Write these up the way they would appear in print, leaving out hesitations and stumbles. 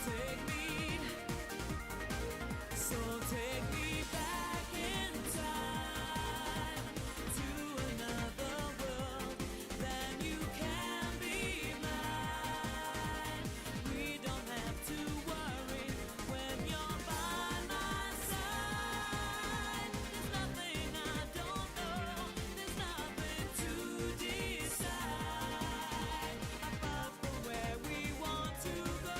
take me, so take me back in time to another world. Then you can be mine. We don't have to worry when you're by my side. There's nothing I don't know. There's nothing to decide about where we want to go.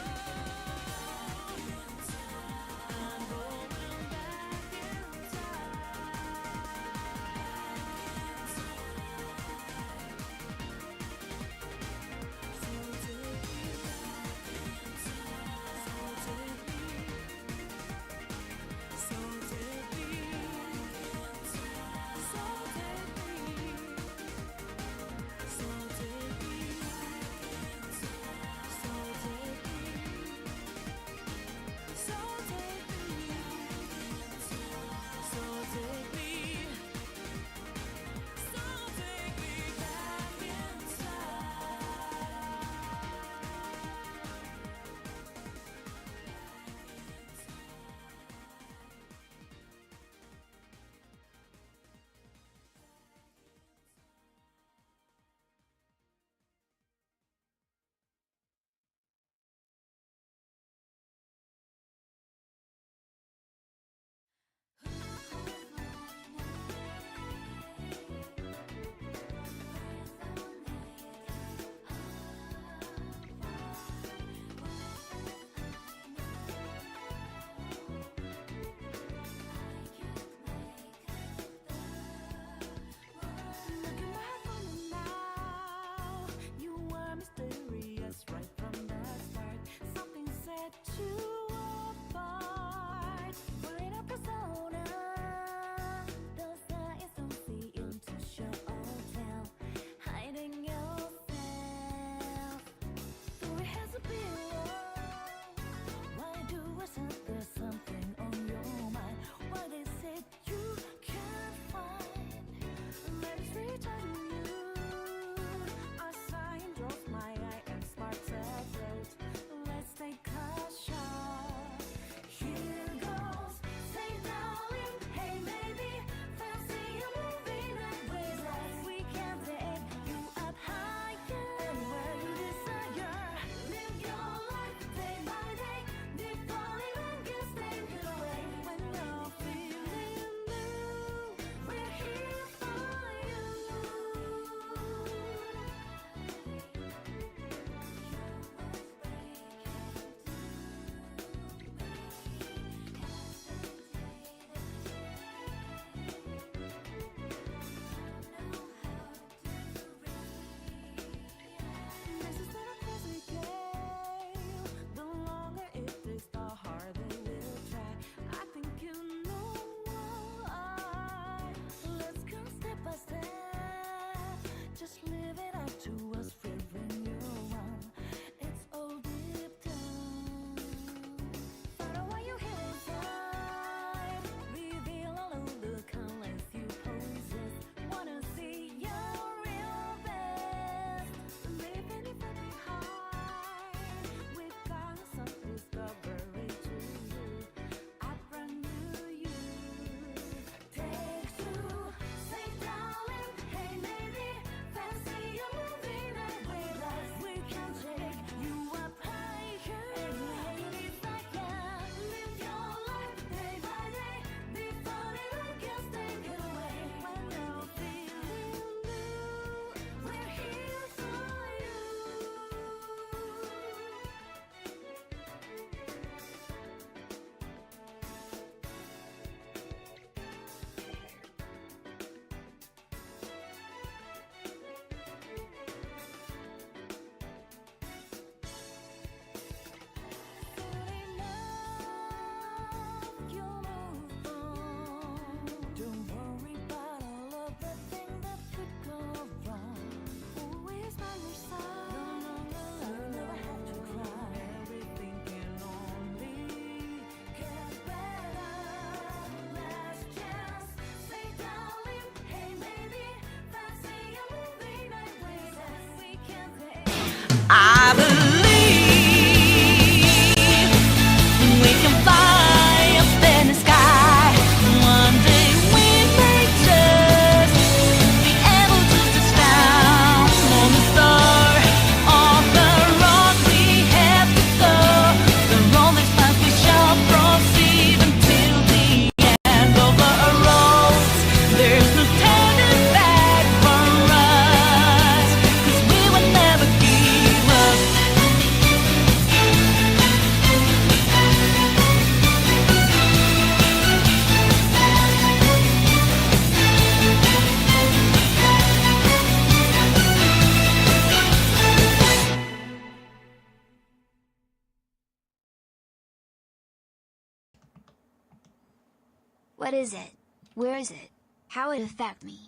What is it? Where is it? How it affect me?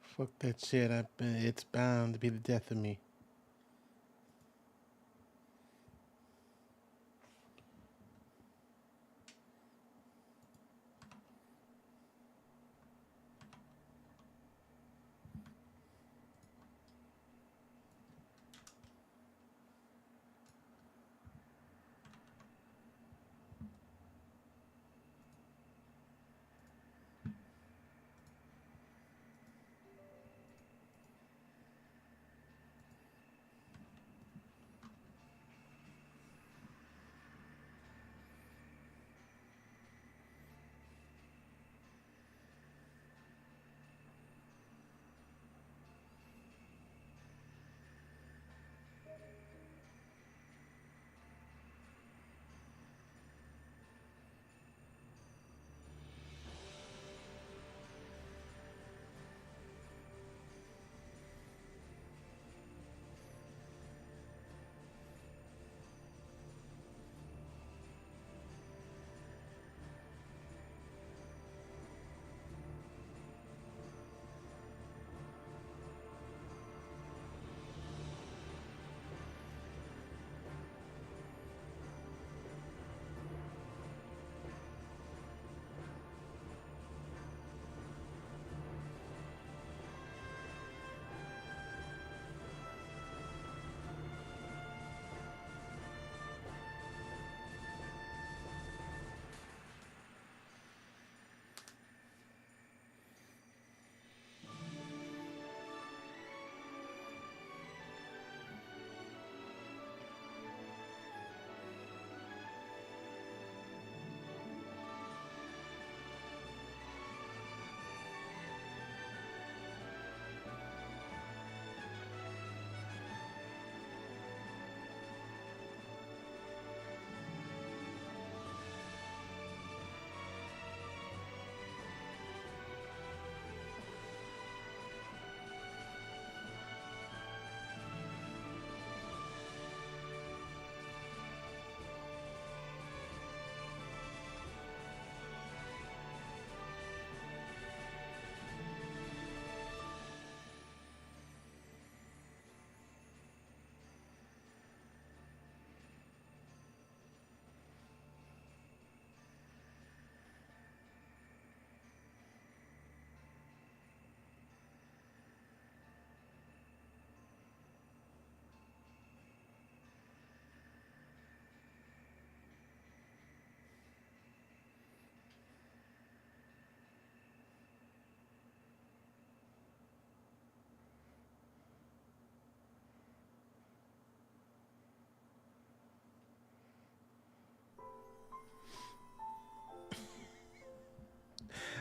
Fuck that shit. It's bound to be the death of me.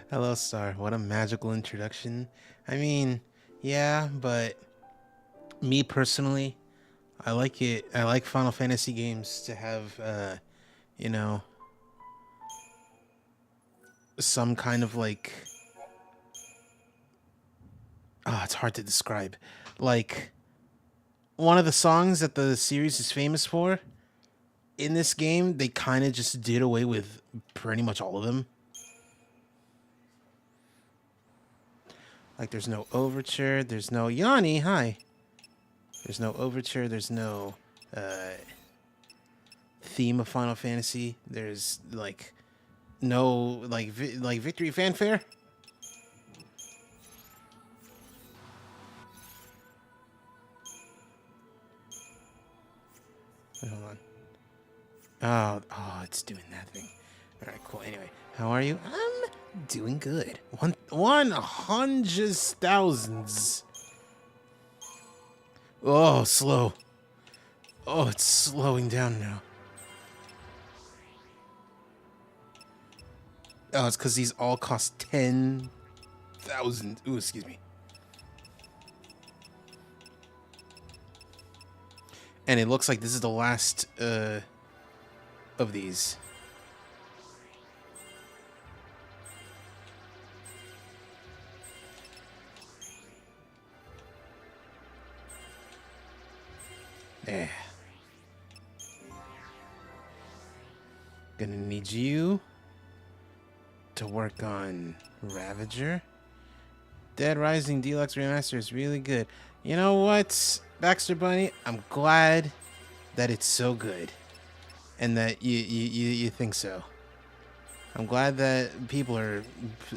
Hello, Star. What a magical introduction. I mean, yeah, but me personally, I like it. I like Final Fantasy games to have, you know, some kind of like, it's hard to describe. Like, one of the songs that the series is famous for, in this game, they kind of just did away with pretty much all of them. Like, there's no overture, there's no Yanni, hi. There's no overture, there's no theme of Final Fantasy. There's like no like victory fanfare. Wait, hold on. Oh, it's doing that thing. All right, cool. Anyway, how are you? I'm doing good. 100,000s. Oh, slow. Oh, it's slowing down now. Oh, it's because these all cost 10,000. Ooh, excuse me. And it looks like this is the last of these. There. Gonna need you to work on Ravager. Dead Rising Deluxe Remaster is really good. You know what, Baxter Bunny? I'm glad that it's so good, and that you think so. I'm glad that people are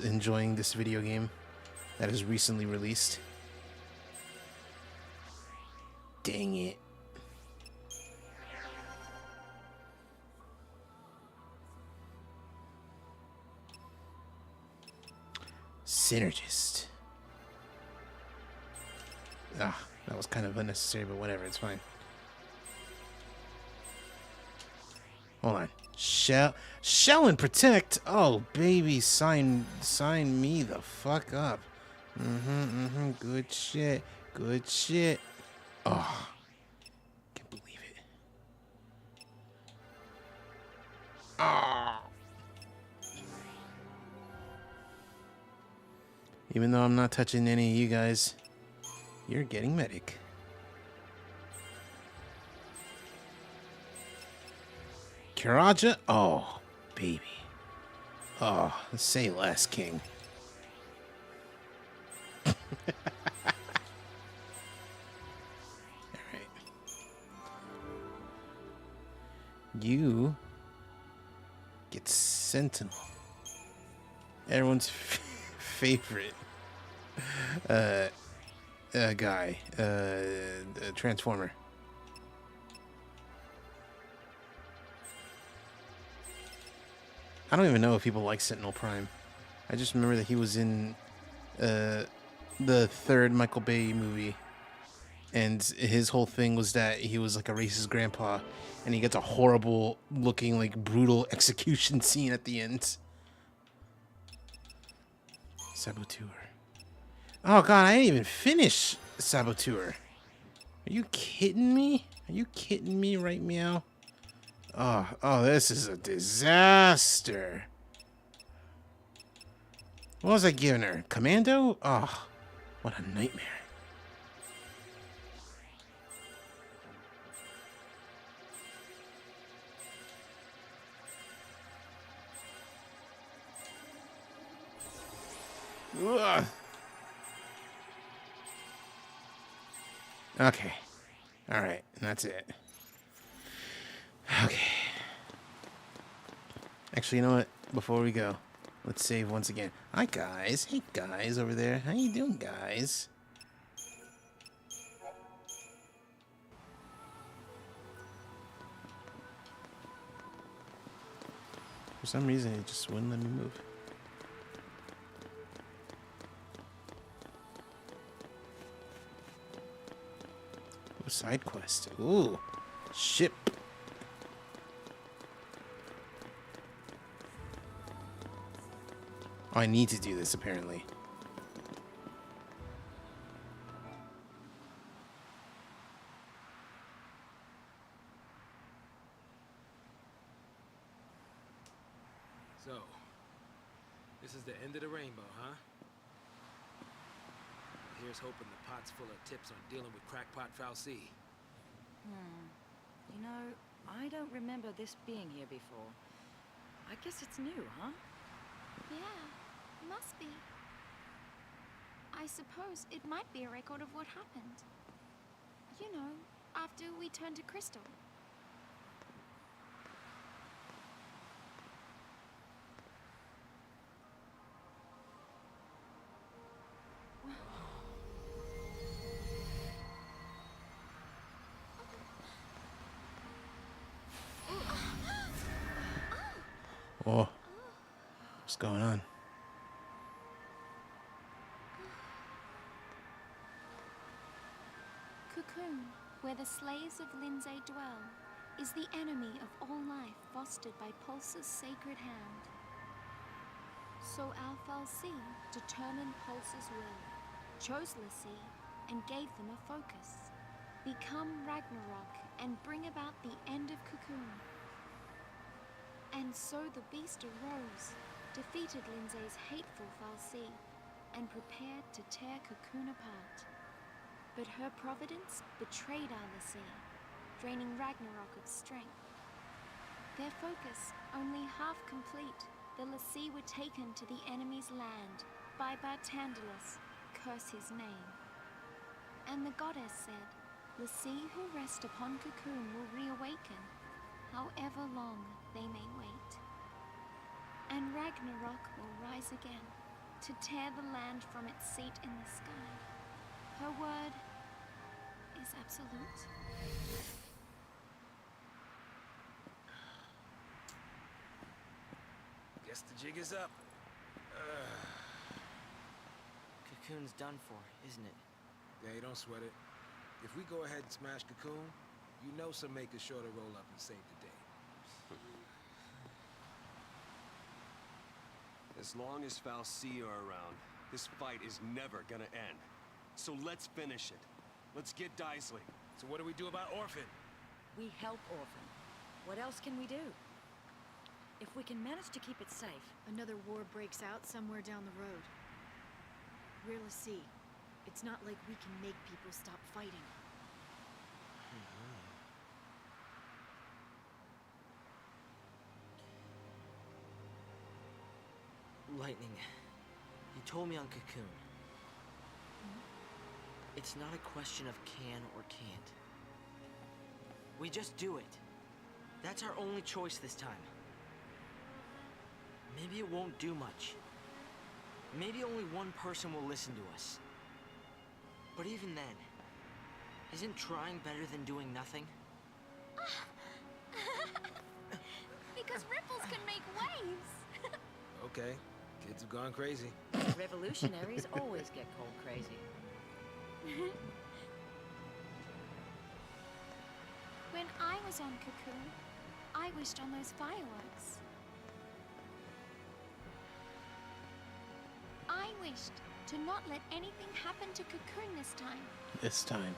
enjoying this video game that is recently released. Dang it. Synergist. Ah, that was kind of unnecessary, but whatever, it's fine. Hold on. Shell and protect. Oh, baby, sign me the fuck up. Good shit. Good shit. Oh, can't believe it. Oh. Even though I'm not touching any of you guys, you're getting medic. Kiraja? Oh, baby. Oh, say less, King. Alright. You get Sentinel. Everyone's favorite guy. Transformer. I don't even know if people like Sentinel Prime. I just remember that he was in the third Michael Bay movie, and his whole thing was that he was like a racist grandpa, and he gets a horrible looking, like, brutal execution scene at the end. Saboteur. Oh god, I didn't even finish Saboteur. Are you kidding me? Are you kidding me, right, Meow? Oh, this is a disaster. What was I giving her? Commando? Oh, what a nightmare. Ugh. Okay. Alright, and that's it. Okay. Actually, you know what? Before we go, let's save once again. Hi, guys. Hey, guys over there. How you doing, guys? For some reason, it just wouldn't let me move. Ooh, side quest. Ooh, ship. Oh, I need to do this, apparently. So, this is the end of the rainbow, huh? Here's hoping the pot's full of tips on dealing with crackpot Falsey. You know, I don't remember this being here before. I guess it's new, huh? Yeah, must be. I suppose it might be a record of what happened. You know, after we turned to Crystal. Oh, what's going on? Cocoon, where the slaves of Lindsay dwell, is the enemy of all life fostered by Pulse's sacred hand. So our Falsey determined Pulse's will, chose Lassie, and gave them a focus. Become Ragnarok and bring about the end of Cocoon. And so the beast arose, defeated Lindsay's hateful Falsey, and prepared to tear Cocoon apart. But her providence betrayed our Lassie, draining Ragnarok of strength. Their focus only half complete, the Lassie were taken to the enemy's land by Bartandalus, curse his name. And the goddess said, Lassie who rest upon Cocoon will reawaken, however long they may wait. And Ragnarok will rise again, to tear the land from its seat in the sky. Her word is absolute. Guess the jig is up. Cocoon's done for, isn't it? Hey, don't sweat it. If we go ahead and smash Cocoon, you know some makers sure to roll up and save the day. As long as Fal'Cie are around, this fight is never gonna end. So let's finish it. Let's get Daisley. So what do we do about Orphan? We help Orphan. What else can we do? If we can manage to keep it safe. Another war breaks out somewhere down the road. We're Lassie. It's not like we can make people stop fighting. Lightning, you told me on Cocoon. It's not a question of can or can't. We just do it. That's our only choice this time. Maybe it won't do much. Maybe only one person will listen to us. But even then, isn't trying better than doing nothing? Because ripples can make waves! Okay, kids have gone crazy. Revolutionaries always get cold crazy. When I was on Cocoon, I wished on those fireworks. I wished to not let anything happen to Cocoon this time. This time.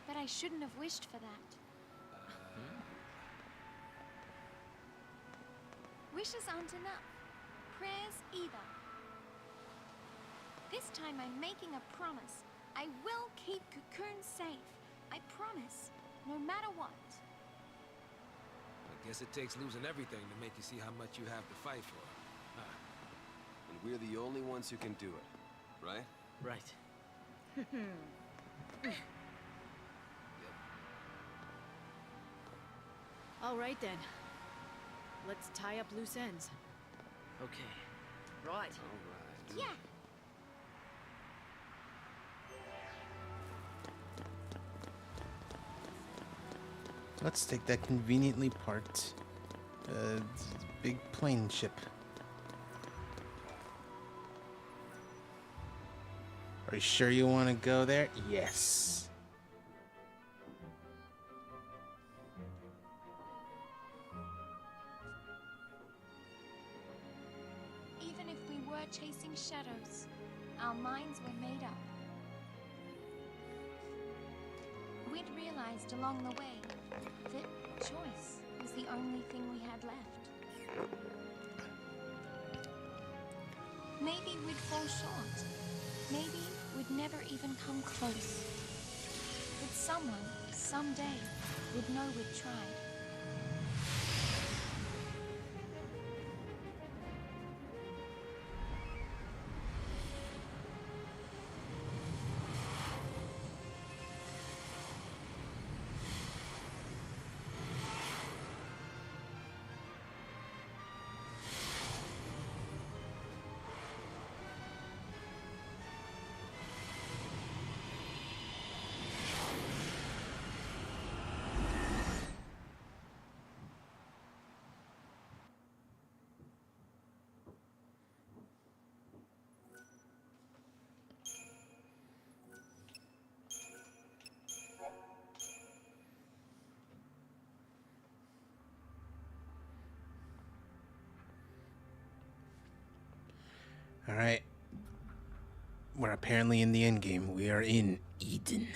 But I shouldn't have wished for that. Wishes aren't enough. Prayers either. This time I'm making a promise. I will keep Cocoon safe. I promise. No matter what. I guess it takes losing everything to make you see how much you have to fight for. Huh. And we're the only ones who can do it, right? Right. All right then. Let's tie up loose ends. Okay. Right. All right. Yeah. Let's take that conveniently parked big plane ship. Are you sure you want to go there? Yes. Even if we were chasing shadows, our minds were made up. We'd realized along the way that choice was the only thing we had left. Maybe we'd fall short. Maybe we'd never even come close. But someone, someday, would know we'd tried. All right. We're apparently in the end game. We are in Eden.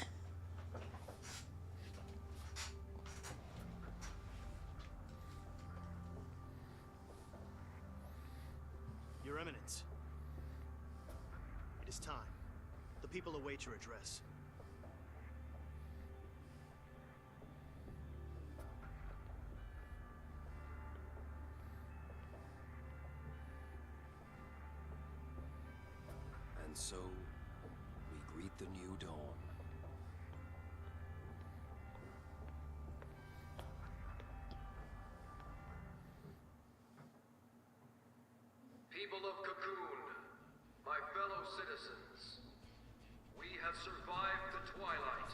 Your Eminence. It is time. The people await your address. And so, we greet the new dawn. People of Cocoon, my fellow citizens, we have survived the twilight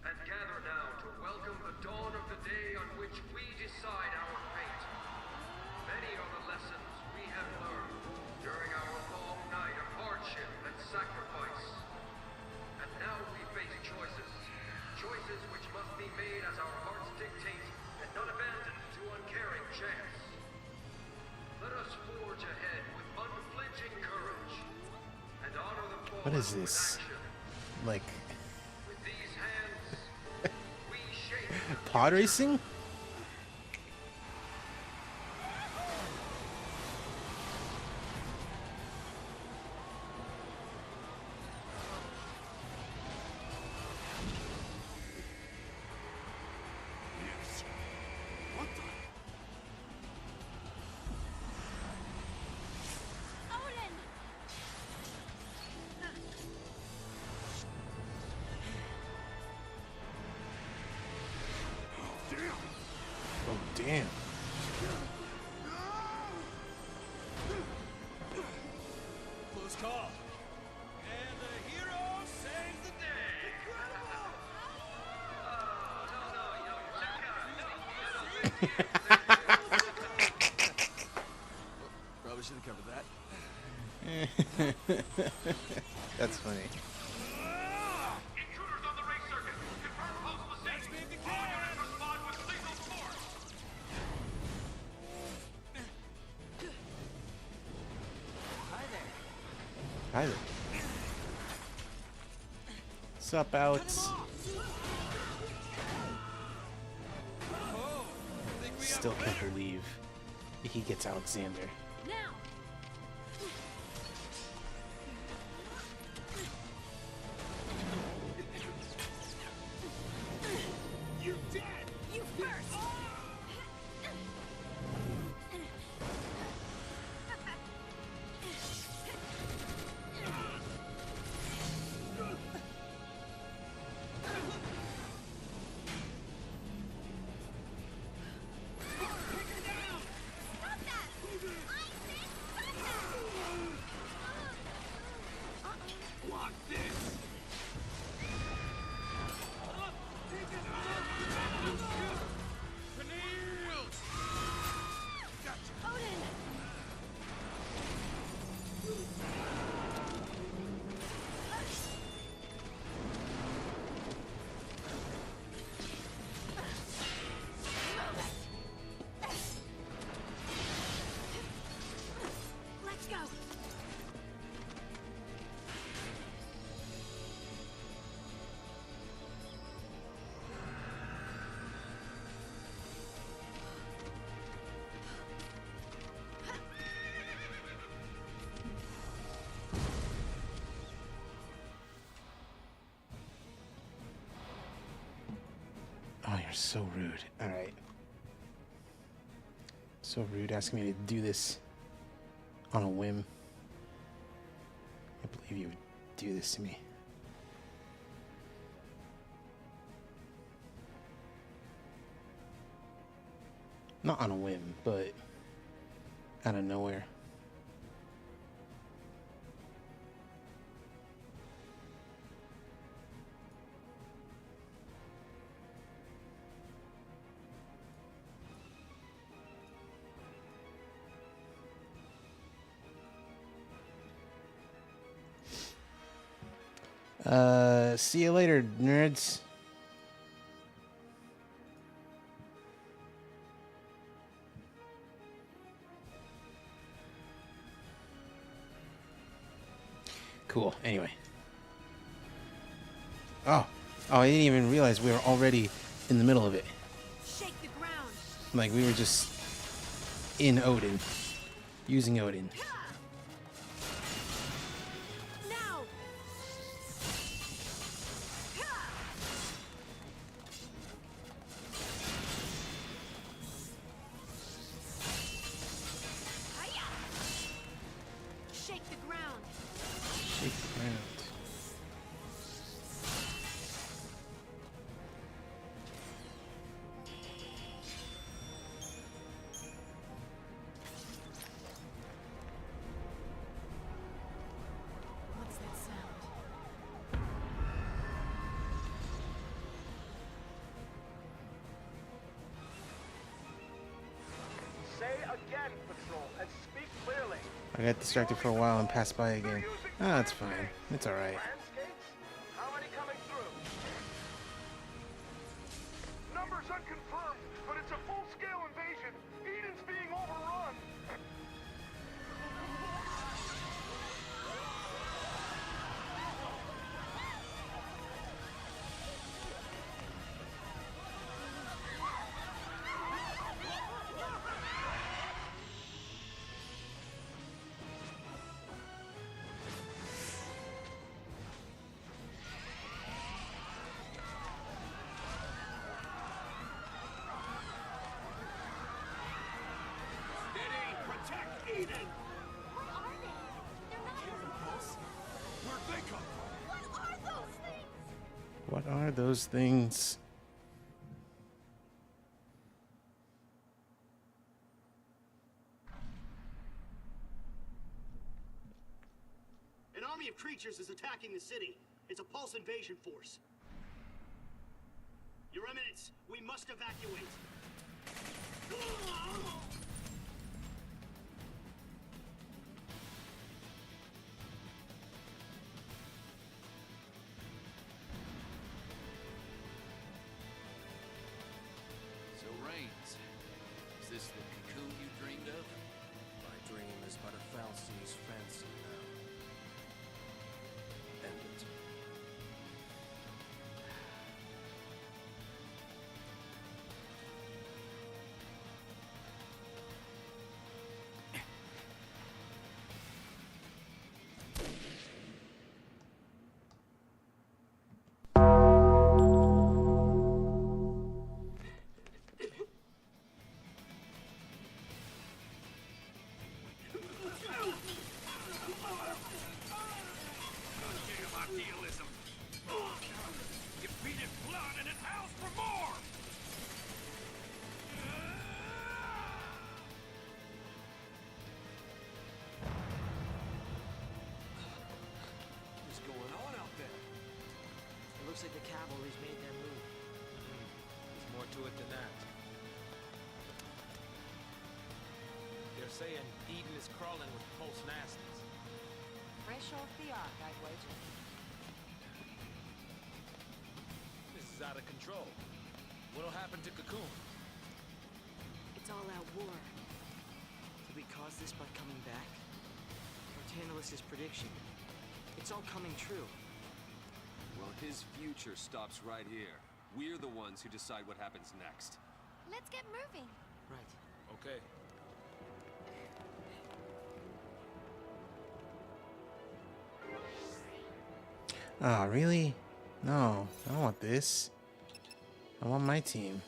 and gather now to welcome the dawn of the day on which we decide our fate. Many are the lessons we have learned during our long night of hardship and sacrifice. And now we face choices. Choices which must be made as our hearts dictate and not abandoned to uncaring chance. Let us forge ahead with unflinching courage and honor the fallen What is with this? action. Like With these hands, we shape the pod racing? Olin! Oh damn. Close call. And the hero saves the day. Probably should have covered that. That's funny. intruders on the race circuit. Confirm host mistake. All units respond with lethal force. Hi there. Hi there. Sup, Alex? Still can't believe he gets Alexander. Now! You dead. You first! Stop that! I said stop that! Block this. Cornelius! Odin! Let's go! Oh, you're so rude. Alright. So rude asking me to do this on a whim. I can't believe you would do this to me. Not on a whim, but out of nowhere. See you later, nerds. Cool. Anyway. Oh, I didn't even realize we were already in the middle of it. Shake the ground. Like we were just in Odin, using Odin. Now! Hiya! Shake the ground. Shake the again, Patrol, and speak clearly. I got distracted for a while and passed by again. Ah, it's fine. It's alright. Landscapes? How many coming through? Numbers unconfirmed, but it's a full-scale invasion. Eden's being overrun. Protect Eden! What are they? They're not animals. Where'd they come from? What are those things? What are those things? An army of creatures is attacking the city. It's a pulse invasion force. Your Eminence, we must evacuate. So, Reigns, is this the cocoon you dreamed of? My dream is but a false's fancy now. End it. Idealism. You feed it blood and it howls for more! What's going on out there? It looks like the cavalry's made their move. There's more to it than that. They're saying Eden is crawling with pulse nasties. Fresh off the ark, I'd wager. This is out of control. What'll happen to Cocoon? It's all out war. Did we cause this by coming back? Or Tantalus's prediction? It's all coming true. Well, his future stops right here. We're the ones who decide what happens next. Let's get moving. Right. Okay. Ah, really? No, I don't want this. I want my team.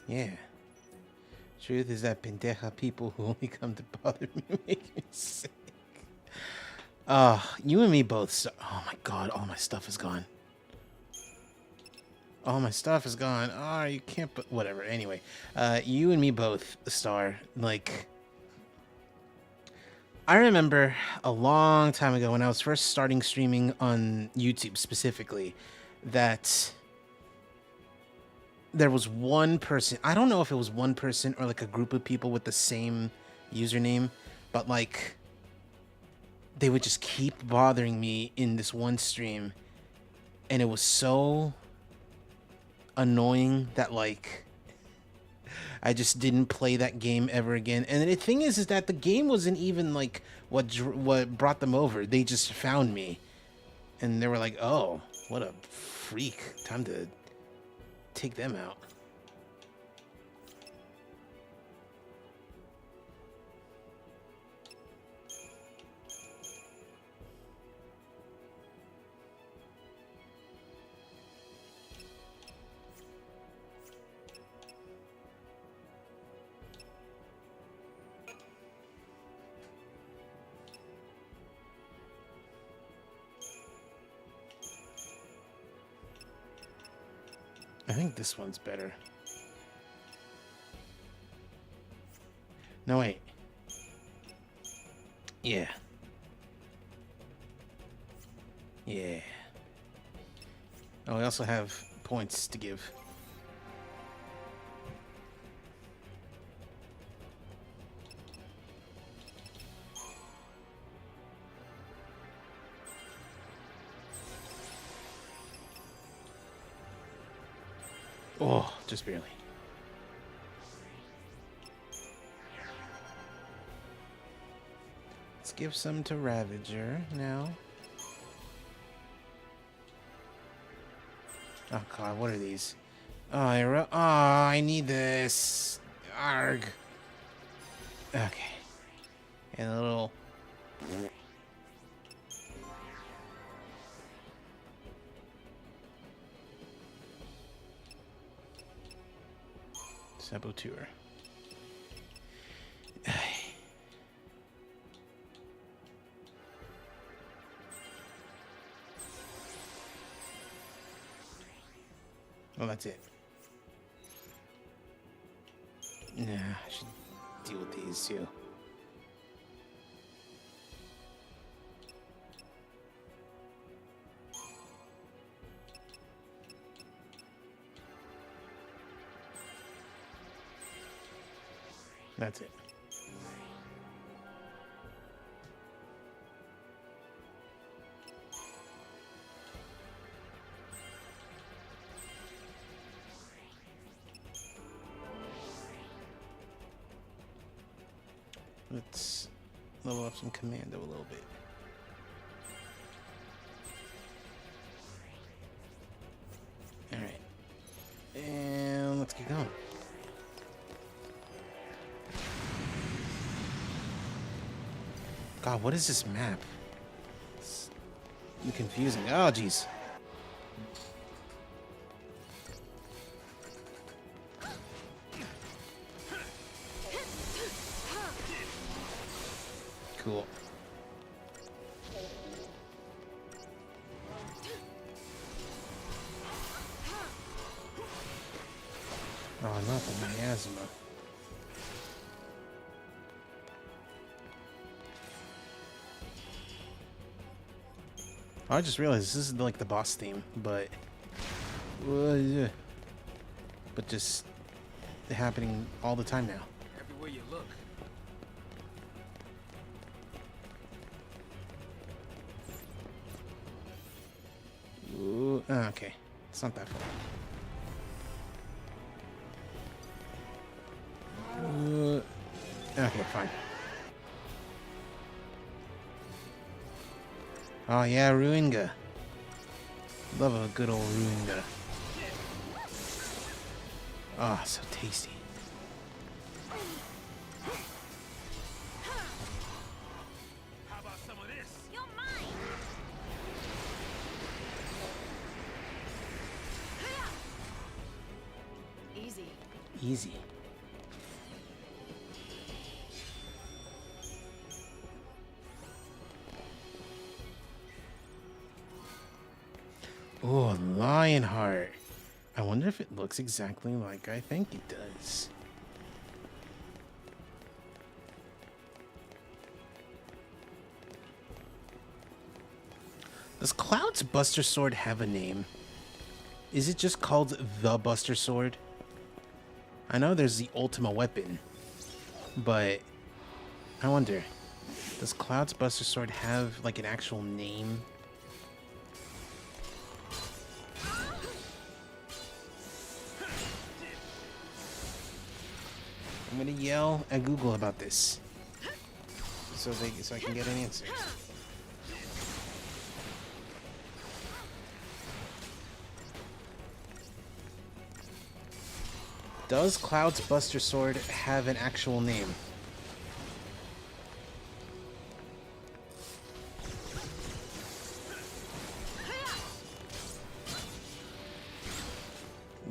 Yeah. Truth is that pendeja people who only come to bother me make me sick. You and me both. Oh my god, all my stuff is gone. All my stuff is gone. Oh, you can't put whatever. Anyway, you and me both, Star. Like, I remember a long time ago when I was first starting streaming on YouTube specifically, that there was one person. I don't know if it was one person or like a group of people with the same username, but like they would just keep bothering me in this one stream, and it was so annoying that like I just didn't play that game ever again. And the thing is that the game wasn't even like what brought them over. They just found me, and they were like, "Oh, what a freak! Time to take them out." I think this one's better. No, wait. Yeah. Yeah. Oh, we also have points to give. Oh, just barely. Let's give some to Ravager now. Oh god, what are these? Oh, I need this. Arg. Okay. And a little. Saboteur. Oh, that's it. Nah, I should deal with these too. That's it. Let's level up some commando a little bit. Alright. And let's get going. God, what is this map? It's confusing. Oh, jeez. Cool. Oh, not the miasma. I just realized this is like the boss theme, but just happening all the time now. Everywhere you look. Ooh, okay, it's not that far. Okay, fine. Oh yeah, Ruinga. Love a good old Ruinga. Ah, so tasty. How about some of this? You're mine. Easy. Easy. Oh, Lionheart. I wonder if it looks exactly like I think it does. Does Cloud's Buster Sword have a name? Is it just called the Buster Sword? I know there's the Ultima weapon, but I wonder, does Cloud's Buster Sword have like an actual name? I'm gonna yell at Google about this, so I can get an answer. Does Cloud's Buster Sword have an actual name?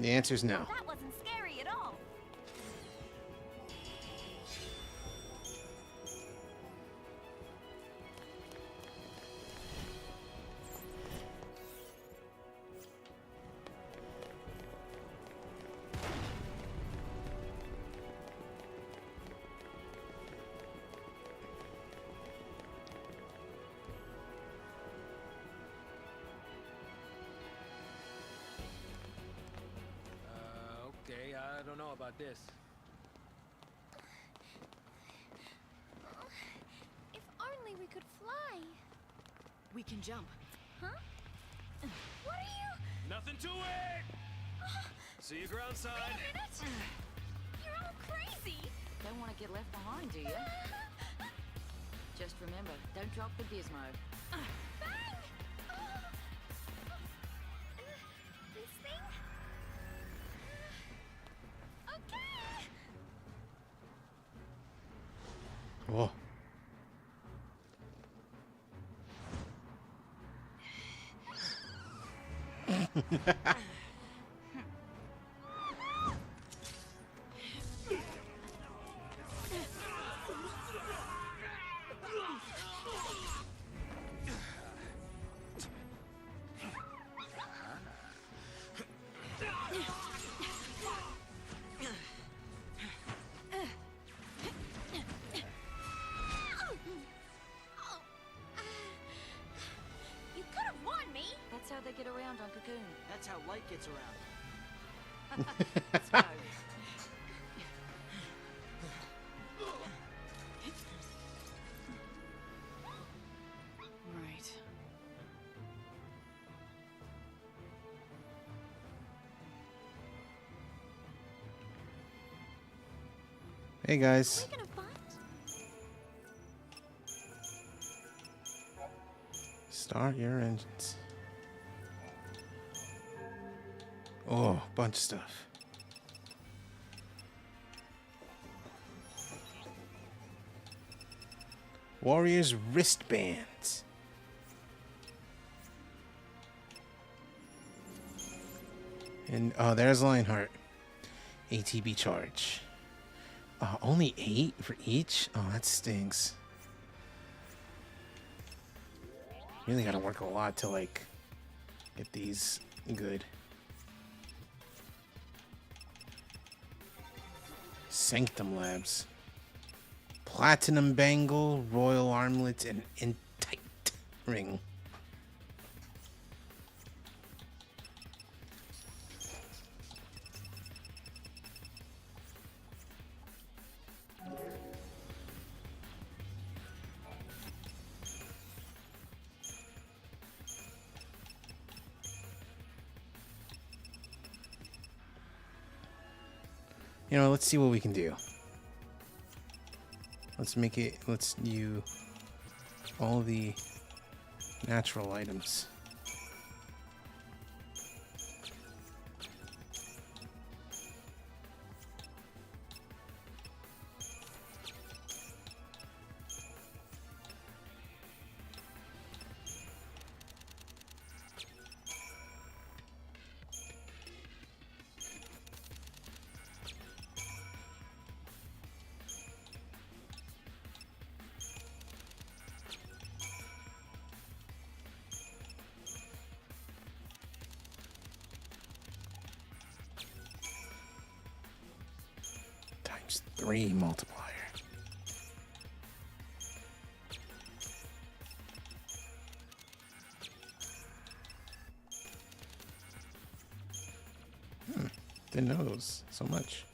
The answer is no. That wasn't scary at all. Okay, I don't know about this. If only we could fly. We can jump. Huh? What are you? Nothing to it! See you groundside. You're all crazy. Don't want to get left behind, do you? Just remember, don't drop the gizmo. Bang! This thing? Okay. Oh. You could have won me. That's how they get around on Cocoon. That's how light gets around. Let's go. Right. Hey guys. We're gonna fight. Start your engines. Oh, bunch of stuff. Warrior's wristbands. And oh, there's Lionheart. ATB charge. Only 8 for each? Oh, that stinks. Really gotta work a lot to like get these good. Sanctum Labs. Platinum Bangle, Royal Armlet, and Intite Ring. You know, let's see what we can do. Let's make it, let's do all the natural items. ×3 multiplier. Didn't know it was so much.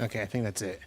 Okay, I think that's it.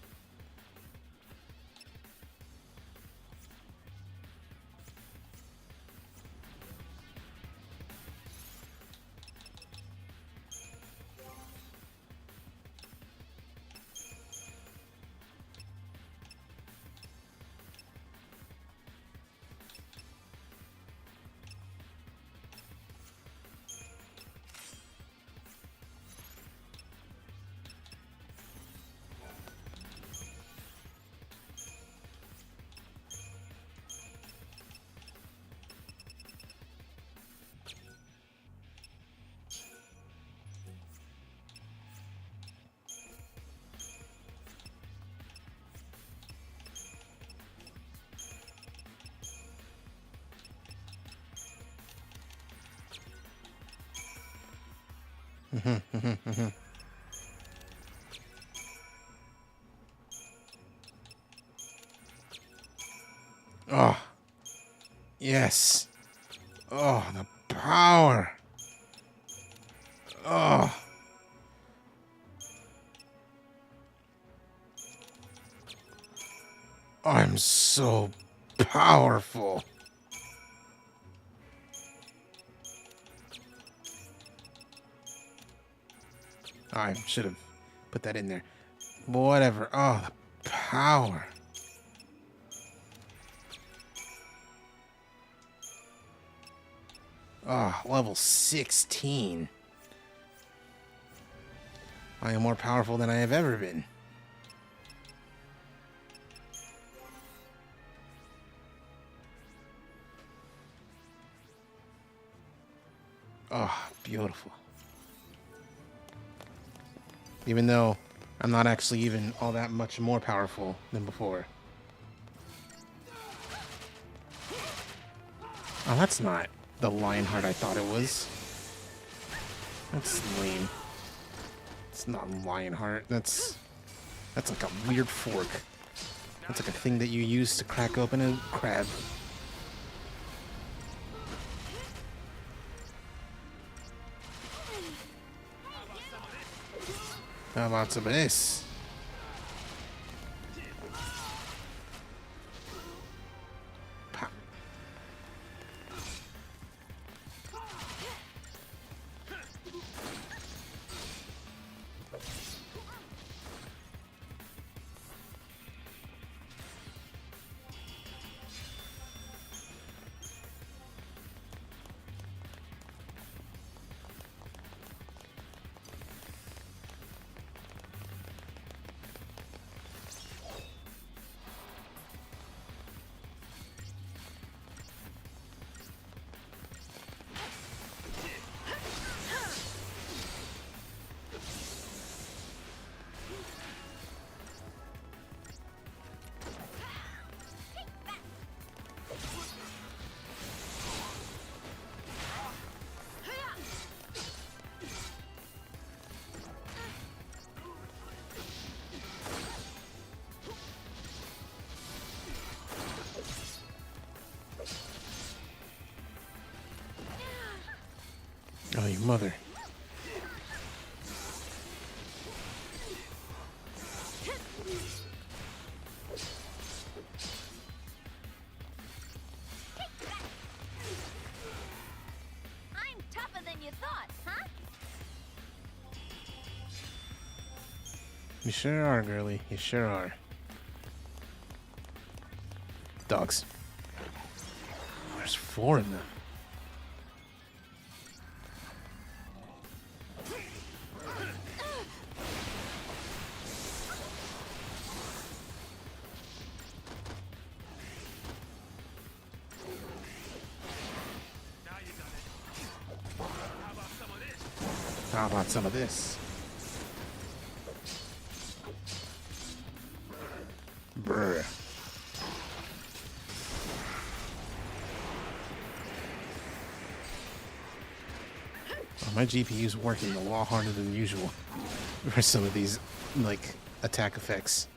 Oh, yes. Oh, the power. Oh. I'm so powerful. I should have put that in there. Whatever. Oh, the power. Oh, level 16. I am more powerful than I have ever been. Oh, beautiful. Even though I'm not actually even all that much more powerful than before. Oh, that's not the Lionheart I thought it was. That's lame. It's not Lionheart. That's like a weird fork. That's like a thing that you use to crack open a crab. How about some of this? Pop. Oh, your mother. I'm tougher than you thought, huh? You sure are, girly. You sure are. Dogs. There's 4 of them. How about some of this? Brr. Oh, my GPU's working a lot harder than usual for some of these, like, attack effects.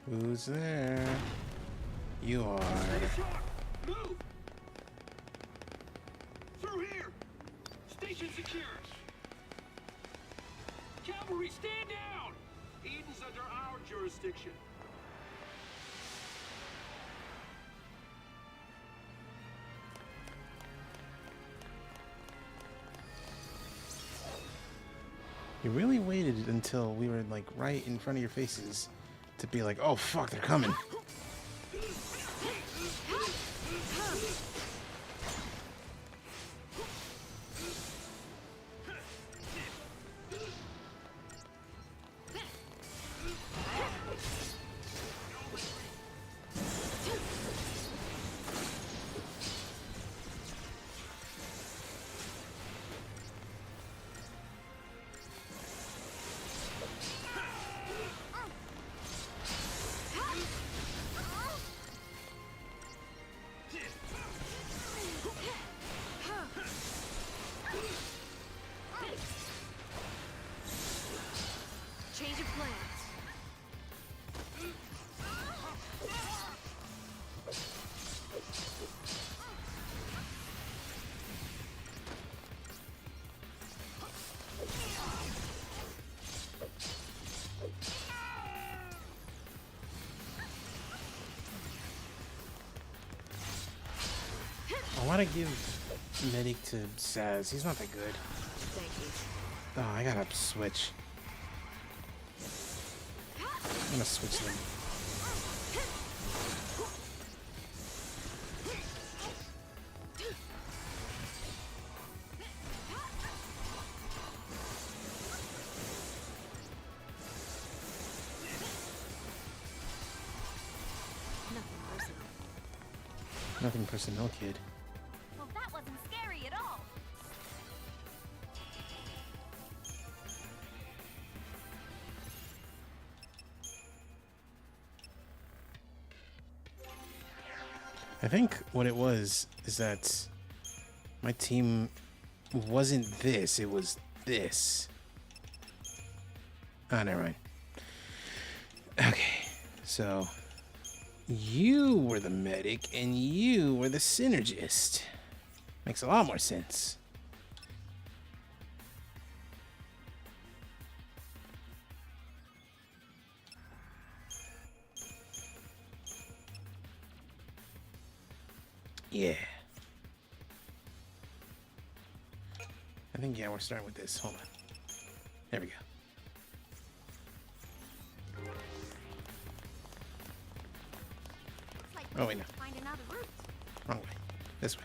Who's there? You are. Move! Through here! Station secure! Cavalry, stand down! Eden's under our jurisdiction. You really waited until we were like right in front of your faces to be like, oh fuck, they're coming. change of plans. I want to give medic to Saz. He's not that good. Thank you. Oh, I gotta switch. I'm gonna switch them. Nothing personal. Nothing personnel, kid. Well, that wasn't scary at all. I think what it was is that my team wasn't this, it was this. Ah, never mind. Okay, so you were the medic and you were the synergist. Makes a lot more sense. Yeah. I think, yeah, we're starting with this. Hold on. There we go. Looks like Oh, we wait, need no. to find another route. Wrong way. This way.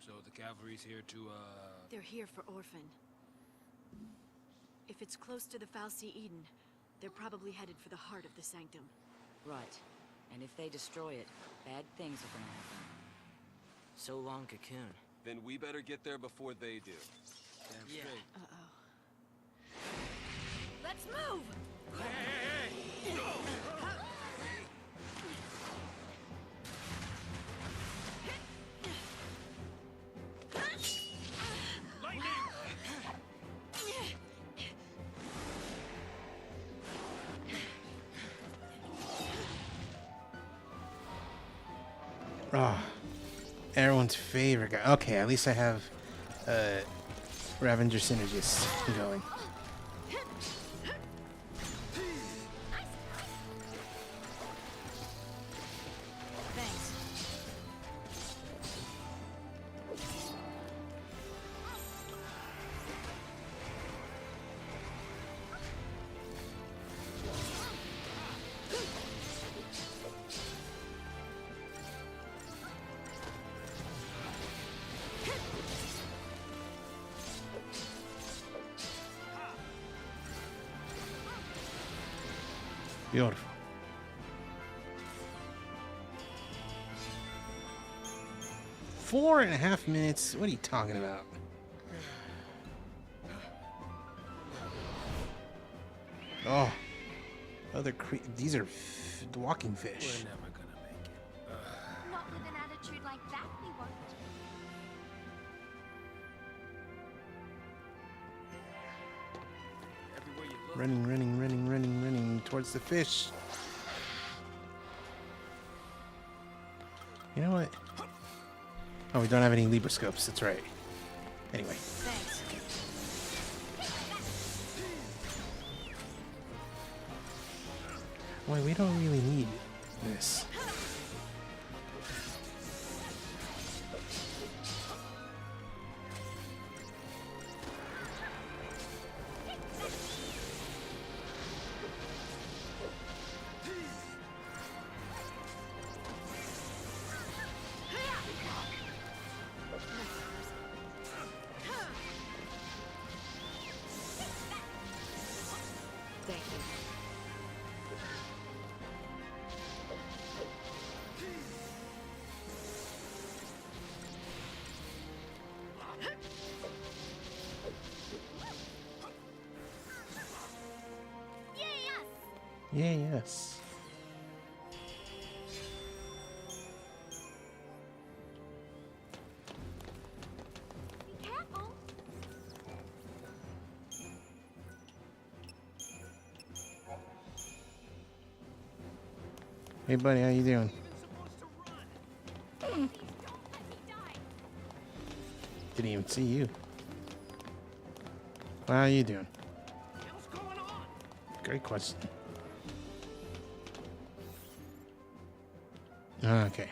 So the cavalry's here to, They're here for Orphan. If it's close to the Fal'Cie Eden, they're probably headed for the heart of the Sanctum. Right. And if they destroy it, bad things are gonna happen. So long, Cocoon. Then we better get there before they do. damn Yeah. straight. Uh-oh. Let's move! Oh, everyone's favorite guy. Okay, at least I have Ravenger Synergist going. Thanks. Beautiful. Four and a half minutes? What are you talking about? Oh, these are walking fish. We're never gonna make it. Not with an attitude like that, we won't. Everywhere you look. Running towards the fish. You know what? Oh, we don't have any Libra scopes. That's right. Anyway. Thanks. Wait, we don't really need this. Thank you. Yeah, yes. Be careful. Hey, buddy, how you doing? Please don't let me die. Didn't even see you. Well, how you doing? What's going on? Great question. Okay.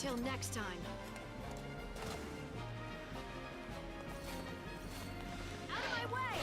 Until next time. Out of my way!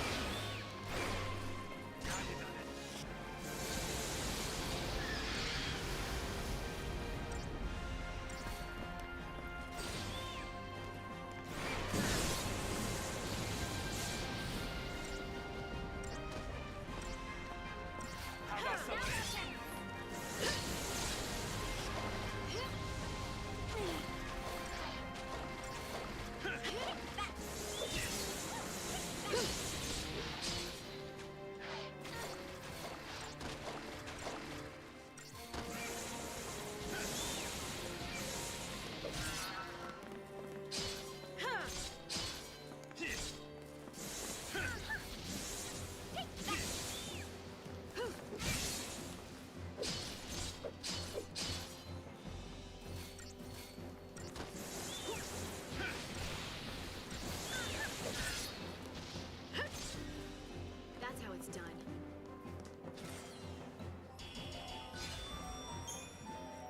That's how it's done.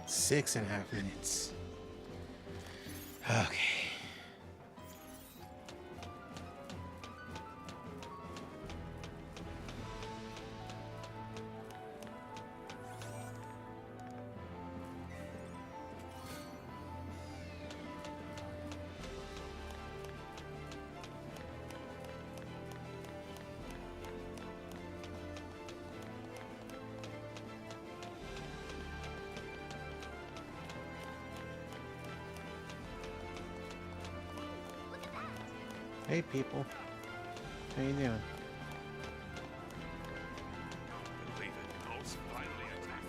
6.5 minutes. Okay. Hey people, how you doing? Believe it, Ghost finally attacked.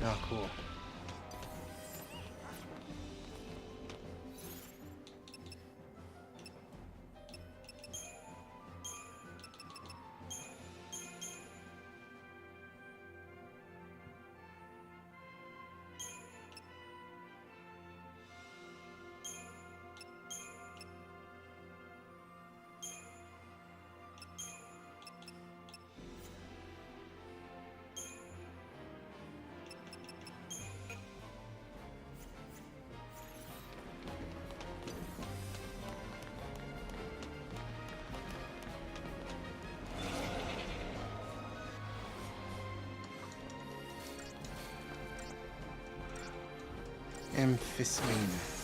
Oh, cool. Amphisbaena.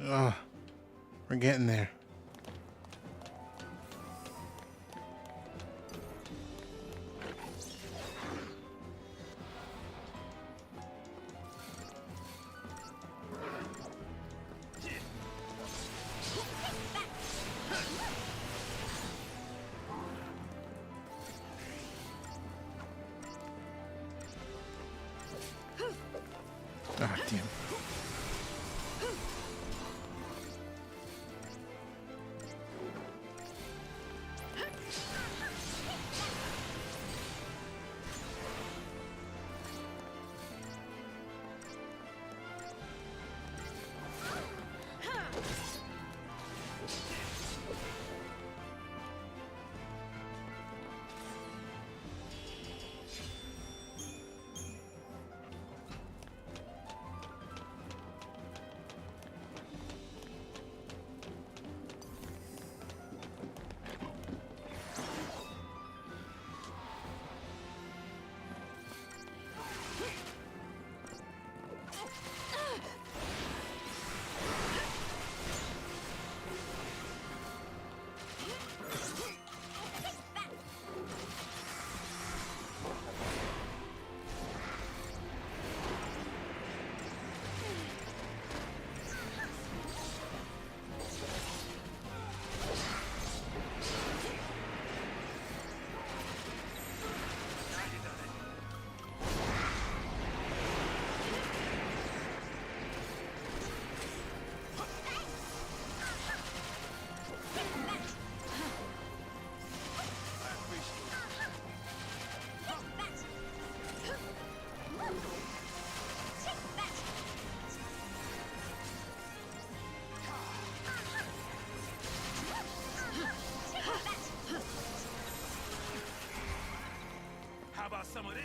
Oh, we're getting there. Ah, damn. some of this.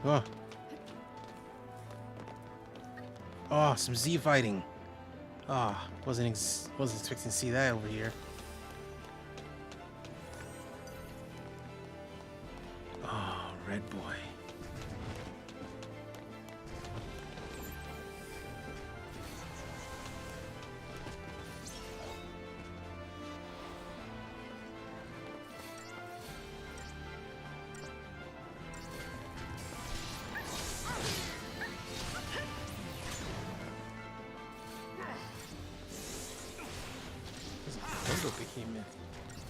Oh. Oh, some Z fighting. Ah, wasn't expecting to see that over here. Oh, Red Boy.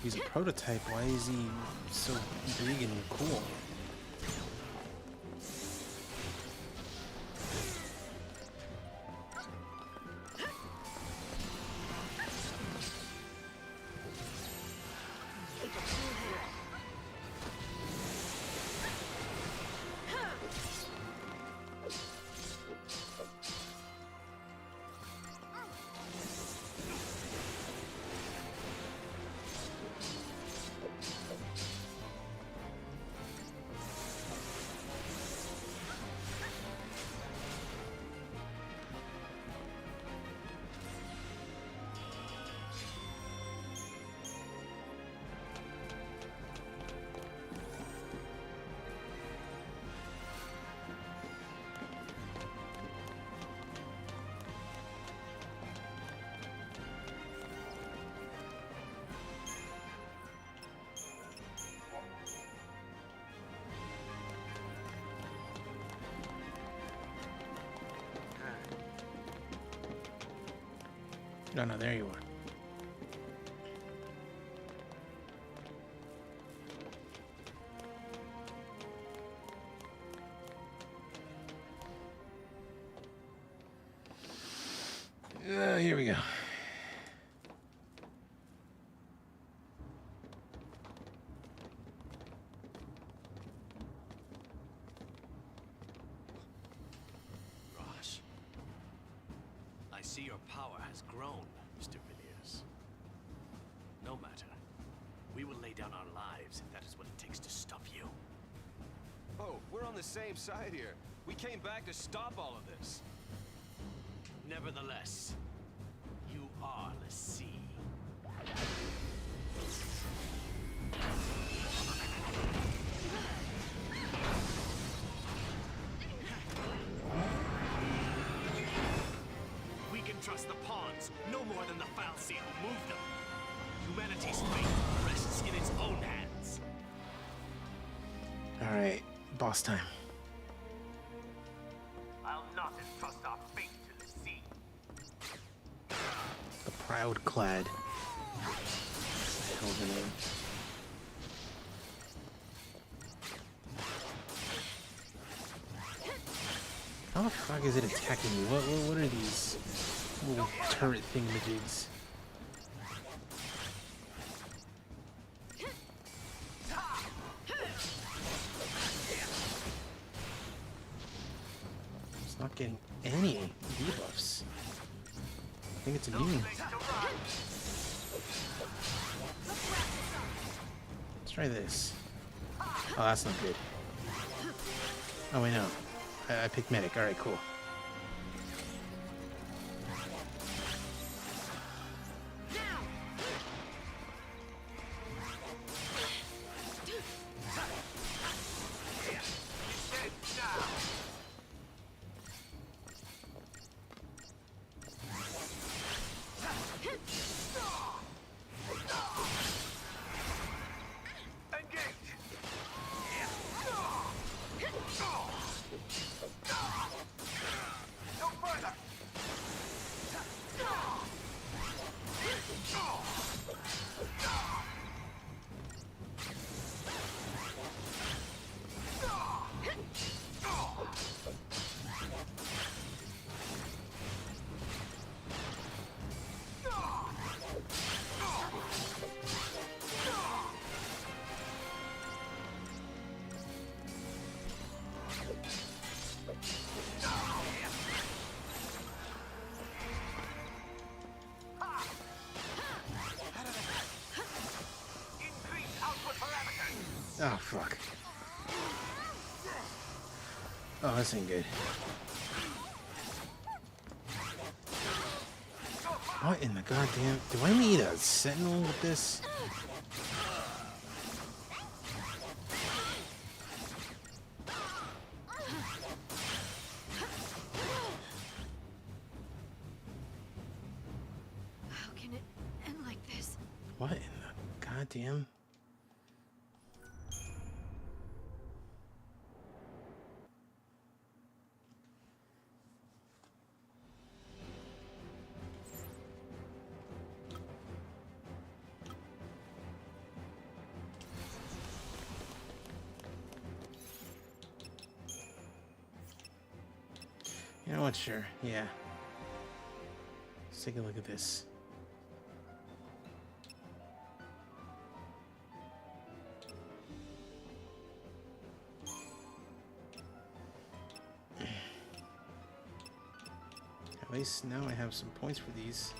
He's a prototype. Why is he so big and cool? No, no, there you are. Here we go. Gosh. I see your power has grown, Mr. Villiers. No matter. We will lay down our lives if that is what it takes to stop you. Oh, we're on the same side here. We came back to stop all of this. Nevertheless, you are l'Cie. We can trust the pawns no more than the Fal'Cie who moved them. Humanity's fate rests in its own hands. All right, boss time. I'll not entrust our fate to l'Cie. The Proud Clad. What's the hell of a name? How the fuck is it attacking me? What are these little turret thingamajigs? It's not getting any debuffs. I think it's immune. Let's try this. Oh, that's not good. Oh, wait, no. I picked medic. Alright, cool. Oh, fuck. Oh, this ain't good. What in the goddamn... Do I need a sentinel with this? How can it end like this? What in the goddamn... You know what? Sure. Yeah. Let's take a look at this. At least now I have some points for these.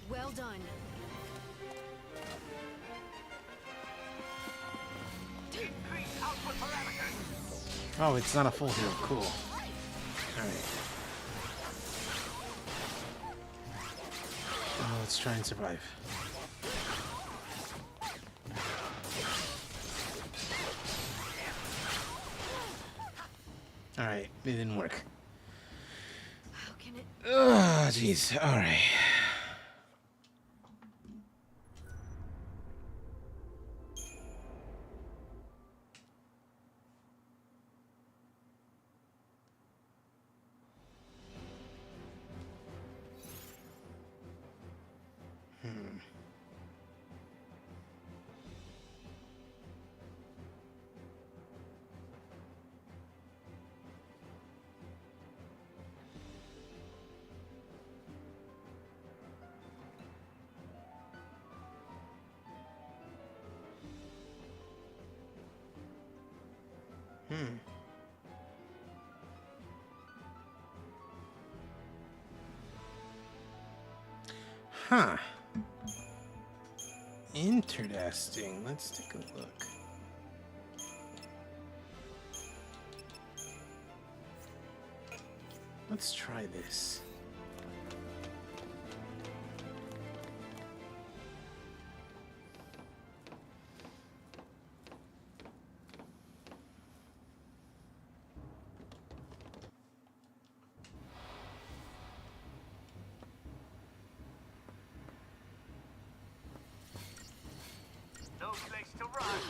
Well done. Oh, it's not a full heal. Cool. Alright. Let's try and survive. Alright, it didn't work. How can it... Oh, jeez. Alright. Huh. Interesting. Let's take a look. Let's try this. No place to run.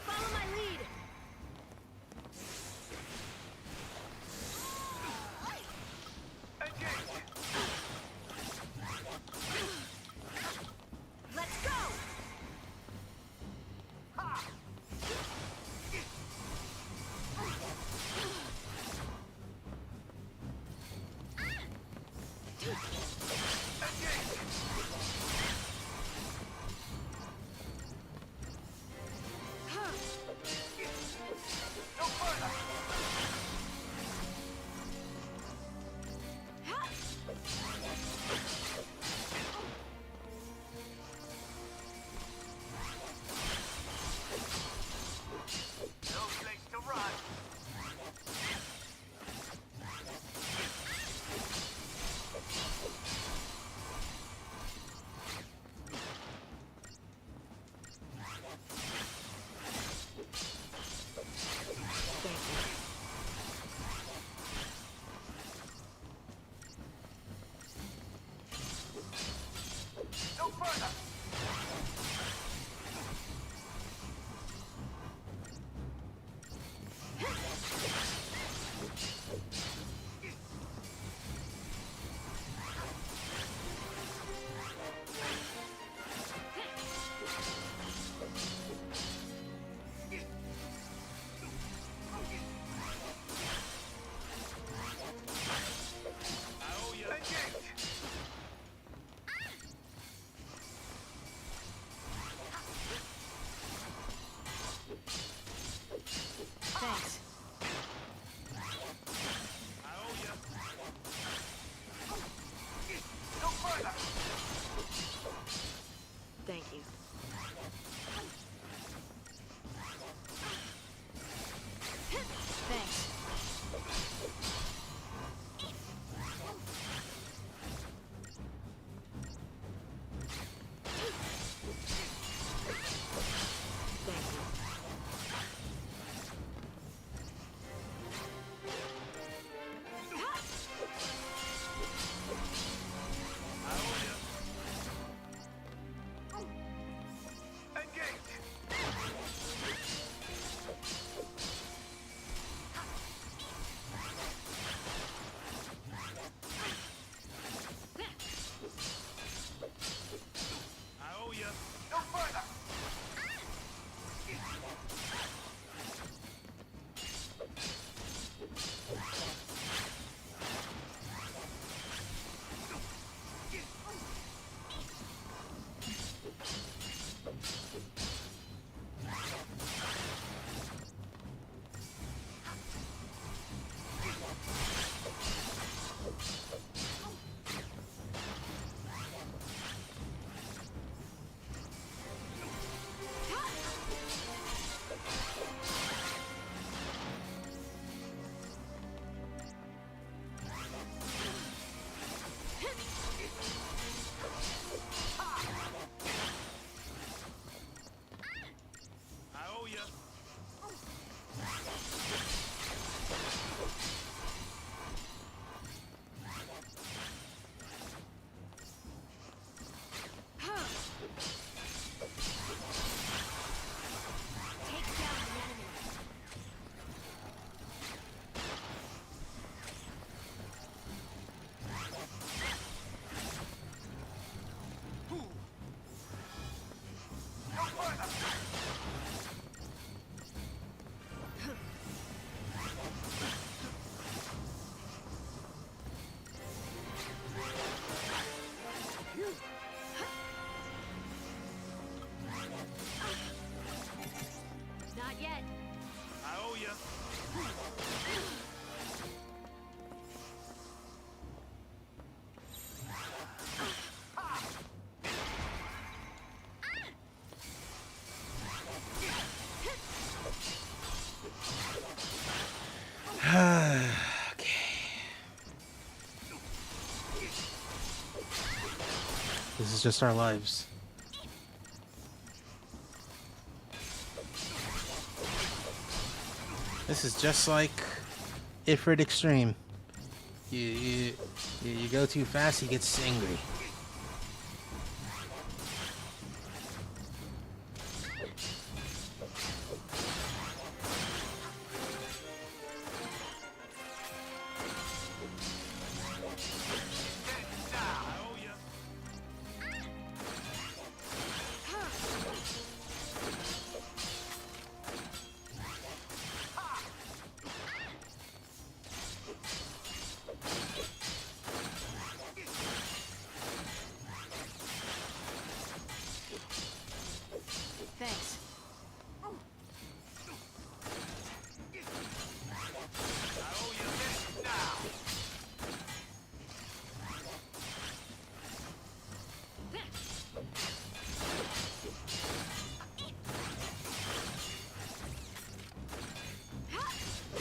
Follow my lead. Let's go. This is just our lives. This is just like Ifrit Extreme. You go too fast, he gets angry. Thanks.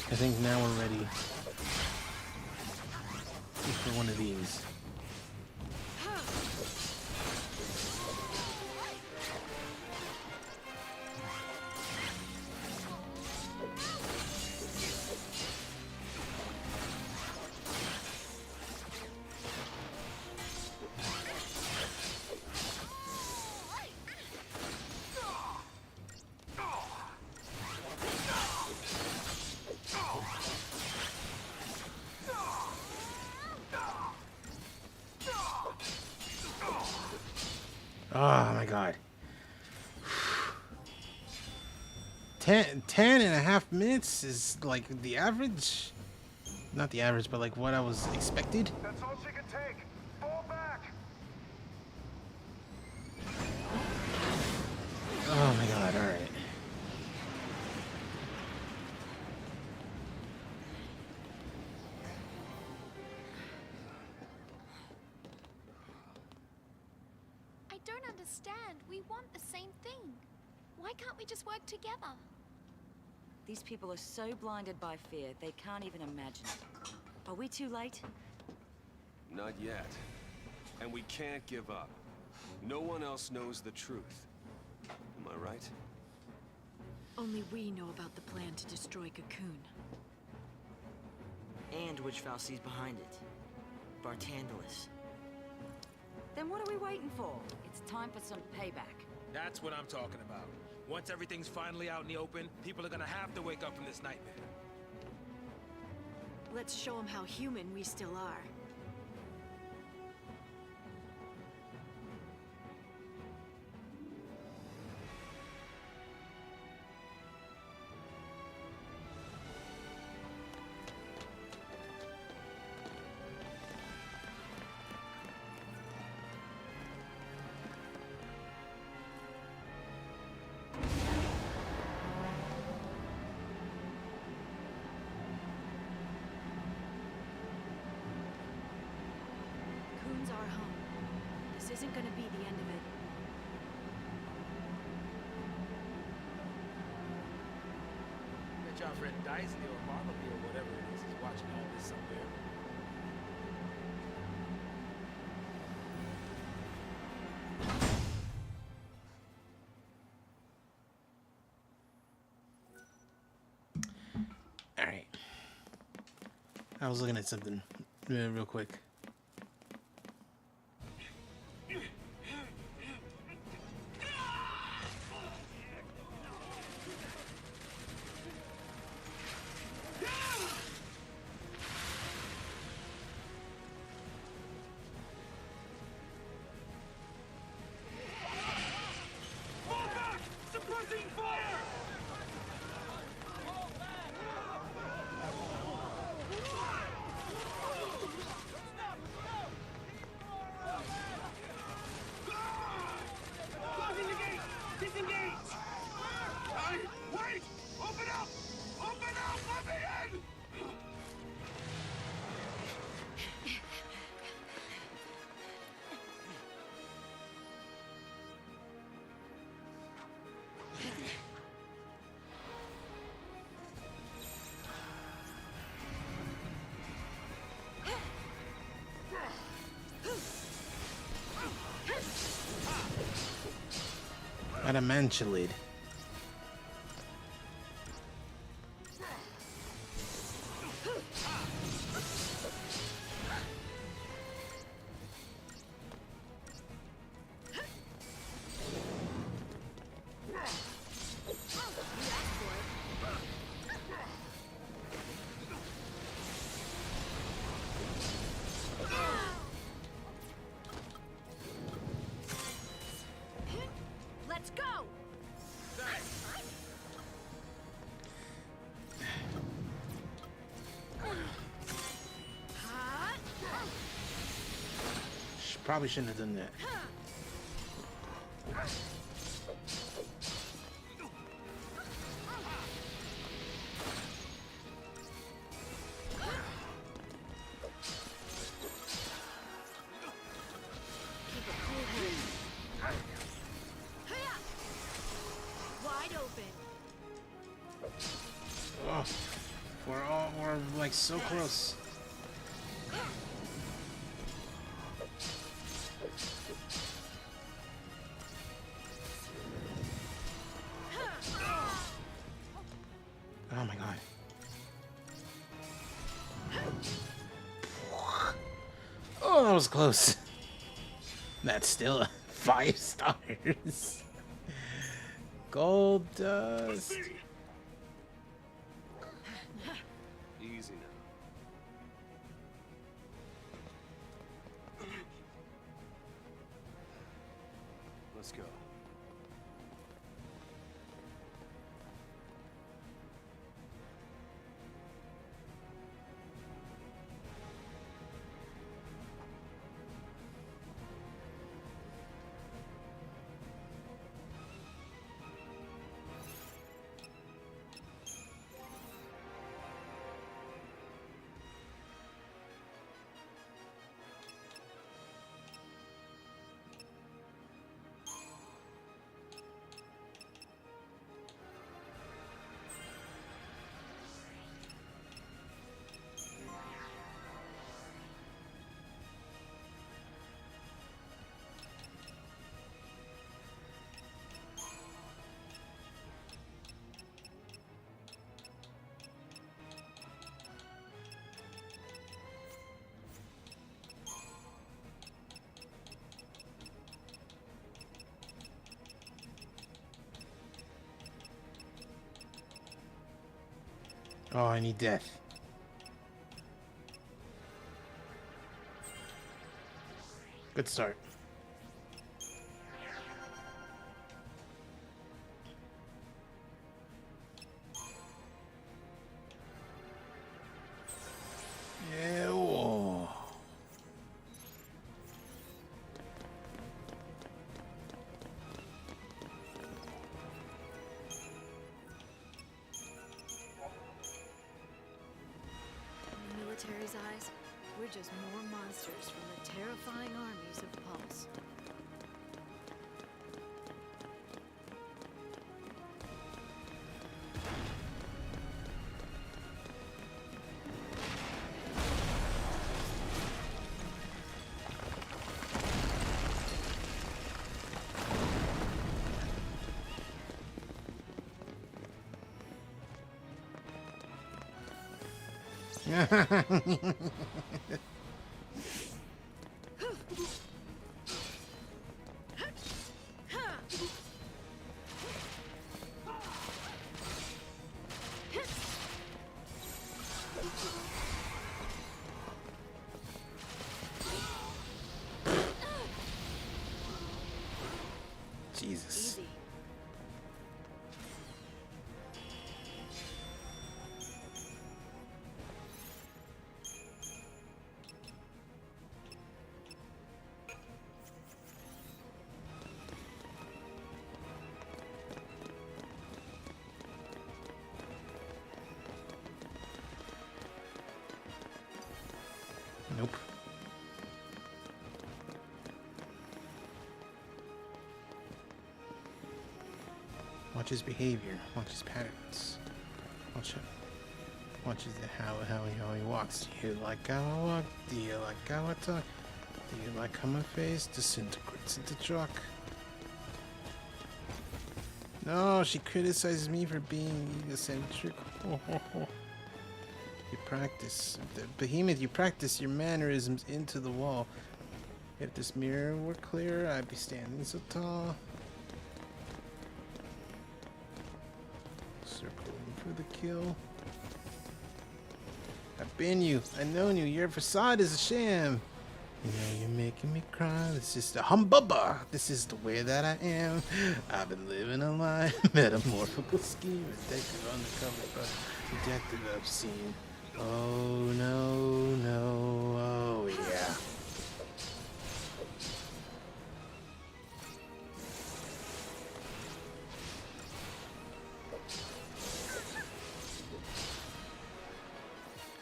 I think now we're ready for one of these. Oh my god. 10.5 minutes is like the average. Not the average, but like what I was expected. That's all she can take. Fall back. Oh my god, alright. I don't understand. We want the same thing. Why can't we just work together? These people are so blinded by fear, they can't even imagine it. Are we too late? Not yet. And we can't give up. No one else knows the truth. Am I right? Only we know about the plan to destroy Cocoon. And which Falsi's behind it. Bartandalus. Then what are we waiting for? It's time for some payback. That's what I'm talking about. Once everything's finally out in the open, people are gonna have to wake up from this nightmare. Let's show them how human we still are. Cocoon's our home. This isn't gonna be the end of it. Bet y'all friend Dicely or Barnaby or whatever it is watching all this somewhere. Alright. I was looking at something real quick. Suppressing fire! Adamantium. Let's go! Probably shouldn't have done that. Wide open. Oh, we're like so close. Oh my god. Oh, that was close. That's still 5 stars. Gold dust. Easy now. Let's go. Oh, I need death. Good start. Yeah. Whoa. In the military's eyes, we're just more monsters from the terrifying armies of Pulse. Jesus. Easy. Nope. Watch his behavior. Watch his patterns. Watch him. Watch his, how he walks. Do you like how I walk? Do you like how I talk? Do you like how my face disintegrates into chalk? No, she criticizes me for being egocentric. You practice. The behemoth, you practice your mannerisms into the wall. If this mirror were clear, I'd be standing so tall. Circling for the kill. I've been you. I've known you. Your facade is a sham. You know you're making me cry. This is the humbubba. This is the way that I am. I've been living a lie. Metamorphical scheme. Detective undercover, but detective I've seen. Oh no, no, oh yeah.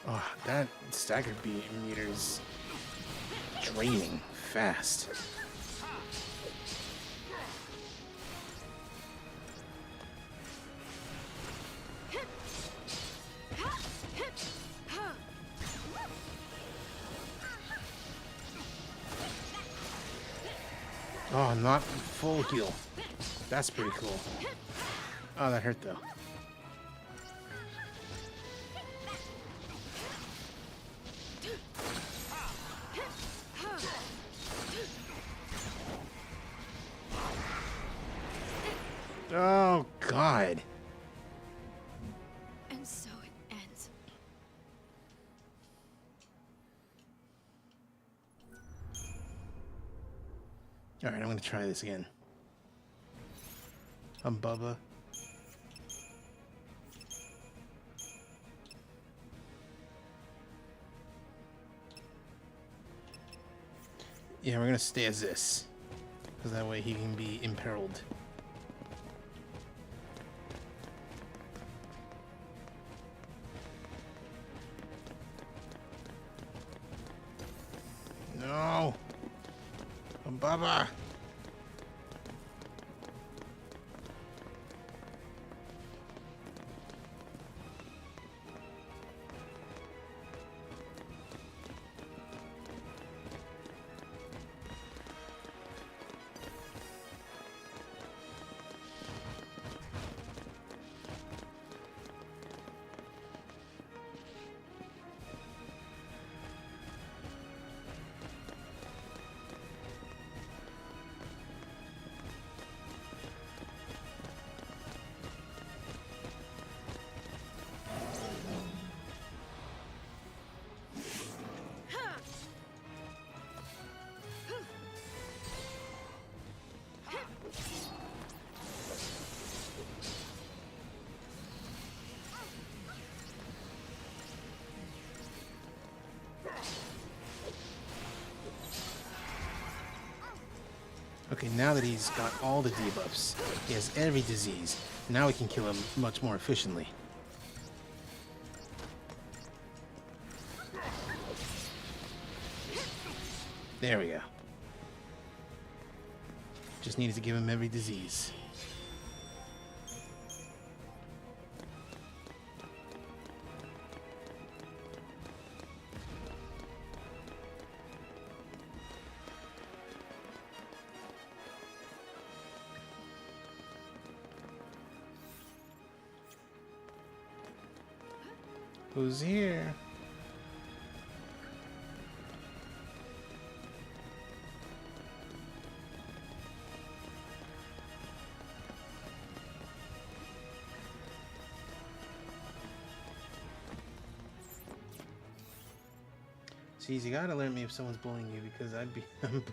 Oh, that stagger beat meter is draining fast. Oh, not full heal. That's pretty cool. Oh, that hurt though. Oh, God. And so it ends. Alright, I'm gonna try this again. I'm Bubba. Yeah, we're gonna stay as this. Because that way he can be imperiled. No! I'm Bubba! Okay, now that he's got all the debuffs, he has every disease. Now we can kill him much more efficiently. There we go. Just needed to give him every disease. Who's here? Jeez, you gotta alert me if someone's bullying you because I'm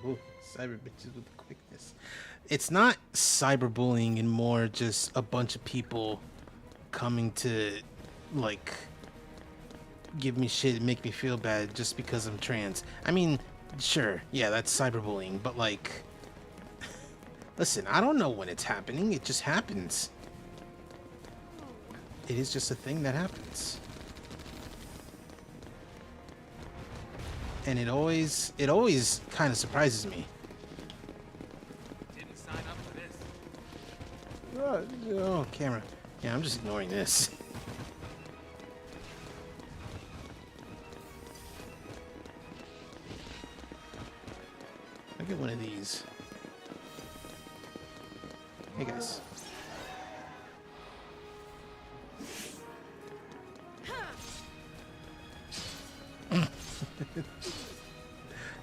bullying cyber bitches with quickness. It's not cyberbullying and more just a bunch of people coming to, like, give me shit and make me feel bad just because I'm trans. I mean, sure, yeah, that's cyberbullying, but like, listen, I don't know when it's happening, it just happens. It is just a thing that happens. And it always kind of surprises me. Didn't sign up for this. Oh, camera. Yeah, I'm just ignoring this. I'll get one of these. Hey guys.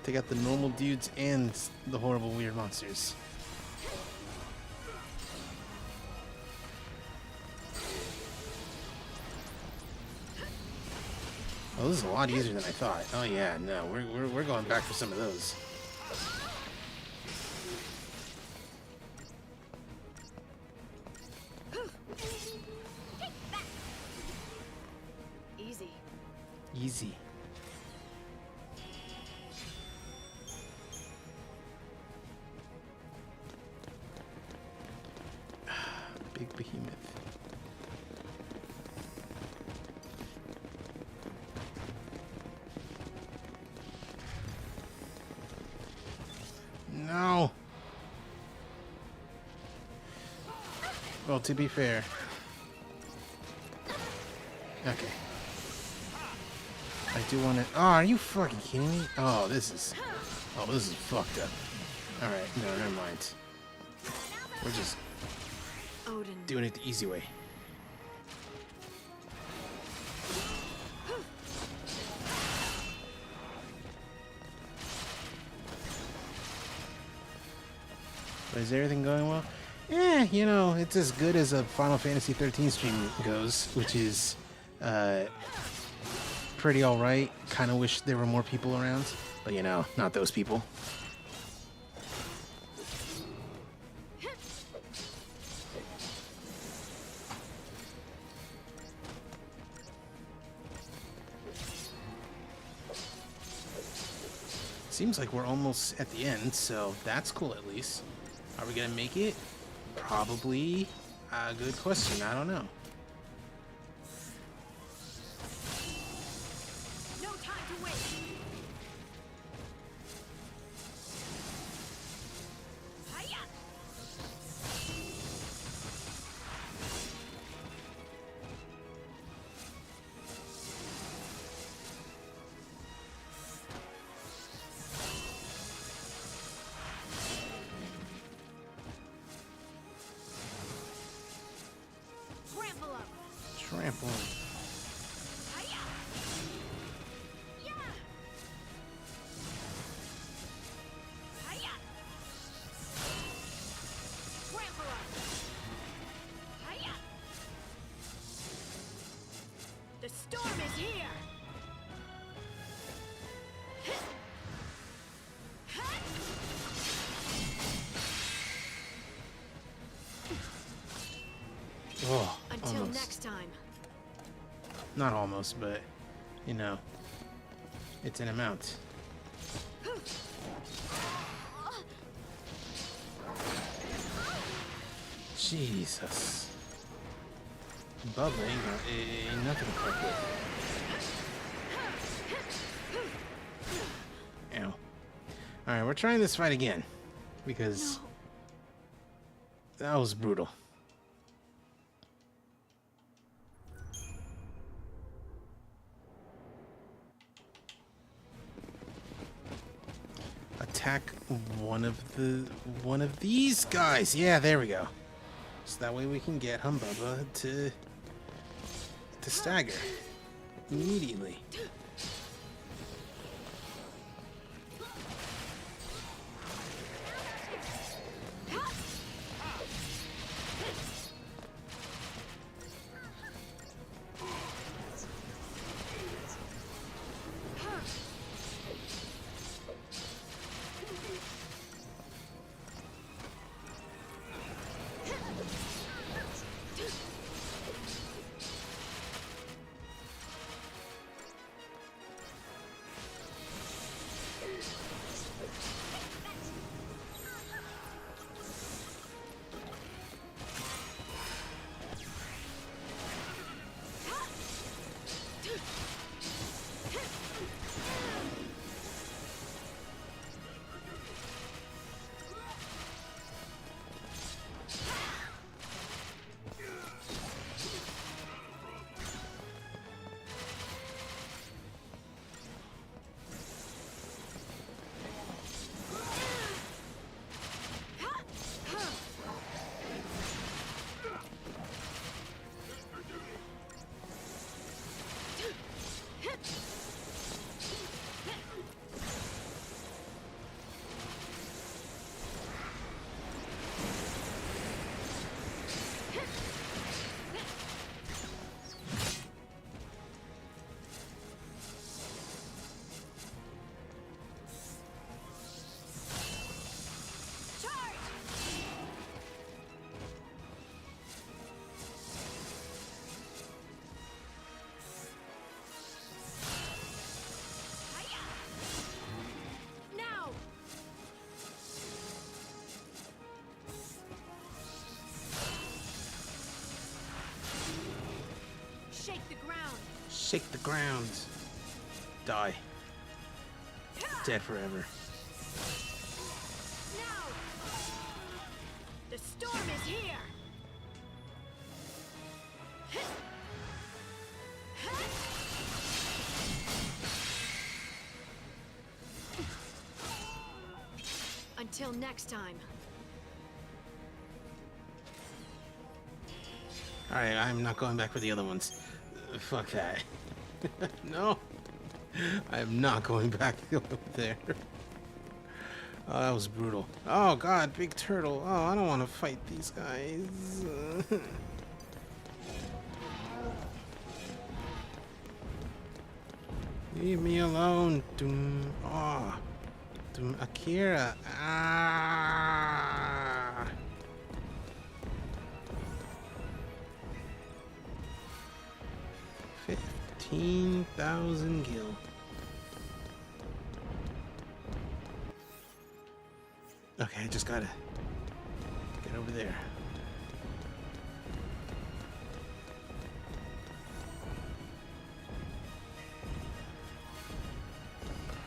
Take out the normal dudes and the horrible weird monsters. Oh, this is a lot easier than I thought. Oh yeah, no, we're going back for some of those. Easy. Easy. Big behemoth. No. Well, to be fair. Okay. I do want to. Oh, are you fucking kidding me? Oh, this is fucked up. All right, no, never mind. We're just Odin. doing it the easy way. But is everything going well? Yeah, you know, it's as good as a Final Fantasy XIII stream goes, which is pretty alright. Kind of wish there were more people around, but you know, not those people. Seems like we're almost at the end, so that's cool at least. Are we gonna make it? Probably. A good question. I don't know. No time to wait. Hiya! Trample him. Trample. Hiya! Yeah! Hiya! Trample him. Hiya! The storm is here. Oh, Until almost. next time. Not almost, but you know, it's an amount. Jesus. Bubba ain't nothing to fuck with. Ow. Alright, we're trying this fight again. Because that was brutal. Attack one of these guys. Yeah, there we go. So that way we can get Humbubba to stagger immediately. the ground. Shake the ground. Die. Dead forever. Now! The storm is here! Until next time. Alright, I'm not going back for the other ones. Fuck that. No. I am not going back over there. Oh, that was brutal. Oh god, big turtle. Oh, I don't want to fight these guys. Leave me alone. Doom. Oh. Doom Akira. Ah. 15,000 gil. Okay, I just gotta get over there.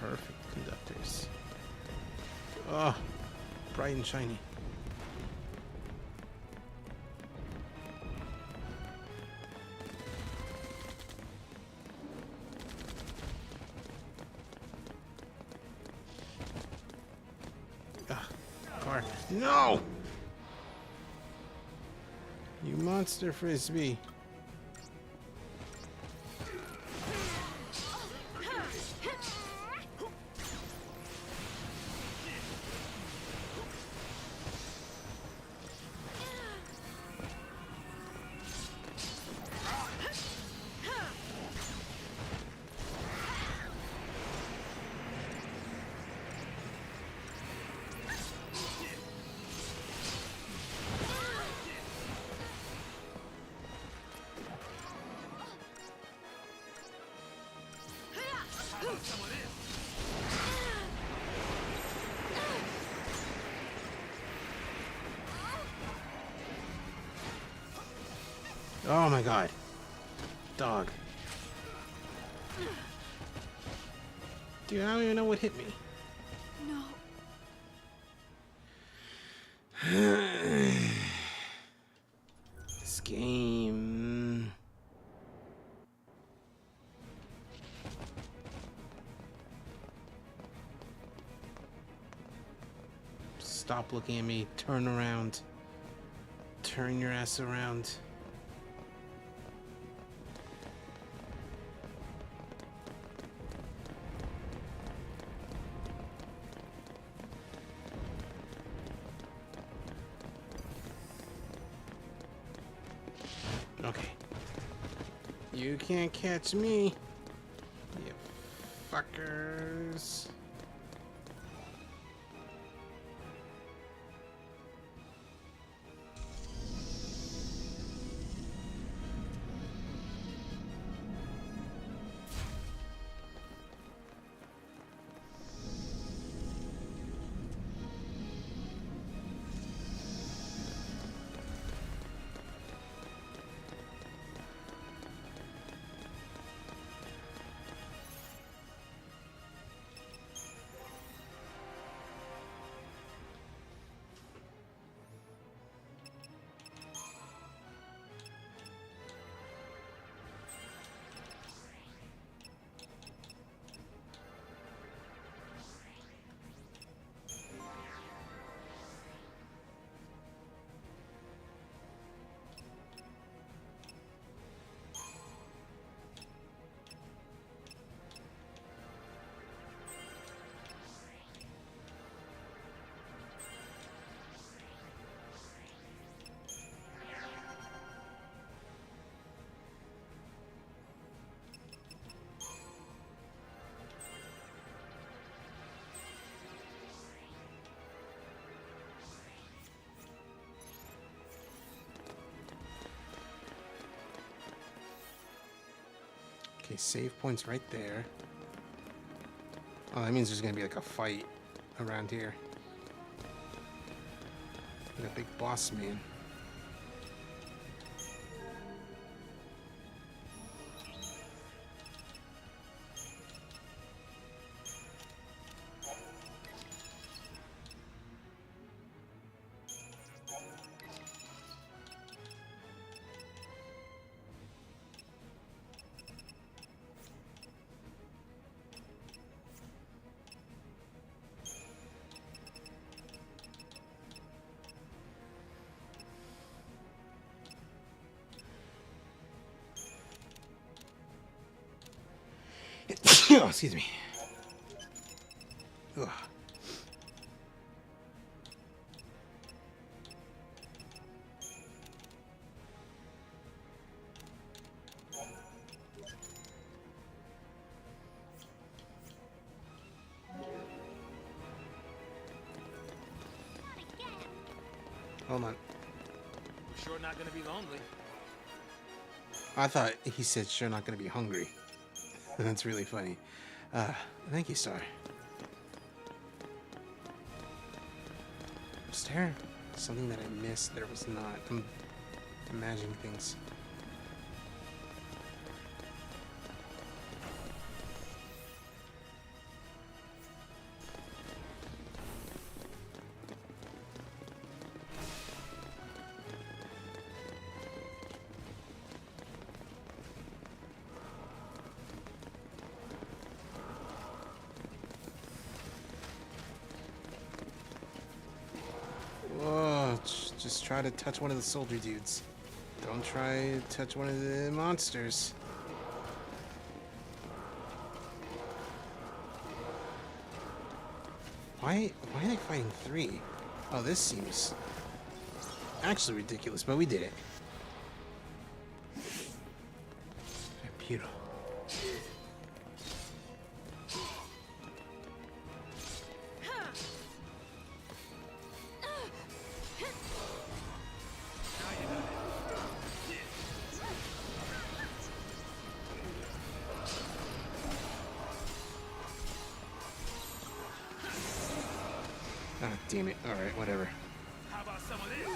Perfect conductors. Oh, bright and shiny. Car. No! You monster frisbee. Oh my god. Dog. Dude, I don't even know what hit me. No. This game. Stop looking at me. Turn around. Turn your ass around. Okay. You can't catch me, you fuckers. Okay, save points right there. Oh, that means there's gonna be like a fight around here. Like a big boss man. Oh, excuse me. Ugh. Hold on. We're sure not gonna be lonely. I thought he said sure not gonna be hungry. That's really funny. Thank you, Star. Was there something that I missed? There was not. I'm imagining things. Whoa, just try to touch one of the soldier dudes. Don't try to touch one of the monsters. Why are they fighting three? Oh, this seems actually ridiculous, but we did it. Beautiful. Ah, damn it. Alright, whatever. How about some of this?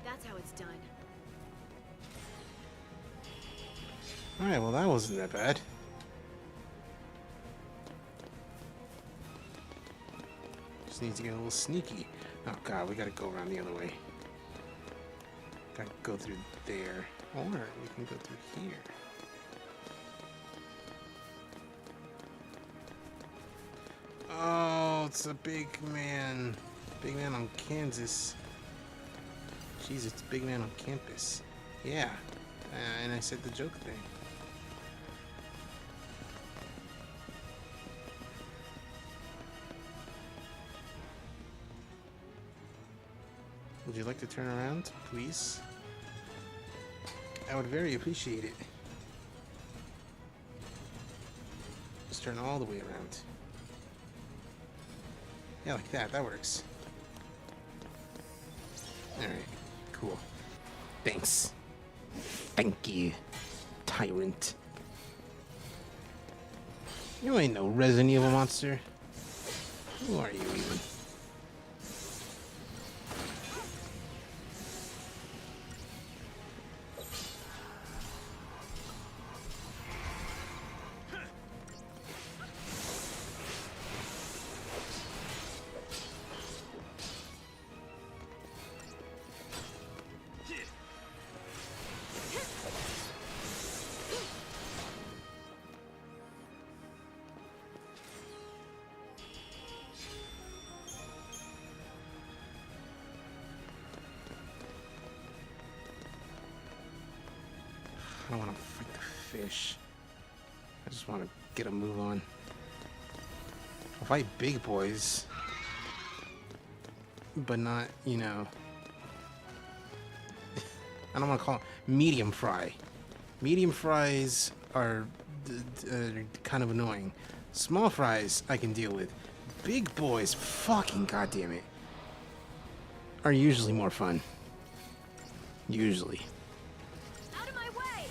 That's how it's done. Alright, well that wasn't that bad. Just needs to get a little sneaky. Oh god, we gotta go around the other way. Gotta go through there. Or we can go through here. Oh, it's a big man. Big man on Kansas. Jeez, it's big man on campus. Yeah. And I said the joke thing. Would you like to turn around, please? I would very appreciate it. Just turn all the way around. Yeah, like that. That works. Alright. Cool. Thanks. Thank you, tyrant. You ain't no Resident Evil monster. Who are you even? I don't want to fight the fish. I just want to get a move on. I'll fight big boys. But not, you know... I don't want to call it medium fry. Medium fries are kind of annoying. Small fries I can deal with. Big boys, fucking goddamn it, are usually more fun. Usually. Out of my way!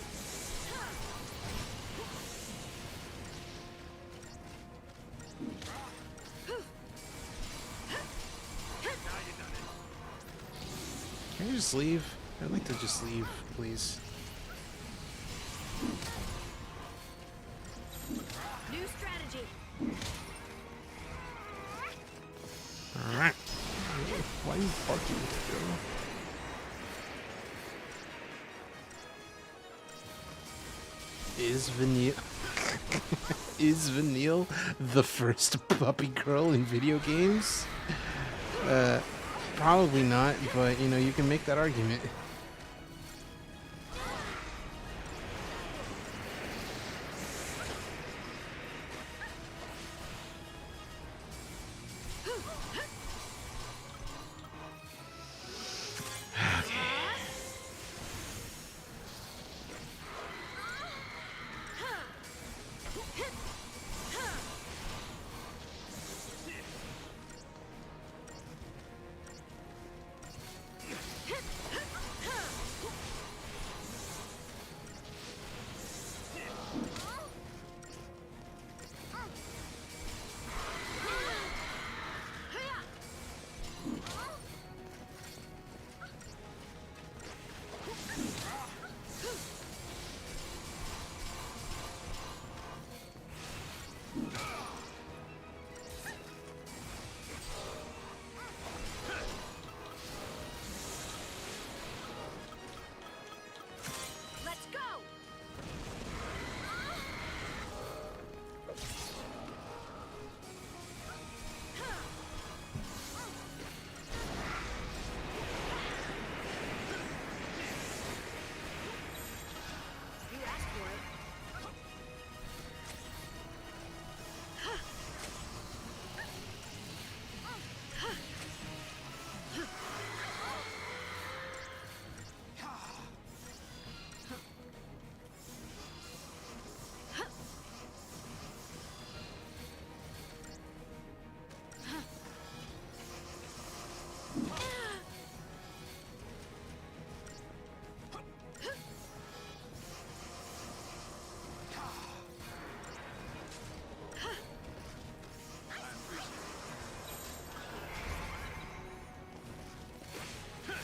Can you just leave? I'd like to just leave, please. New strategy. Alright. Why are you barking, girl? Is Vanille is Vanille the first puppy girl in video games? Probably not, but you know, you can make that argument. Let's go. You asked for it.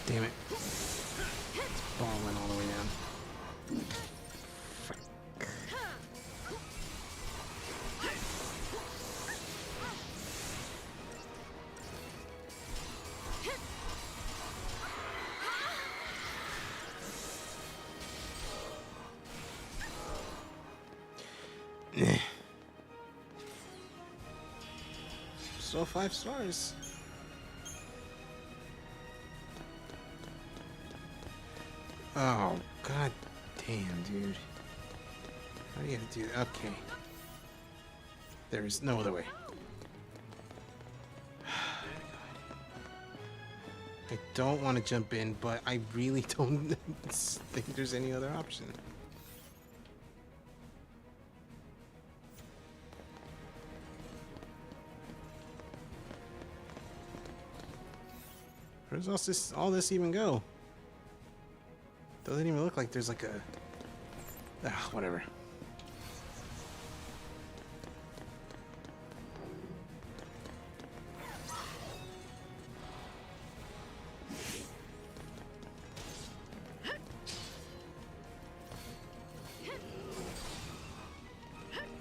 Damn it. This ball went all the way down. Still 5 stars. Oh, god damn, dude. How do you have to do that? Okay. There is no other way. I don't want to jump in, but I really don't think there's any other option. Where does all this even go? Doesn't even look like there's like a... Ah, whatever.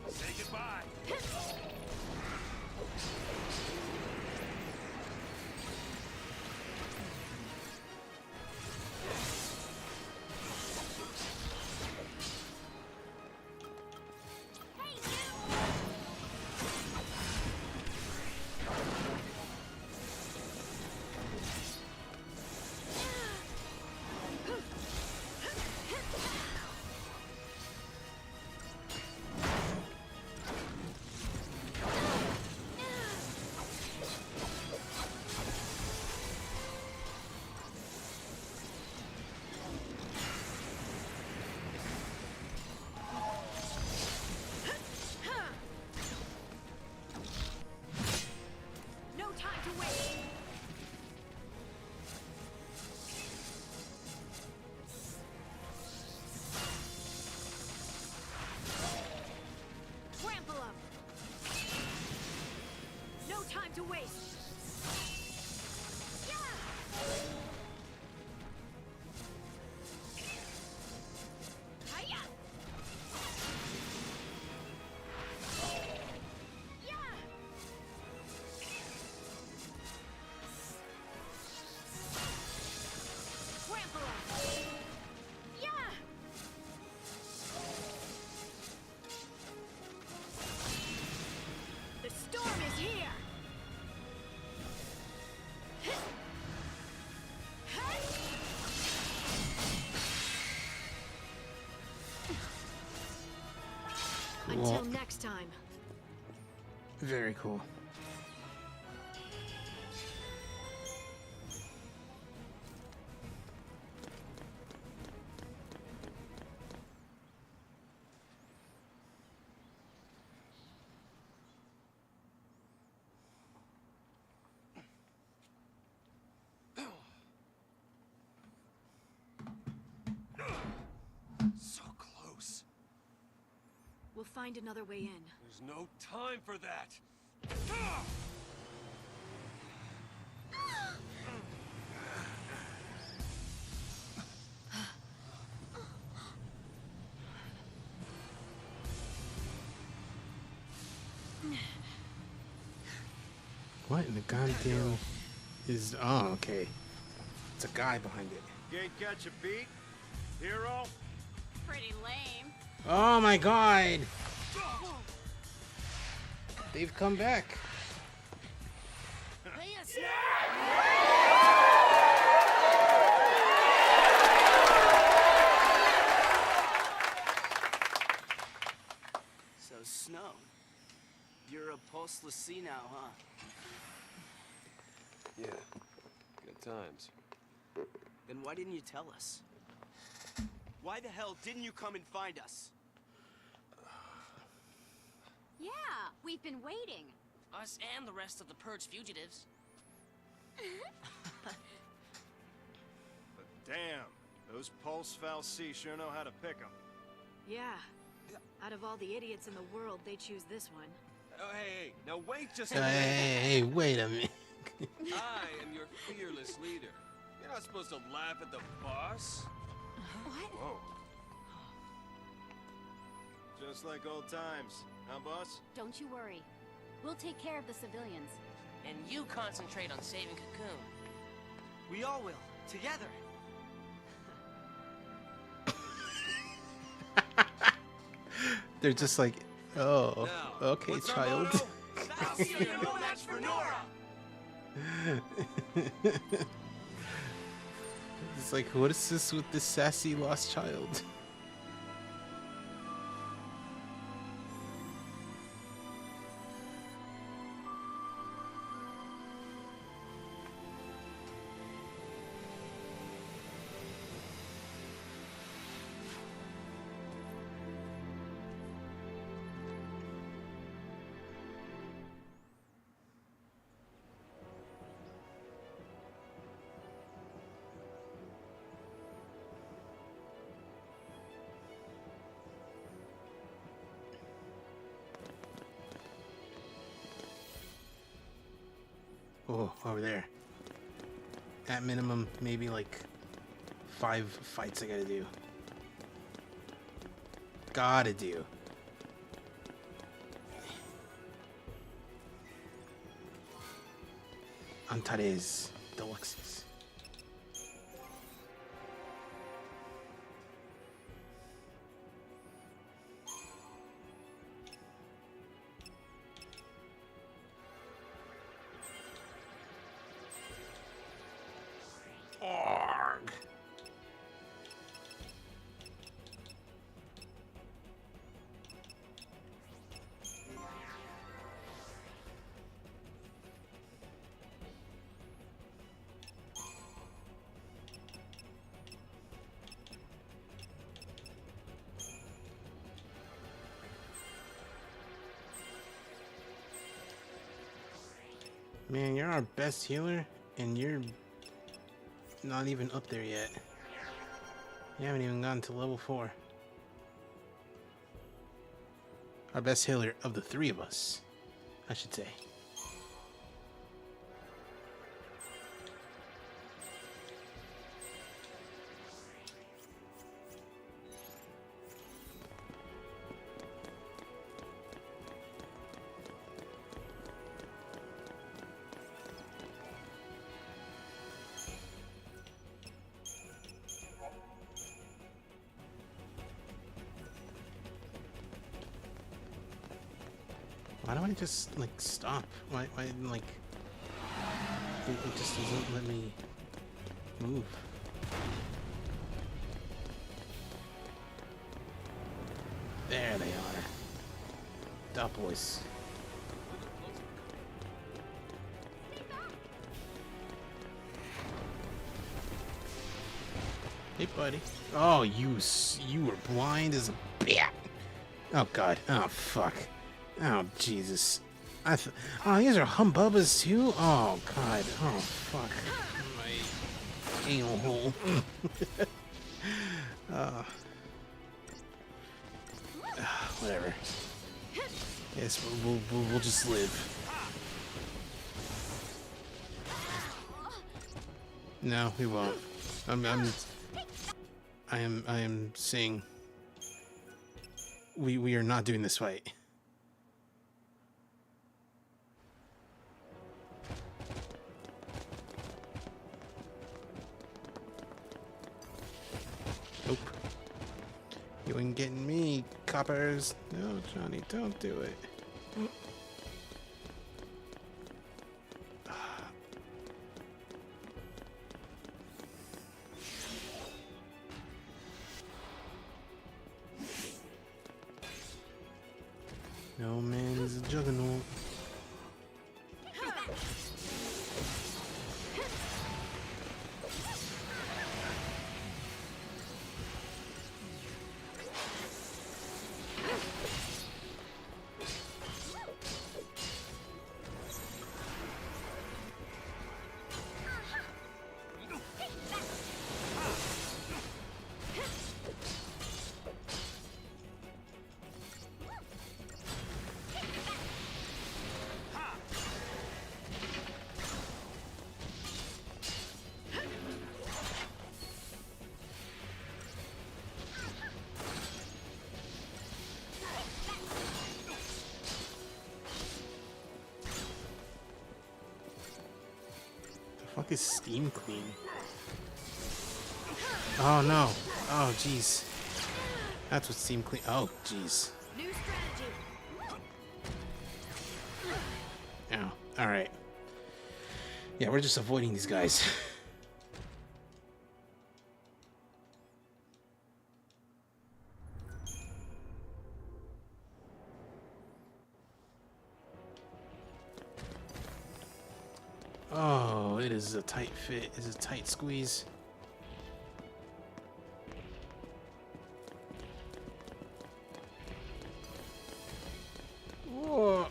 Say goodbye. Until next time. Very cool. So close. We'll find another way in. There's no time for that. What in the goddamn is? Oh, okay. It's a guy behind it. Can't catch a beat, hero. Pretty lame. Oh my god! They've come back. So, Snow, you're a pulseless sea now, huh? Yeah, good times. Then why didn't you tell us? Why the hell didn't you come and find us? Yeah, we've been waiting. Us and the rest of the Purge fugitives. But damn, those Pulse Fal'Cie sure know how to pick 'em. Yeah. Out of all the idiots in the world, they choose this one. Oh, hey, now wait just a Hey, minute. hey, wait a minute. I am your fearless leader. You're not supposed to laugh at the boss. What? Whoa. Just like old times, huh, boss? Don't you worry. We'll take care of the civilians. And you concentrate on saving Cocoon. We all will, together. They're just like, oh, Now, okay, what's our child. motto? No match for Nora! It's like, what is this with this sassy lost child? Oh, over there. At minimum, maybe like 5 fights I gotta do. Gotta do. Antares Deluxes. Arg. Man, you're our best healer, and you're not even up there yet. You haven't even gotten to level 4. Our best healer of the 3 of us, I should say. Why don't I just, like, stop? Why like, it just doesn't let me move. There they are. Stop, boys. Hey, buddy. Oh, you were blind as a bat. Oh, God. Oh, fuck. Oh, Jesus. Oh, these are humbubbas, too? Oh, God. Oh, fuck. My anal hole. Whatever. Yes, we'll just live. No, we won't. I am saying we are not doing this fight. Nope. You ain't getting me, coppers. No, Johnny, don't do it. No man is a juggernaut. Fuck is Steam Queen? Oh no. Oh jeez. That's what Steam Queen. Oh jeez. New strategy. Ow. Alright. Yeah, we're just avoiding these guys. Oh, it is a tight fit. It's a tight squeeze. Whoa.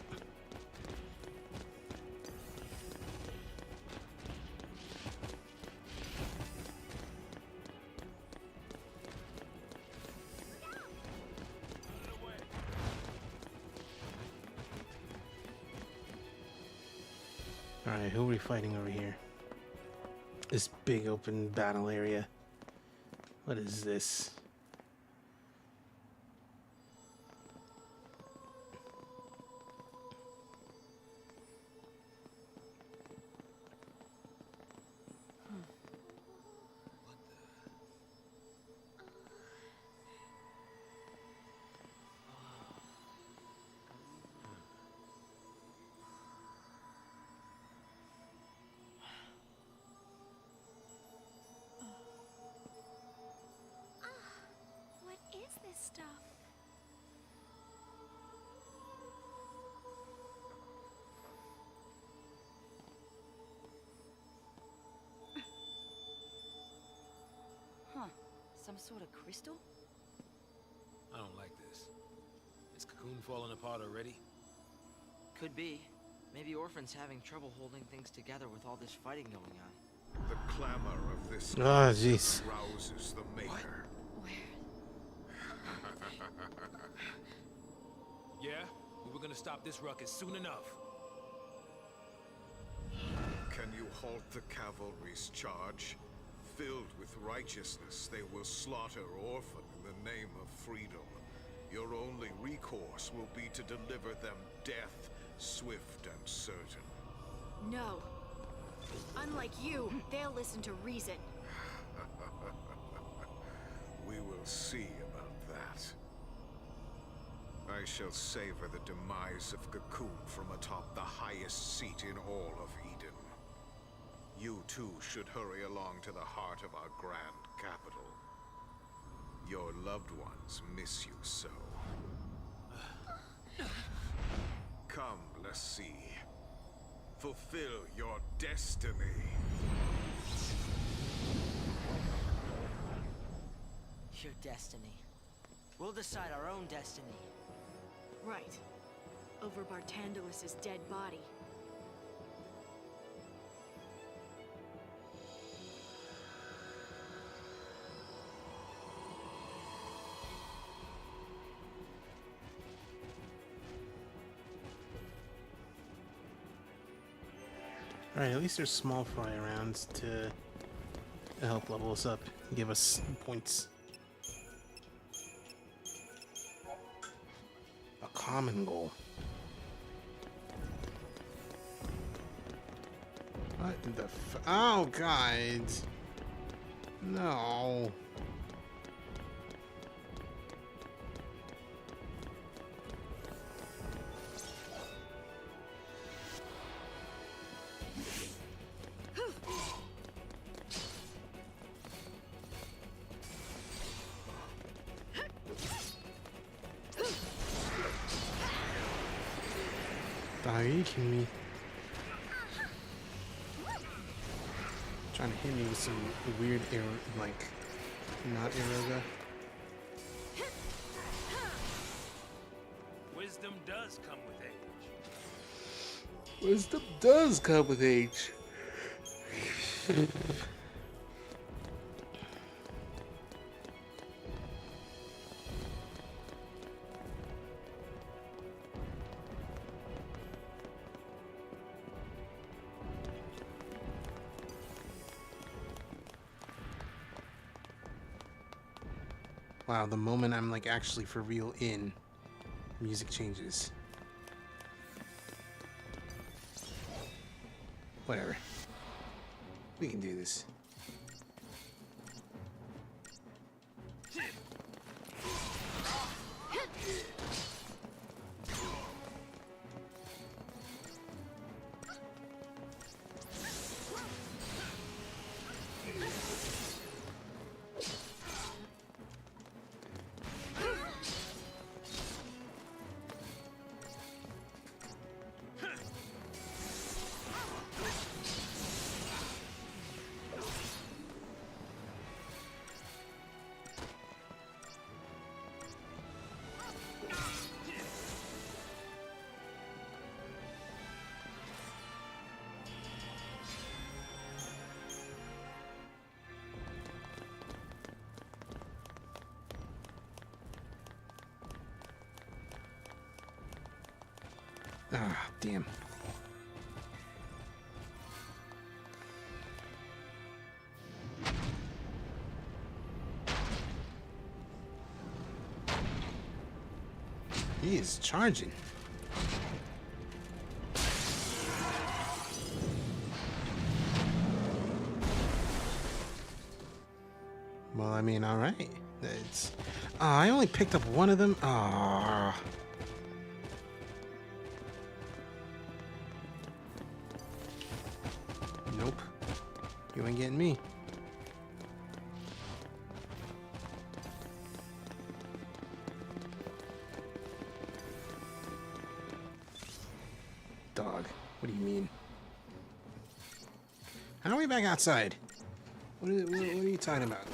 Alright, who are we fighting over here? This big open battle area. What is this? What is this stuff? Huh. Some sort of crystal? I don't like this. Is Cocoon falling apart already? Could be. Maybe Orphan's having trouble holding things together with all this fighting going on. The clamor of this Oh, jeez. rouses the maker. Yeah? We were gonna stop this ruckus soon enough. Can you halt the cavalry's charge? Filled with righteousness, they will slaughter Orphan in the name of freedom. Your only recourse will be to deliver them death, swift and certain. No. Unlike you, they'll listen to reason. We will see about that. I shall savor the demise of Cocoon from atop the highest seat in all of Eden. You too should hurry along to the heart of our grand capital. Your loved ones miss you so. Come, Lassie. Fulfill your destiny. Your destiny. We'll decide our own destiny. Right. Over Bartandalus's dead body. Alright, at least there's small fry around to help level us up, give us points. A common goal. What the oh, God. No. Are you kidding me? Trying to hit me with some weird arrow, like, not Eroga. Wisdom does come with age. Wisdom does come with age. Wow, the moment I'm like actually for real in, music changes. Whatever. We can do this. Ah, damn. He is charging. Well, I mean, all right. It's. I only picked up one of them. Ah. Nope. You ain't getting me. Dog. What do you mean? How are we back outside? What are you talking about?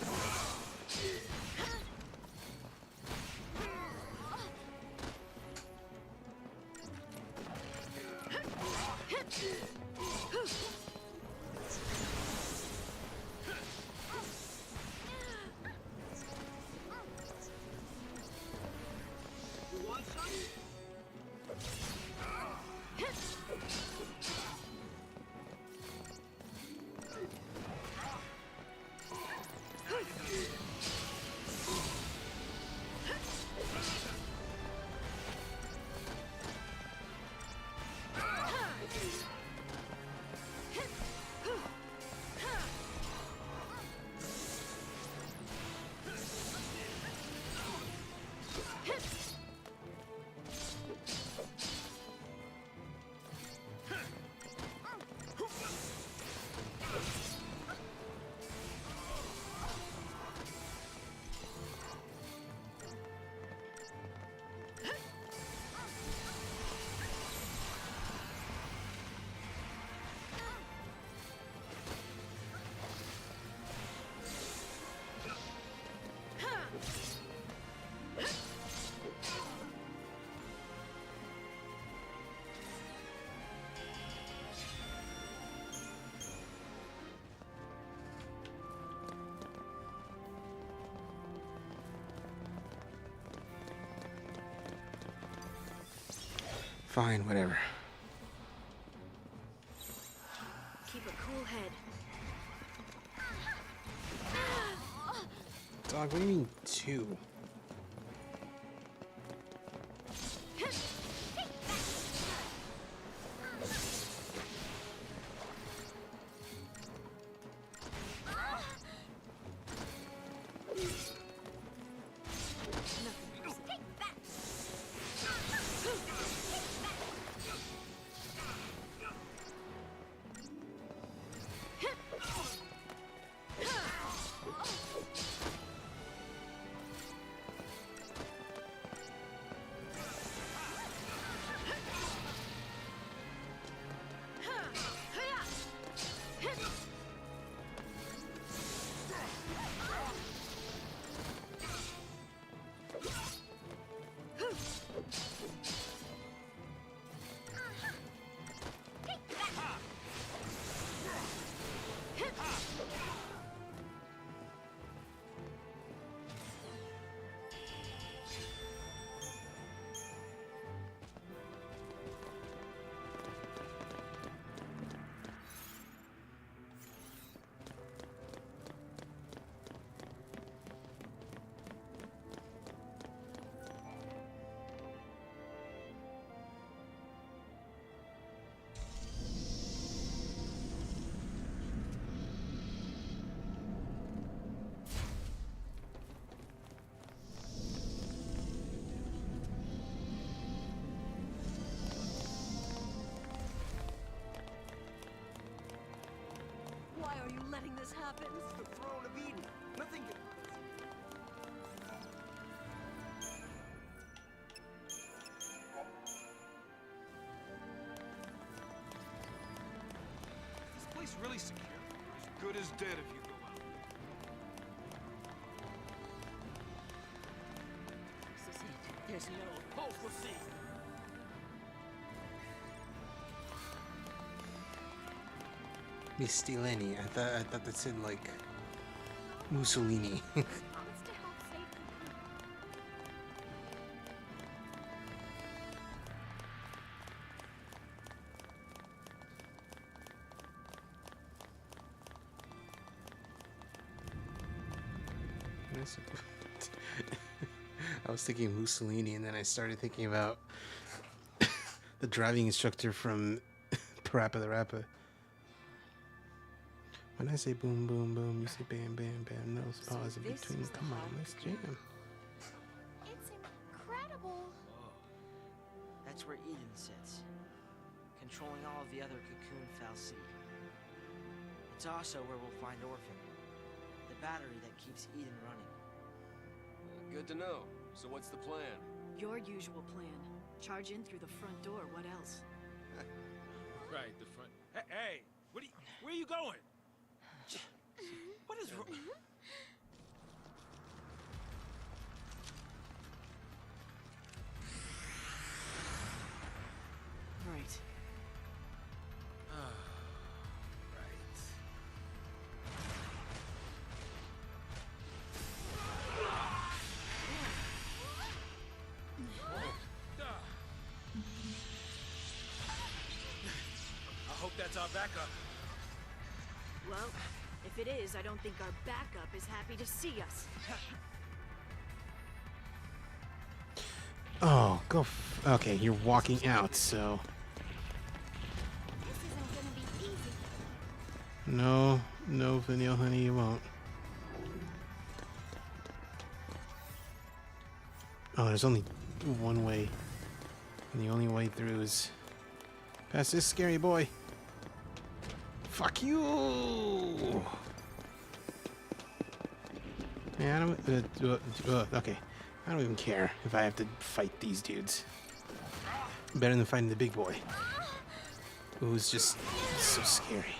Fine, whatever. Keep a cool head. Dog, what do you mean 2? Why are you letting this happen? It's the throne of Eden. Nothing can... Is this place really secure? As good as dead if you go out. This is it. There's no hope. We'll see. Mistileni. I thought that said like Mussolini. I was thinking Mussolini, and then I started thinking about the driving instructor from Parappa the Rapper. When I say boom, boom, boom, you say bam, bam, bam. No pause in between. Come on, let's jam. It's incredible. That's where Eden sits, controlling all of the other cocoon fal'Cie. It's also where we'll find Orphan, the battery that keeps Eden running. Good to know. So what's the plan? Your usual plan. Charge in through the front door. What else? Right, the front. Hey, where are you going? What is wrong? Right. I hope that's our backup. Well, if it is, I don't think our backup is happy to see us. Oh, go. Okay, you're walking out, so. This isn't gonna be easy. No, vanilla honey, you won't. Oh, there's only one way. And the only way through is past this scary boy. Fuck you! Man, okay. I don't even care if I have to fight these dudes. Better than fighting the big boy. Who's just so scary.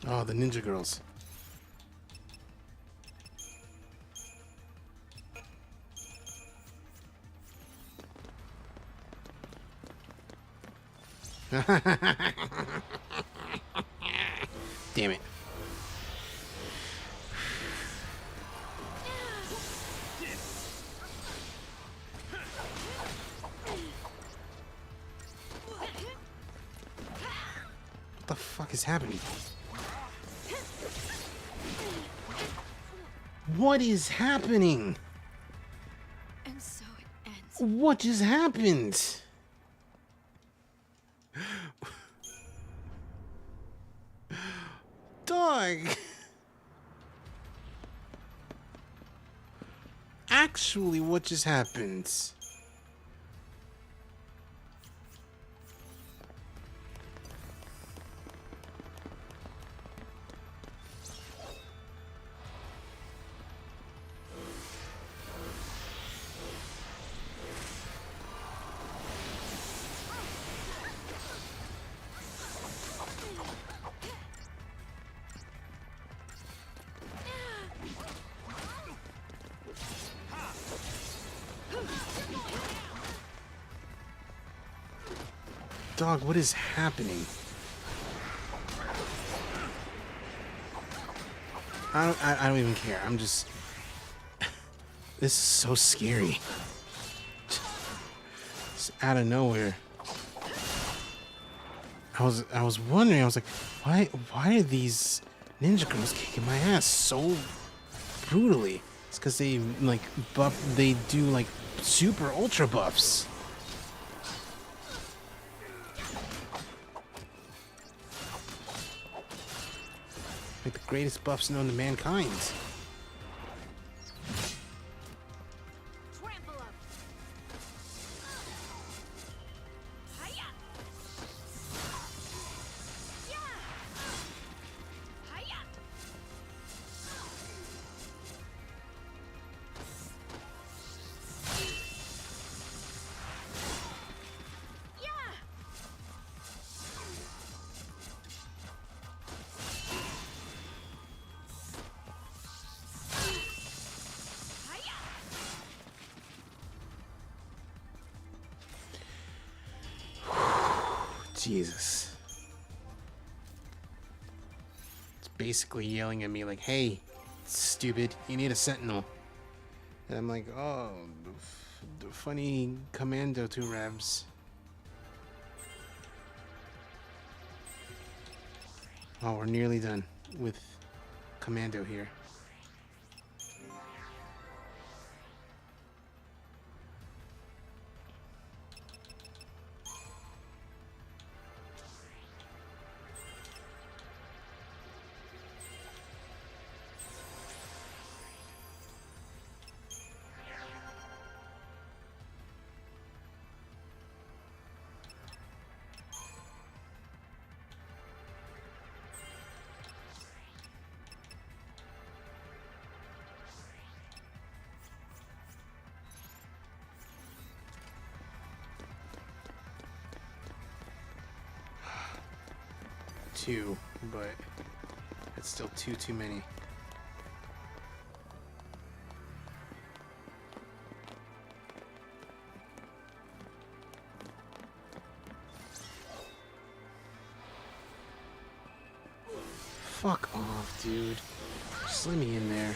Oh, the ninja girls. Damn it. What the fuck is happening? What is happening? And so it ends. What just happened? Dog. Actually, what just happened? Dog, what is happening? I don't even care. I'm just... This is so scary. Just out of nowhere. I was wondering, I was like, why are these ninja girls kicking my ass so brutally? It's because they like they do like super ultra buffs. Like the greatest buffs known to mankind. Trample up. Hiya. Yeah. Hiya. Yeah. Jesus. It's basically yelling at me like, hey, stupid, you need a sentinel. And I'm like, oh, the funny commando 2 revs. Oh, we're nearly done with commando here. Two, but it's still too many. Fuck off, dude. Just let me in there.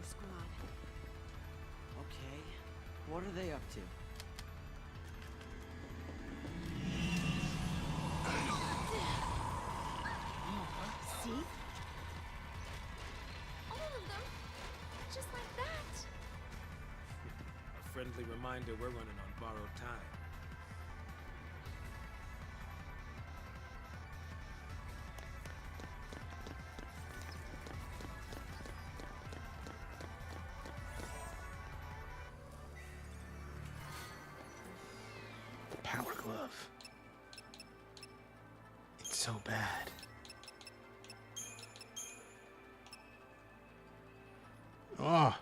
squad. Okay. What are they up to? See? All of them? Just like that? A friendly reminder we're running on borrowed time. Power glove. It's so bad. Oh.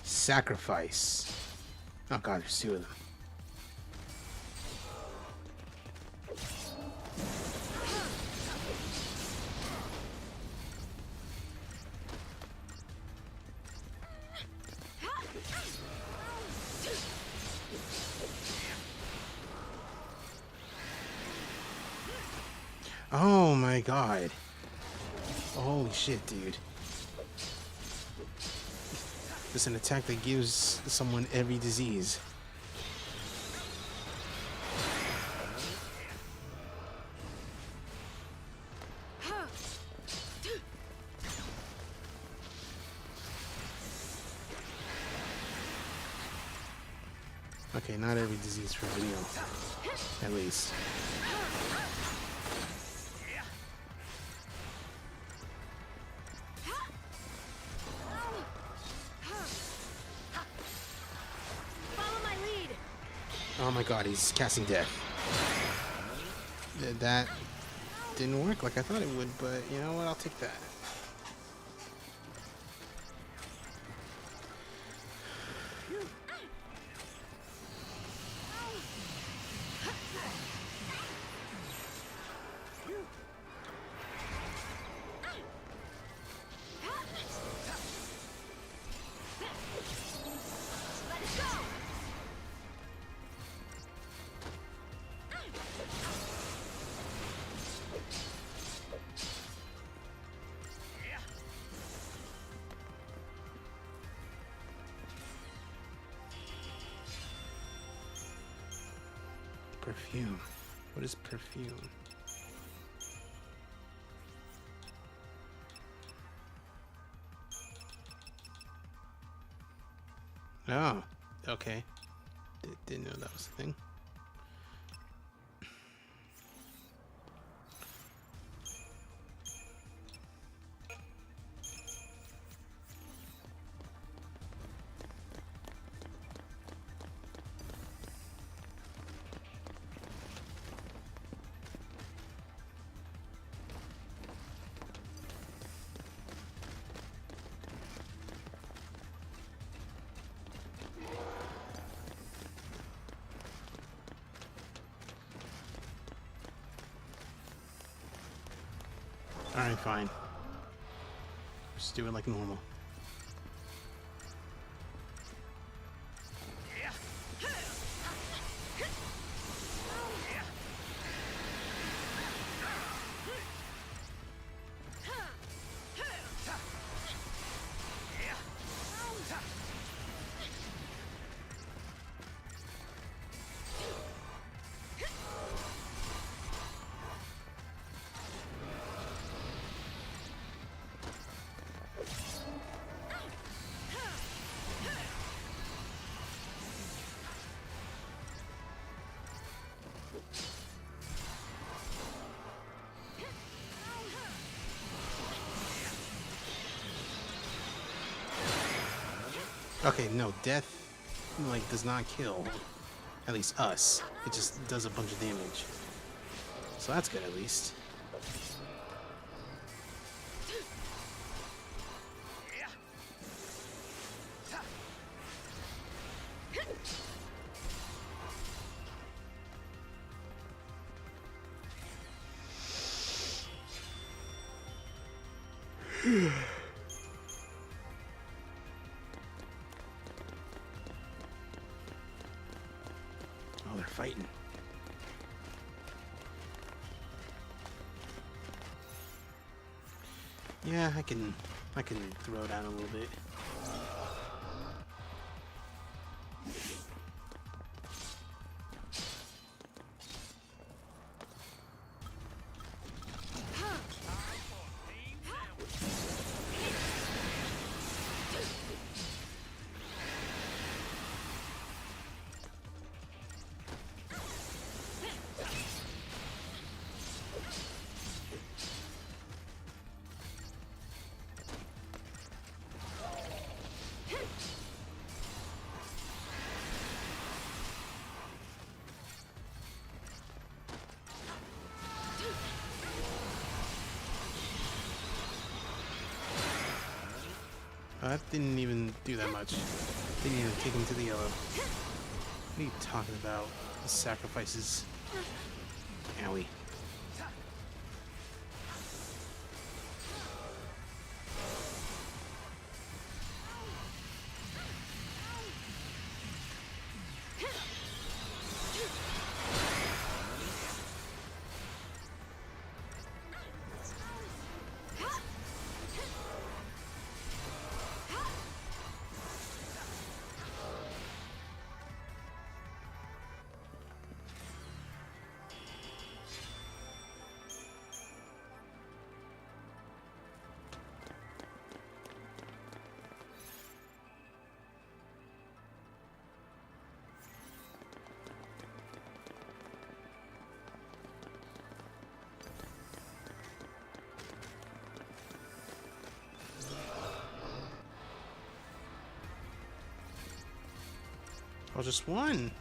Sacrifice. Oh god, there's two of them. Oh my god. Holy shit, dude. It's an attack that gives someone every disease. Okay, not every disease for real. At least. Oh my god, he's casting death. That didn't work like I thought it would, but you know what? I'll take that. Perfume. What is perfume? Oh, okay. Didn't know that was a thing. Alright, fine. Just do it like normal. Okay, no, death like does not kill. At least us. It just does a bunch of damage. So that's good at least. Oh, they're fighting. Yeah, I can throw down a little bit. That didn't even do that much. Didn't even take him to the yellow. What are you talking about? The sacrifices. Owie. Oh, just one.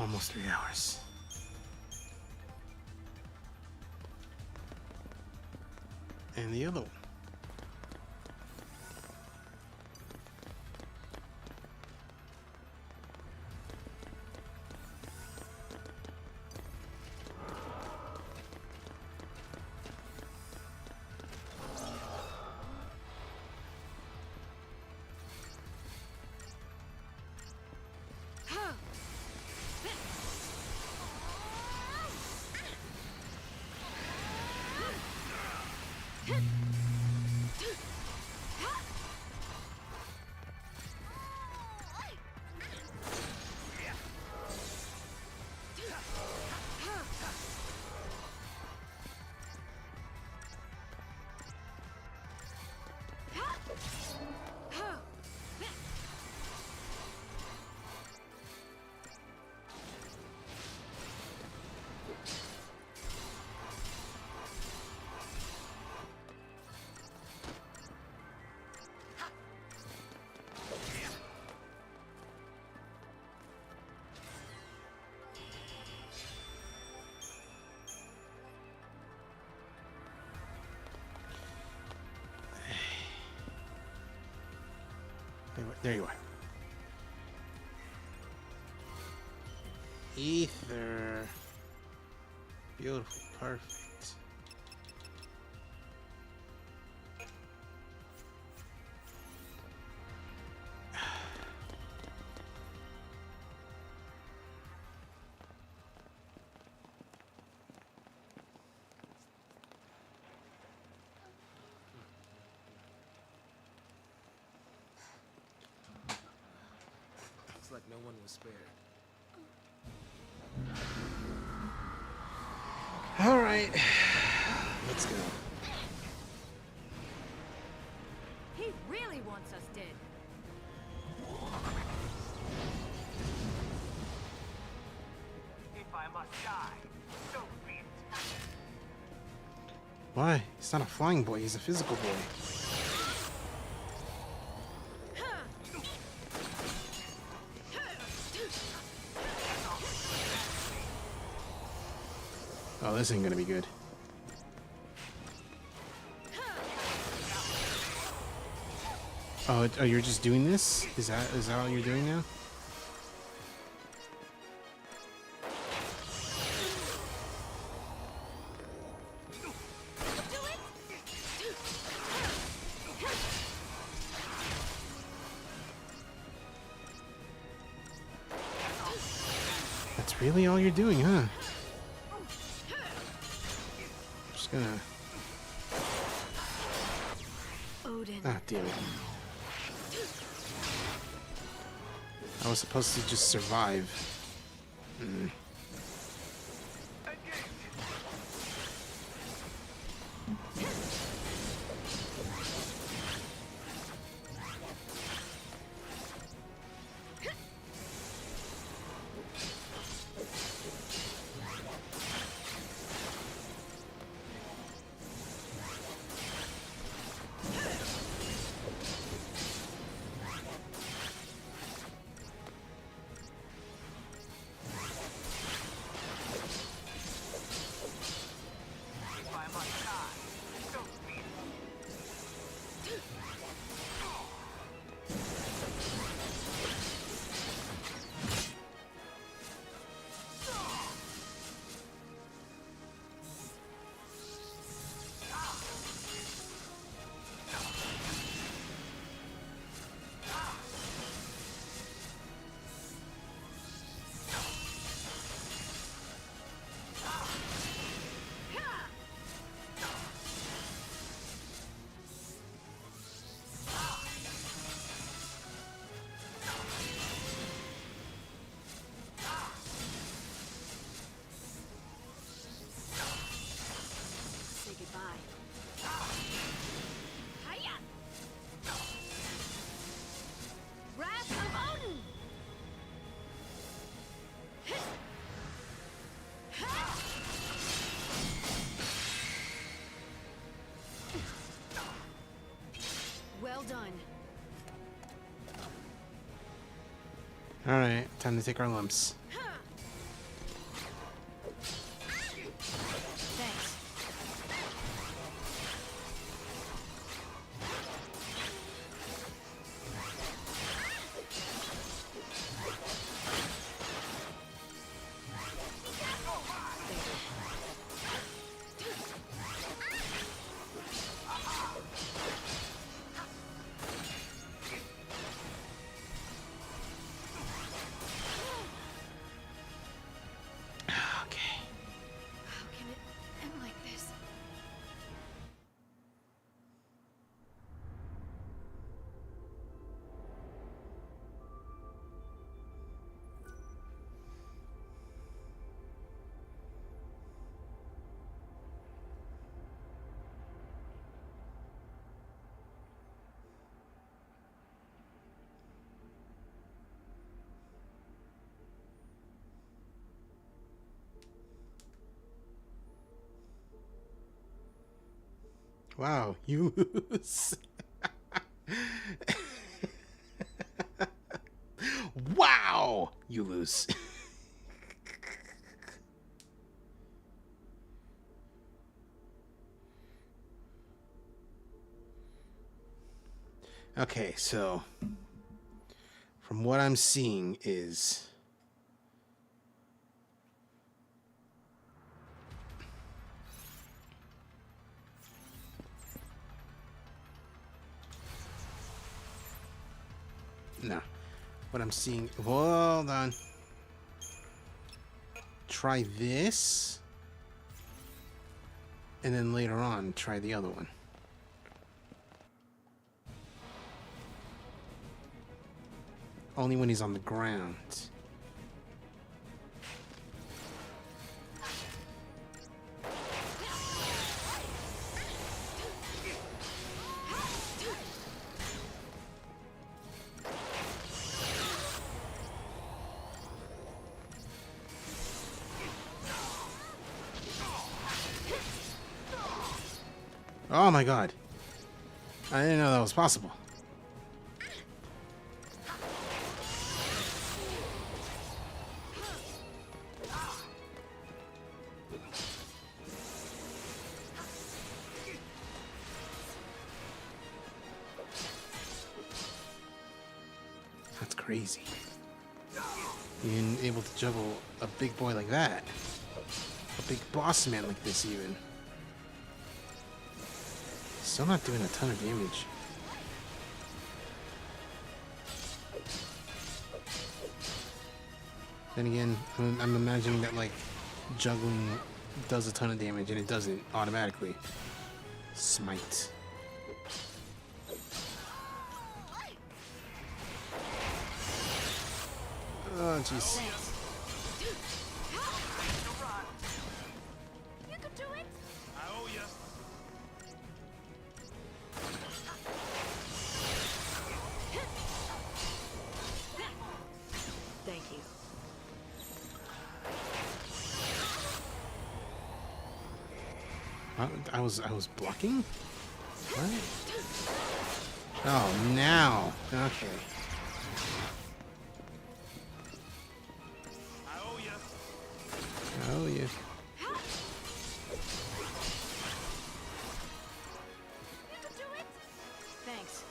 Almost 3 hours. And the other one. There you are. Ether. Beautiful. Perfect. no one was spared. All right, let's go. He really wants us dead. If I must die, so be it. Why? He's not a flying boy. He's a physical boy. Oh, this ain't gonna be good. Oh, you're just doing this? Is that what you're doing now? That's really all you're doing, huh? Just gonna... Odin. Ah, damn it. I was supposed to just survive. Mm. If I must die, so be it. Say goodbye. Hiya! Wrath of Odin! Well done. Alright, time to take our lumps. Thanks. Okay. How can it end like this? Wow, you lose. Wow, you lose. Okay, so from what I'm seeing is no. What I'm seeing, hold on. Try this. And then later on, try the other one. only when he's on the ground. Oh my god. I didn't know that was possible. That's crazy. Being able to juggle a big boy like that. A big boss man like this even. Still not doing a ton of damage. Then again, I'm imagining that like juggling does a ton of damage and it doesn't automatically. Smite. Oh jeez. You can do it. I owe you. Thank you. I was blocking? What? Oh, now. Okay. I owe you. Oh, yeah. Thanks.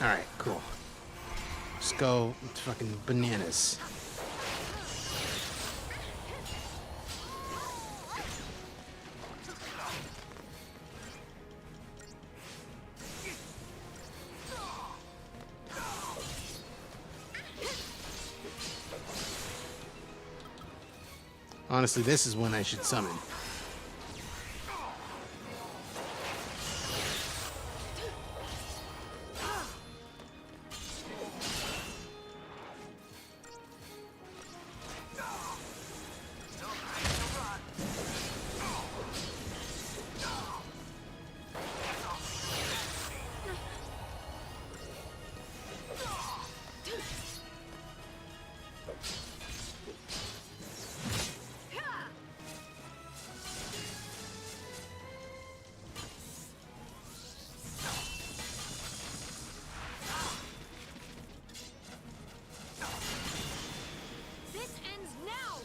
Alright, cool. Let's go fucking bananas. Honestly, this is when I should summon. This ends now.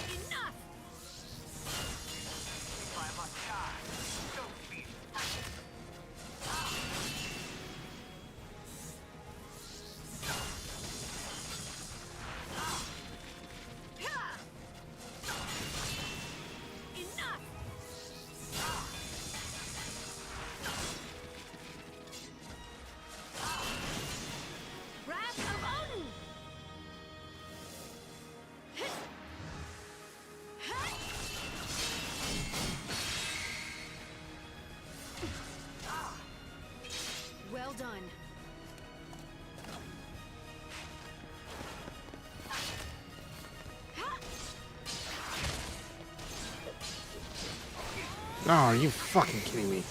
Enough. If I must die, so be it. Enough. Wrath of Odin. Well done. Oh, are you fucking kidding me?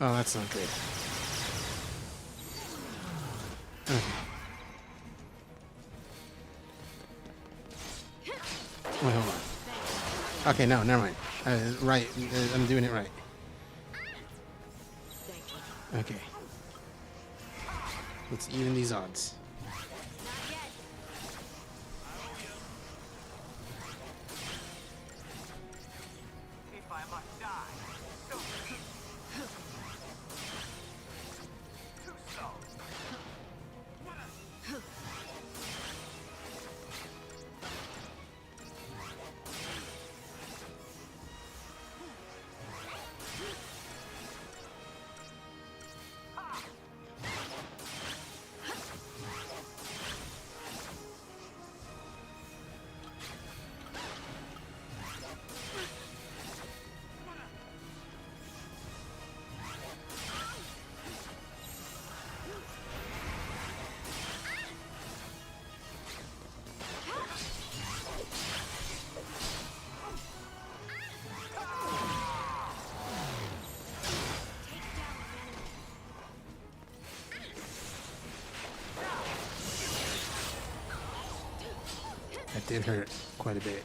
Oh, that's not good. Okay. Wait, hold on. Okay, no, never mind. Right, I'm doing it right. Okay. Let's even these odds. If I must die, so be it. Too so. That did hurt quite a bit.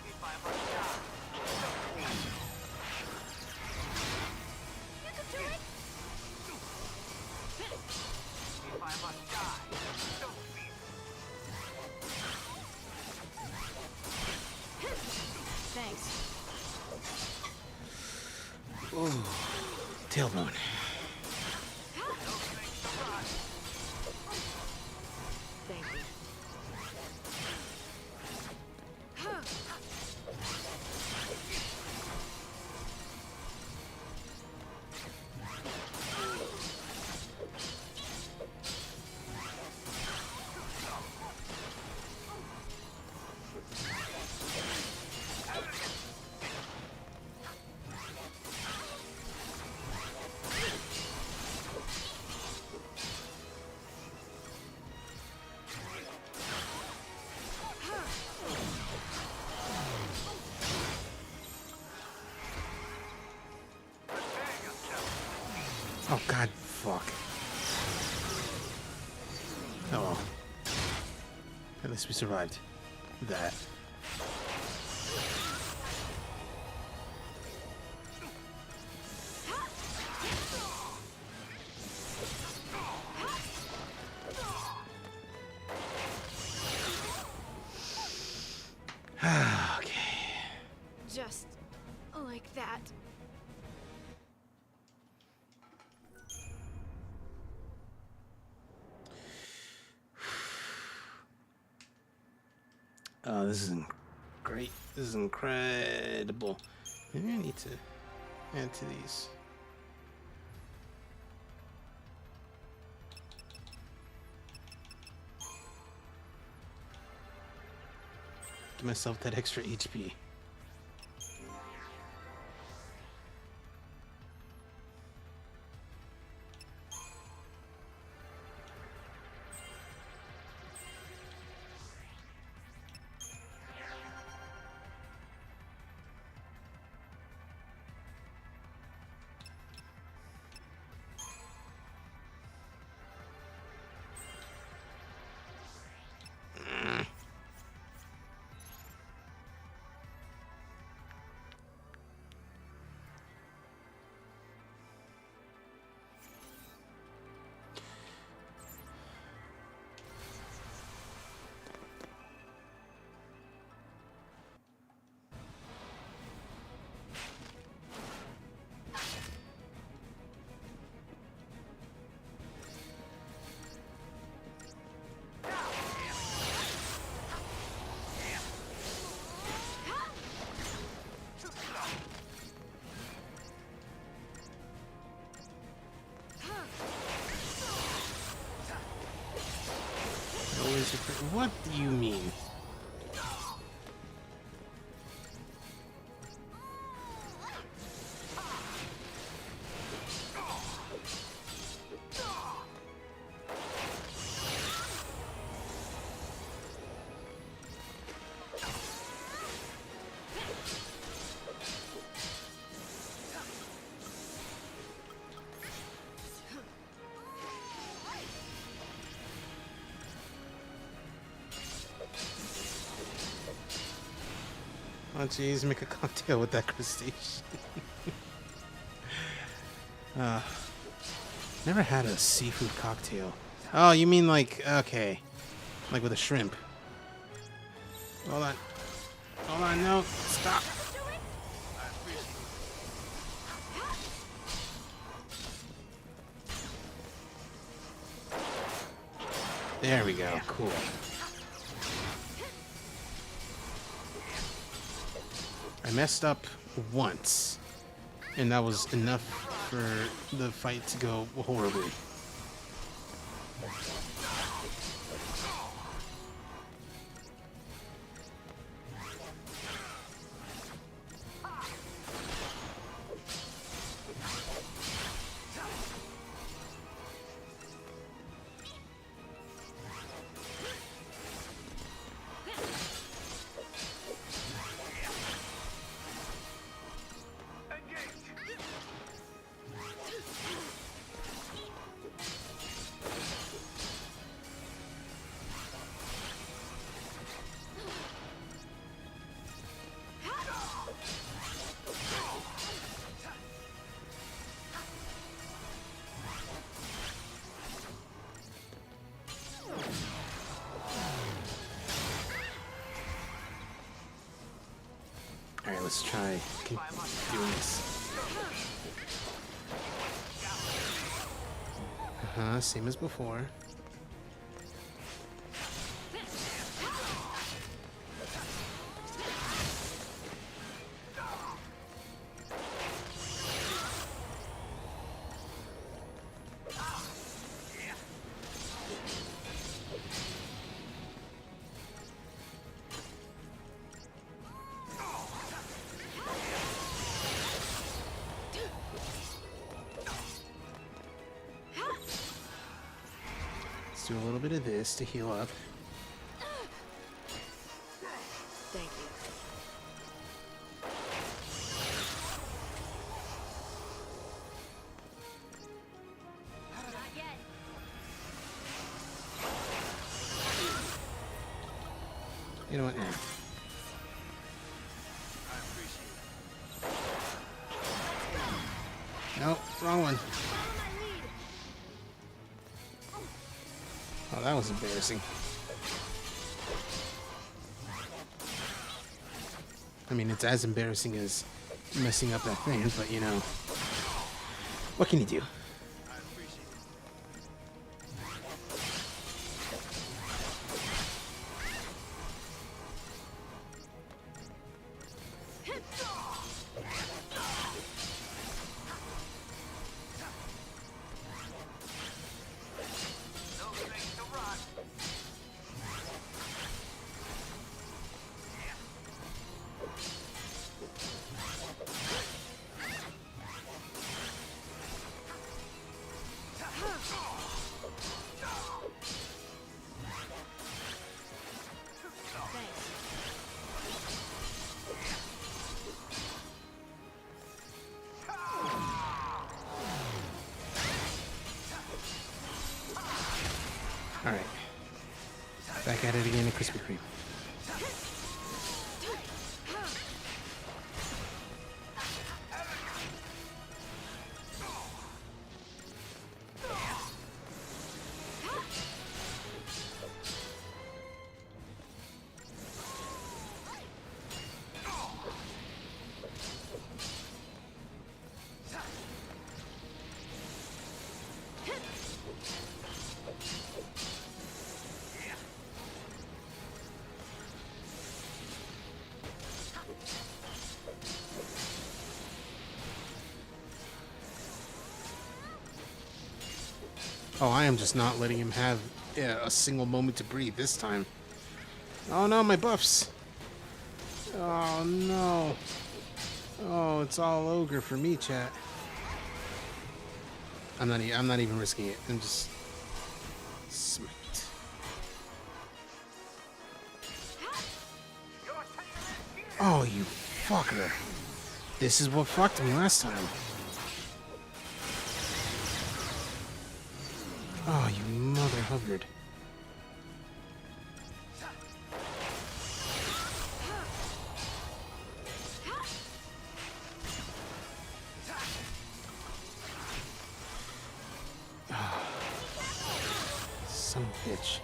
If I must die, so be it. You can do it! If I must die, so be it. Thanks. Ooh, tailbone. Thank you. Oh god, fuck. Oh well. At least we survived that. Okay. Just like that. Oh, this is great. This is incredible. Maybe I need to add to these. Give myself that extra HP. Oh jeez, make a cocktail with that crustacean. Never had a seafood cocktail. Oh, you mean like, okay. Like with a shrimp. Hold on. Hold on, no. Stop. There we go. Cool. I messed up once, and that was enough for the fight to go horribly. Alright, let's try keep doing this. Same as before. Do a little bit of this to heal up. Thank you. Not yet. You know what? Nah. Nope, wrong one. Oh, that was embarrassing. I mean, it's as embarrassing as messing up that thing, but you know, what can you do? Alright. Back at it again at Krispy Kreme. Oh, I am just not letting him have a single moment to breathe this time. Oh no, my buffs. Oh no. Oh, it's all ogre for me, chat. I'm not even risking it. I'm just smite. Oh, you fucker. This is what fucked me last time. Oh, you mother hubbard. Son of a bitch.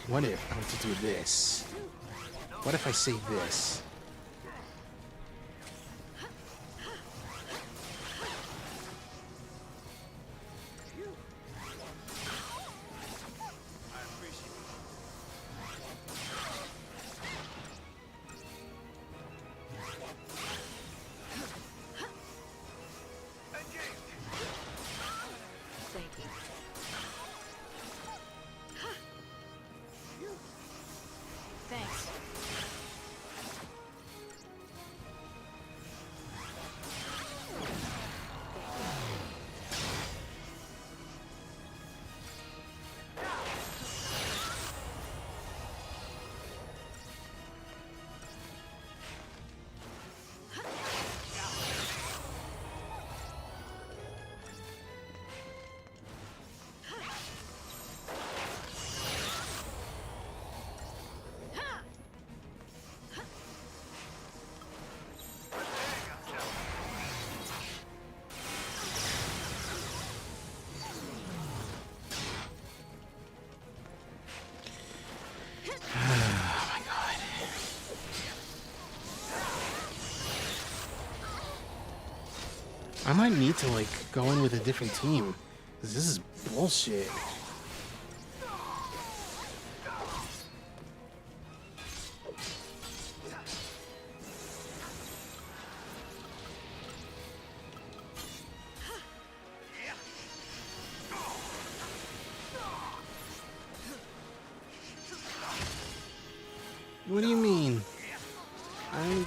What if I were to do this? What if I say this? Thanks. I might need to, like, go in with a different team, because this is bullshit. What do you mean? I'm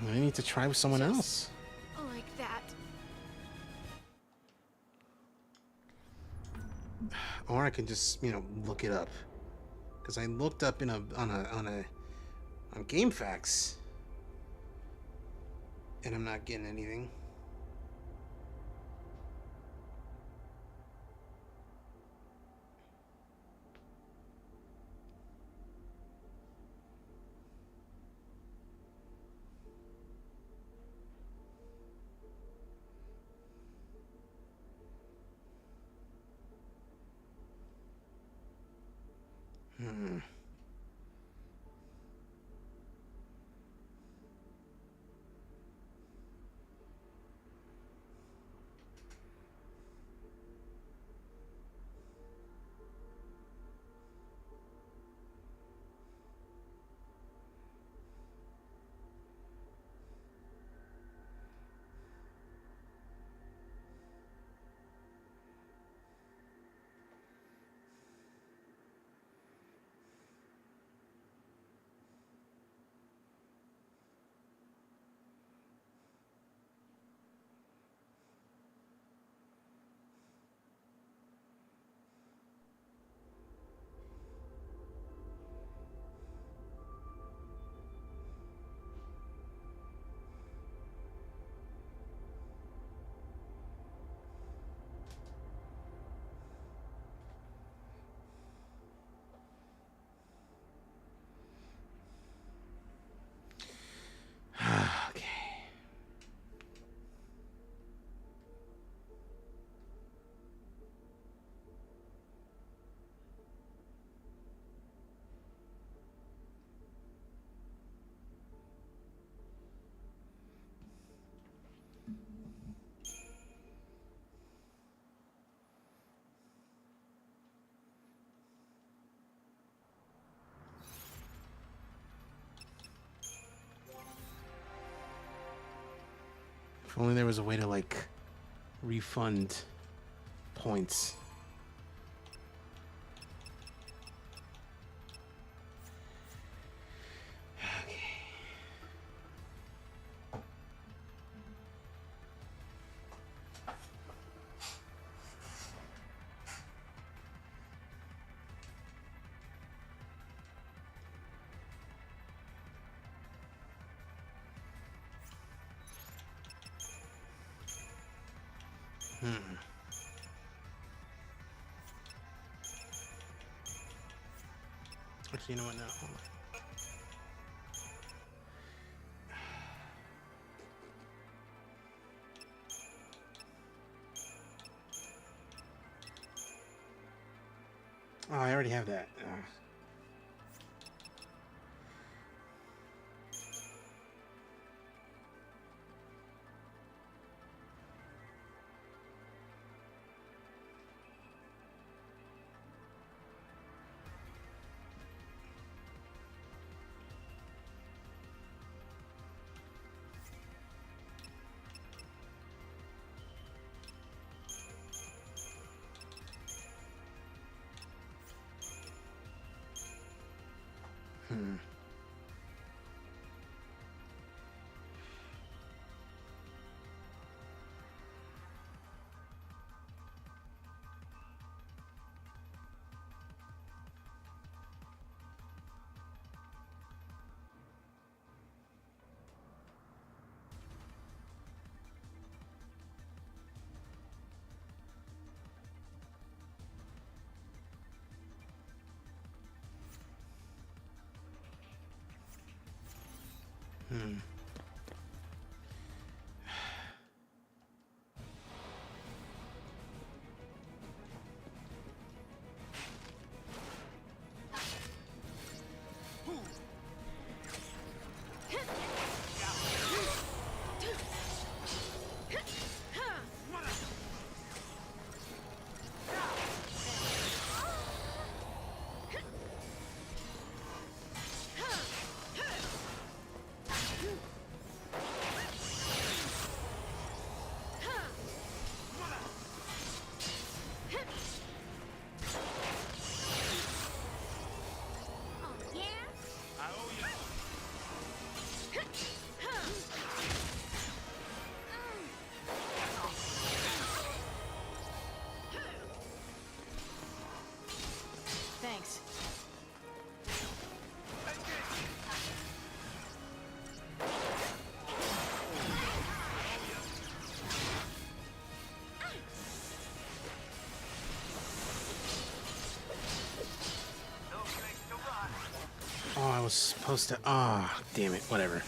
gonna need to try with someone else. Like that. Or I can just, you know, look it up. Because I looked up in on GameFAQs, and I'm not getting anything. Hmm. Okay. If only there was a way to, like, refund points. Actually, you know what? No. Hold on. Oh, I already have that. Thanks. Oh, I was supposed to. Ah, damn it. Whatever.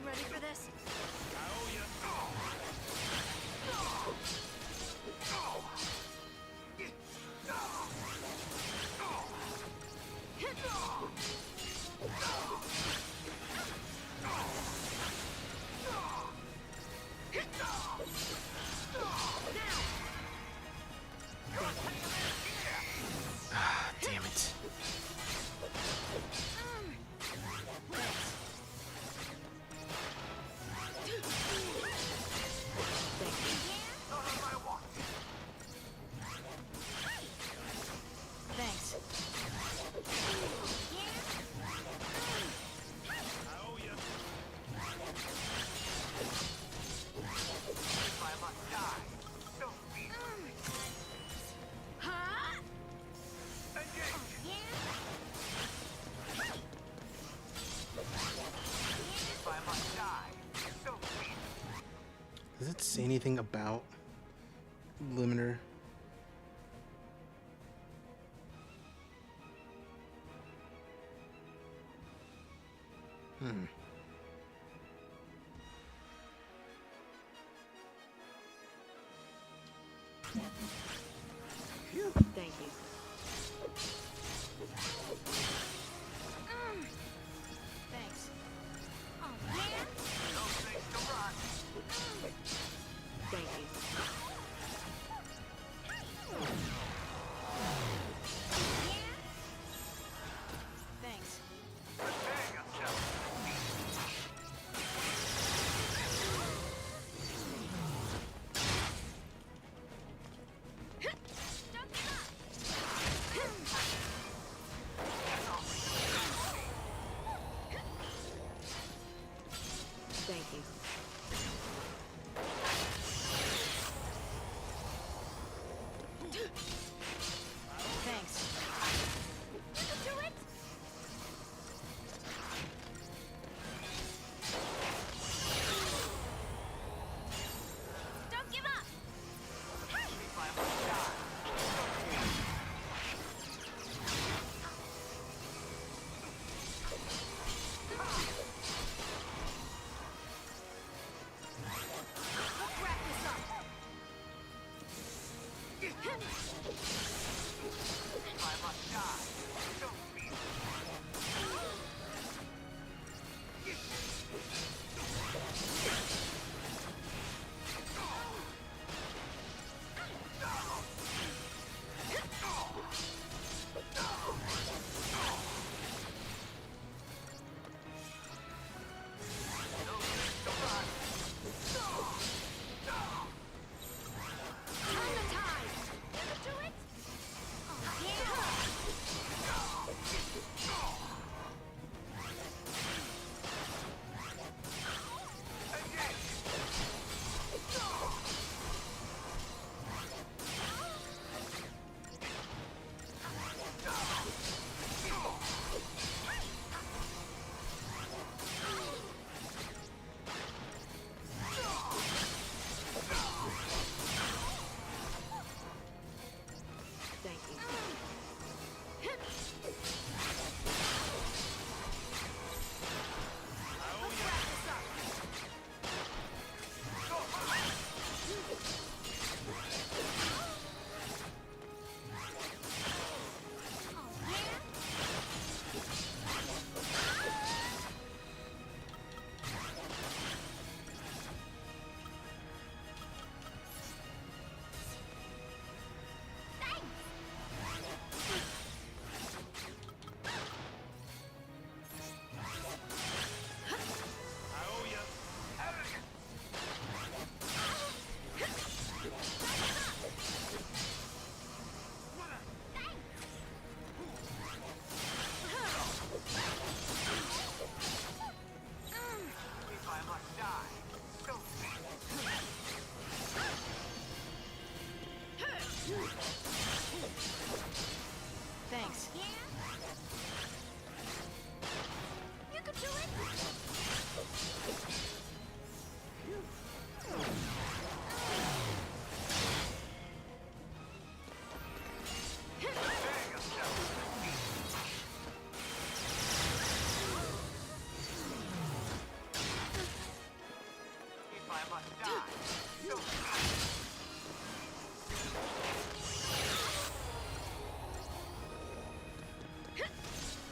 Ready for this? Ah, damn it. Thanks. If I must die, so be it. Huh? If I must die, so be it. Does it say anything about limiter? Thank you. Thanks. No place to run. Thank you. Thanks. Prepare yourself.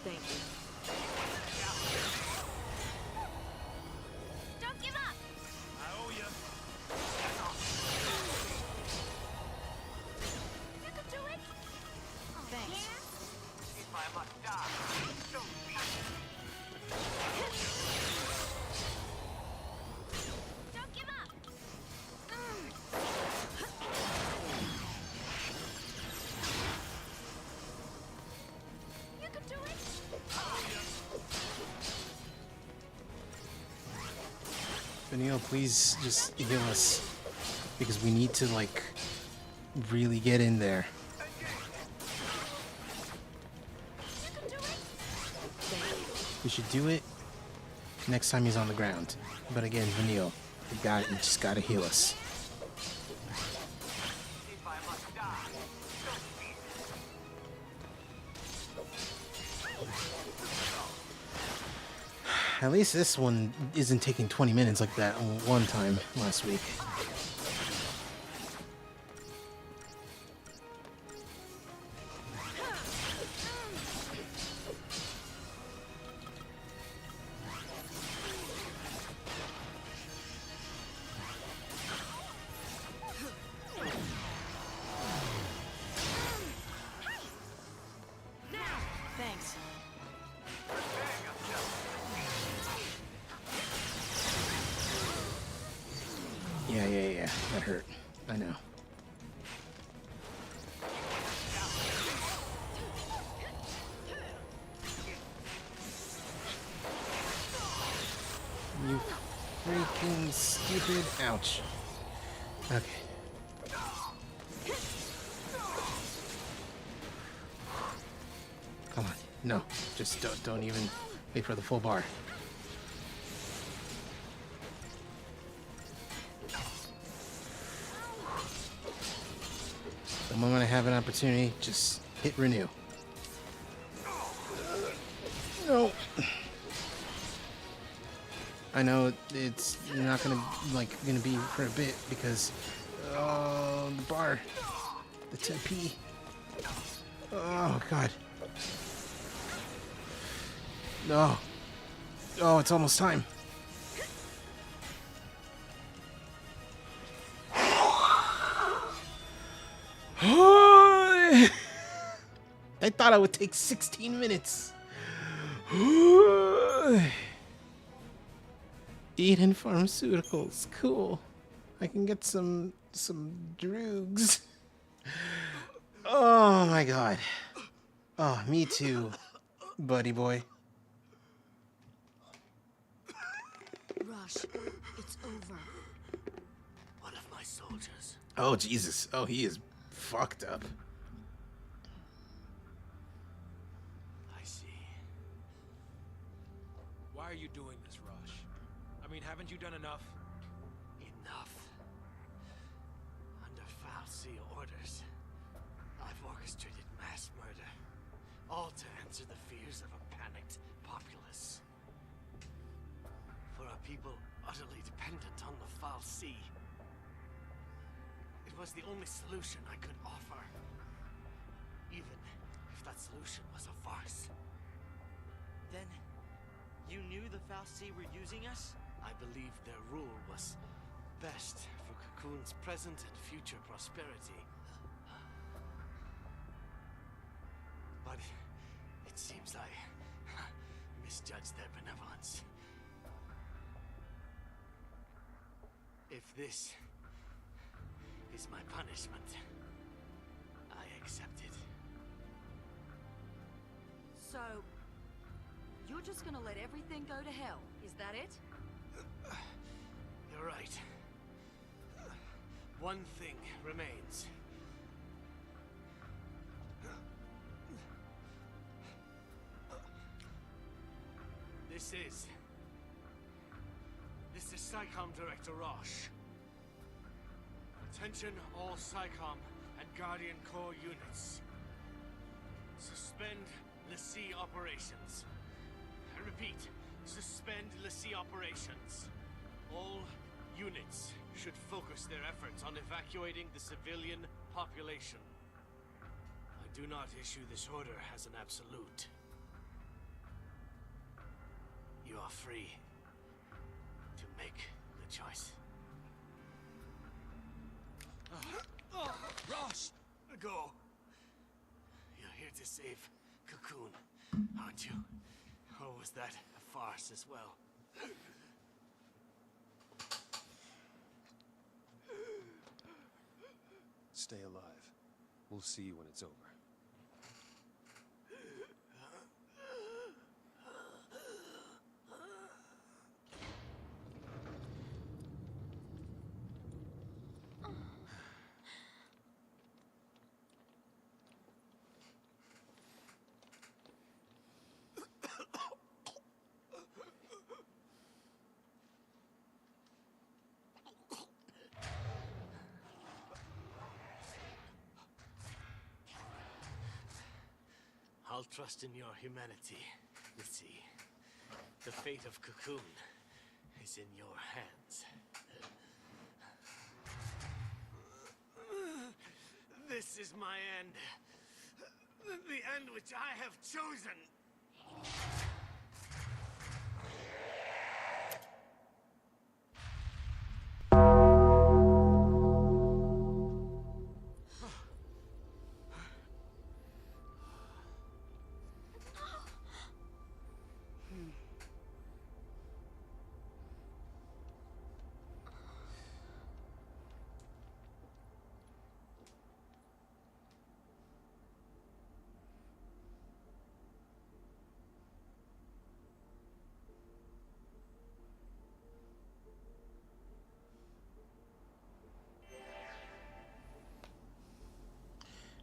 Thank you. Don't give up! I owe you. You can do it! Thanks. If I must die, so be it. Don't give up! You can do it! Vanille, please just heal us. Because we need to, like, really get in there. We should do it next time he's on the ground. But again, Vanille, you just gotta heal us. If I must die, so be it. At least this one isn't taking 20 minutes like that one time last week. Thanks. Yeah. That hurt. I know. You freaking stupid. Ouch. Okay. Come on. No. Just don't even wait for the full bar. The moment I have an opportunity, just hit renew. No. I know it's not gonna be for a bit because the bar, the 10p. Oh god. No. Oh, it's almost time. I thought it would take 16 minutes. Eden Pharmaceuticals, cool. I can get some drugs. Oh my god. Oh, me too, buddy boy. Rush, it's over. One of my soldiers. Oh Jesus. Oh, he is fucked up. I see. Why are you doing this, Rush? I mean, haven't you done enough? Enough. Under foul sea orders, I've orchestrated mass murder, all to answer the fears of a panicked populace. For a people utterly dependent on the foul sea, it was the only solution I could offer, even if that solution was a farce. Then, you knew the foul sea were using us? I believed their rule was best for Cocoon's present and future prosperity. But it seems I misjudged their benevolence. If this is my punishment, I accept it. So, you're just gonna let everything go to hell, is that it? You're right. One thing remains. This is SciComm Director Roche. Attention all SciComm and Guardian Corps units. Suspend L'Cie operations. I repeat, suspend L'Cie operations. All Units should focus their efforts on evacuating the civilian population. I do not issue this order as an absolute. You are free to make the choice. Rosh! Go! You're here to save Cocoon, aren't you? Or was that a farce as well? Stay alive. We'll see you when it's over. I'll trust in your humanity, Missy. The fate of Cocoon is in your hands. This is my end. The end which I have chosen.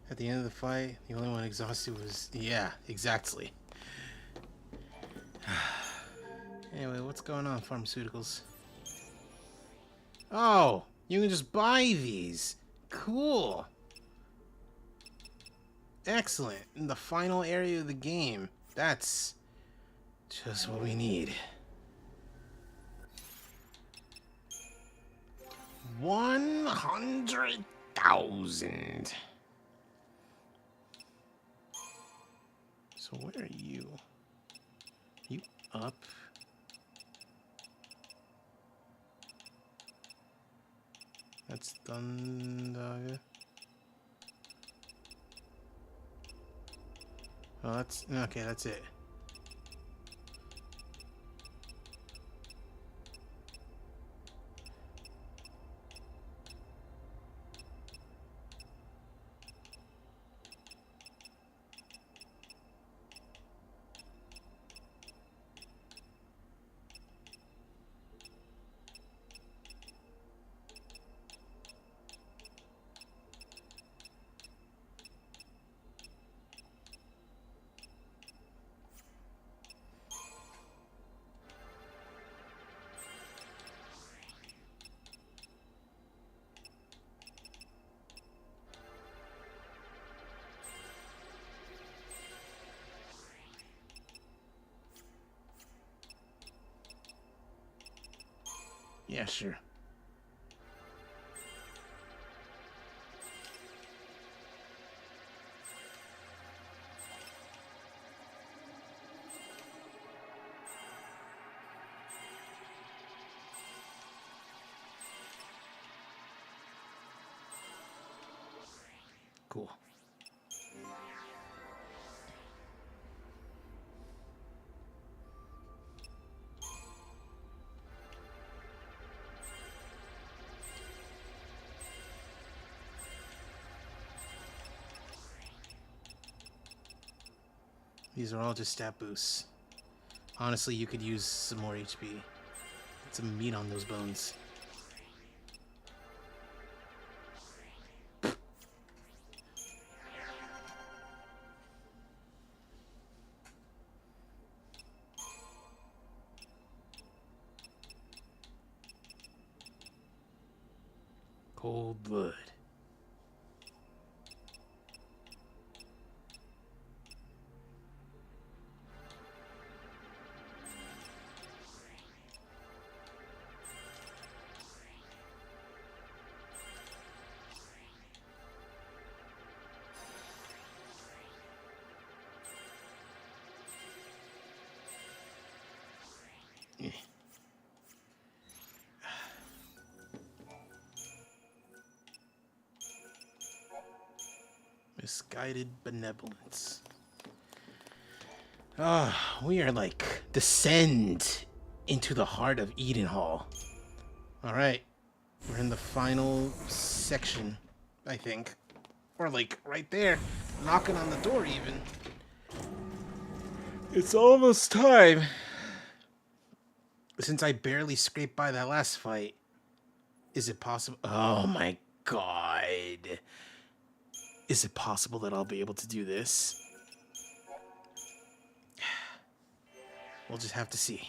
At the end of the fight, the only one exhausted was... Yeah, exactly. Anyway, what's going on, pharmaceuticals? Oh, you can just buy these. Cool. Excellent. In the final area of the game. That's just what we need. 100,000. So where are you? You up? That's done. Oh, that's okay. That's it. Yeah, sure. Cool. These are all just stat boosts. Honestly, you could use some more HP. Get some meat on those bones. Cold blood. Misguided benevolence. We are like descend into the heart of Eden Hall. All right, we're in the final section, I think. Or like right there, knocking on the door even. It's almost time. Since I barely scraped by that last fight, is it possible? Oh my god. Is it possible that I'll be able to do this? We'll just have to see.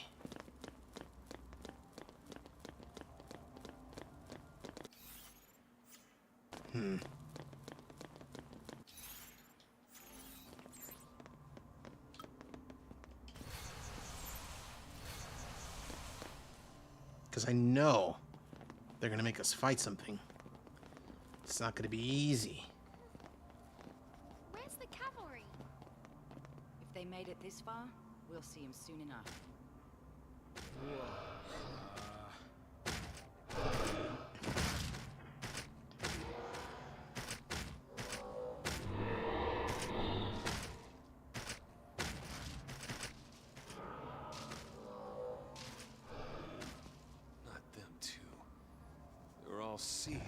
Because I know they're going to make us fight something. It's not going to be easy. Where's the cavalry? If they made it this far, we'll see them soon enough. Not them two. They're all Seath.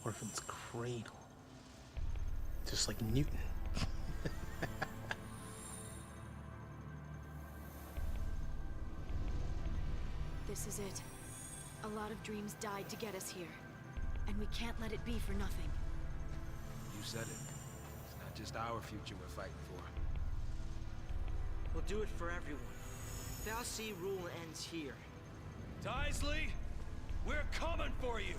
Orphan's cradle. Just like Newton. This is it. A lot of dreams died to get us here. And we can't let it be for nothing. You said it. It's not just our future we're fighting for. We'll do it for everyone. Fal'Cie rule ends here. Daisley, we're coming for you.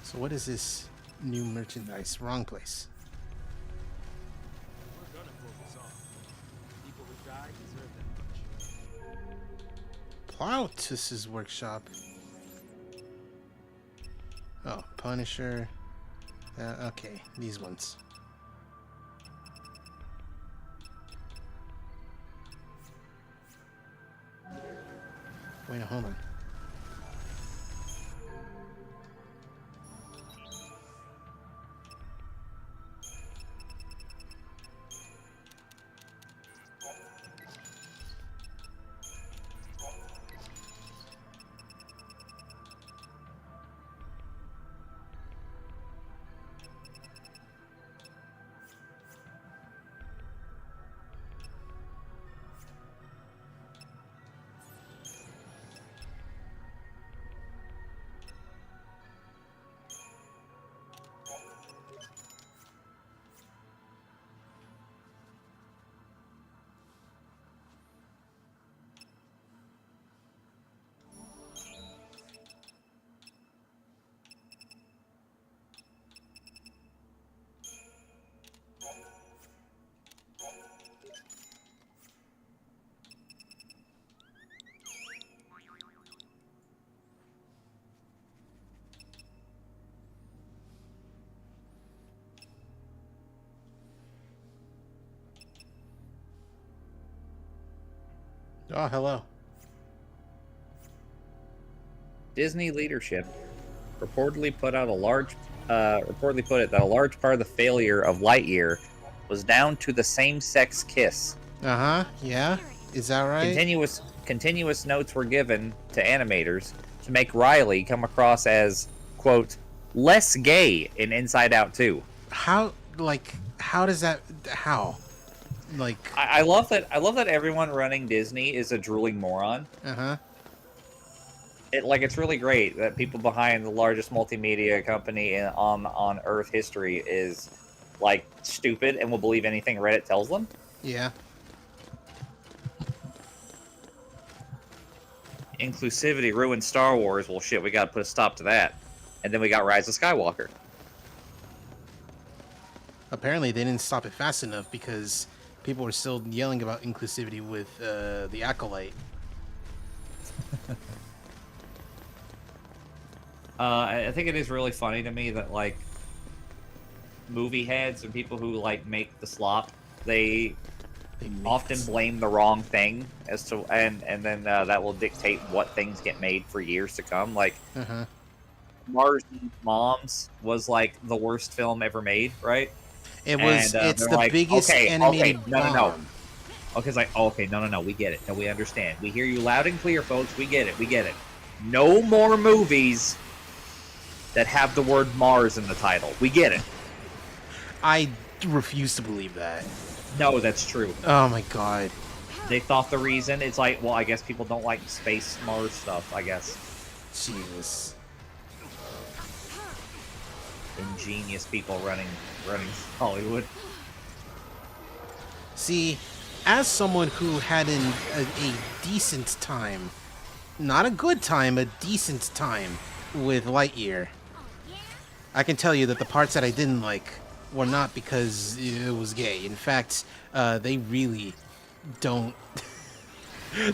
So what is this new merchandise? Wrong place. We're gonna pull this off. People who died deserve that much. Plautus's workshop. Oh, Punisher. Okay, these ones. Wait, hold on. Oh, hello. Disney leadership reportedly put that a large part of the failure of Lightyear was down to the same-sex kiss. Yeah. Is that right? Continuous notes were given to animators to make Riley come across as, quote, less gay in Inside Out 2. How does that, how? Like, I love that. I love that everyone running Disney is a drooling moron. It's really great that people behind the largest multimedia company on Earth history is like stupid and will believe anything Reddit tells them. Yeah. Inclusivity ruined Star Wars. Well, shit, we got to put a stop to that. And then we got Rise of Skywalker. Apparently, they didn't stop it fast enough because people were still yelling about inclusivity with the Acolyte. I think it is really funny to me that like movie heads and people who like make the slop, they often blame the wrong thing as to and then that will dictate what things get made for years to come. Like Mars Moms was like the worst film ever made, right? It was. And, It's they're the like, biggest animated bomb. Okay, it's like, okay, no, we get it. No, we understand. We hear you loud and clear, folks. We get it. No more movies that have the word Mars in the title. We get it. I refuse to believe that. No, that's true. Oh my god. They thought the reason, it's like, well, I guess people don't like space Mars stuff, I guess. Jesus. Ingenious people running Hollywood. See, as someone who had a decent time, not a good time, a decent time with Lightyear, I can tell you that the parts that I didn't like were not because it was gay. In fact, they really don't.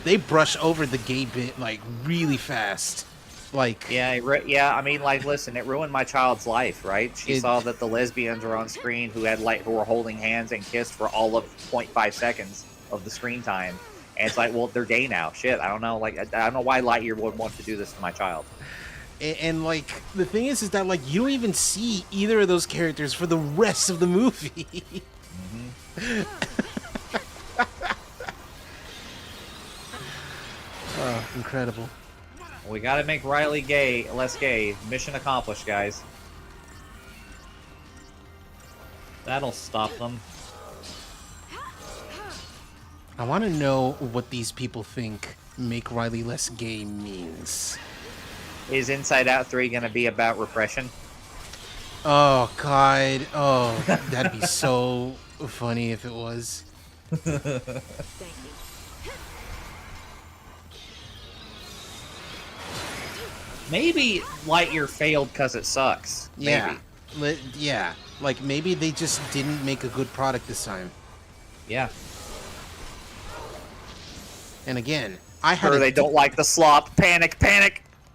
They brush over the gay bit like really fast. Like I mean, like, listen, it ruined my child's life, right? She saw that the lesbians were on screen who were holding hands and kissed for all of 0.5 seconds of the screen time, and it's like, well, they're gay now. Shit, I don't know. Like, I don't know why Lightyear would want to do this to my child. And like the thing is that like you don't even see either of those characters for the rest of the movie. Oh, incredible. We gotta make Riley less gay. Mission accomplished, guys. That'll stop them. I want to know what these people think make Riley less gay means. Is Inside Out 3 gonna be about repression? Oh god. Oh, that'd be so funny if it was. Maybe Lightyear failed because it sucks. Yeah. Maybe. Yeah. Like maybe they just didn't make a good product this time. Yeah. And again, I had. Or they don't like the slop. Panic.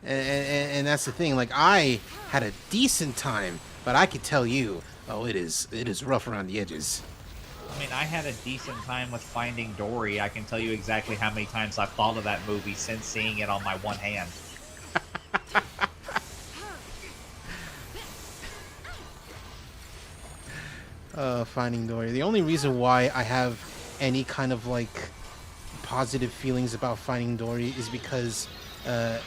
And that's the thing. Like I had a decent time, but I could tell you, oh, it is rough around the edges. I mean, I had a decent time with Finding Dory. I can tell you exactly how many times I've thought of that movie since seeing it on my one hand. Finding Dory. The only reason why I have any kind of like positive feelings about Finding Dory is because I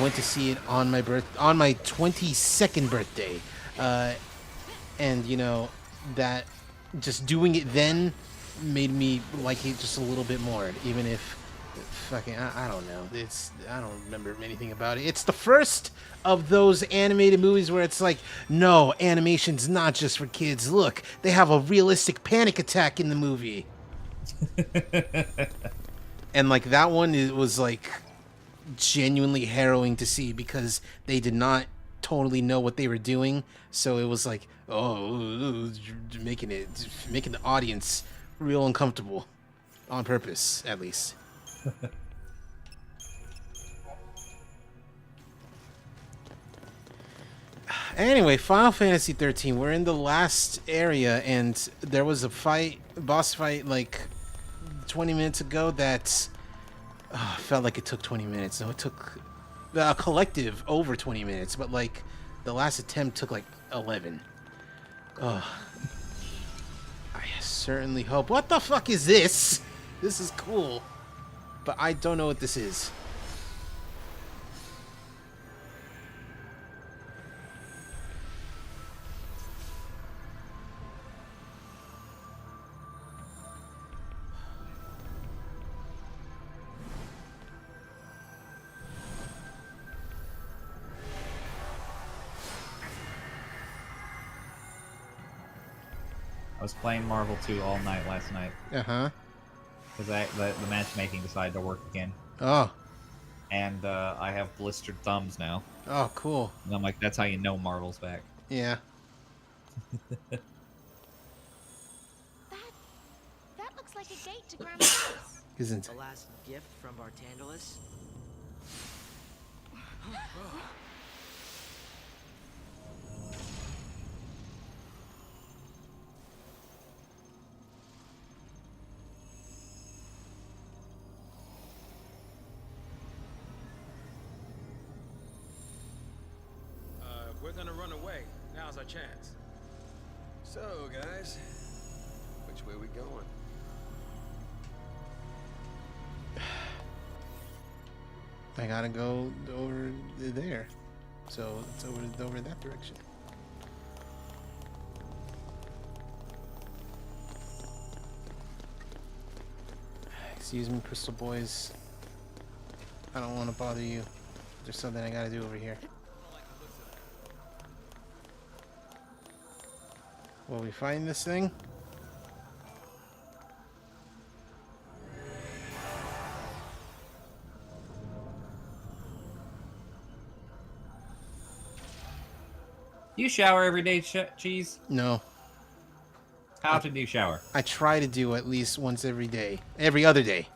went to see it on my 22nd birthday, and you know that just doing it then made me like it just a little bit more, even if fucking I don't know. I don't remember anything about it. It's the first of those animated movies where it's like, no, animation's not just for kids. Look, they have a realistic panic attack in the movie. And like that one, it was like genuinely harrowing to see because they did not totally know what they were doing. So it was like, oh, making the audience real uncomfortable on purpose, at least. Anyway, Final Fantasy 13. We're in the last area, and there was a boss fight, like 20 minutes ago that felt like it took 20 minutes. No, it took a collective over 20 minutes, but like the last attempt took like 11. I certainly hope. What the fuck is this? This is cool, but I don't know what this is. was playing Marvel 2 all night last night. Uh-huh. Because the matchmaking decided to work again. Oh. And I have blistered thumbs now. Oh, cool. And I'm like, that's how you know Marvel's back. Yeah. That looks like a gate to Grandma's house. Isn't The last gift from Bartandalus? If we're gonna run away, now's our chance. So, guys, which way we going? I gotta go over there. So it's over that direction. Excuse me, Crystal Boys. I don't want to bother you. There's something I gotta do over here. Will we find this thing? You shower every day, Cheese? No. How often do you shower? I try to do at least once every day. Every other day.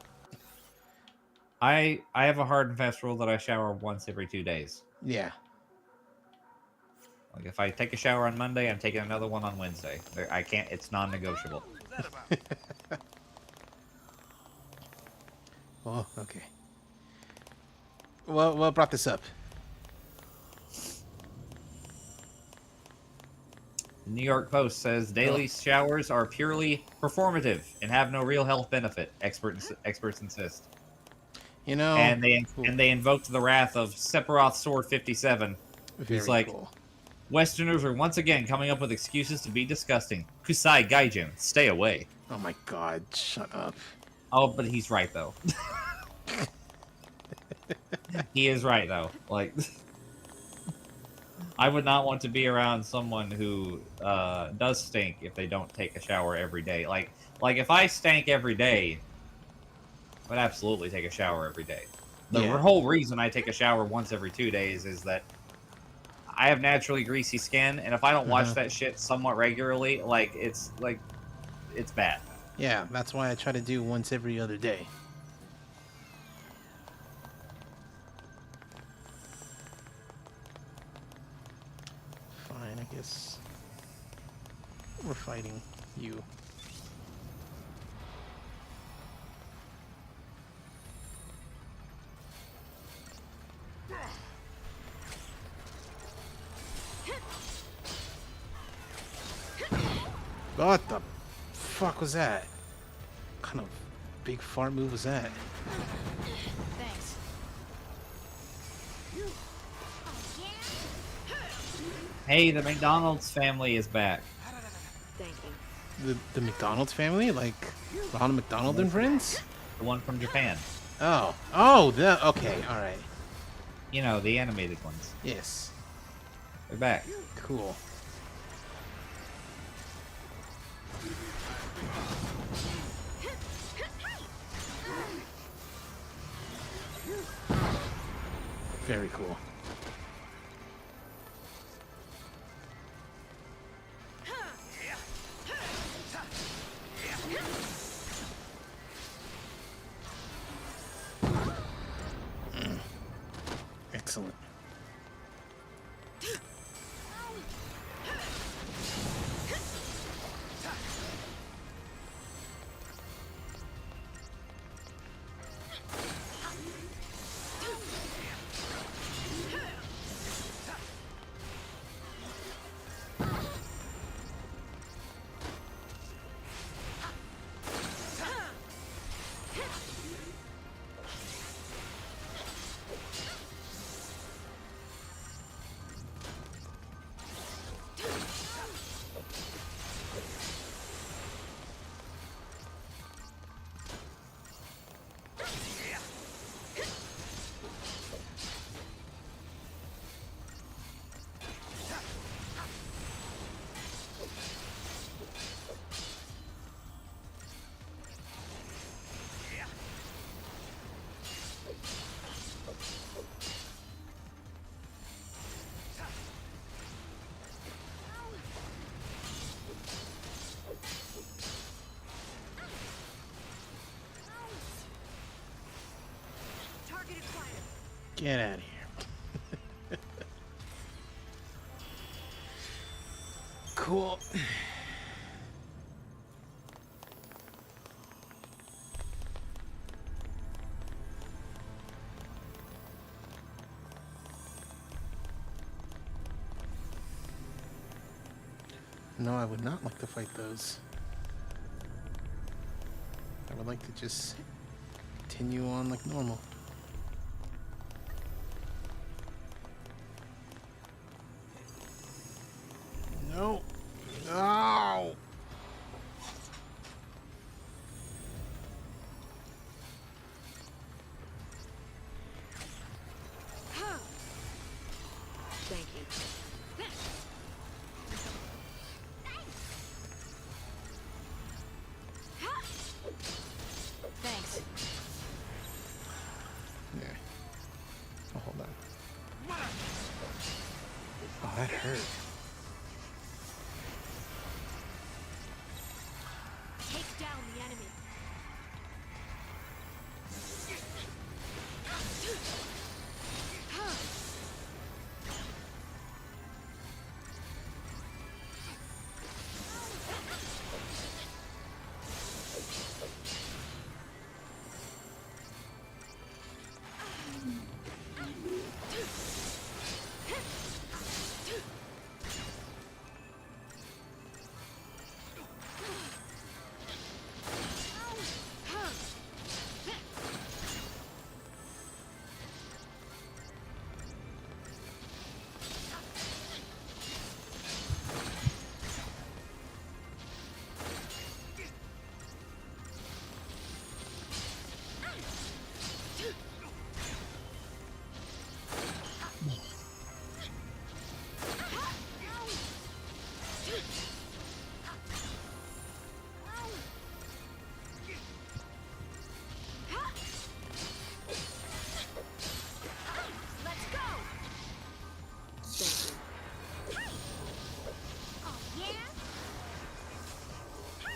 I have a hard and fast rule that I shower once every 2 days. Yeah. Like if I take a shower on Monday, I'm taking another one on Wednesday. I can't. It's non-negotiable. Oh, okay. Well, what brought this up? The New York Post says daily showers are purely performative and have no real health benefit. Experts insist. You know, and they invoked the wrath of Sephiroth Sword 57. He's like, cool. Westerners are once again coming up with excuses to be disgusting. Kusai Gaijin, stay away. Oh my god, shut up. Oh, but he's right though. He is right though. Like, I would not want to be around someone who does stink if they don't take a shower every day. Like if I stank every day, I would absolutely take a shower every day. The whole reason I take a shower once every 2 days is that I have naturally greasy skin, and if I don't wash that shit somewhat regularly, it's bad. Yeah, that's why I try to do once every other day. Fine, I guess we're fighting you. What the fuck was that? What kind of big fart move was that? Thanks. Hey, the McDonald's family is back. Thank you. The McDonald's family? Like Ronald McDonald and friends? The one from Japan. Oh, okay, all right. You know, the animated ones. Yes. They're back. Cool. Very cool. Excellent. Get out of here. Cool. No, I would not like to fight those. I would like to just continue on like normal. No. No. Thank you. Thanks. Yeah. Oh, hold on. Oh, that hurt. Take down the enemy.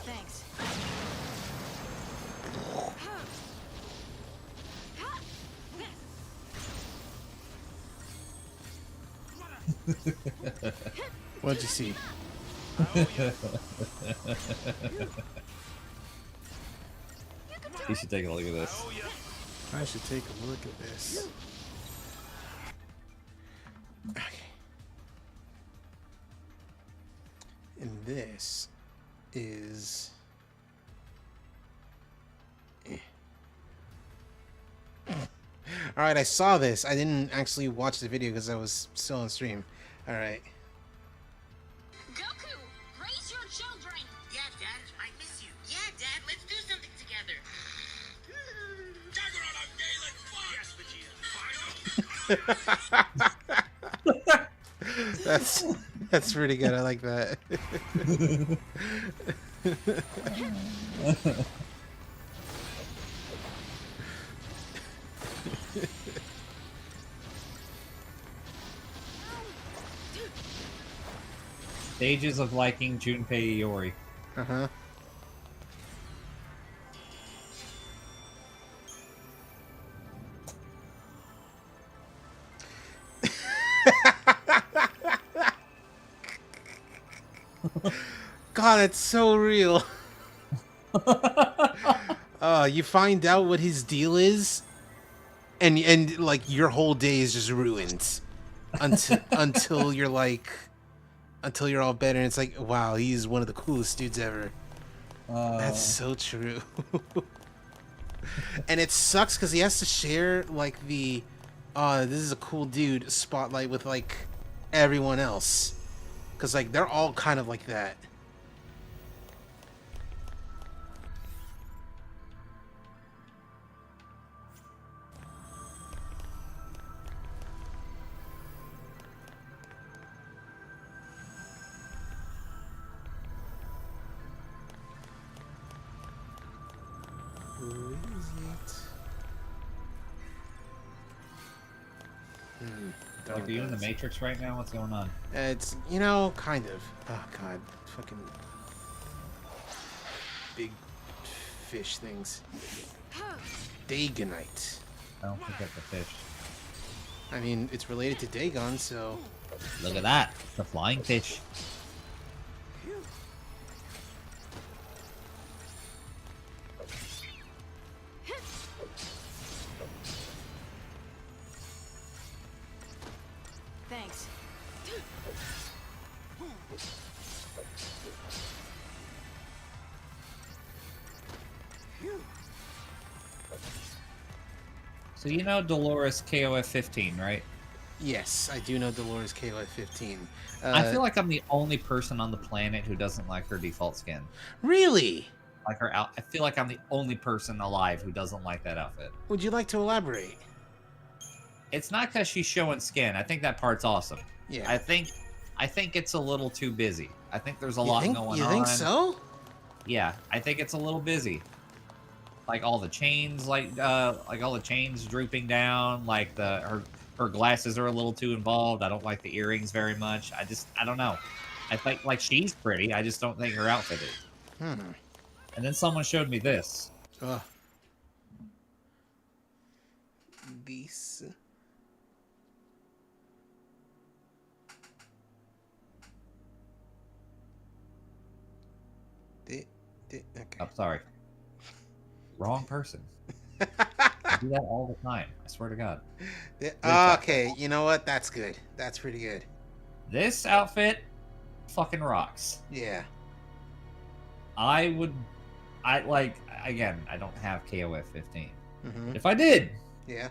Thanks. What'd you see? You should take a look at this. I should take a look at this. Okay. And this is... Alright, I saw this. I didn't actually watch the video because I was still on stream. Alright. Goku, raise your children. Yeah, Dad, I miss you. Yeah, Dad, let's do something together. That's pretty good. I like that. Stages of liking Junpei Iori. Uh-huh. God, it's so real. You find out what his deal is, and like your whole day is just ruined until you're like, until you're all better, and it's like, wow, he's one of the coolest dudes ever. That's so true. And it sucks because he has to share like the this is a cool dude spotlight with like everyone else, because like they're all kind of like that. Who is it? Like, are you in the Matrix right now? What's going on? It's, you know, kind of. Oh, God. Fucking big fish things. Dagonite. I don't think that's a fish. I mean, it's related to Dagon, so... Look at that. The flying fish. Thanks. So you know Dolores KOF 15, right? Yes, I do know Dolores KOF 15. I feel like I'm the only person on the planet who doesn't like her default skin. Really? Like her out. I feel like I'm the only person alive who doesn't like that outfit. Would you like to elaborate? It's not because she's showing skin. I think that part's awesome. Yeah. I think it's a little too busy. I think there's a lot going on. You think so? Yeah, I think it's a little busy. Like all the chains, like all the chains drooping down. Like her glasses are a little too involved. I don't like the earrings very much. I don't know. I think like she's pretty. I just don't think her outfit is. And then someone showed me this. This. Okay. I'm sorry. Wrong person. I do that all the time. I swear to God. Okay, you know what? That's good. That's pretty good. This outfit fucking rocks. Yeah. Again, I don't have KOF 15. Mhm. If I did, Yeah.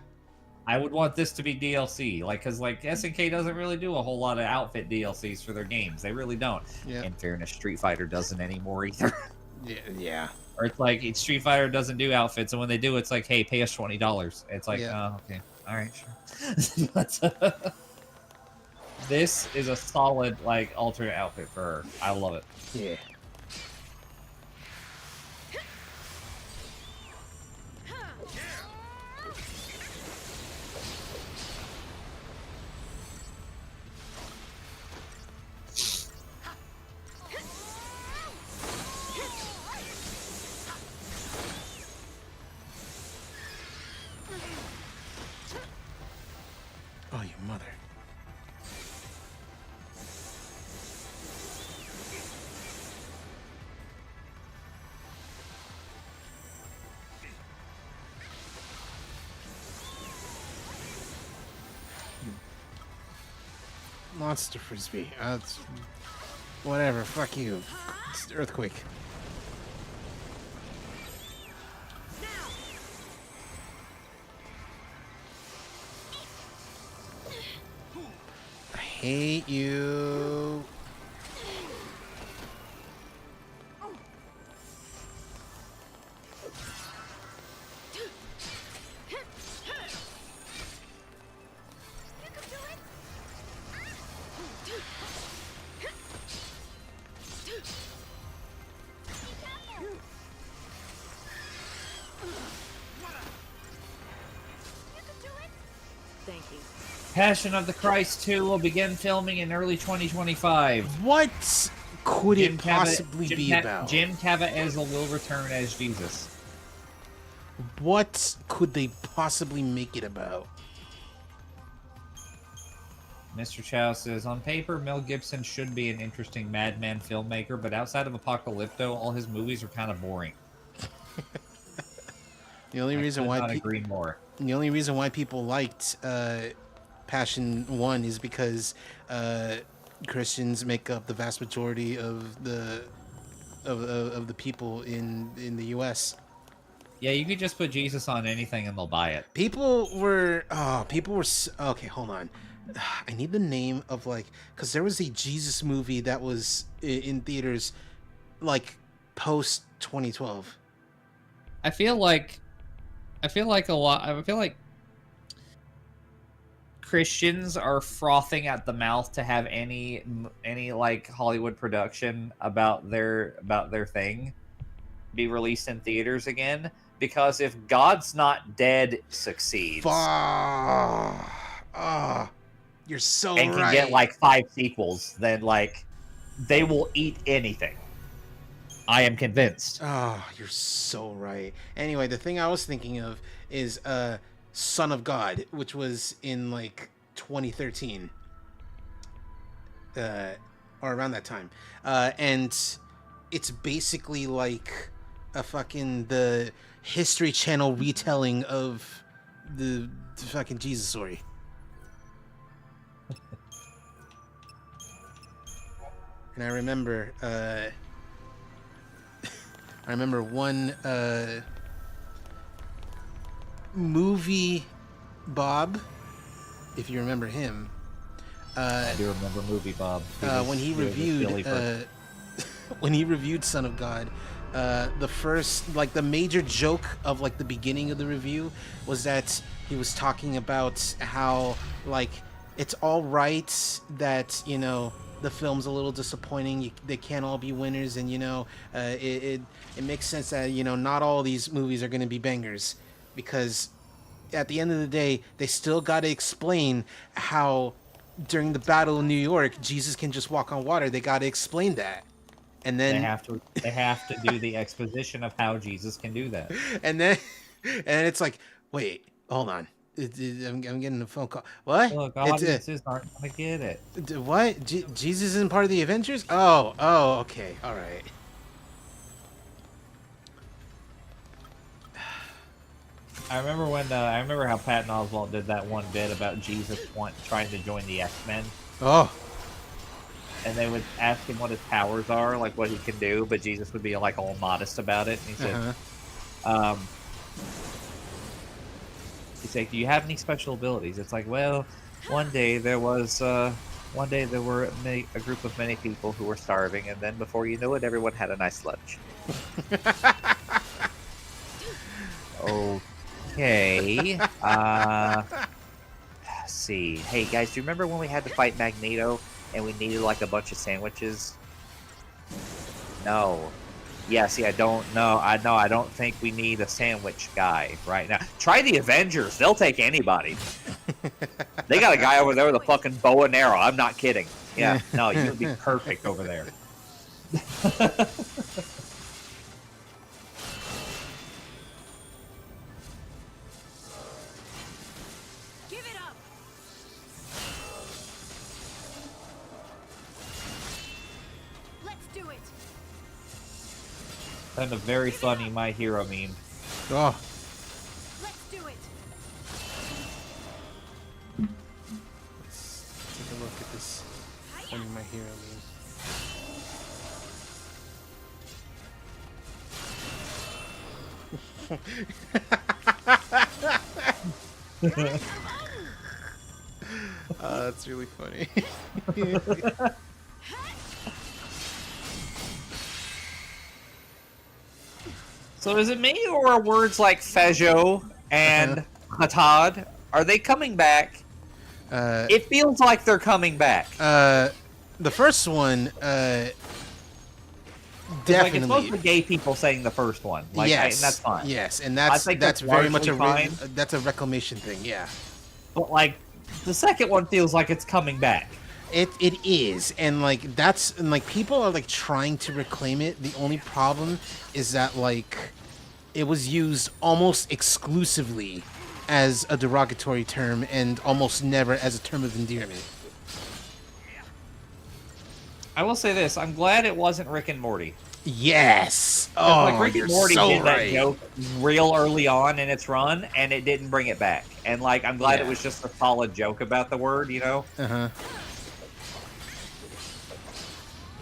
I would want this to be DLC. Because SNK doesn't really do a whole lot of outfit DLCs for their games. They really don't. Yeah. In fairness, Street Fighter doesn't anymore either. Yeah. Or it's like Street Fighter doesn't do outfits, and when they do, it's like, hey, pay us $20. It's like, Yeah. oh, okay, all right, sure. This is a solid alternate outfit for her. I love it. Yeah. Oh, your mother. Monster frisbee. It's whatever. Fuck you. It's earthquake. I hate you. Thank you. Passion of the Christ 2 will begin filming in early 2025. What could it possibly be about? Jim Caviezel will return as Jesus. What could they possibly make it about? Mr. Chow says, on paper, Mel Gibson should be an interesting madman filmmaker, but outside of Apocalypto, all his movies are kind of boring. The only reason why agree more. The only reason why people liked Passion 1 is because Christians make up the vast majority of the people in the U.S. Yeah, you could just put Jesus on anything and they'll buy it. People were okay, hold on. I need the name of because there was a Jesus movie that was in theaters post 2012. I feel like Christians are frothing at the mouth to have any Hollywood production about their thing be released in theaters again, because if God's Not Dead succeeds, you're so and right. can get 5 sequels, then they will eat anything. I am convinced. Oh, you're so right. Anyway, the thing I was thinking of is Son of God, which was in like 2013, or around that time, and it's basically like a fucking the History Channel retelling of the fucking Jesus story. And I remember one movie Bob, if you remember him. I do remember movie Bob. When he reviewed when he reviewed Son of God, the first, like, the major joke of like the beginning of the review was that he was talking about how, like, it's all right that, you know, the film's a little disappointing, they can't all be winners, and, you know, it makes sense that, you know, not all these movies are going to be bangers, because at the end of the day, they still got to explain how during the Battle of New York, Jesus can just walk on water. They got to explain that. And then they have to do the exposition of how Jesus can do that. And then it's like, wait, hold on. I'm getting a phone call. What? Look, audiences aren't gonna get it. What? Jesus isn't part of the Avengers? Oh, okay, all right. I remember how Patton Oswalt did that one bit about Jesus trying to join the X-Men. Oh. And they would ask him what his powers are, like what he can do, but Jesus would be like all modest about it. And he said, he's like, "Do you have any special abilities?" It's like, well, one day there were a group of many people who were starving, and then before you knew it, everyone had a nice lunch. Okay. Let's see. Hey guys, do you remember when we had to fight Magneto and we needed like a bunch of sandwiches? No. Yeah, see, I don't know. I don't think we need a sandwich guy right now. Try the Avengers. They'll take anybody. They got a guy over there with a fucking bow and arrow. I'm not kidding. Yeah, no, you'd be perfect over there. And a very funny My Hero meme. Oh. Let's do it. Let's take a look at this funny My Hero meme. That's really funny. So is it me, or are words like Fejo and Hatad, are they coming back? It feels like they're coming back. The first one, definitely. Like, it's mostly gay people saying the first one. Like, yes, and that's fine. Yes, and that's very much that's a reclamation thing. Yeah. But like, the second one feels like it's coming back. It is, and like people are like trying to reclaim it. The only problem is that like it was used almost exclusively as a derogatory term and almost never as a term of endearment. I will say this: I'm glad it wasn't Rick and Morty. Yes. Like Rick and Morty did that joke real early on in its run, and it didn't bring it back. And like, I'm glad it was just a solid joke about the word, you know.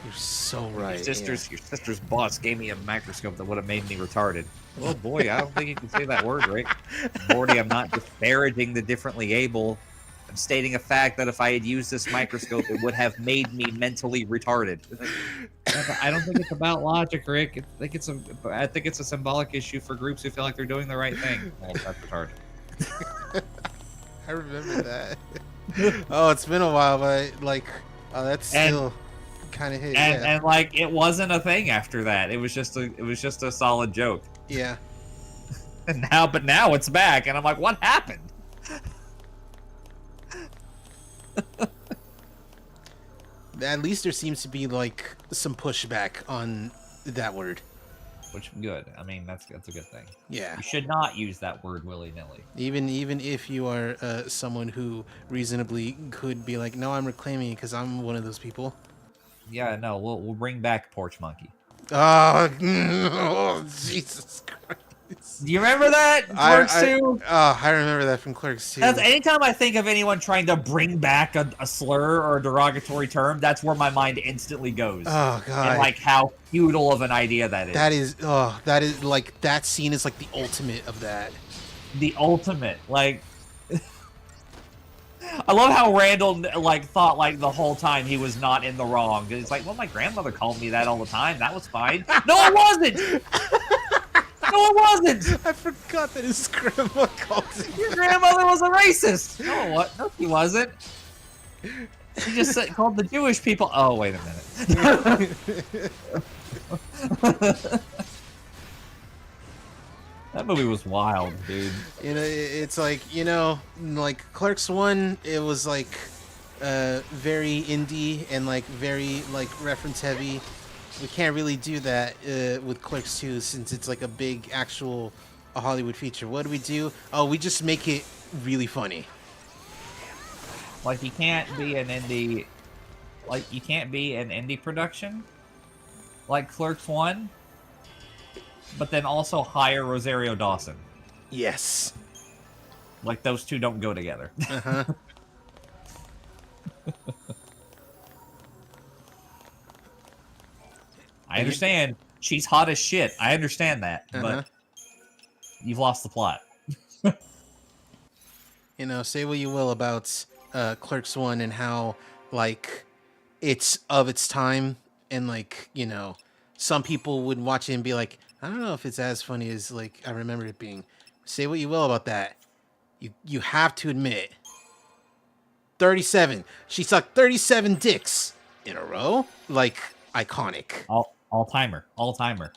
You're so right. Your sister's boss gave me a microscope that would have made me retarded. Oh boy, I don't think you can say that word, Rick. Morty, I'm not disparaging the differently able. I'm stating a fact that if I had used this microscope, it would have made me mentally retarded. I don't think it's about logic, Rick. I think it's a symbolic issue for groups who feel like they're doing the right thing. Well, that's retarded. I remember that. Oh, it's been a while, but like, that's still kind of hit. And like, it wasn't a thing after that. It was just a solid joke. Yeah. But now it's back, and I'm like, what happened? At least there seems to be like some pushback on that word. which good. I mean, that's a good thing. Yeah. You should not use that word willy-nilly. Even if you are someone who reasonably could be like, no, I'm reclaiming it because I'm one of those people. Yeah, no, we'll bring back Porch Monkey. Oh, Jesus Christ. Do you remember that? Clerks 2? I remember that from Clerks 2. That's, anytime I think of anyone trying to bring back a slur or a derogatory term, that's where my mind instantly goes. Oh, God. And, like, how futile of an idea that is. That is, like, that scene is, like, the ultimate of that. The ultimate. Like, I love how Randall, like, thought, like, the whole time he was not in the wrong. It's like, well, my grandmother called me that all the time. That was fine. No, it wasn't! No, it wasn't! I forgot that his grandma called him. Your grandmother was a racist! No, what? No, she wasn't. She just called the Jewish people... Oh, wait a minute. That movie was wild, dude. You know, it's like, you know, like Clerks 1, it was like very indie and like very like reference heavy. We can't really do that with Clerks 2 since it's like a big actual Hollywood feature. What do? Oh, we just make it really funny. Like, you can't be an indie... Like, you can't be an indie production like Clerks 1, but then also hire Rosario Dawson. Yes. Like, those two don't go together. Uh-huh. I understand. She's hot as shit. I understand that. But you've lost the plot. You know, say what you will about Clerks 1 and how, like, it's of its time. And, like, you know, some people would watch it and be like, I don't know if it's as funny as, like, I remember it being. Say what you will about that. You have to admit, 37. She sucked 37 dicks in a row. Like, iconic. All-timer. All-timer.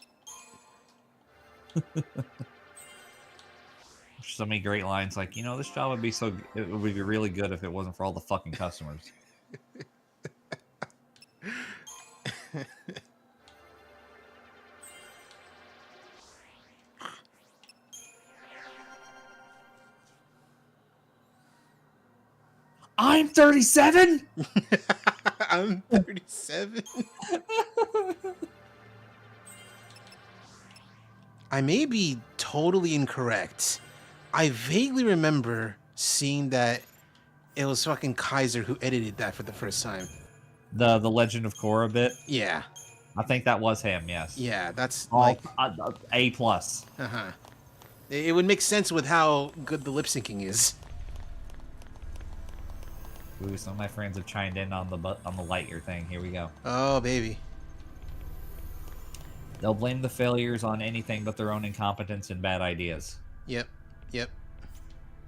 So many great lines like, you know, this job would be it would be really good if it wasn't for all the fucking customers. I'm 37? I'm 37? I may be totally incorrect. I vaguely remember seeing that it was fucking Kaiser who edited that for the first time. The Legend of Korra bit? Yeah. I think that was him, yes. Yeah, that's like... A+. Uh-huh. It would make sense with how good the lip syncing is. Ooh, some of my friends have chimed in on the Lightyear thing. Here we go. Oh, baby. They'll blame the failures on anything but their own incompetence and bad ideas. Yep. Yep.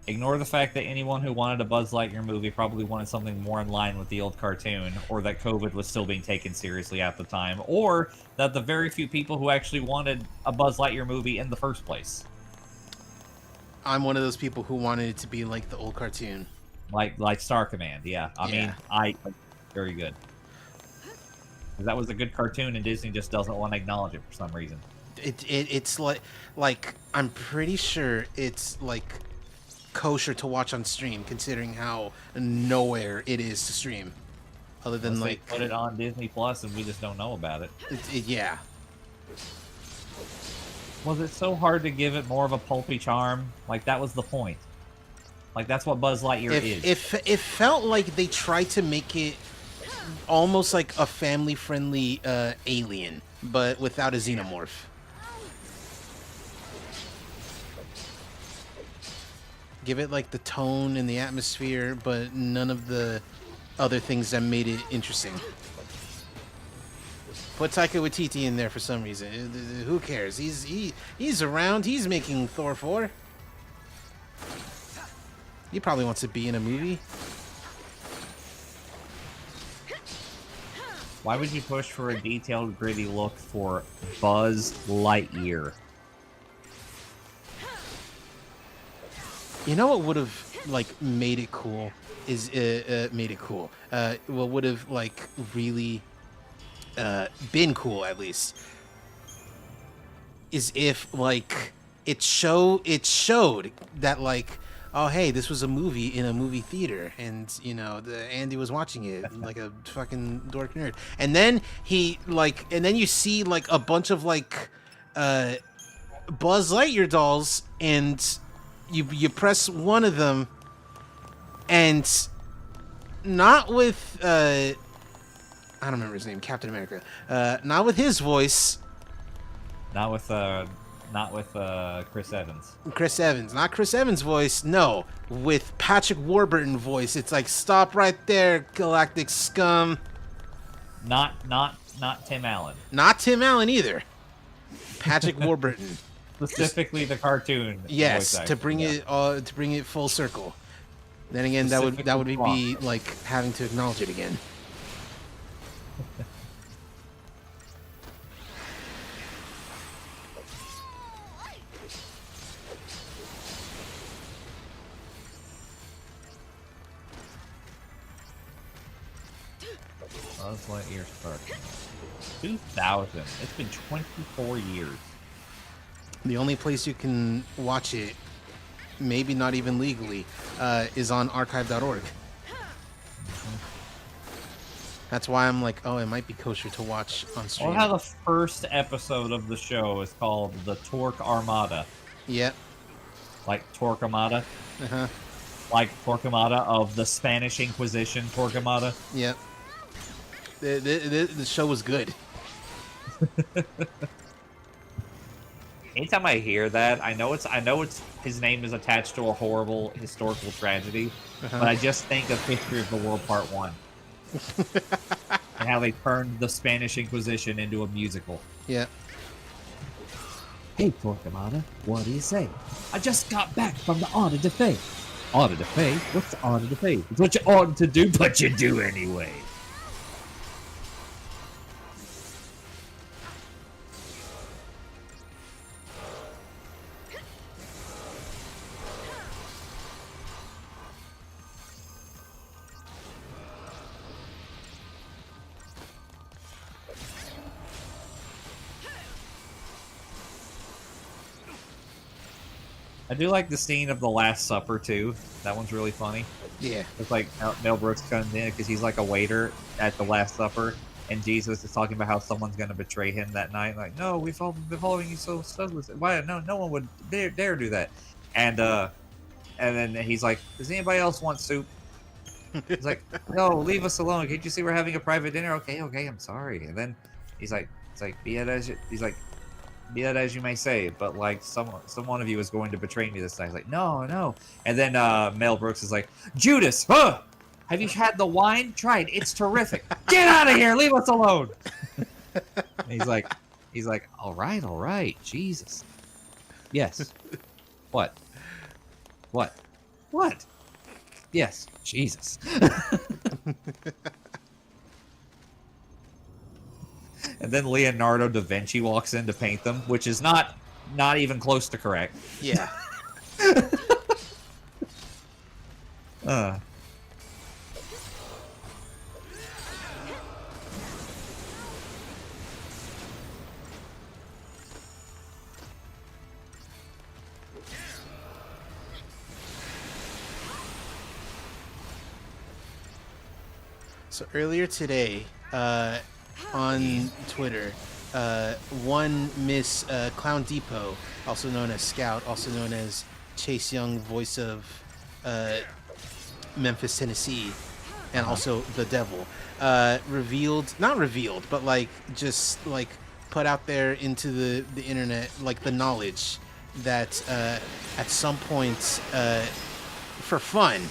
Ignore the fact that anyone who wanted a Buzz Lightyear movie probably wanted something more in line with the old cartoon, or that COVID was still being taken seriously at the time, or that the very few people who actually wanted a Buzz Lightyear movie in the first place. I'm one of those people who wanted it to be like the old cartoon. Like Star Command, yeah. I mean, very good. That was a good cartoon, and Disney just doesn't want to acknowledge it for some reason. It's like I'm pretty sure it's like kosher to watch on stream, considering how nowhere it is to stream, other than Unless like they put it on Disney Plus, and we just don't know about it. Yeah. Was it so hard to give it more of a pulpy charm? Like, that was the point. Like, that's what Buzz Lightyear is. It felt like they tried to make it almost like a family-friendly Alien, but without a xenomorph. Give it like the tone and the atmosphere, but none of the other things that made it interesting. Put Taika Waititi in there for some reason. Who cares? He's around. He's making Thor 4. He probably wants to be in a movie. Why would you push for a detailed, gritty look for Buzz Lightyear? You know what would have like made it cool is what would have like really been cool at least is if like it showed that like, oh hey, this was a movie in a movie theater, and you know Andy was watching it like a fucking dork nerd, and then you see like a bunch of like Buzz Lightyear dolls, and you press one of them, and not with I don't remember his name, Captain America, not with his voice, not with Chris Evans. Chris Evans, not Chris Evans' voice, no, with Patrick Warburton voice. It's like, stop right there, galactic scum. Not Tim Allen. Not Tim Allen either. Patrick Warburton. Specifically the cartoon. Yes, to bring it full circle. Then again, that would be like having to acknowledge it again. Buzz Lightyear's cartoon. 2000. It's been 24 years. The only place you can watch it, maybe not even legally, is on archive.org. That's why I'm like, oh, it might be kosher to watch on stream. Or how the first episode of the show is called the Torque Armada. Yep. Like Torquemada. Uh-huh. Like Torquemada of the Spanish Inquisition Torquemada. Yep. The show was good. Anytime I hear that, I know it's his name is attached to a horrible historical tragedy, but I just think of History of the World Part 1. And how they turned the Spanish Inquisition into a musical. Yeah. Hey, Torquemada, what do you say? I just got back from the Audit de Fe. Audit de Fe? What's the Audit de Fe? It's what you ought to do, but you do anyway. I do like the scene of the Last Supper too. That one's really funny. Yeah. It's like Mel Brooks comes in because he's like a waiter at the Last Supper, and Jesus is talking about how someone's going to betray him that night. Like, no, we've all been following you so studless. Why? No one would dare do that. And then he's like, does anybody else want soup? He's like, no, leave us alone. Can't you see we're having a private dinner? Okay, I'm sorry. And then he's like, be it as you may say, but like some one of you is going to betray me this night. He's like, no. And then Mel Brooks is like, Judas, huh? Have you had the wine? Try it. It's terrific. Get out of here. Leave us alone. He's like, all right. Jesus. Yes. What? Yes. Jesus. And then Leonardo da Vinci walks in to paint them, which is not even close to correct. Yeah. So earlier today, on Twitter, one Miss Clown Depot, also known as Scout, also known as Chase Young, voice of Memphis, Tennessee, and also the Devil, not revealed, but like just like put out there into the internet, like the knowledge that at some point, for fun,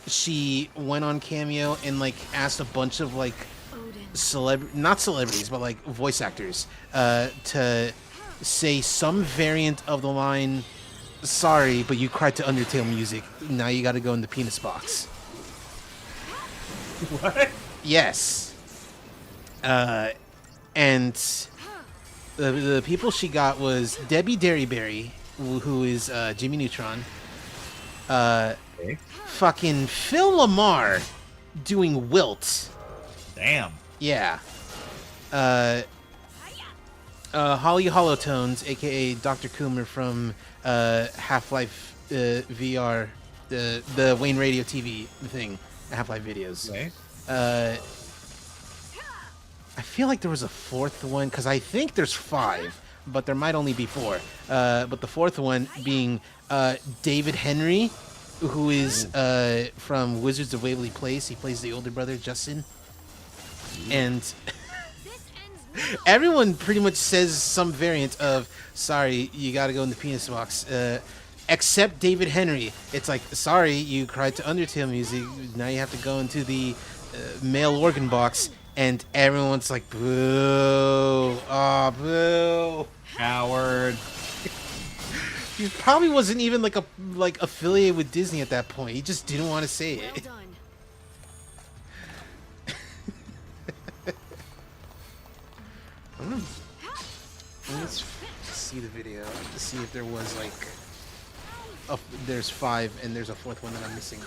she went on Cameo and like asked a bunch of like not celebrities, but like voice actors, to say some variant of the line, sorry, but you cried to Undertale music. Now you gotta go in the penis box. What? Yes. And the people she got was Debbie Derryberry, who is Jimmy Neutron. Fucking Phil Lamar doing Wilt. Damn. Yeah. Holly Holotones, aka Dr. Coomer from Half-Life VR, the Wayne Radio TV thing, Half-Life videos. Okay. I feel like there was a fourth one because I think there's 5, but there might only be 4. But the fourth one being David Henry, who is from Wizards of Waverly Place. He plays the older brother, Justin. And everyone pretty much says some variant of, sorry, you got to go in the penis box. Except David Henry. It's like, sorry, you cried to Undertale music. Now you have to go into the male organ box. And everyone's like, boo. Oh, boo. Coward. He probably wasn't even like affiliated with Disney at that point. He just didn't want to say it. Well done. Let's see the video to see if there was like there's 5 and there's a 4th one that I'm missing.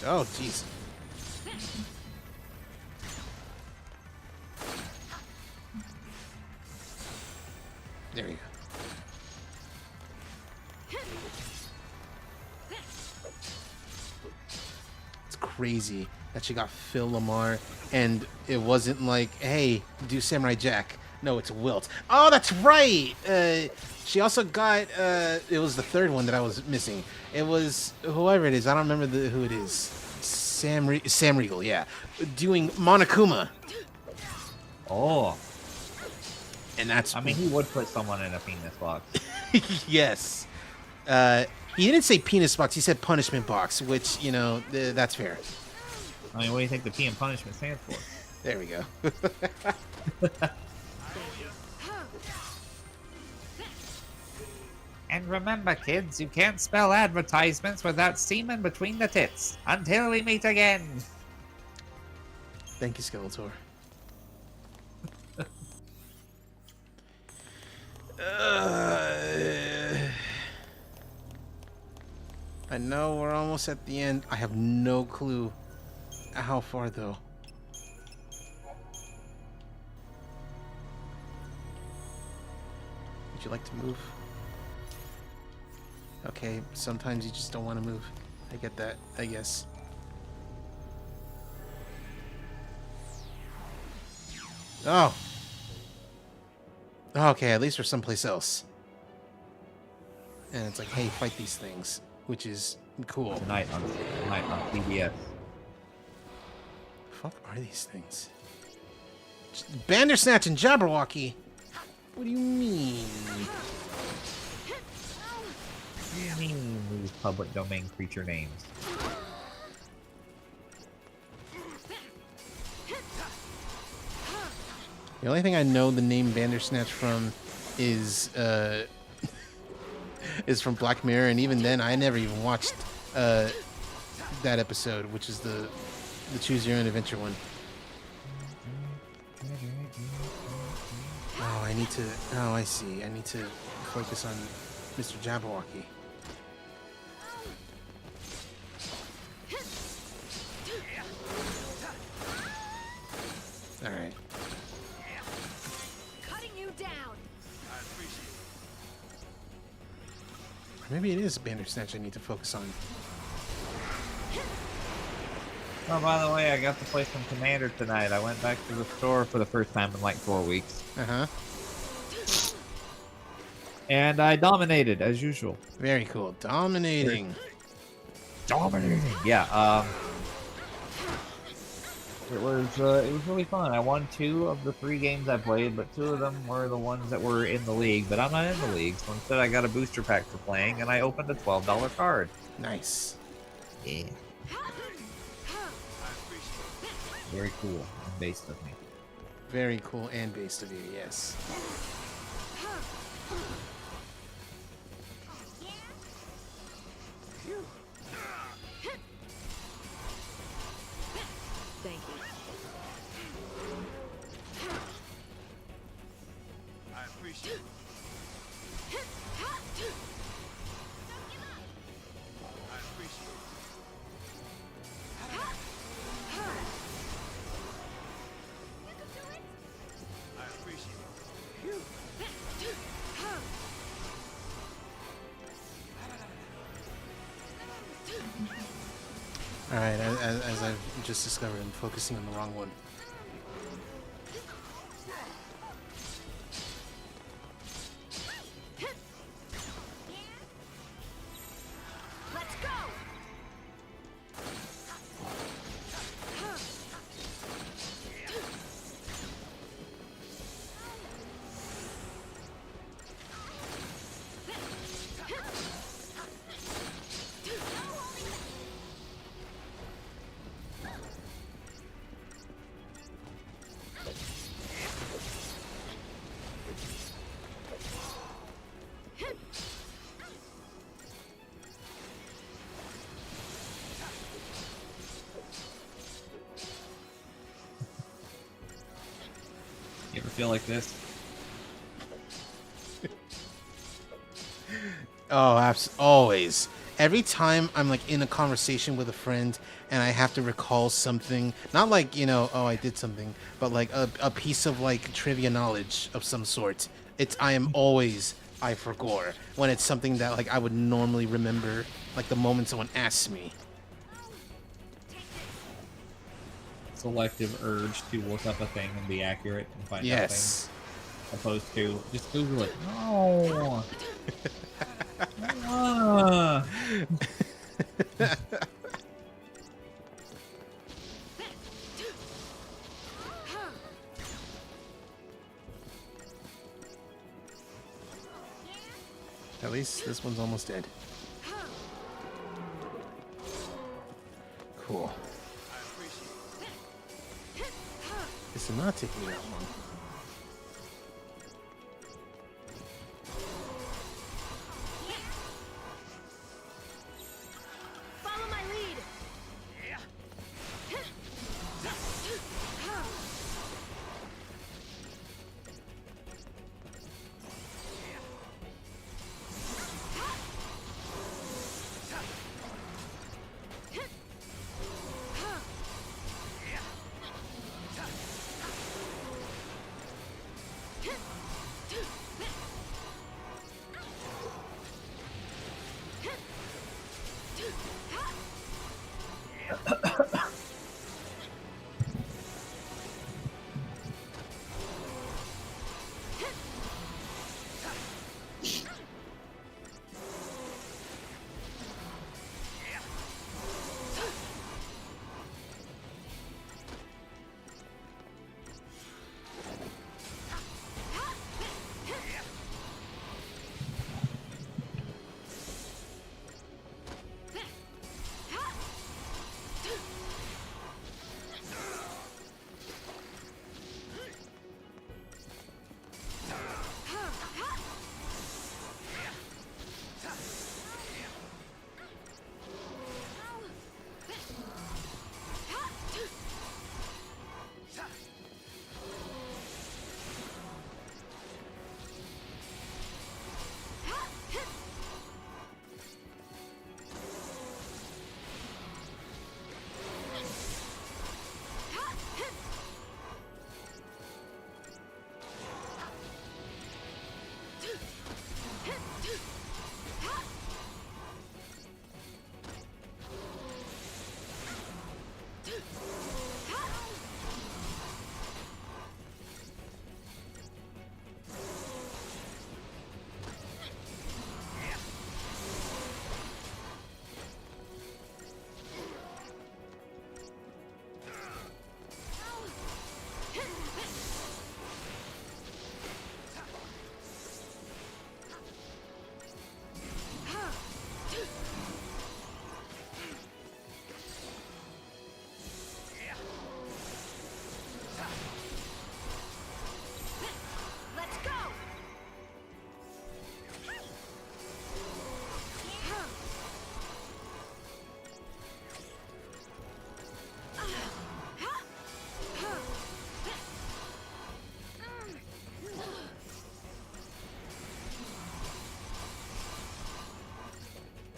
Oh, jeez. There you go. It's crazy that she got Phil Lamar, and it wasn't like, hey, do Samurai Jack. No, it's Wilt. Oh, that's right! She also got, it was the 3rd one that I was missing. It was, whoever it is, I don't remember who it is. Sam Riegel, yeah. Doing Monokuma. Oh. And that's... I mean, he would put someone in a penis box. Yes. He didn't say penis box, he said punishment box, which, you know, that's fair. I mean, what do you think the P in punishment stands for? There we go. And remember, kids, you can't spell advertisements without semen between the tits. Until we meet again. Thank you, Skeletor. I know we're almost at the end. I have no clue how far, though. Would you like to move? Okay, sometimes you just don't want to move. I get that, I guess. Oh. Okay, at least we're someplace else. And it's like, hey, fight these things, which is cool. Tonight on PBS. The fuck are these things? Bandersnatch and Jabberwocky? What do you mean? What do you mean these public domain creature names? The only thing I know the name Bandersnatch from is from Black Mirror, and even then I never even watched that episode, which is the Choose Your Own Adventure one. Oh, I need to... Oh, I see. I need to focus on Mr. Jabberwocky. All right. Cutting you down. I appreciate it. Maybe it is Bandersnatch I need to focus on. Oh, by the way, I got to play some Commander tonight. I went back to the store for the first time in like 4 weeks. Uh-huh. And I dominated, as usual. Very cool. Dominating. Dominating. Yeah, it was really fun. I won 2 of the 3 games I played, but 2 of them were the ones that were in the league, but I'm not in the league, so instead I got a booster pack for playing, and I opened a $12 card. Nice. Yeah. Very cool and based of me. Very cool and based of you, yes. Thank you. I appreciate it. I appreciate it. just discovered I'm focusing on the wrong one. Let's go! You ever feel like this? Oh, always. Every time I'm like in a conversation with a friend and I have to recall something, not like, you know, oh, I did something, but like a piece of like trivia knowledge of some sort. I am always I forgot when it's something that like I would normally remember, like the moment someone asks me. Selective urge to look up a thing and be accurate and find out Yes. things, opposed to just Google it. No. Ah. At least this one's almost dead. Cool. This did not take me that long. Follow my lead!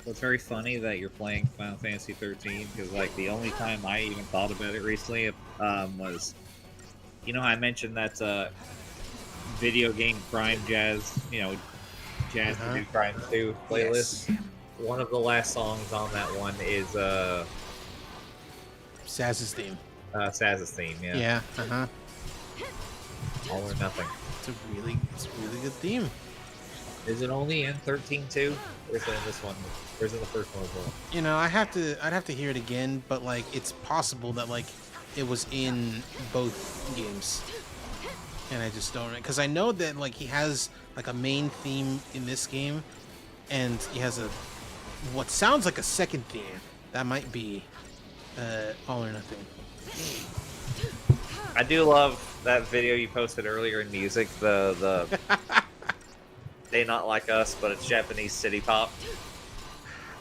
So it's very funny that you're playing Final Fantasy 13 because, like, the only time I even thought about it recently was, you know, how I mentioned that video game crime jazz, you know, jazz to do crimes too playlist. Yes. One of the last songs on that one is Saz's theme. Saz's theme, yeah. Yeah. Uh huh. All or nothing. It's a really good theme. Is it only in 13.2? Or is it in this one? Or is it the first one as well? You know, I'd have to hear it again, but like it's possible that like it was in both games, and I just don't, because I know that like he has like a main theme in this game, and he has a what sounds like a second theme that might be All or Nothing. I do love that video you posted earlier in music. The They Not Like Us, but it's Japanese city pop.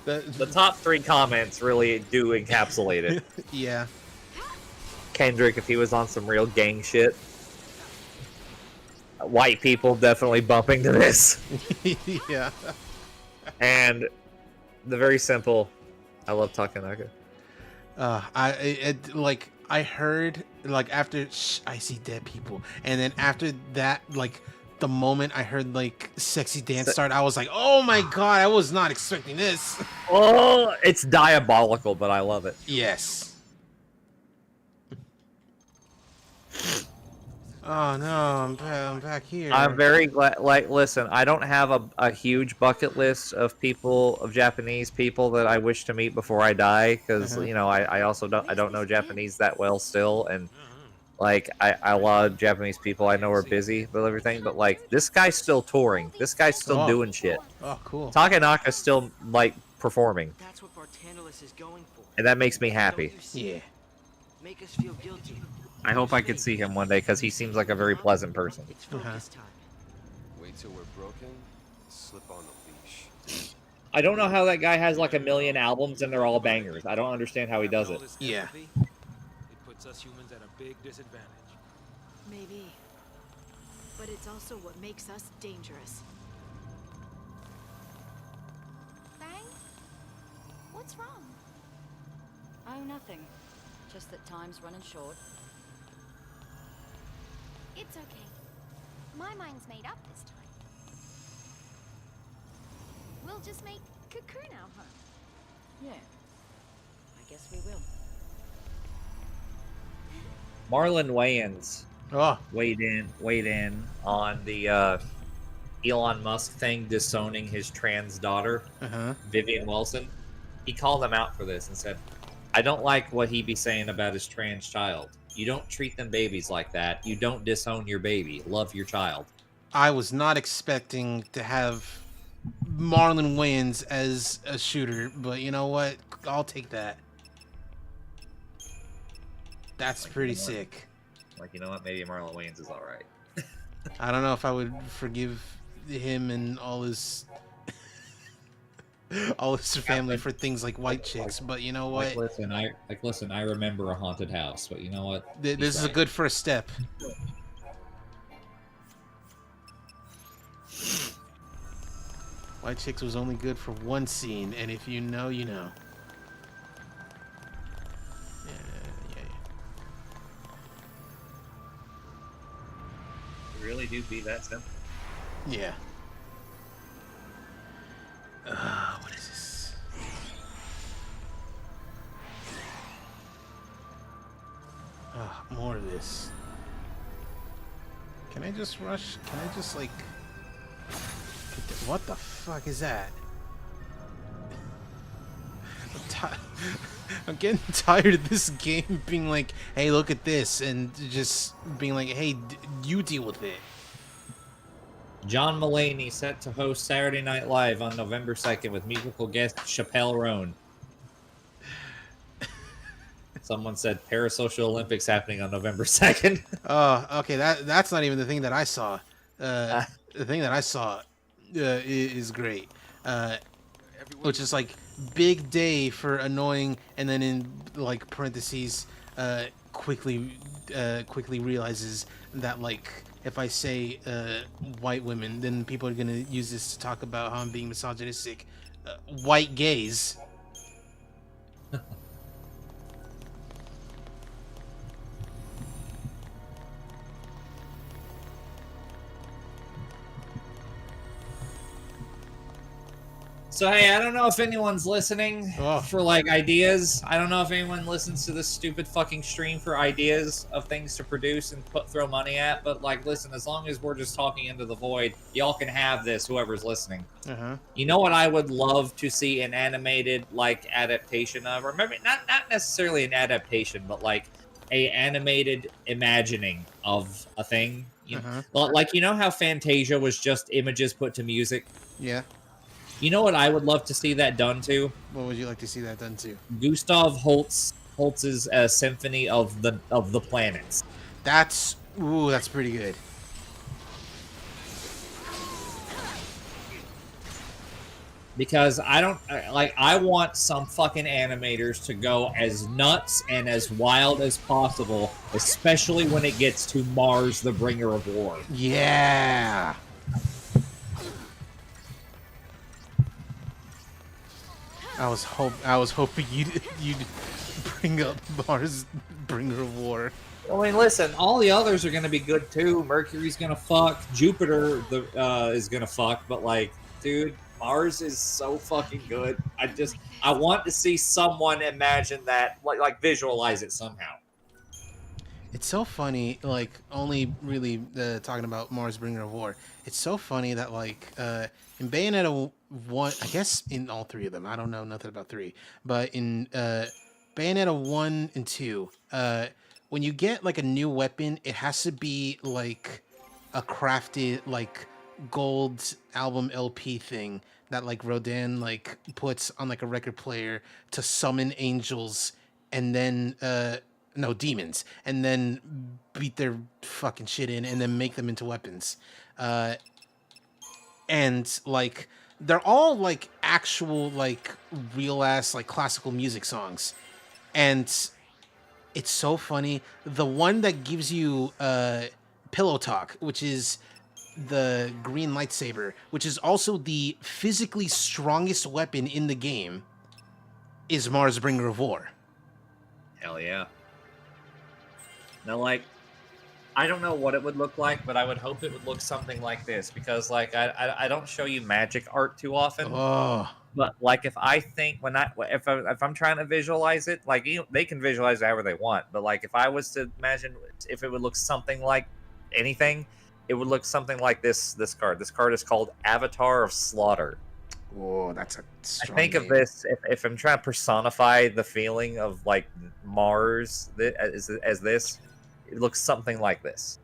The top 3 comments really do encapsulate it. Yeah. Kendrick, if he was on some real gang shit. White people definitely bumping to this. Yeah. And the very simple, I love Takanaka. I heard like after I see dead people, and then after that, like the moment I heard like sexy dance start, I was like, oh my god, I was not expecting this. Oh, it's diabolical, but I love it. Yes. Oh no, I'm back here. I'm very glad. Like, listen, I don't have a huge bucket list of people, of Japanese people that I wish to meet before I die, because you know I also don't know Japanese that well still, and like a lot of Japanese people I know are busy with everything, but like this guy's still touring, this guy's still doing shit. Oh, cool. Takanaka's still like performing. That's what Bartandalis is going for. And that makes me happy. Yeah. Make us feel guilty. I hope I could see him one day because he seems like a very pleasant person. It's focus time. Wait till we're broken, slip on the leash. I don't know how that guy has like 1 million albums and they're all bangers. I don't understand how he does it. Yeah. It puts us humans at a big disadvantage. Maybe. But it's also what makes us dangerous. Bang? What's wrong? Oh, nothing. Just that time's running short. It's okay. My mind's made up this time. We'll just make Cocoon our home. Yeah. I guess we will. Marlon Wayans weighed in on the Elon Musk thing, disowning his trans daughter, Vivian Wilson. He called them out for this and said, I don't like what he be saying about his trans child. You don't treat them babies like that. You don't disown your baby. Love your child. I was not expecting to have Marlon Wayans as a shooter, but you know what? I'll take that. That's pretty sick. Like, you know what? Maybe Marlon Wayans is all right. I don't know if I would forgive him and all his family for things like white chicks, but you know what? Listen, I remember a haunted house, but you know what? This is a good first step. White Chicks was only good for one scene, and if you know, you know. It really do be that simple. Yeah. What is this? More of this. Can I just rush? Can I just like... What the fuck is that? I'm getting tired of this game being like, hey, look at this, and just being like, hey, you deal with it. John Mulaney set to host Saturday Night Live on November 2nd with musical guest Chappelle Roan. Someone said Parasocial Olympics happening on November 2nd. Oh, okay. That's not even the thing that I saw. The thing that I saw is great. Which is like big day for annoying, and then in like parentheses, quickly realizes that like if I say white women, then people are gonna use this to talk about how I'm being misogynistic. White gays. So hey, I don't know if anyone's listening for like ideas. I don't know if anyone listens to this stupid fucking stream for ideas of things to produce and throw money at. But like, listen, as long as we're just talking into the void, y'all can have this. Whoever's listening. You know what I would love to see an animated like adaptation of, or maybe not necessarily an adaptation, but like a animated imagining of a thing. You know, like you know how Fantasia was just images put to music. Yeah. You know what I would love to see that done to? What would you like to see that done to? Gustav Holst's symphony of the planets. That's pretty good. Because I don't like. I want some fucking animators to go as nuts and as wild as possible, especially when it gets to Mars, the Bringer of War. Yeah. I was hoping you'd bring up Mars, Bringer of War. I mean, listen, all the others are going to be good too. Mercury's going to fuck. Jupiter is going to fuck. But like, dude, Mars is so fucking good. I want to see someone imagine that, like visualize it somehow. It's so funny, like, only really talking about Mars Bringer of War. It's so funny that, like, in Bayonetta 1, I guess in all three of them, I don't know nothing about 3, but in Bayonetta 1 and 2, when you get, like, a new weapon, it has to be, like, a crafted, like, gold album LP thing that, like, Rodin, like, puts on, like, a record player to summon angels and then, no, demons, and then beat their fucking shit in and then make them into weapons. And, like, they're all, like, actual, like, real-ass, like, classical music songs. And it's so funny. The one that gives you Pillow Talk, which is the green lightsaber, which is also the physically strongest weapon in the game, is Mars Bringer of War. Hell yeah. Now, like, I don't know what it would look like, but I would hope it would look something like this, because, like, I don't show you magic art too often. Oh. But, like, if I think if I'm trying to visualize it, like, you know, they can visualize it however they want. But, like, if I was to imagine if it would look something like anything, it would look something like this card. This card is called Avatar of Slaughter. Whoa, that's a strong I think of this, if I'm trying to personify the feeling of, like, Mars as this, it looks something like this.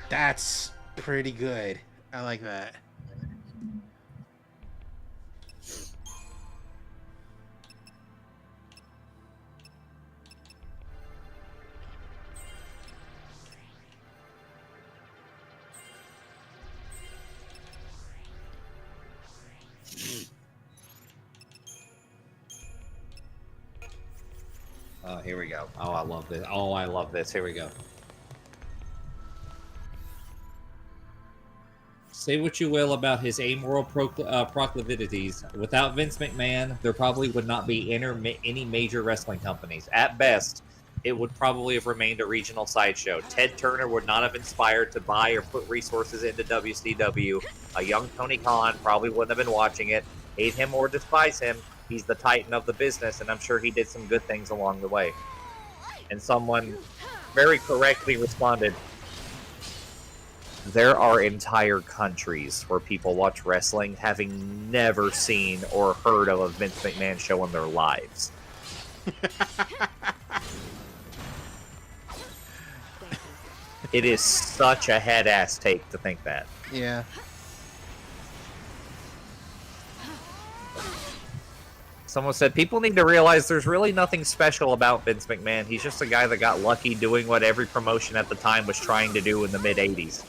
That's pretty good. I like that. Oh, here we go. Oh, I love this. Oh, I love this. Here we go. Say what you will about his amoral proclivities. Without Vince McMahon, there probably would not be any major wrestling companies. At best, it would probably have remained a regional sideshow. Ted Turner would not have inspired to buy or put resources into WCW. A young Tony Khan probably wouldn't have been watching it. Hate him or despise him, he's the titan of the business, and I'm sure he did some good things along the way. And someone very correctly responded, there are entire countries where people watch wrestling having never seen or heard of a Vince McMahon show in their lives. It is such a head-ass take to think that. Yeah. Someone said, people need to realize there's really nothing special about Vince McMahon. He's just a guy that got lucky doing what every promotion at the time was trying to do in the mid-'80s.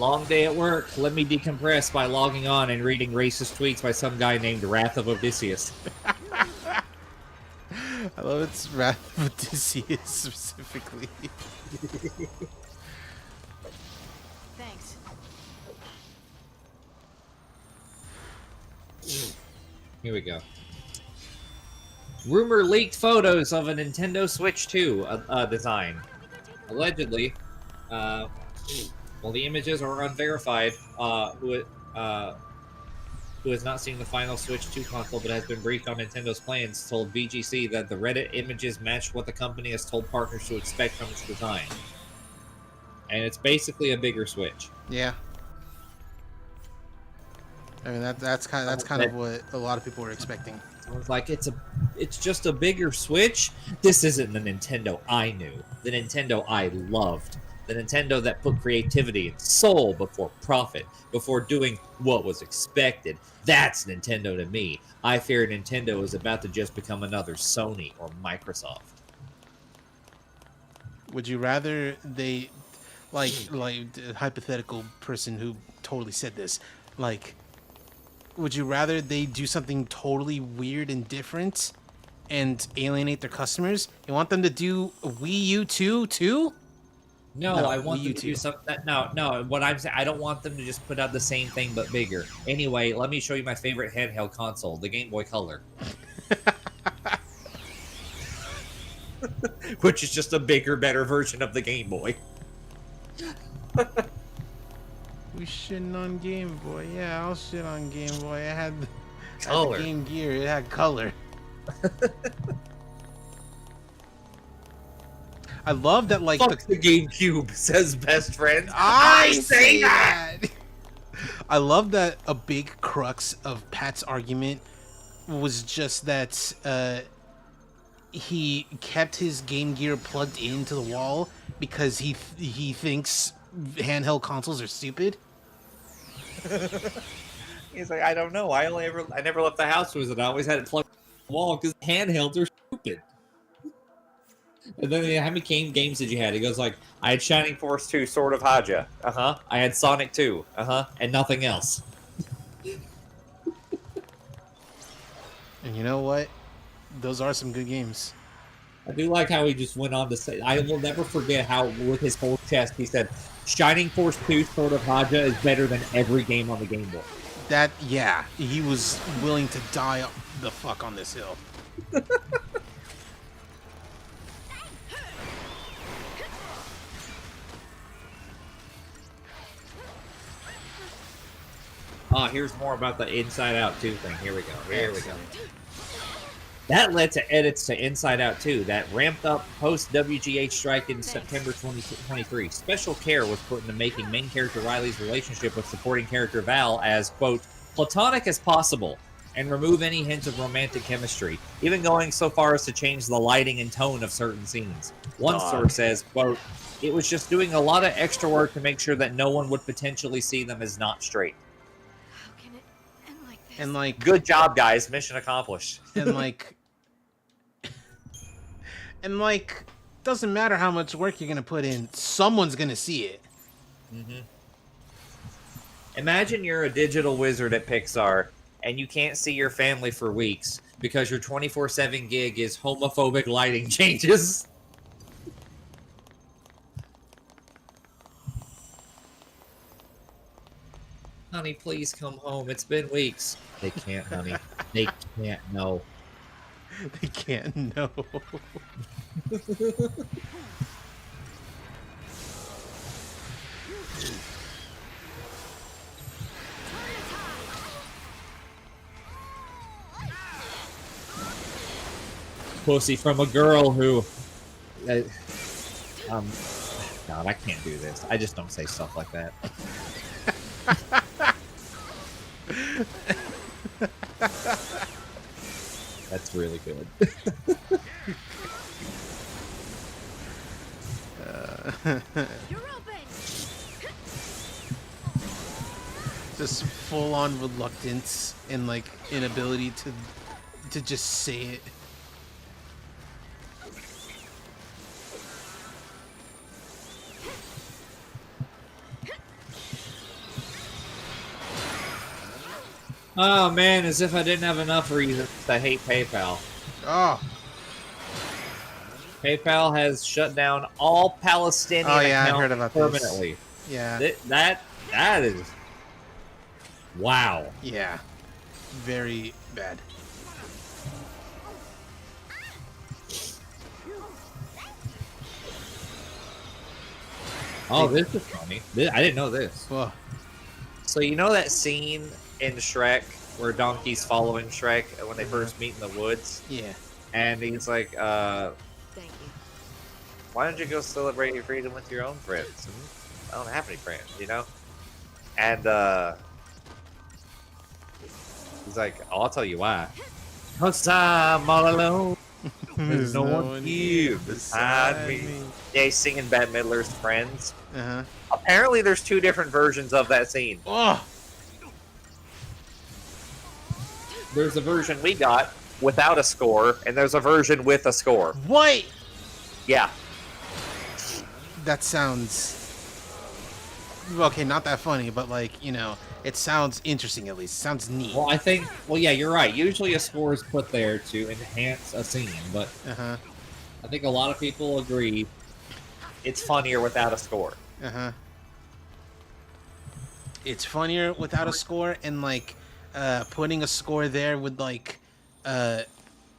Long day at work. Let me decompress by logging on and reading racist tweets by some guy named Wrath of Odysseus. I love its Wrath of Odysseus specifically. Thanks. Here we go. Rumor leaked photos of a Nintendo Switch 2 design. Allegedly, well, the images are unverified. Who has not seen the final Switch 2 console but has been briefed on Nintendo's plans, told VGC that the Reddit images matched what the company has told partners to expect from its design. And it's basically a bigger Switch. Yeah. I mean that's kind of what a lot of people were expecting. Someone's like, it's just a bigger Switch. This isn't the Nintendo I knew. The Nintendo I loved. The Nintendo that put creativity and soul before profit, before doing what was expected. That's Nintendo to me. I fear Nintendo is about to just become another Sony or Microsoft. Would you rather they, like the hypothetical person who totally said this, like, would you rather they do something totally weird and different and alienate their customers? You want them to do Wii U 2 too? No, I want them to do something. No. What I'm saying, I don't want them to just put out the same thing but bigger. Anyway, let me show you my favorite handheld console, the Game Boy Color, which is just a bigger, better version of the Game Boy. We shitting on Game Boy. Yeah, I'll shit on Game Boy. It had color. The Game Gear. It had color. I love that, like, fuck the GameCube, says best friend. I say that. I love that a big crux of Pat's argument was just that he kept his Game Gear plugged into the wall because he thinks handheld consoles are stupid. He's like, I don't know. I never left the house with it. I always had it plugged into the wall because handhelds are stupid. And then how many games did you have? He goes like, I had Shining Force 2, Sword of Haja. Uh-huh. I had Sonic 2. Uh-huh. And nothing else. And you know what? Those are some good games. I do like how he just went on to say, I will never forget how, with his whole chest, he said, Shining Force 2, Sword of Haja is better than every game on the Game Boy. Yeah, he was willing to die the fuck on this hill. Here's more about the Inside Out 2 thing. Here we go. That led to edits to Inside Out 2 that ramped up post-WGH strike in September 2023. Special care was put into making main character Riley's relationship with supporting character Val as, quote, platonic as possible, and remove any hint of romantic chemistry, even going so far as to change the lighting and tone of certain scenes. One source says, quote, it was just doing a lot of extra work to make sure that no one would potentially see them as not straight. And like, good job, guys. Mission accomplished. And like, doesn't matter how much work you're gonna put in, someone's gonna see it. Mm-hmm. Imagine you're a digital wizard at Pixar and you can't see your family for weeks because your 24/7 gig is homophobic lighting changes. Honey, please come home. It's been weeks. They can't, honey. They can't know. They can't know. Pussy from a girl who... God, I can't do this. I just don't say stuff like that. That's really good. Just full-on reluctance and like inability to just say it. Oh man, as if I didn't have enough reasons to hate PayPal. Oh. PayPal has shut down all Palestinian Oh yeah, I accounts heard about permanently. this. Yeah. That is wow. Yeah. Very bad. Oh, this is funny. I didn't know this. Whoa. So you know that scene in Shrek where Donkey's following Shrek when they first meet in the woods? Yeah. And he's like, Thank you. why don't you go celebrate your freedom with your own friends? I don't have any friends, you know? And he's like, oh, I'll tell you why. 'Cause I'm all alone. There's no one here beside me. Yeah, he's singing Bette Midler's Friends. Uh-huh. Apparently there's two different versions of that scene. Oh. There's a version we got without a score, and there's a version with a score. What? Yeah. That sounds... Okay, not that funny, but like, you know, it sounds interesting at least. It sounds neat. Well, I think... Well, yeah, you're right. Usually a score is put there to enhance a scene, but Uh-huh. I think a lot of people agree it's funnier without a score. Uh-huh. It's funnier without a score, and like putting a score there would like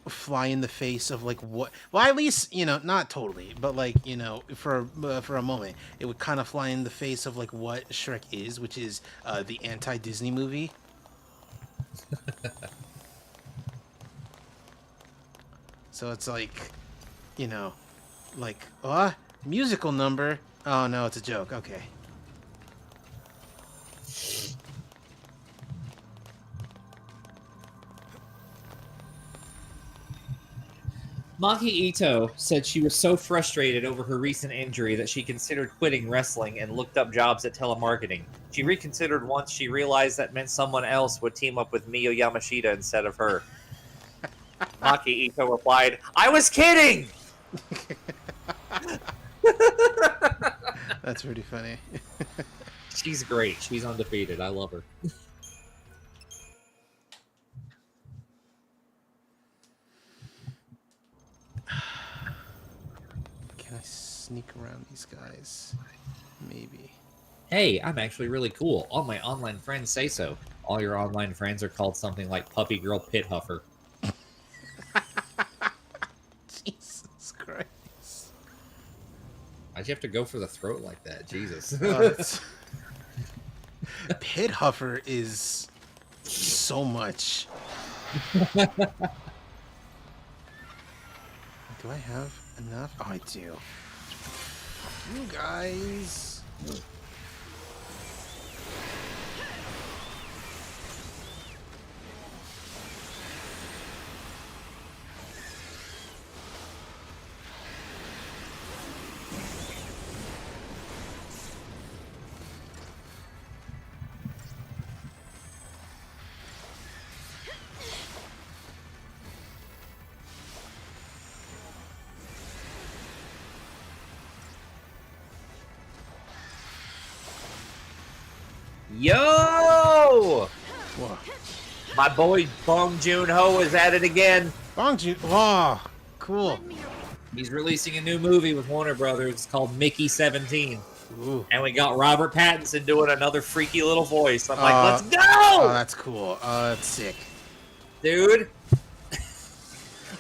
fly in the face of like what, well, at least, you know, not totally, but like, you know, for a moment it would kind of fly in the face of like what Shrek is, which is the anti-Disney movie. So it's like, you know, like, musical number. Oh no, it's a joke. Okay. Maki Ito said she was so frustrated over her recent injury that she considered quitting wrestling and looked up jobs at telemarketing. She reconsidered once she realized that meant someone else would team up with Miyu Yamashita instead of her. Maki Ito replied, I was kidding! That's pretty funny. She's great. She's undefeated. I love her. Can I sneak around these guys? Maybe. Hey, I'm actually really cool. All my online friends say so. All your online friends are called something like Puppy Girl Pit Huffer. Jesus Christ. Why'd you have to go for the throat like that? Jesus. Pit Huffer is so much. Do I have enough? Oh, I do. You guys. Yo! Whoa. My boy Bong Joon-ho is at it again. Bong Joon... Oh, cool. He's releasing a new movie with Warner Brothers. It's called Mickey 17. Ooh. And we got Robert Pattinson doing another freaky little voice. I'm like, let's go! Oh, that's cool. That's sick. Dude.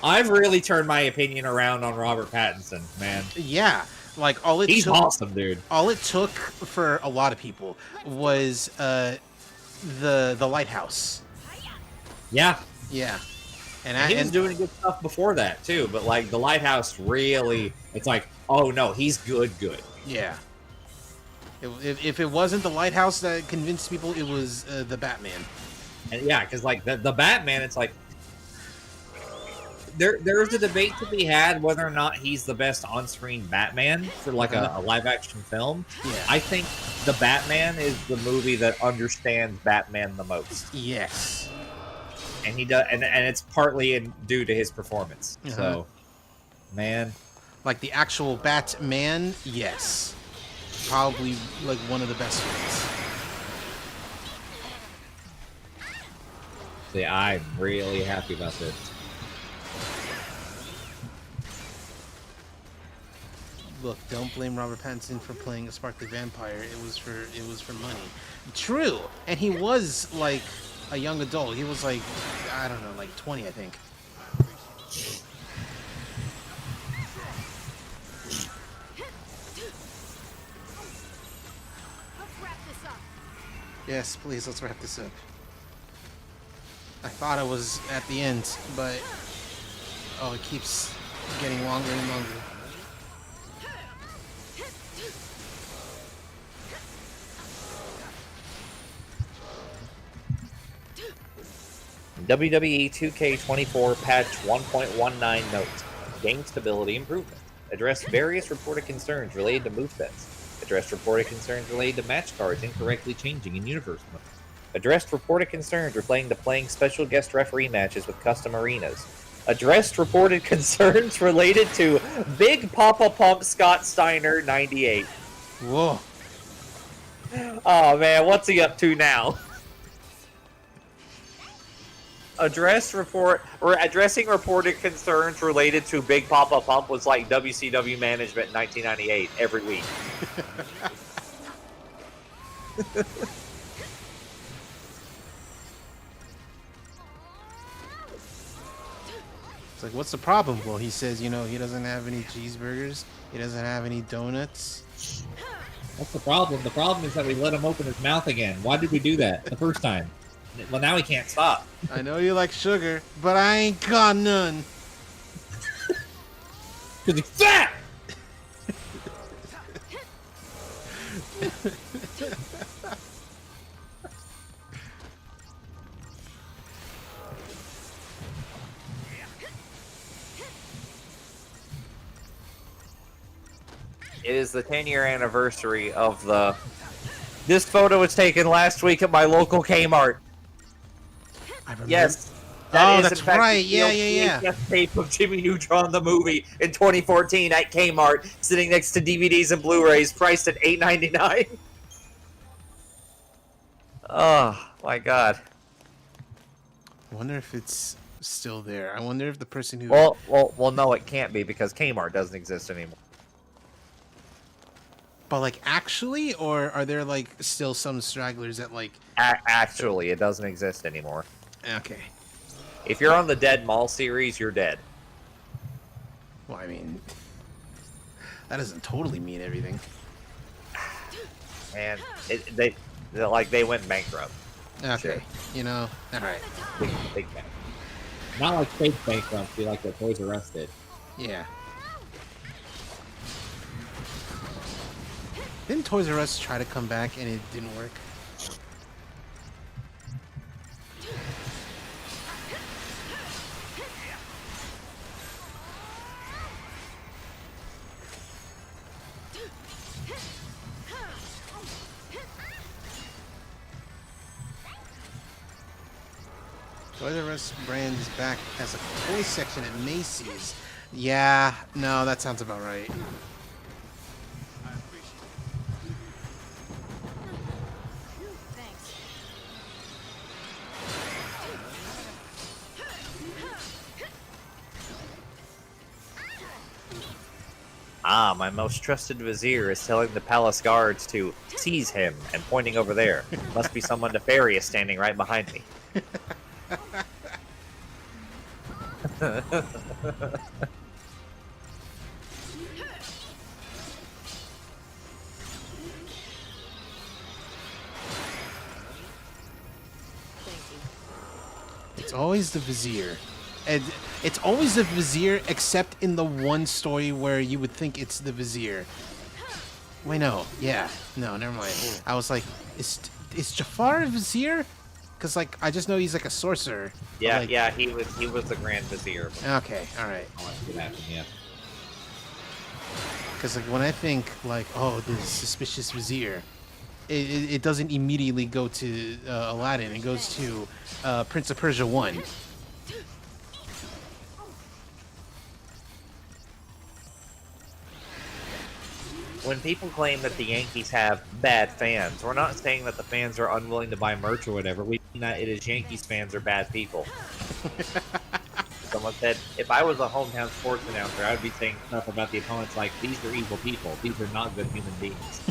I've really turned my opinion around on Robert Pattinson, man. Yeah. Like, He's awesome, dude. All it took for a lot of people was the Lighthouse. Yeah. Yeah. And he was doing good stuff before that, too. But, like, The Lighthouse really... It's like, oh, no, he's good. Yeah. If it wasn't the Lighthouse that convinced people, it was the Batman. And yeah, because, like, the Batman, it's like... There's a debate to be had whether or not he's the best on-screen Batman for like a live-action film. Yeah. I think the Batman is the movie that understands Batman the most. Yes. And he does, and it's partly due to his performance. So, man, like the actual Batman, yes, probably like one of the best ones. See, I'm really happy about this. Look, don't blame Robert Pattinson for playing a sparkly vampire. It was for money. True, and he was like a young adult. He was like, I don't know, like 20, I think. Let's wrap this up. Yes, please, let's wrap this up. I thought I was at the end, but oh, it keeps getting longer and longer. WWE 2K24 patch 1.19 notes. Game stability improvement. Addressed various reported concerns related to move sets. Addressed reported concerns related to match cards incorrectly changing in universe mode. Addressed reported concerns relating to playing special guest referee matches with custom arenas. Addressed reported concerns related to Big Papa Pump Scott Steiner 98. Whoa. Oh man, what's he up to now? Addressing reported concerns related to Big Papa Pump was like WCW management in 1998 every week. It's like, what's the problem? Well, he says, you know, he doesn't have any cheeseburgers. He doesn't have any donuts. What's the problem? The problem is that we let him open his mouth again. Why did we do that the first time? Well, now he can't stop. I know you like sugar, but I ain't got none. Because he's fat! It is the 10-year anniversary of the... This photo was taken last week at my local Kmart. I remember. Yes. Oh, is, that's in fact, right. the Yeah. VHS tape of Jimmy Neutron the movie in 2014 at Kmart, sitting next to DVDs and Blu-rays, priced at $8.99. Oh my god. I wonder if it's still there. I wonder if the person who... Well, no, it can't be because Kmart doesn't exist anymore. But like actually, or are there like still some stragglers that like... Actually, it doesn't exist anymore. Okay. If you're on the Dead Mall series, you're dead. Well, I mean, that doesn't totally mean everything. And they went bankrupt. Okay, Sure. you know, all right. Big bank. Not like fake bankruptcy, like the Toys R Us did. Yeah. Didn't Toys R Us try to come back and it didn't work? Toys R Us brand is back as a toy section at Macy's. Yeah, no, that sounds about right. Ah, my most trusted vizier is telling the palace guards to seize him and pointing over there. Must be someone nefarious standing right behind me. It's always the vizier. And it's always the vizier except in the one story where you would think it's the vizier. Wait, no. Yeah. No, never mind. I was like, is Jafar a vizier? Because, like, I just know he's like a sorcerer. Yeah, like... yeah, he was the Grand Vizier. Okay, alright. Yeah. Because, like, when I think, like, oh, the suspicious vizier, it doesn't immediately go to Aladdin. It goes to Prince of Persia 1. when people claim that the Yankees have bad fans, we're not saying that the fans are unwilling to buy merch or whatever. We mean that it is Yankees fans are bad people. Someone said, if I was a hometown sports announcer, I'd be saying stuff about the opponents like, these are evil people. These are not good human beings.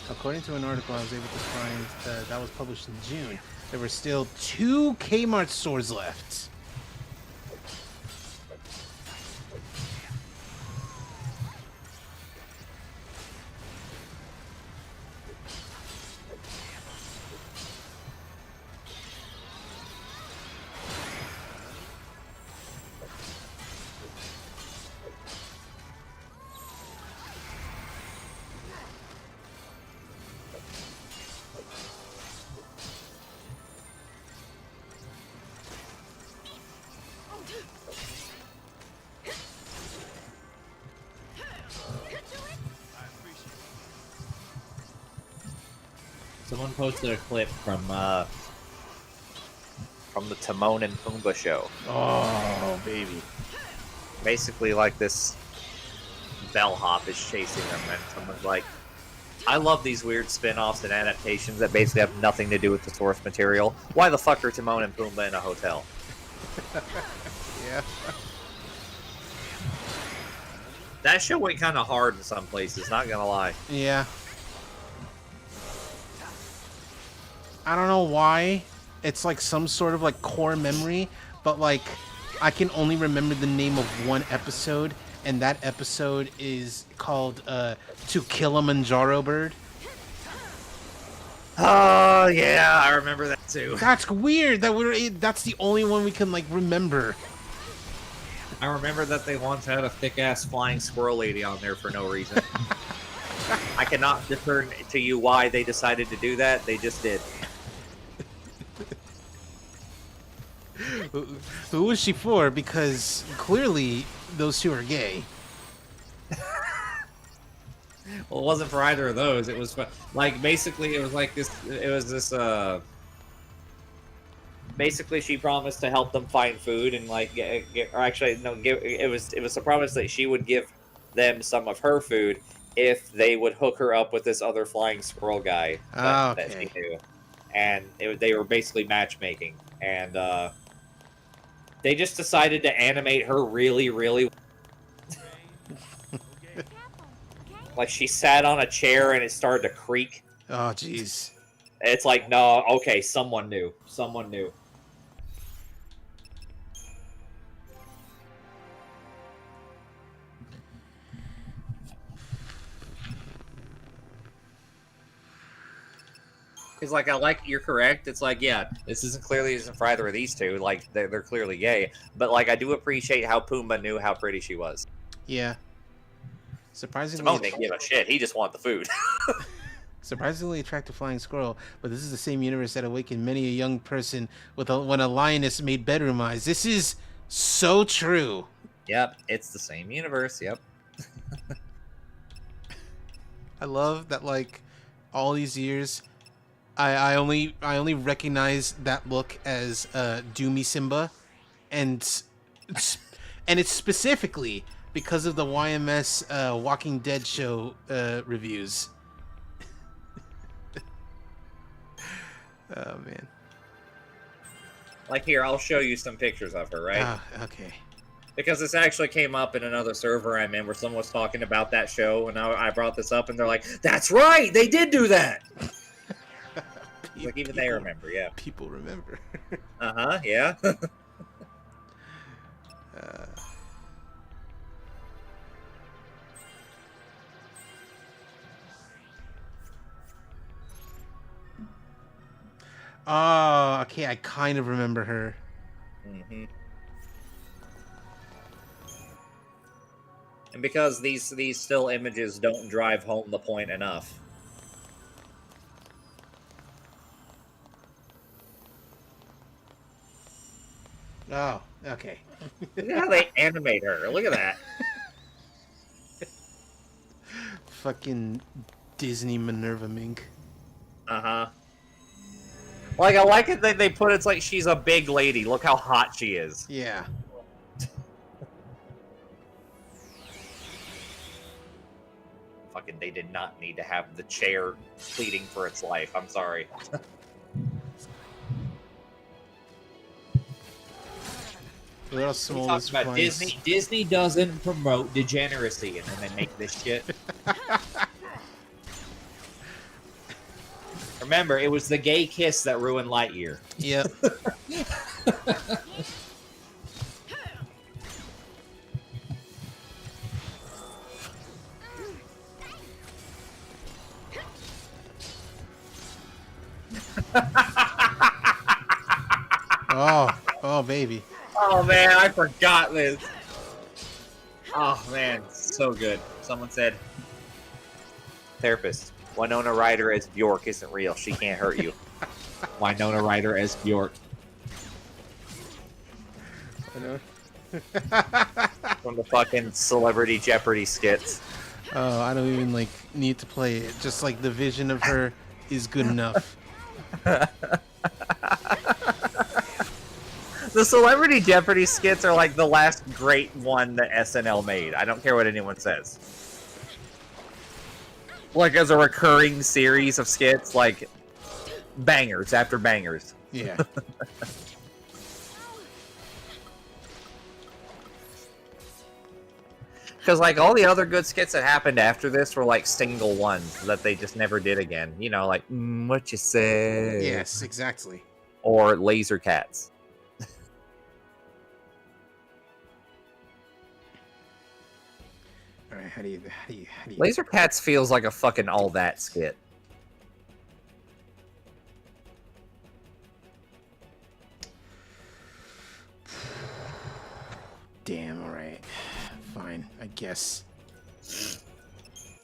According to an article I was able to find that was published in June, there were still 2 Kmart stores left. Someone posted a clip from the Timon and Pumbaa show. Oh, baby. Basically, like, this bellhop is chasing them, and someone's like, I love these weird spin-offs and adaptations that basically have nothing to do with the source material. Why the fuck are Timon and Pumbaa in a hotel? Yeah. That show went kind of hard in some places, not gonna lie. Yeah. I don't know why. It's like some sort of like core memory, but like I can only remember the name of one episode, and that episode is called To Kilimanjaro Bird. Oh yeah, I remember that too. That's weird. That's the only one we can like remember. I remember that they once had a thick-ass flying squirrel lady on there for no reason. I cannot discern to you why they decided to do that. They just did. Who was she for? Because clearly those two are gay. Well, it wasn't for either of those. It was for, like, basically it was like this. It was this. Basically, she promised to help them find food and like or actually no, it was a promise that she would give them some of her food if they would hook her up with this other flying squirrel guy that she knew, and they were basically matchmaking, and they just decided to animate her really, really. Like, she sat on a chair and it started to creak. Oh, jeez. It's like, no, okay, someone knew. Someone knew. It's like, you're correct. It's like, yeah, this isn't for either of these two. Like, they're clearly gay. But, like, I do appreciate how Pumbaa knew how pretty she was. Yeah. Surprisingly, Timon didn't give a shit. He just wanted the food. Surprisingly attractive flying squirrel, but this is the same universe that awakened many a young person when a lioness made bedroom eyes. This is so true. Yep, it's the same universe. Yep. I love that, like, all these years, I only recognize that look as Doomy Simba, and it's specifically because of the YMS Walking Dead show reviews. Oh man. Like, here, I'll show you some pictures of her, right? Oh, okay. Because this actually came up in another server I'm in where someone was talking about that show, and I brought this up, and they're like, that's right! They did do that! Like, even they remember, yeah. People remember. Uh-huh, yeah. Oh, okay, I kind of remember her. Mm-hmm. And because these still images don't drive home the point enough. Oh, okay. Look at how they animate her. Look at that. Fucking Disney Minerva Mink. Uh-huh. Like, I like it that they put it's like she's a big lady. Look how hot she is. Yeah. Fucking, they did not need to have the chair pleading for its life. I'm sorry. What else small Talk is about Disney. Disney doesn't promote degeneracy, and then they make this shit. Remember, it was the gay kiss that ruined Lightyear. Yep. Oh, baby. Oh man, I forgot this. Oh man, so good. Someone said, therapist, Winona Ryder as Bjork isn't real. She can't hurt you. Winona Ryder as Bjork. I know. From the fucking Celebrity Jeopardy skits. Oh, I don't even like need to play it. Just like the vision of her is good enough. The Celebrity Jeopardy skits are like the last great one that SNL made. I don't care what anyone says. Like as a recurring series of skits, like bangers after bangers. Yeah. Because like all the other good skits that happened after this were like single ones that they just never did again. You know, like what you say? Yes, exactly. Or Laser Cats. All right, how do you? Laser Cats feels like a fucking all that skit. Damn. All right. Fine. I guess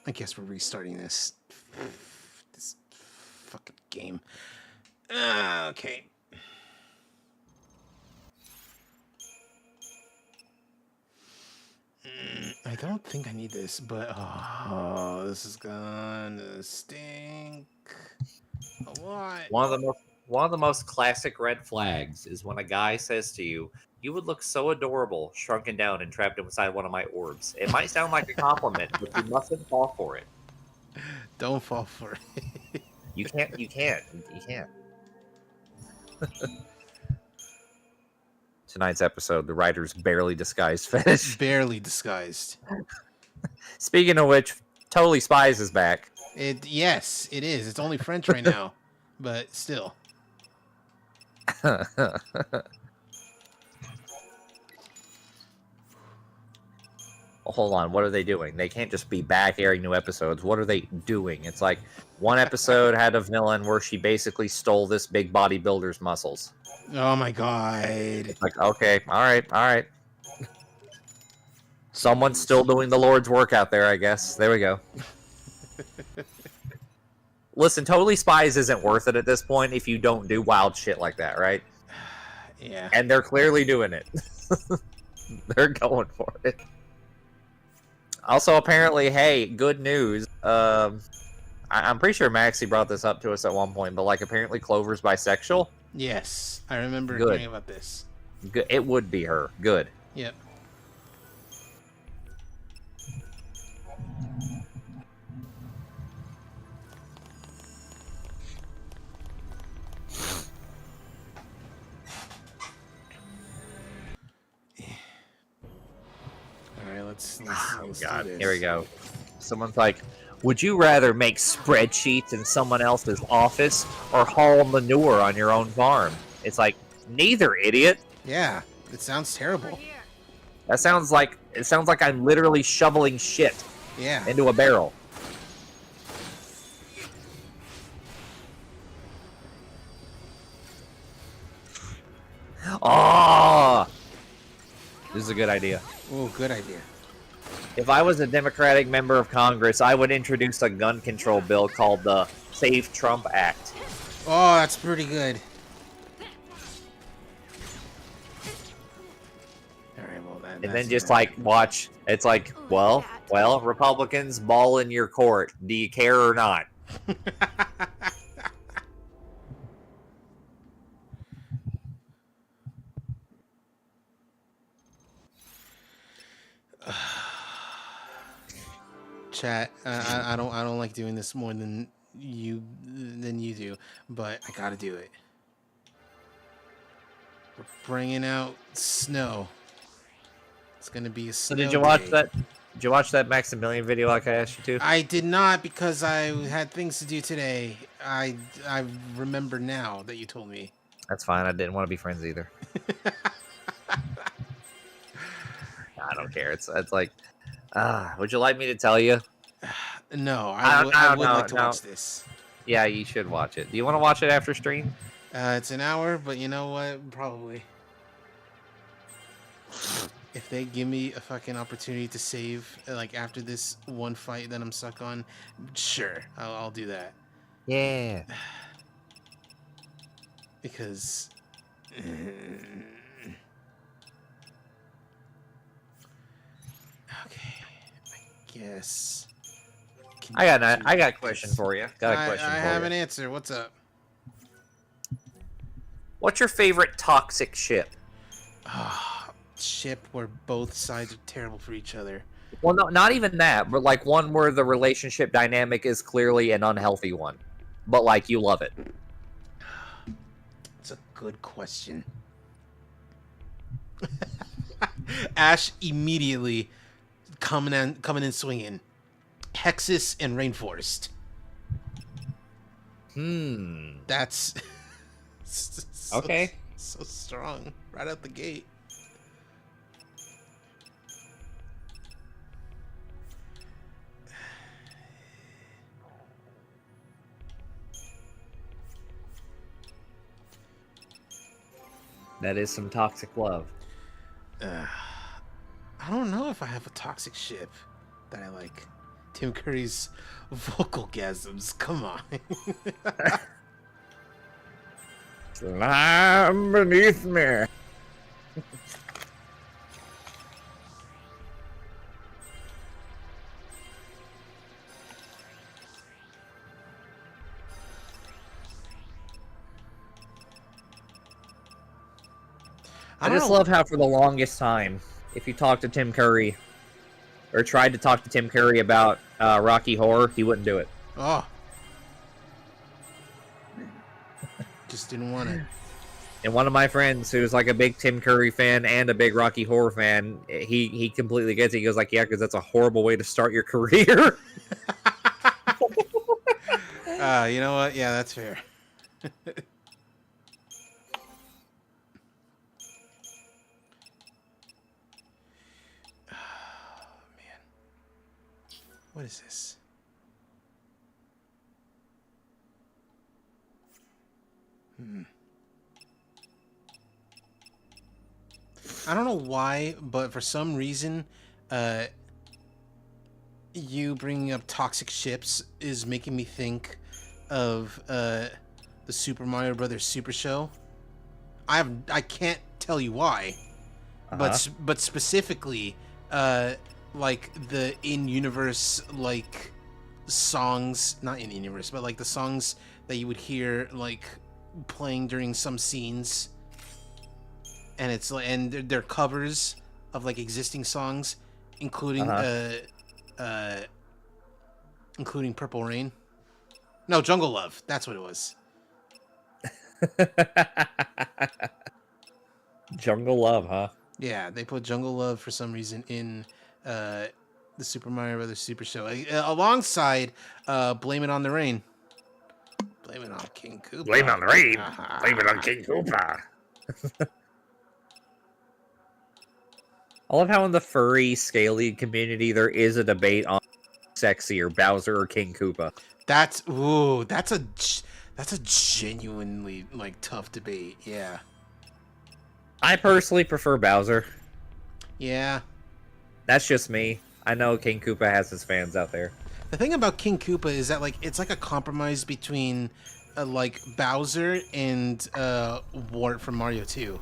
we're restarting this fucking game. Okay. I don't think I need this, but oh, this is gonna stink a lot. One of the most classic red flags is when a guy says to you, "You would look so adorable, shrunken down and trapped inside one of my orbs." It might sound like a compliment, but you mustn't fall for it. Don't fall for it. You can't. Tonight's episode, the writer's barely disguised fetish. Barely disguised. Speaking of which, Totally Spies is back. Yes, it is. It's only French right now, but still. Hold on, what are they doing? They can't just be back airing new episodes. What are they doing? It's like one episode had a villain where she basically stole this big bodybuilder's muscles. Oh my god. It's like, okay, all right. Someone's still doing the Lord's work out there, I guess. There we go. Listen, Totally Spies isn't worth it at this point if you don't do wild shit like that, right? Yeah. And they're clearly doing it. They're going for it. Also, apparently, hey, good news. I'm pretty sure Maxie brought this up to us at one point, but like apparently Clover's bisexual. Yes, I remember Good. hearing about this. Good. It would be her. Good. Yep. All right, let's Oh do God. this. Here we go. Someone's like, would you rather make spreadsheets in someone else's office or haul manure on your own farm? It's like, neither, idiot. Yeah, it sounds terrible. It sounds like I'm literally shoveling shit into a barrel. Oh, this is a good idea. Oh, good idea. If I was a Democratic member of Congress, I would introduce a gun control bill called the Save Trump Act. Oh, that's pretty good. All right, well, And then just like watch, it's like, well, Republicans, ball in your court. Do you care or not? Chat. I don't like doing this more than you do, but I gotta do it. We're bringing out snow. It's gonna be a snow So did you watch day. that? Did you watch that Maximilian video like I asked you to? I did not because I had things to do today. I remember now that you told me. That's fine. I didn't want to be friends either. I don't care. It's like, would you like me to tell you? No, I would like to watch this. Yeah, you should watch it. Do you want to watch it after stream? It's an hour, but you know what? Probably. If they give me a fucking opportunity to save, like after this one fight that I'm stuck on, sure, I'll do that. Yeah. Because. Okay, I guess. I got a question for you. I have an answer. What's up? What's your favorite toxic ship? Ship where both sides are terrible for each other. Well, no, not even that, but like one where the relationship dynamic is clearly an unhealthy one, but like you love it. It's a good question. Ash immediately coming in swinging. Hexus and Rainforest. That's so, Okay. So strong right out the gate. That is some toxic love. I don't know if I have a toxic ship that I like. Tim Curry's vocal gasms. Come on. Slime beneath me. I just love how for the longest time, if you talk to Tim Curry, or tried to talk to Tim Curry about Rocky Horror, he wouldn't do it. Oh. Just didn't want it. And one of my friends who's like a big Tim Curry fan and a big Rocky Horror fan, he completely gets it. He goes like, yeah, because that's a horrible way to start your career. You know what? Yeah, that's fair. What is this? I don't know why, but for some reason, you bringing up toxic ships is making me think of the Super Mario Brothers Super Show. I can't tell you why, but specifically, like the in-universe like songs, not in-universe, but like the songs that you would hear like playing during some scenes, and it's like, and they're covers of like existing songs, including including Purple Rain. No, Jungle Love. That's what it was. Jungle Love, huh? Yeah, they put Jungle Love for some reason in the Super Mario Brothers Super Show alongside Blame It on the Rain. Blame it on King Koopa. Blame it on the rain. Blame it on King Koopa. I love how in the furry, scaly community there is a debate on sexier, Bowser or King Koopa. That's a genuinely like tough debate. Yeah. I personally prefer Bowser. Yeah. That's just me. I know King Koopa has his fans out there. The thing about King Koopa is that like it's like a compromise between like Bowser and Wart from Mario 2.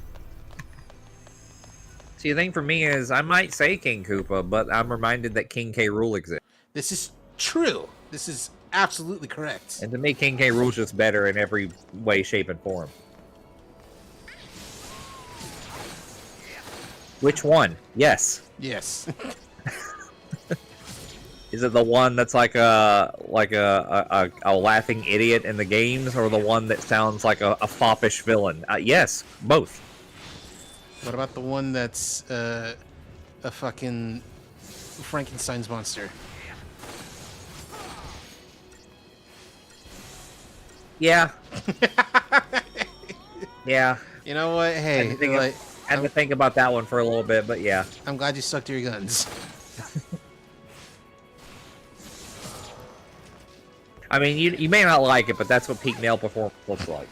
See, the thing for me is I might say King Koopa, but I'm reminded that King K. Rool exists. This is true. This is absolutely correct. And to me, King K. Rool's just better in every way, shape, and form. Which one? Yes. Yes. Is it the one that's like a laughing idiot in the games, or the one that sounds like a foppish villain? Yes, both. What about the one that's a fucking Frankenstein's monster? Yeah. Yeah. You know what? Hey, I had to think about that one for a little bit, but yeah. I'm glad you stuck to your guns. I mean, you may not like it, but that's what peak male performance looks like.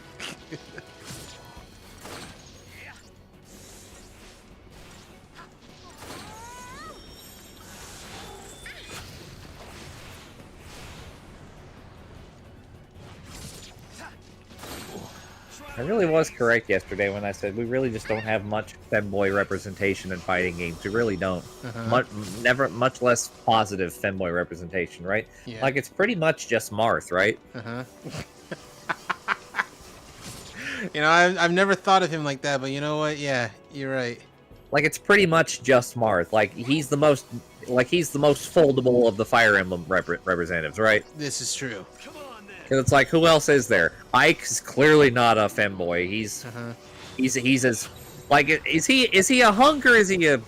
I really was correct yesterday when I said we really just don't have much femboy representation in fighting games. We really don't. Much less positive femboy representation, right? Yeah. Like, it's pretty much just Marth, right? You know, I've never thought of him like that, but you know what? Yeah, you're right. Like, it's pretty much just Marth. Like, he's the most foldable of the Fire Emblem representatives, right? This is true. Because it's like, who else is there? Ike is clearly not a femboy. He's as like, is he a hunk, or is he a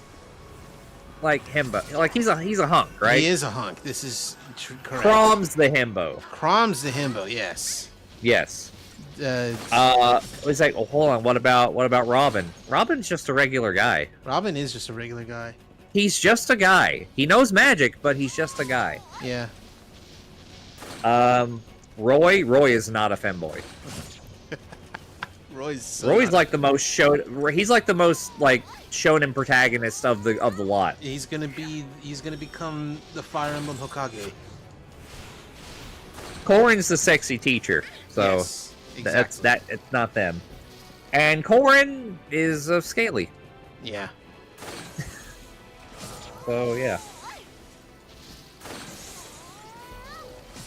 like himbo? Like, he's a hunk, right? He is a hunk. This is correct. Crom's the himbo. Crom's the himbo. Yes. Yes. It's like, oh, hold on. What about Robin? Robin's just a regular guy. Robin is just a regular guy. He's just a guy. He knows magic, but he's just a guy. Yeah. Roy is not a femboy. Roy's like the most he's like the most like shonen protagonist of the lot. He's gonna become the Fire Emblem Hokage. Corrin's the sexy teacher, so yes, exactly. It's not them. And Corrin is scaly. Yeah. So yeah.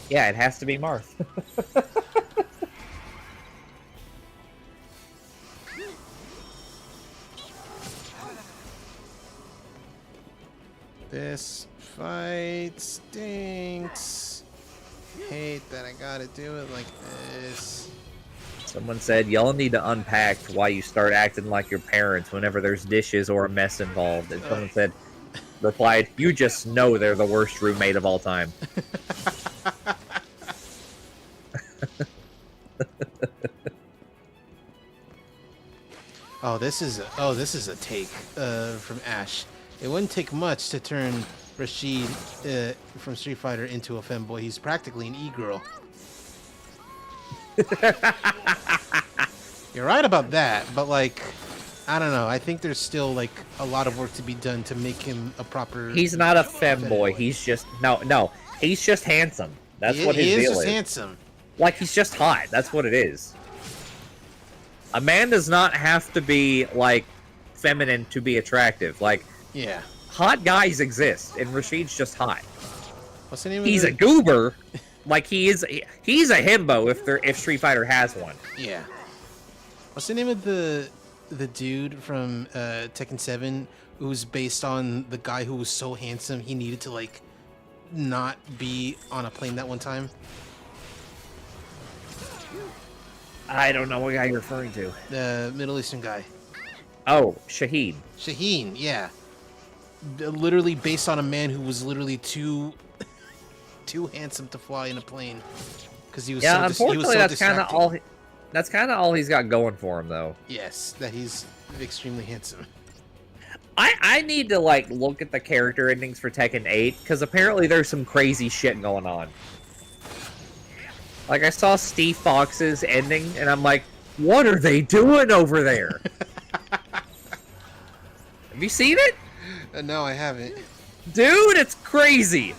Yeah, it has to be Marth. This fight stinks. Hate that I gotta do it like this. Someone said, y'all need to unpack why you start acting like your parents whenever there's dishes or a mess involved. And someone replied, you just know they're the worst roommate of all time. This is a take from Ash. It wouldn't take much to turn Rashid from Street Fighter into a femboy. He's practically an e-girl. You're right about that, but like, I don't know. I think there's still like a lot of work to be done to make him a proper. He's not a femboy. He's just no. He's just handsome. That's what his deal is. He is just handsome. Like, he's just hot. That's what it is. A man does not have to be like feminine to be attractive. Like, yeah, hot guys exist, and Rashid's just hot. What's the name? He's a goober. Like, he's a himbo if Street Fighter has one. Yeah. What's the name of the dude from Tekken 7 who's based on the guy who was so handsome he needed to like not be on a plane that one time? I don't know what guy you're referring to. The Middle Eastern guy. Oh, Shaheen. Shaheen, yeah. Literally based on a man who was literally too handsome to fly in a plane because he was unfortunately, that's kind of all. That's kind of all he's got going for him, though. Yes, that he's extremely handsome. I need to like look at the character endings for Tekken 8 because apparently there's some crazy shit going on. Like, I saw Steve Fox's ending, and I'm like, what are they doing over there? Have you seen it? No, I haven't. Dude, it's crazy.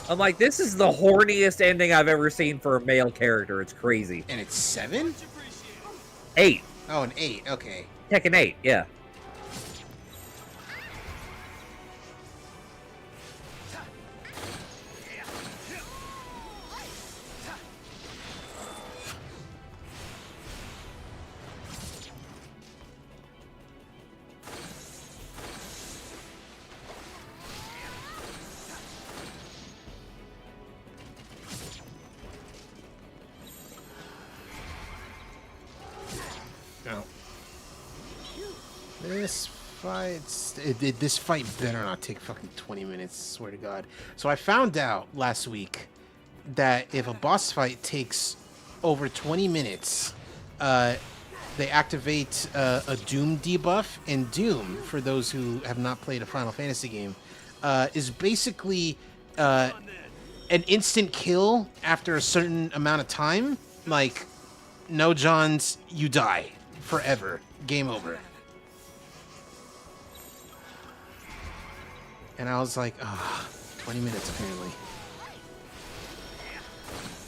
I'm like, this is the horniest ending I've ever seen for a male character. It's crazy. And it's 7? 8. Oh, an 8. Okay. Tekken 8, yeah. fights. This fight better not take fucking 20 minutes, swear to God. So I found out last week that if a boss fight takes over 20 minutes, they activate a Doom debuff. And Doom, for those who have not played a Final Fantasy game, is basically an instant kill after a certain amount of time. Like, no Johns, you die forever. Game over. And I was like, 20 minutes apparently.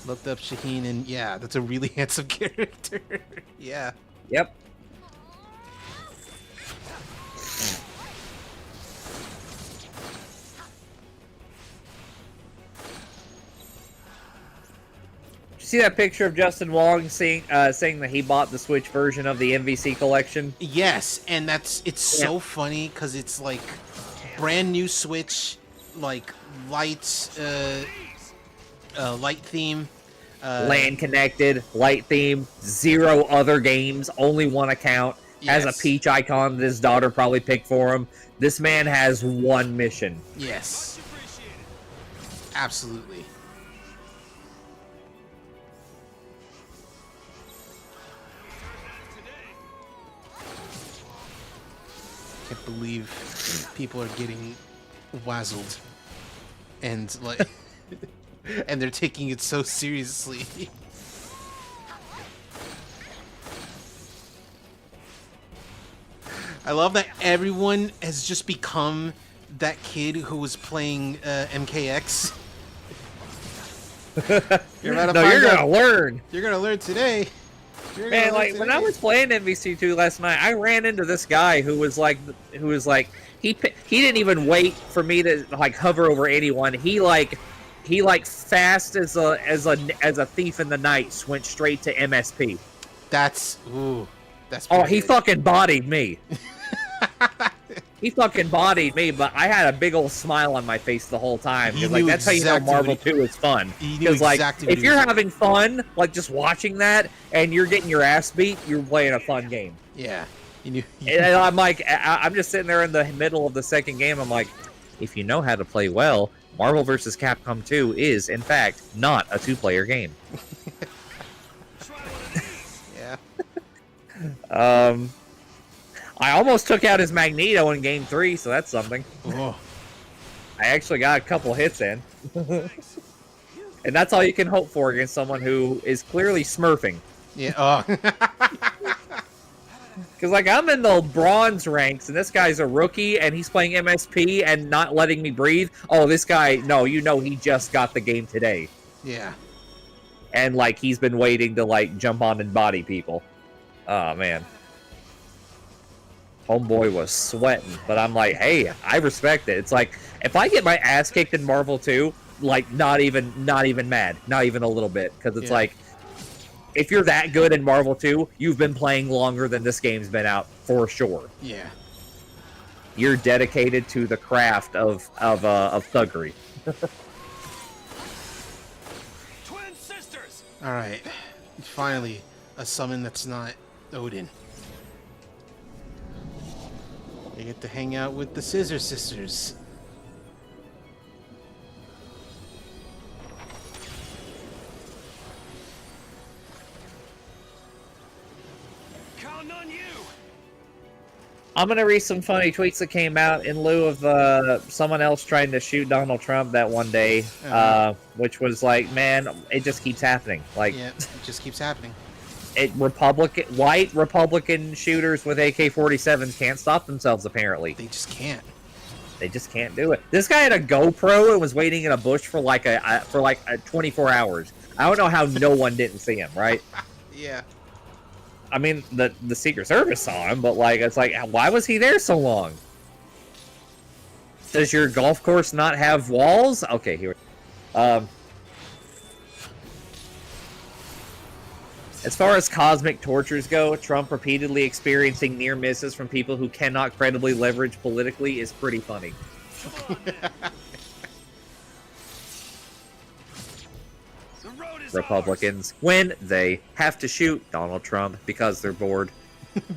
Looked up Shaheen, and yeah, that's a really handsome character. Yeah. Yep. See that picture of Justin Wong saying that he bought the Switch version of the MVC collection? Yes, and it's so funny because it's like brand new Switch, like light theme, LAN connected, light theme, 0 other games, only 1 account. Has a Peach icon that his daughter probably picked for him. This man has 1 mission. Yes, absolutely. Can't believe people are getting wazzled and like and they're taking it so seriously. I love that everyone has just become that kid who was playing MKX. You're gonna learn. You're gonna learn today. Man, like when I was playing MVC2 last night, I ran into this guy who was like he didn't even wait for me to like hover over anyone. He fast as a thief in the night went straight to MSP. That's he fucking bodied me. He fucking bodied me, but I had a big old smile on my face the whole time. Like that's how you know Marvel 2 is fun. Because like if you're having fun, like just watching that, and you're getting your ass beat, you're playing a fun game. Yeah. And I'm like, I'm just sitting there in the middle of the second game. I'm like, if you know how to play well, Marvel vs. Capcom 2 is, in fact, not a 2-player game. Yeah. I almost took out his Magneto in Game 3, so that's something. Oh. I actually got a couple hits in. And that's all you can hope for against someone who is clearly smurfing. Yeah. Because, like, I'm in the bronze ranks, and this guy's a rookie, and he's playing MSP and not letting me breathe. Oh, this guy, no, you know he just got the game today. Yeah. And, like, he's been waiting to, like, jump on and body people. Oh, man. Homeboy was sweating, but I'm like, hey, I respect it. It's like, if I get my ass kicked in Marvel 2, like, not even mad. Not even a little bit. Because it's like, if you're that good in Marvel 2, you've been playing longer than this game's been out, for sure. Yeah. You're dedicated to the craft of thuggery. Twin sisters! Alright. Finally, a summon that's not Odin. You get to hang out with the Scissor Sisters. Counting on you! I'm going to read some funny tweets that came out in lieu of someone else trying to shoot Donald Trump that one day, which was like, man, it just keeps happening. Like, yeah, it just keeps happening. White Republican shooters with AK-47s can't stop themselves, apparently. They just can't. They just can't do it. This guy had a GoPro and was waiting in a bush for like 24 hours. I don't know how no one didn't see him, right? Yeah. I mean, the Secret Service saw him, but like, it's like, why was he there so long? Does your golf course not have walls? Okay, here. As far as cosmic tortures go, Trump repeatedly experiencing near misses from people who cannot credibly leverage politically is pretty funny. Republicans, when they have to shoot Donald Trump because they're bored.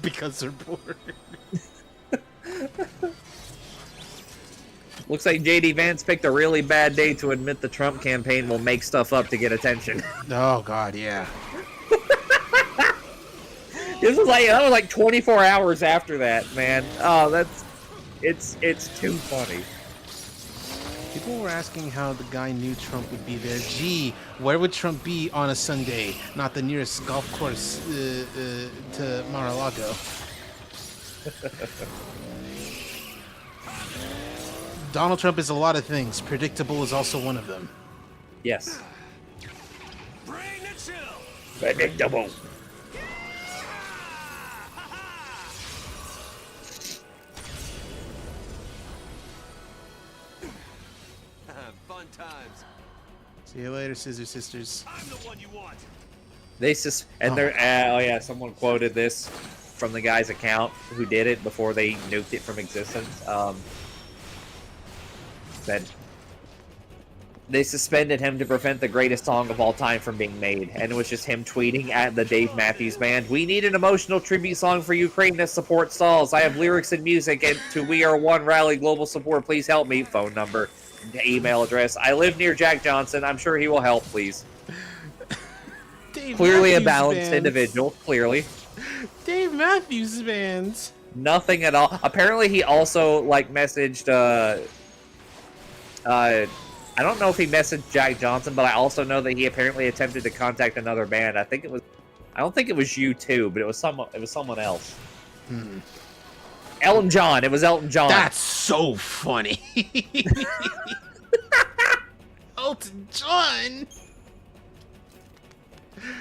Because they're bored. Looks like JD Vance picked a really bad day to admit the Trump campaign will make stuff up to get attention. Oh God, yeah. This was like 24 hours after that, man. Oh, it's too funny. People were asking how the guy knew Trump would be there. Gee, where would Trump be on a Sunday? Not the nearest golf course to Mar-a-Lago. Donald Trump is a lot of things. Predictable is also one of them. Yes. Bring the chill. Predictable. Fun times. See you later, Scissor Sisters. I'm the one you want. Someone quoted this from the guy's account who did it before they nuked it from existence. Said they suspended him to prevent the greatest song of all time from being made, and it was just him tweeting at the Dave Matthews Band, "We need an emotional tribute song for Ukraine to support stalls. I have lyrics and music and to We Are One rally global support. Please help me." Phone number, email address. I live near Jack Johnson. I'm sure he will help. Please. Clearly a balanced individual. Clearly. Dave Matthews Band. Nothing at all. Apparently, he also messaged. I don't know if he messaged Jack Johnson, but I also know that he apparently attempted to contact another band. I don't think it was U2, but it was someone else. Elton John. It was Elton John. That's so funny. Elton John.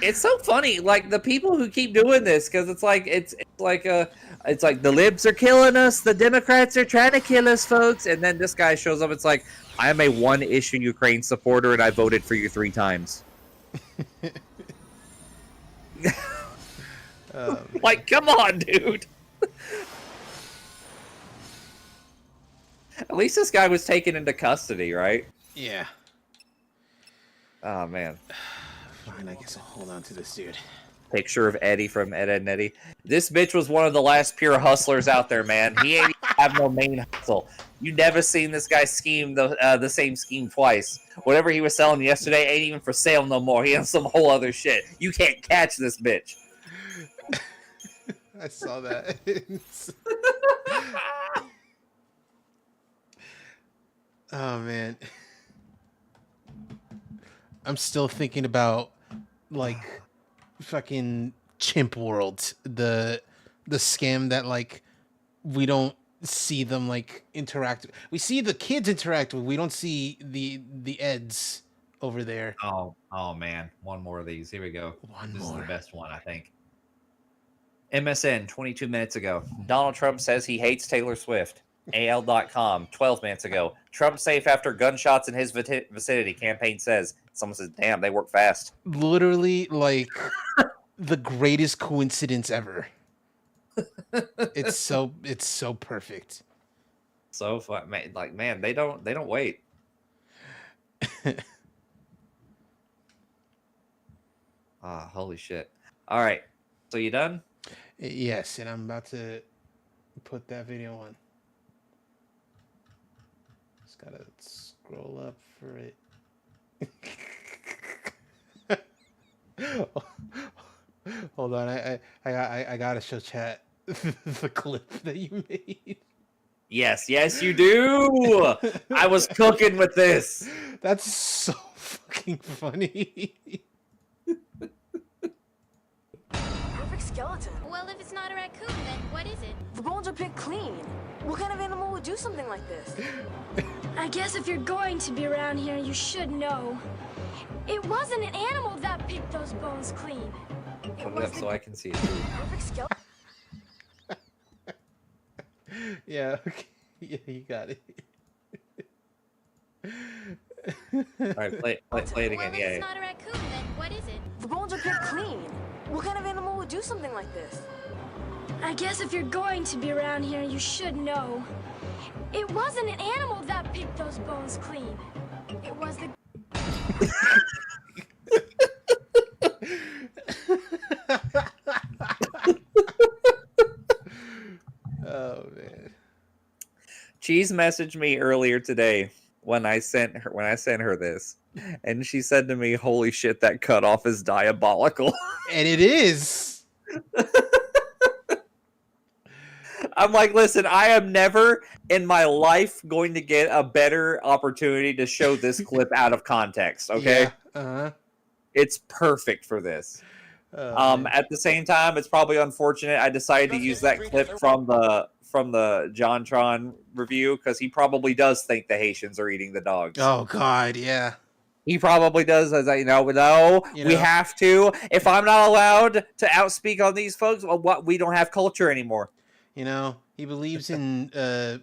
It's so funny, like the people who keep doing this, because it's like the libs are killing us, the Democrats are trying to kill us, folks, and then this guy shows up. It's like, I am a one-issue Ukraine supporter, and I voted for you 3 times. Like, come on, dude. At least this guy was taken into custody, right? Yeah. Oh man. Fine, I guess I'll hold on to this dude. Picture of Eddie from Ed, Edd n Eddy. This bitch was one of the last pure hustlers out there, man. He ain't even have no main hustle. You never seen this guy scheme the same scheme twice. Whatever he was selling yesterday ain't even for sale no more. He has some whole other shit. You can't catch this bitch. I saw that. Oh man. I'm still thinking about like fucking Chimp World, the scam that like we don't see them like interact. We see the kids interact with. We don't see the eds over there. Oh man, one more of these. Here we go. This more. is the best one, I think. MSN 22 minutes ago. Donald Trump says he hates Taylor Swift. AL.com 12 minutes ago. Trump safe after gunshots in his vicinity. Campaign says. Someone says, "Damn, they work fast." Literally, like the greatest coincidence ever. It's so perfect. So fun, man. Like, man, they don't wait. Holy shit! All right, so you done? Yes, and I'm about to put that video on. Just gotta scroll up for it. Hold on, I gotta show chat the clip that you made. Yes, you do. I was cooking with this. That's so fucking funny. Perfect skeleton. Well, if it's not a raccoon, then what is it? The bones are picked clean. What kind of animal would do something like this? I guess if you're going to be around here, you should know. It wasn't an animal that picked those bones clean. Put it up so I can see it too. Perfect skeleton. Yeah, okay. Yeah, you got it. All right, play it again. Well, if Yeah. it's not a raccoon, then what is it? The bones are picked clean. What kind of animal would do something like this? I guess if you're going to be around here, you should know. It wasn't an animal that picked those bones clean. It was the... Oh man. Cheese messaged me earlier today when I sent her this, and she said to me, "Holy shit, that cutoff is diabolical." And it is. I'm like, listen, I am never in my life going to get a better opportunity to show this clip out of context. Okay, Yeah. it's perfect for this. Man. At the same time, it's probably unfortunate I decided to use that clip from the JonTron review because he probably does think the Haitians are eating the dogs. Oh God, yeah. He probably does. As I no, we have to. If I'm not allowed to outspeak on these folks, well, what? We don't have culture anymore. You know, he believes in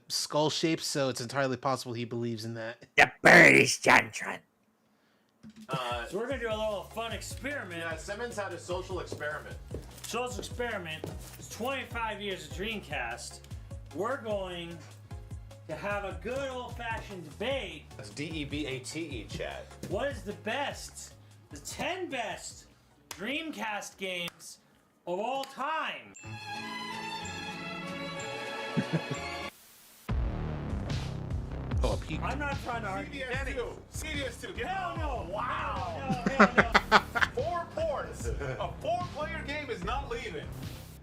skull shapes, so it's entirely possible he believes in that. The bird is JonTron. So we're gonna do a little fun experiment. Yeah, Simmons had a social experiment. Social experiment. It's 25 years of Dreamcast. We're going to have a good old-fashioned debate. That's DEBATE, Chad. What is the best, the 10 best Dreamcast games of all time? Oh, peak. I'm not trying to argue. CDS2. Hell no! Wow! No. 4 ports. A 4-player game is not leaving.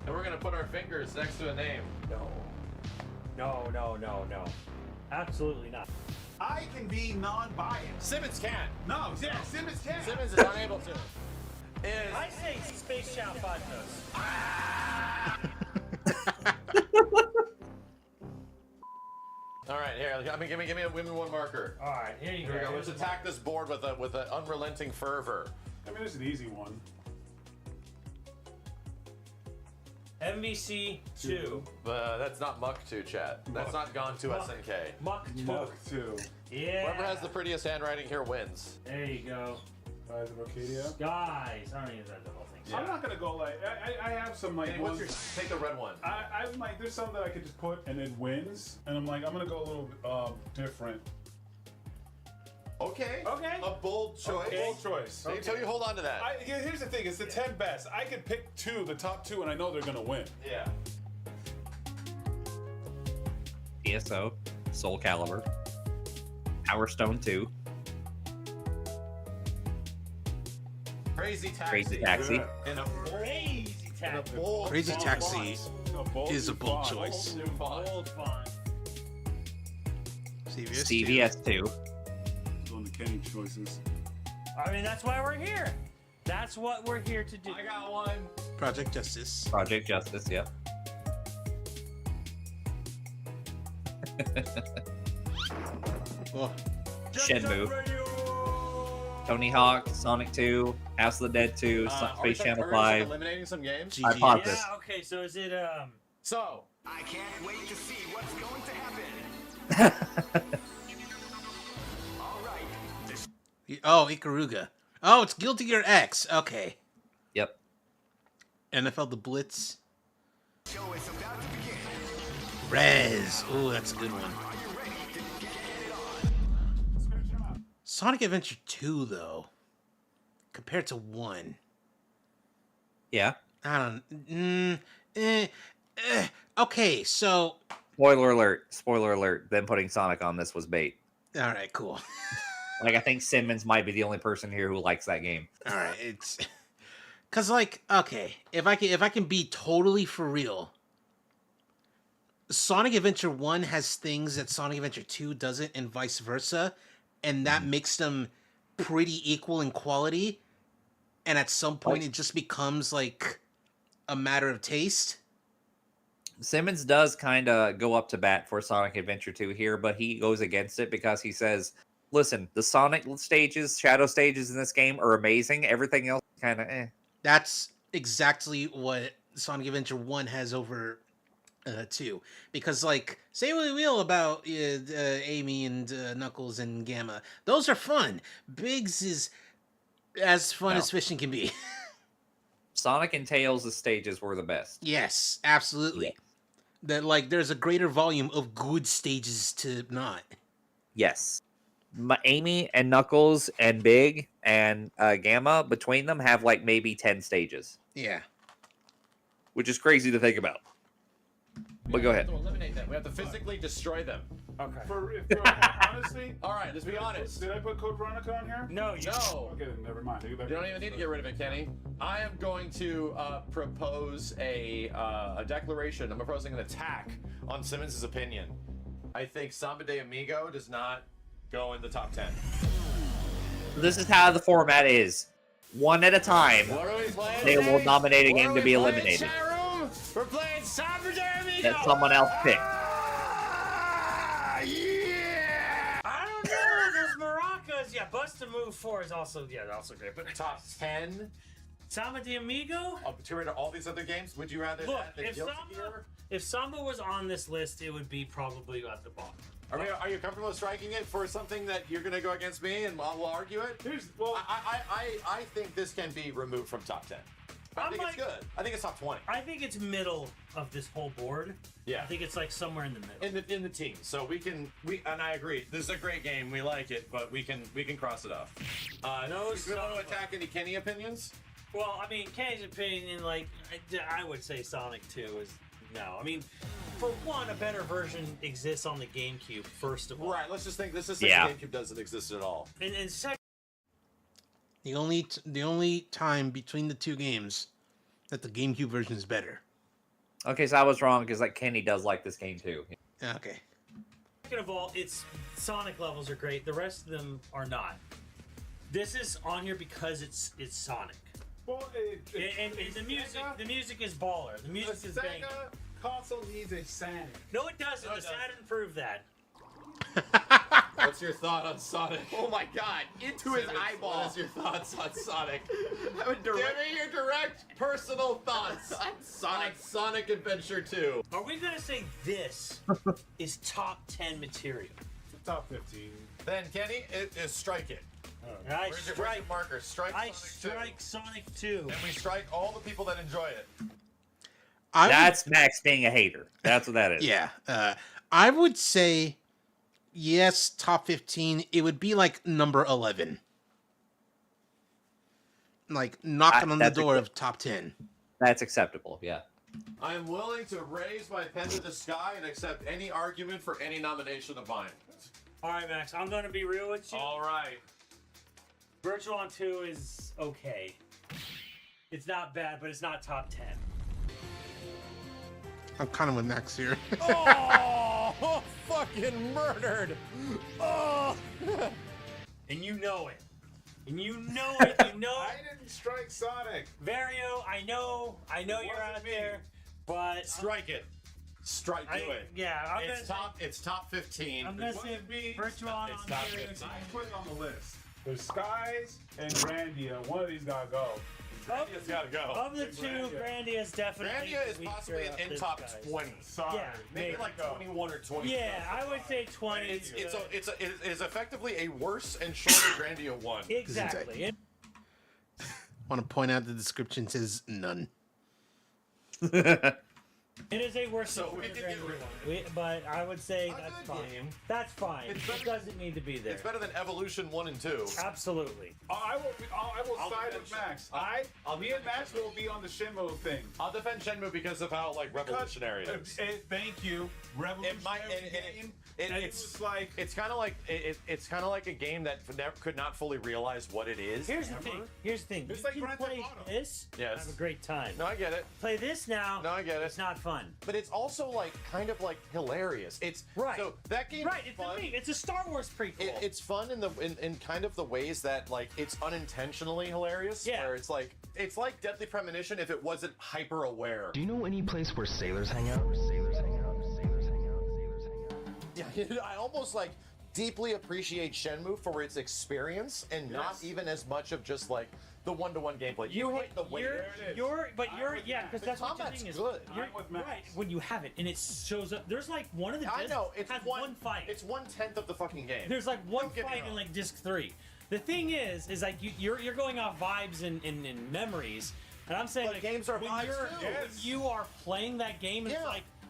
And we're gonna put our fingers next to a name. No. Absolutely not. I can be non-biased. Simmons can. No, yeah, Simmons can. Simmons is unable to. I say Space Jam Fantas. All right, here. Give me one marker. All right, here you Here we go. go. Let's attack this board with an unrelenting fervor. I mean, it's an easy one. MVC 2. That's not Muck 2, chat. That's not gone to SNK. Muck 2. Muck 2. Yeah. Whoever has the prettiest handwriting here wins. There you go. Guys of Arcadia. Guys. I don't even know the whole thing. I'm not gonna go like I have some like Hey, take the red one. I'm like there's some that I could just put and it wins, and I'm like I'm gonna go a little different. Okay. Okay. A bold choice. Okay. Bold choice. Okay. So you hold on to that. Here's the thing: it's the 10 best. I could pick the top 2, and I know they're gonna win. Yeah. ESO, Soul Calibur, Power Stone 2, Crazy Taxi. Crazy Taxi. And a Crazy Taxi. Crazy Taxi is a bold font. choice. Bold font. CVS 2. On the Kenny choices. I mean, that's why we're here. That's what we're here to do. I got one. Project Justice. Project Justice, yep. Oh. Shenmue. Tony Hawk, Sonic 2, House of the Dead 2, Space Channel 5. Eliminating some games. I paused this. Yeah, okay, so is it, So. I can't wait to see what's going to happen. All right. Oh, Ikaruga. Oh, it's Guilty Gear X. Okay. Yep. NFL The Blitz. Show is about to begin. Rez. Oh, that's a good one. Sonic Adventure 2, though, compared to 1. Yeah. I don't... okay, so... Spoiler alert. Them putting Sonic on this was bait. All right, cool. Like, I think Simmons might be the only person here who likes that game. All right, it's... Because, like, okay, if I can be totally for real, Sonic Adventure 1 has things that Sonic Adventure 2 doesn't, and vice versa, and that makes them pretty equal in quality, and at some point it just becomes, like, a matter of taste. Simmons does kind of go up to bat for Sonic Adventure 2 here, but he goes against it because he says, listen, the Sonic stages, shadow stages in this game are amazing. Everything else kind of eh. That's exactly what Sonic Adventure 1 has over 2. Because, like, say what we will about Amy and Knuckles and Gamma. Those are fun. Biggs is as fun as fishing can be. Sonic and Tails' stages were the best. Yes, absolutely. Yeah. That, like, there's a greater volume of good stages to not. Yes. Amy and Knuckles and Big and Gamma, between them, have, like, maybe 10 stages. Yeah. Which is crazy to think about. But go ahead. We have to eliminate them. We have to physically destroy them. Okay. Honestly, all right. Let's be honest. Did I put Code Veronica on here? No, you No. Okay, then never mind. You don't even need to get rid of it, Kenny. I am going to propose a declaration. I'm proposing an attack on Simmons' opinion. I think Samba de Amigo does not go in the top 10. This is how the format is. One at a time, What are we playing they today? will nominate a What game are to we be playing, eliminated. chat room? We're playing Samba de Amigo. That someone else picked. I don't know. Those maracas. Yeah, Bust a Move 4 is also great. But top 10. Samba de Amigo. To rid of all these other games, would you rather Look, that than Guilty Gear? if Samba was on this list, it would be probably at the bottom. Are you comfortable striking it for something that you're going to go against me and we'll argue it? I think this can be removed from top 10. I think it's good. I think it's top 20. I think it's middle of this whole board. Yeah. I think it's like somewhere in the middle. In the teens. So and I agree. This is a great game. We like it, but we can cross it off. No, we want to attack any Kenny opinions? Well, I mean, Kenny's opinion, like, I would say Sonic 2 is no. I mean, for one, a better version exists on the GameCube, first of all. Right, let's just think this is the GameCube doesn't exist at all. And second, The only time between the two games that the GameCube version is better. Okay, so I was wrong because like Kenny does like this game too. Okay. second of all, its Sonic levels are great. The rest of them are not. This is on here because it's Sonic. Well, and the music is baller. The music is banging. Console needs a Sonic. No, it doesn't. The Saturn proved that. What's your thought on Sonic? Oh my god, into his eyeball. What is your thoughts on Sonic? Give me your direct personal thoughts on Sonic Adventure 2. Are we gonna say this is top 10 material? Top 15. Then Kenny, strike it. Where's your marker? Strike Sonic 2. And we strike all the people that enjoy it. That's Max being a hater. That's what that is. Yeah. I would say, yes, top 15. It would be like number 11. Like knocking on the door of top 10. That's acceptable, yeah. I am willing to raise my pen to the sky and accept any argument for any nomination of mine. All right, Max, I'm going to be real with you. All right. Virtual on 2 is okay. It's not bad, but it's not top 10. I'm kind of with Max here. Oh, fucking murdered. Oh. And you know it. And you know it. You know I didn't strike Sonic. Vario, I know you're out there, but strike it. Do it. Yeah, it's top 15. I'm gonna say Virtual on it's top 2. 15. I put it on the list. There's Skies and Grandia. One of these gotta go. Grandia's gotta go. Of the two, Grandia is definitely. Grandia is possibly in top 20. Sorry. Yeah, maybe like 21 or 20. Yeah, I would say 20. It is effectively a worse and shorter Grandia 1. Exactly. Want to point out the description says none. It is a worse but I would say that's fine. That's fine. It doesn't need to be there. It's better than Evolution 1 and 2. Absolutely. I will side with Max. Me and Max will be on the Shenmue thing. I'll defend Shenmue because of how revolutionary it is. Thank you. Revolutionary. It's kind of like a game that could not fully realize what it is. Here's the thing. It's you like can Grand play Theft Auto. this. Yes. Have a great time. No, I get it. Play this now. No, I get it. It's not fun. But it's also kind of hilarious. It's right. So that game right. is It's fun. It's a Star Wars prequel. It's fun in kind of the ways that it's unintentionally hilarious. Yeah. Where it's like Deadly Premonition if it wasn't hyper aware. Do you know any place where sailors hang out? Yeah, I almost deeply appreciate Shenmue for its experience and not even as much of just the one-to-one gameplay. You hate the way because that's what the combat's thing is. good. You're right when you have it and it shows up. There's one of the discs I know it's has one fight. It's 1/10 of the fucking game. There's one fight in disc 3. The thing is you're going off vibes and memories, and I'm saying games are vibes too. When you are playing that game, it's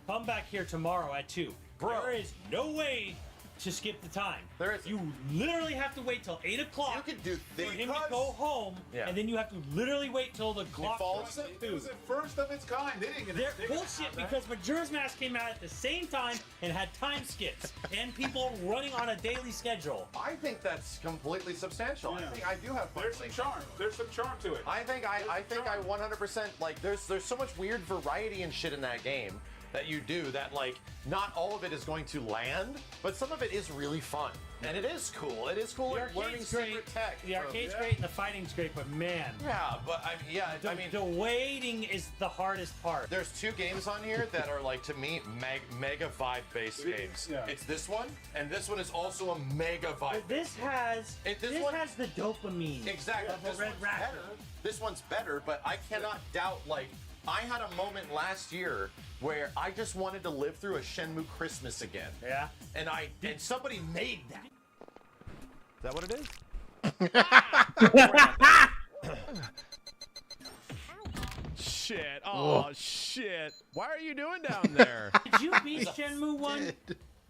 come back here tomorrow at 2. Bro, there is no way to skip the time. There is. You literally have to wait till 8 o'clock. You can do for him to go home, and then you have to literally wait till the clock falls. strikes It was the first of its kind. They didn't get They're they didn't bullshit have that. because Majora's Mask came out at the same time and had time skips and people running on a daily schedule. I think that's completely substantial. I think I do have fun. There's some charm. There's some charm to it. I think I 100% like there's so much weird variety and shit in that game that you do that like not all of it is going to land, but some of it is really fun. And it is cool. It is cool learning secret tech. The arcade's great and the fighting's great, but man. Yeah, but I mean the waiting is the hardest part. There's 2 games on here that are like to me mega vibe based games. Yeah. It's this one, and this one is also a mega vibe. But this has has the dopamine. Exactly. Of a Red Raptor. This one's better, but I cannot doubt like I had a moment last year where I just wanted to live through a Shenmue Christmas again. Yeah. And somebody made that. Is that what it is? Shit. Oh, shit. Why are you doing down there? Did you beat Shenmue 1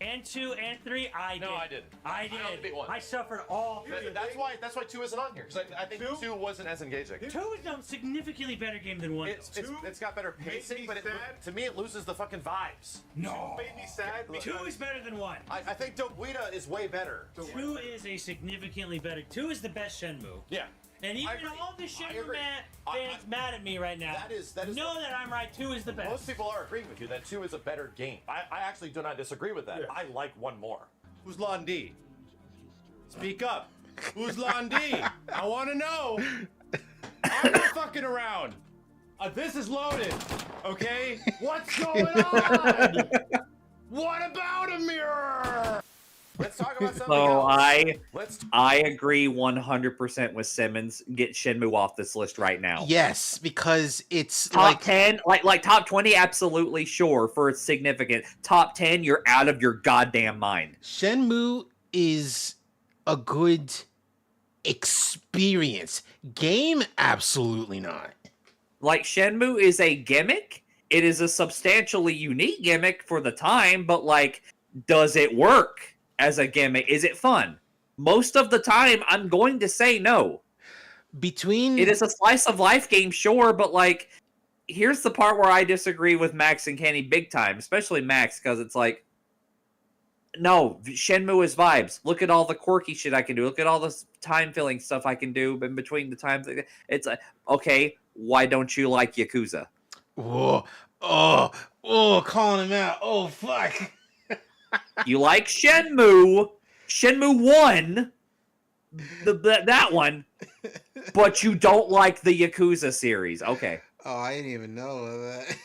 and 2 and 3? I did. No, I didn't. I I only did. beat 1. I suffered all 3. That's why 2 isn't on here. Because I think 2 wasn't as engaging. 2 is a significantly better game than 1. It's got better pacing, but to me it loses the fucking vibes. No. 2 made me sad. 2 is better than 1. I think Dobuita is way better. 2 is a significantly better. 2 is the best Shenmue. Yeah. And even all the Shenmue fans mad at me right now. That is know that I'm right. 2 is the best. Most people are agreeing with you that 2 is a better game. I actually do not disagree with that. Yeah. I like 1 more. Who's Londi? Speak up. Who's Londi? I want to know. I'm not fucking around. This is loaded. Okay? What's going on? What about a mirror? Let's talk about something So else. I agree 100% with Simmons. Get Shenmue off this list right now. Yes, because it's Top 10, like top 20, absolutely sure for its significant. Top 10, you're out of your goddamn mind. Shenmue is a good experience. Game, absolutely not. Like, Shenmue is a gimmick. It is a substantially unique gimmick for the time, but, like, does it work as a gimmick? Is it fun? Most of the time, I'm going to say no. It is a slice of life game, sure, but, like, here's the part where I disagree with Max and Kenny big time, especially Max, because it's like, no, Shenmue is vibes. Look at all the quirky shit I can do. Look at all this time-filling stuff I can do in between the times. It's like, okay, why don't you like Yakuza? Whoa. Calling him out. Oh, fuck. You like Shenmue 1, that one, but you don't like the Yakuza series. Okay. Oh, I didn't even know that.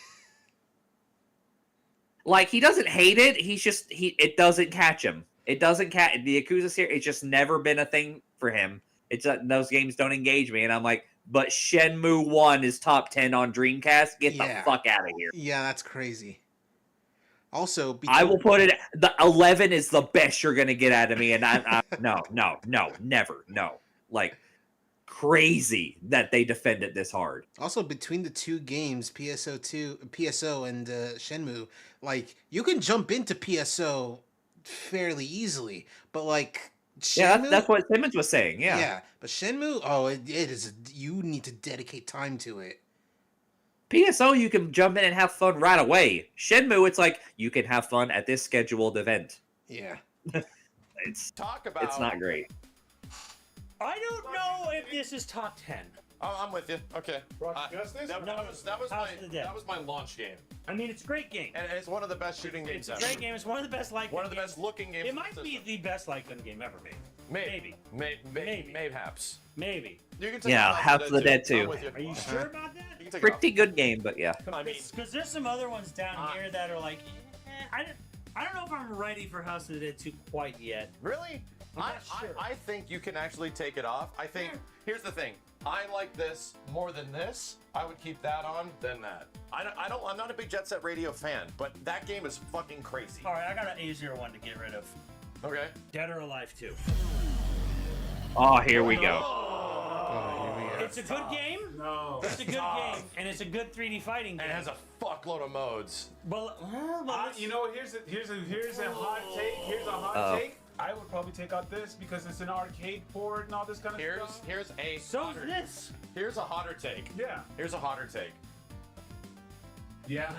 Like, he doesn't hate it. He's just it doesn't catch him. It doesn't catch the Yakuza series. It's just never been a thing for him. It's those games don't engage me, and I'm like, but Shenmue 1 is top 10 on Dreamcast. Get the fuck out of here. Yeah, that's crazy. Also, I will put it. The 11 is the best you're gonna get out of me, and I no, never, no. Like, crazy that they defend it this hard. Also, between the 2 games, PSO and Shenmue, like, you can jump into PSO fairly easily, but like, Shenmue, that's what Simmons was saying. Yeah, but Shenmue, it is. You need to dedicate time to it. PSO, you can jump in and have fun right away. Shenmue, it's like you can have fun at this scheduled event. Yeah, it's not great. I don't know if this is top 10. Oh, I'm with you. Okay. Justice? That was my launch game. I mean, it's a great game. And it's one of the best shooting games It's ever. a great game. It's one of the best light gun One of the best looking games. It might be the best light gun game ever made. Maybe. Mayhaps. Maybe. You can take Yeah, House of the Dead I'm too. with you. Are you sure about that? You can take it Pretty good game, but yeah. I mean, Because there's some other ones down here that are like, I don't know if I'm ready for House of the Dead 2 quite yet. Really? I think you can actually take it off. I think, here's the thing. I like this more than this. I would keep that on than that. I'm not a big Jet Set Radio fan, but that game is fucking crazy. All right, I got an A01 to get rid of. Okay. Dead or Alive 2. Oh, here we go. Oh, here we It's a good game. No. It's a good game, and it's a good 3D fighting game. And it has a fuckload of modes. Well, you know, here's a hot take. Here's a hot take. I would probably take out this because it's an arcade port and all this kind of stuff. Here's a this. Here's a hotter take. Yeah. Here's a hotter take. Yeah.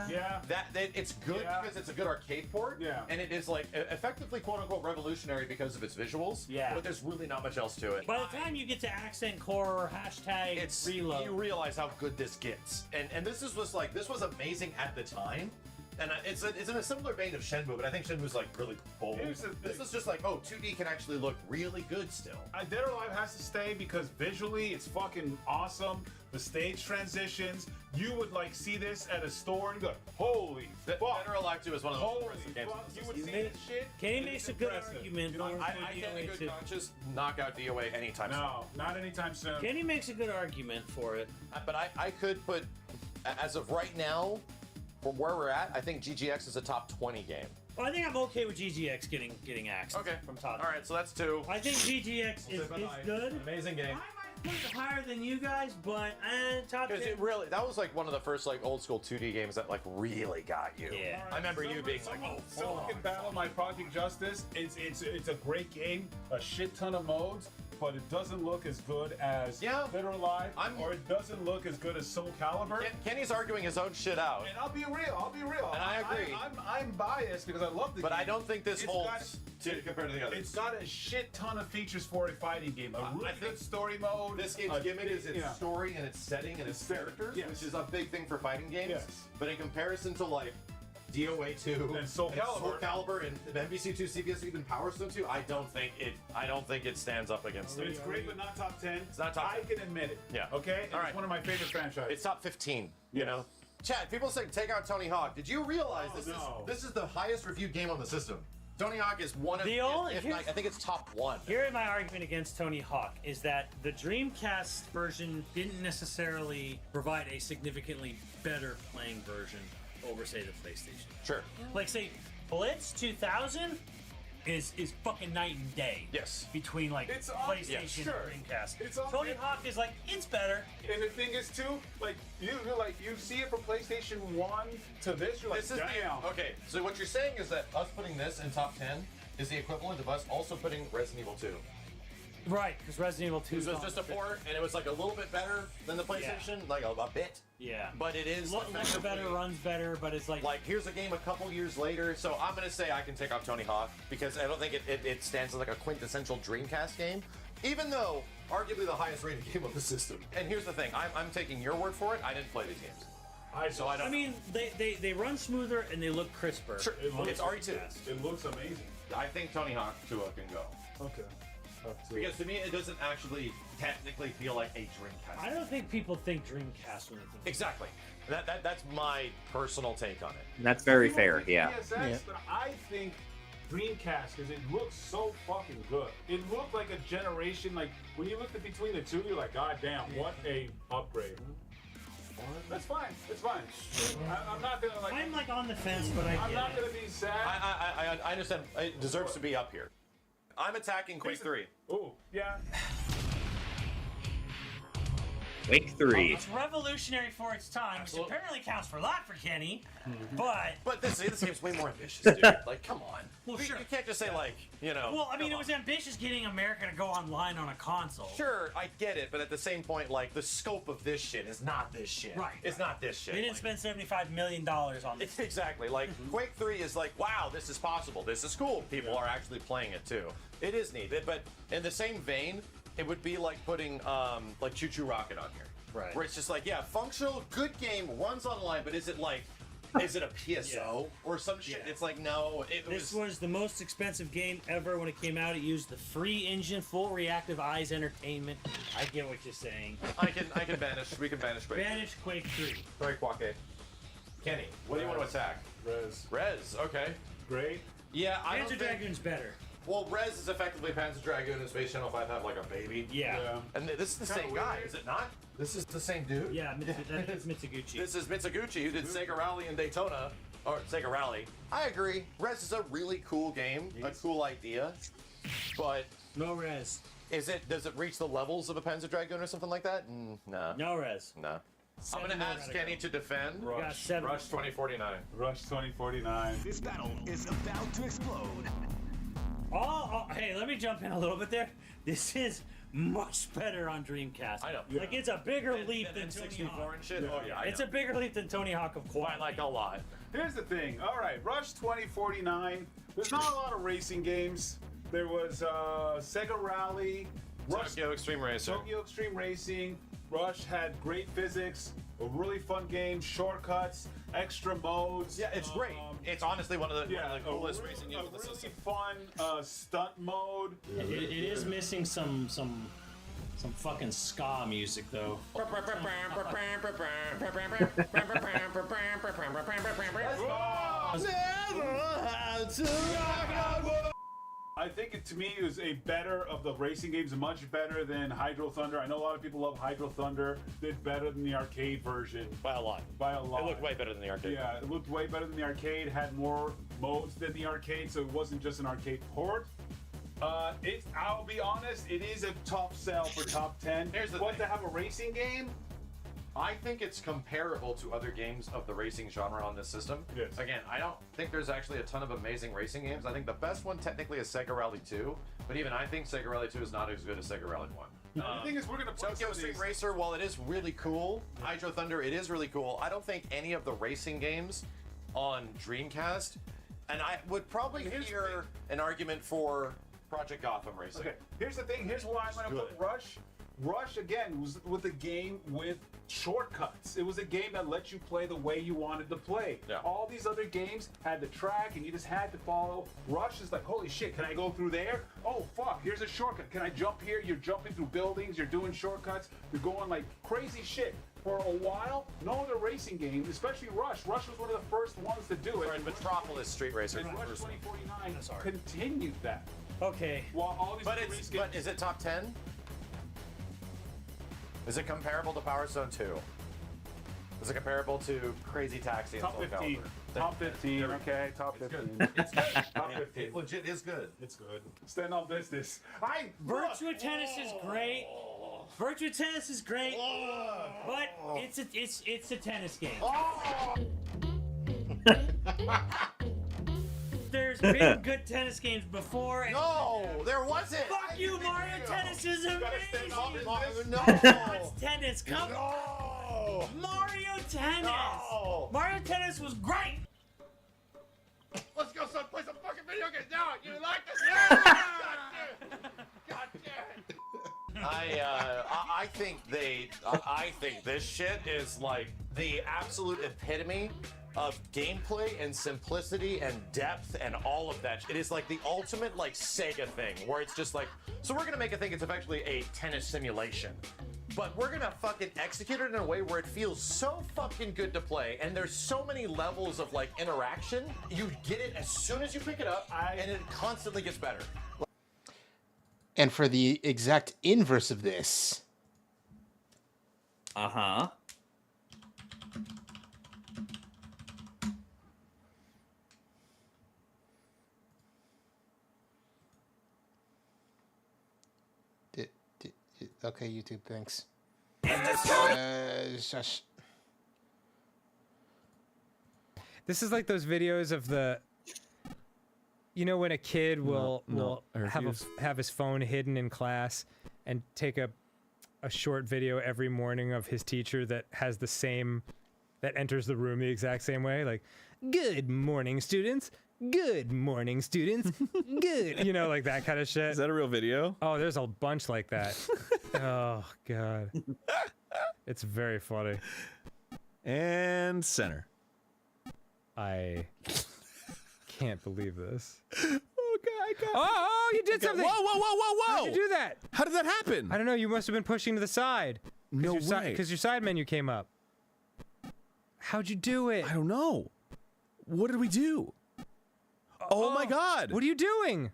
Yeah. That it's good because it's a good arcade port. Yeah. And it is like effectively quote unquote revolutionary because of its visuals. Yeah. But there's really not much else to it. By the time you get to accent core or hashtag reload, you realize how good this gets. And this was amazing at the time. And it's in a similar vein of Shenmue, but I think Shenmue's like really bold. This is just like, 2D can actually look really good still. Dead or Alive has to stay because visually it's fucking awesome. The stage transitions, you would like see this at a store and go, holy fuck. Dead or Alive 2 is one of the most Holy impressive games. fuck, you would see this shit. Kenny makes a good argument. I can't in good conscience knock out DOA anytime soon. No, not anytime soon. Kenny makes a good argument for it. But I could put, as of right now, from where we're at, I think GGX is a top 20 game. Well, I think I'm okay with GGX getting axed. Okay. From top. All right, so that's 2. I think GGX is good. Amazing game. I might put it higher than you guys, but top 10. Because that was like one of the first like old school 2D games that like really got you. Yeah. I remember you being like, Silicon Battle, my Project Justice. It's a great game, a shit ton of modes, but it doesn't look as good as Dead or Alive, or it doesn't look as good as Soul Calibur. Kenny's arguing his own shit out. And I'll be real. And I agree. I'm biased because I love the game. But I don't think this holds compared to the others. It's got a shit ton of features for a fighting game. A really good story mode. This game's gimmick is its story and its setting and its characters, which is a big thing for fighting games. Yes. But in comparison to like DOA 2 and Soul Calibur and MVC 2, CPS even Power Stone 2, I don't think it stands up against it. It's great, but not top 10. It's not top 10. I can admit it. Yeah. Okay? All right. It's one of my favorite franchises. It's top 15, you know? Chad, people say take out Tony Hawk. Did you realize this is the highest reviewed game on the system? Tony Hawk is one of I think it's top 1. Here my argument against Tony Hawk is that the Dreamcast version didn't necessarily provide a significantly better playing version over, say, the PlayStation. Sure. Like, say, Blitz 2000 is fucking night and day. Yes. Between like PlayStation and Dreamcast. Tony Hawk is like, it's better. And the thing is too, like you see it from PlayStation 1 to this, you're like, damn. Okay, so what you're saying is that us putting this in top 10 is the equivalent of us also putting Resident Evil 2. Right, because Resident Evil 2 was just a port, and it was like a little bit better than the PlayStation, like a bit. Yeah. But it is looks better, runs better, but it's like here's a game a couple years later. So I'm gonna say I can take off Tony Hawk because I don't think it stands as like a quintessential Dreamcast game, even though arguably the highest rated game on the system. And here's the thing, I'm taking your word for it. I didn't play these games. I mean, they run smoother and they look crisper. Sure. It's RE2. It looks amazing. I think Tony Hawk 2 can go. Okay. Because to me, it doesn't actually technically feel like a Dreamcast. I don't think people think Dreamcast when they think. Exactly. That's my personal take on it. That's very fair, yeah. PSX, but I think Dreamcast, because it looks so fucking good. It looked like a generation, like, when you looked at between the two, you're like, God damn, what a upgrade. That's fine. It's fine. I'm not gonna like. I'm like on the fence, but I'm not gonna be sad. I understand. It deserves to be up here. I'm attacking Quake 3. Oh, yeah. Quake 3. It's revolutionary for its time, which apparently counts for a lot for Kenny. But this game's way more ambitious, dude. Like, come on. Well, sure. You can't just say like, you know. Well, I mean, it was ambitious getting America to go online on a console. Sure, I get it, but at the same point, like, the scope of this shit is not this shit. Right. It's not this shit. They didn't spend $75 million on this. Exactly. Like, Quake 3 is like, wow, this is possible. This is cool. People are actually playing it too. It is neat. But in the same vein, it would be like putting like Choo Choo Rocket on here. Right. Where it's just like, yeah, functional, good game, runs online, but is it like, is it a PSO or some shit? It's like, no. This was the most expensive game ever when it came out. It used the free engine, full reactive eyes entertainment. I get what you're saying. I can banish. We can banish Quake. Banish Quake 3. Sorry, Quake. Kenny, what do you want to attack? Res. Okay. Great. Yeah, I Panzer Dragoon's better. Well, Res is effectively Panzer Dragoon and Space Channel 5 have like a baby. Yeah. And this is the same guy, is it not? This is the same dude? Yeah, that is Mitsuguchi. This is Mitsuguchi, who did Sega Rally in Daytona. Or Sega Rally. I agree. Res is a really cool game, a cool idea. But no Res. Is it? Does it reach the levels of a Panzer Dragoon or something like that? No. No res. No. I'm gonna ask Kenny to defend. Rush 2049. Rush 2049. This battle is about to explode. Hey, let me jump in a little bit there. This is much better on Dreamcast. I know. Like, it's a bigger leap than Tony 64 Hawk. and shit. Oh yeah. It's a bigger leap than Tony Hawk of quite like a lot. Here's the thing. All right, Rush 2049. There's not a lot of racing games. There was Sega Rally, Tokyo Extreme Racer. Tokyo Extreme Racing. Rush had great physics, a really fun game, shortcuts, extra modes. Yeah, it's great. It's honestly one of the coolest racing games in the really system. fun stunt mode. It is missing some fucking ska music though. I think to me it was a better of the racing games, much better than Hydro Thunder. I know a lot of people love Hydro Thunder. Did better than the arcade version. By a lot. By a lot. It looked way better than the arcade. Yeah, it looked way better than the arcade. Had more modes than the arcade, so it wasn't just an arcade port. I'll be honest, it is a tough sell for top 10. Here's the thing. thing. To have a racing game? I think it's comparable to other games of the racing genre on this system. Yes. Again, I don't think there's actually a ton of amazing racing games. I think the best one technically is Sega Rally 2, but even I think Sega Rally 2 is not as good as Sega Rally 1. The thing is, we're gonna play Tokyo some of Street these. Racer, while it is really cool, Hydro Thunder, it is really cool. I don't think any of the racing games on Dreamcast, and I would probably hear an argument for Project Gotham Racing. Okay, here's the thing. Here's why I'm gonna put Rush. Rush again was with a game with shortcuts. It was a game that let you play the way you wanted to play. Yeah. All these other games had the track and you just had to follow. Rush is like, holy shit, can I go through there? Oh fuck, here's a shortcut. Can I jump here? You're jumping through buildings, you're doing shortcuts, you're going like crazy shit. For a while, no other racing game, especially Rush. Rush was one of the first ones to do it. Sorry, Metropolis Street Racer. And Rush 2049 continued that. Okay. While all these But other race games, is it top 10? Is it comparable to Power Stone 2? Is it comparable to Crazy Taxi and top Soul 15. Calibur? Top 15, okay, top 15. It's good. Top 15. It legit is good. It's good. Stand on business. Virtua Tennis is great. Virtua Tennis is great, but it's a tennis game. There's been good tennis games before. And No, there wasn't. Fuck you, Mario Tennis is amazing. No. It's tennis. Come on. No. Mario Tennis. No. Mario Tennis was great. Let's go play some fucking video games now. You like this? Yeah! God damn it. I think this shit is like the absolute epitome of gameplay and simplicity and depth and all of that. It is like the ultimate like Sega thing where it's just like, so we're gonna make a thing. It's eventually a tennis simulation, but we're gonna fucking execute it in a way where it feels so fucking good to play, and there's so many levels of like interaction. You get it as soon as you pick it up, and it constantly gets better. And for the exact inverse of this. Uh-huh. Okay, YouTube, thanks. Shush. This is like those videos of the, you know, when a kid will I refuse. have his phone hidden in class and take a short video every morning of his teacher that has the same, that enters the room the exact same way, like, good morning, students. Good morning, students. Good. You know, like that kind of shit. Is that a real video? Oh, there's a bunch like that. Oh, God. It's very funny. And center. I can't believe this. Okay, I got Oh, you did something. Whoa. How'd you do that? How did that happen? I don't know. You must have been pushing to the side. No way. Because your side menu came up. How'd you do it? I don't know. What did we do? Oh my God. What are you doing?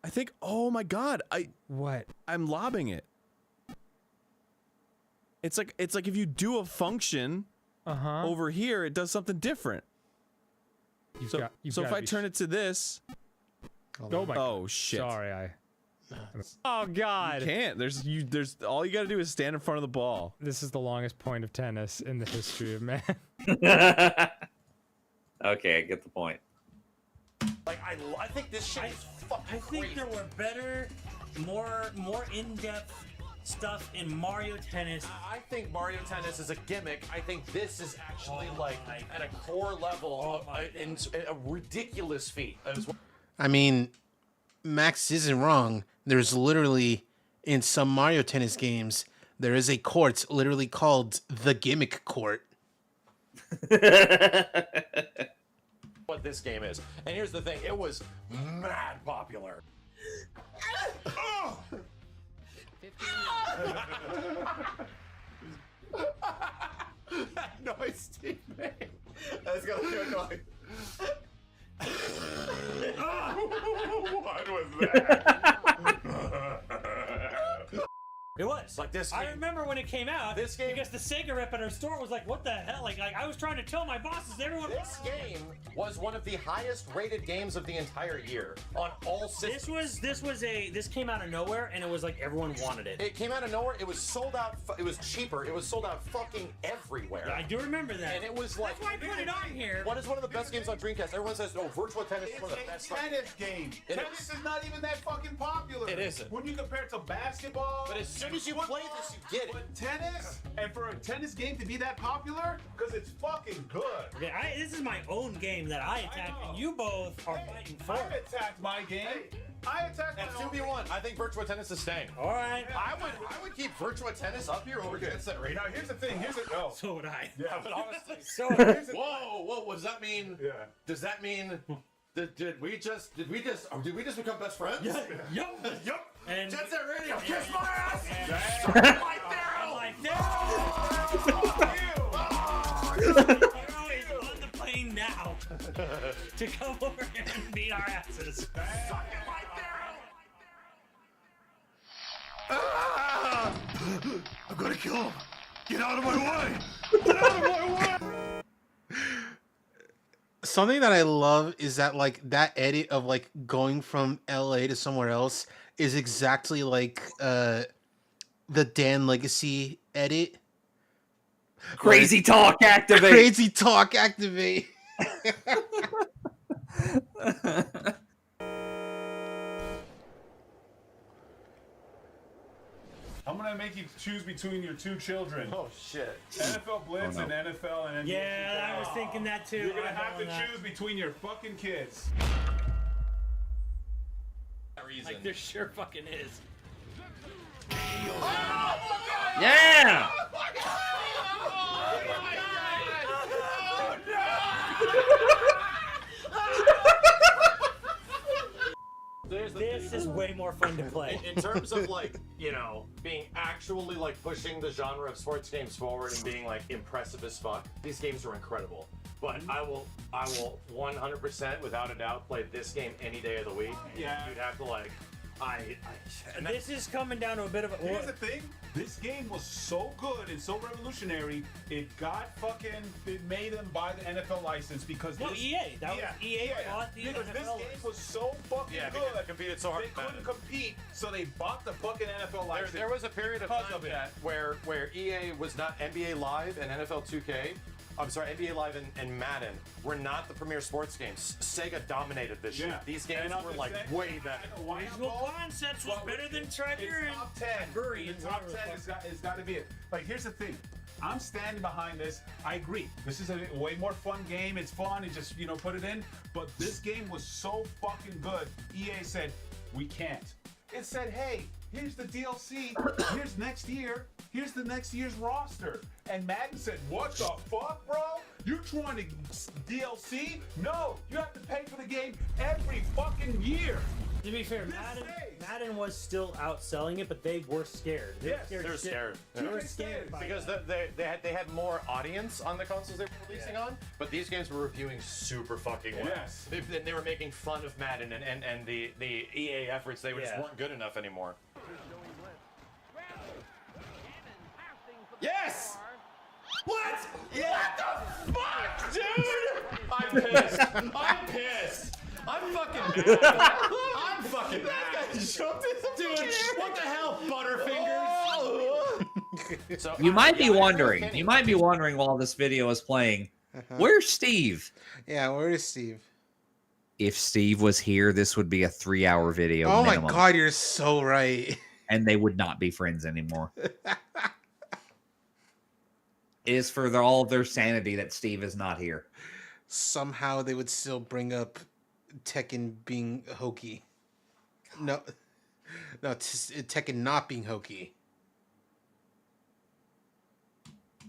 I think, oh my God. What? I'm lobbing it. It's like if you do a function over here, it does something different. So if I turn it to this. Oh my God. Oh shit. Sorry, Oh God! You can't. There's all you got to do is stand in front of the ball. This is the longest point of tennis in the history of man. Okay, I get the point. Like I think this shit is fucking I think there were better, more in-depth stuff in Mario Tennis. I think Mario Tennis is a gimmick. I think this is actually like at a core level in a ridiculous feat. I mean, Max isn't wrong. There's literally, in some Mario Tennis games, there is a court literally called the Gimmick Court. What this game is. And here's the thing, it was mad popular. That noise Steve made. That's gonna be annoying. What was that? It was. Like this game. I remember when it came out. This game. Because the Sega rep at our store was like, what the hell? Like I was trying to tell my bosses, everyone. This game was one of the highest rated games of the entire year on all systems. This came out of nowhere and it was like everyone wanted it. It came out of nowhere. It was sold out. It was cheaper. It was sold out fucking everywhere. Yeah, I do remember that. And it was like. That's why I put it on here. What is one of the best games on Dreamcast? Everyone says, "Oh, Virtua Tennis is one of the best." It's a tennis game. Tennis is not even that fucking popular. It isn't. When you compare it to basketball. But as soon as you play this, you get it. But tennis, and for a tennis game to be that popular, because it's fucking good. Okay, this is my own game that I attacked, and you both are fighting for. I attacked my game. I attacked At 2v1, I think Virtua Tennis is staying. All right. I would keep Virtua Tennis up here over Jet Set Radio. Now here's the thing. So would I. Yeah, but honestly. Whoa, what does that mean? Yeah. Does that mean? Did we just become best friends? Yeah. Yup. And Jet Set Radio, kiss my ass! Like Daryl is on the plane now to come over here and beat our asses. I'm gonna kill him. Get out of my way! Get out of my way! Something that I love is that like that edit of like going from LA to somewhere else is exactly like the Dan Legacy edit. Crazy talk activate. Crazy talk activate. I'm gonna make you choose between your two children. Oh shit. NFL Blitz and NFL and NBA. Yeah, I was thinking that too. You're gonna have to choose between your fucking kids. Like there sure fucking is. Yeah! This is way more fun to play. In terms of like, you know, being actually like pushing the genre of sports games forward and being like impressive as fuck, these games are incredible. But I will 100% without a doubt play this game any day of the week. Yeah. You'd have to like, And this is coming down to a bit of a. Here's the thing. This game was so good and so revolutionary, it made them buy the NFL license because EA. That was EA bought the because NFL this game was so fucking good. because they competed so hard. They couldn't compete, so they bought the fucking NFL license. There was a period of time where EA was not NBA Live and NFL 2K. I'm sorry, NBA Live and Madden were not the premier sports games. Sega dominated this shit. These games were like way better. Visual Concepts was better than Treasure and top 10. Bury. In top 10 has got to be it. Like, here's the thing. I'm standing behind this. I agree. This is a way more fun game. It's fun. It just, put it in. But this game was so fucking good. EA said, we can't. It said, hey, here's the DLC. Here's next year. Here's the next year's roster. And Madden said, what the fuck, bro? You're trying to DLC? No, you have to pay for the game every fucking year. To be fair, Madden was still outselling it, but they were scared. They were scared. They were scared because they had more audience on the consoles they were releasing on, but these games were reviewing super fucking well. Yes. They were making fun of Madden and the EA efforts. They just weren't good enough anymore. Yes! What? What the fuck, dude? I'm pissed. I'm pissed. I'm fucking mad. I'm fucking mad. That guy jumped in. Dude, So You might be I agree with wondering. Kenny. You might be wondering while this video is playing. Where's Steve? Yeah, where is Steve? If Steve was here, this would be a 3-hour video. Oh minimum, my god, you're so right. and they would not be friends anymore. It is for all of their sanity that Steve is not here. Somehow they would still bring up Tekken being hokey. No, Tekken not being hokey.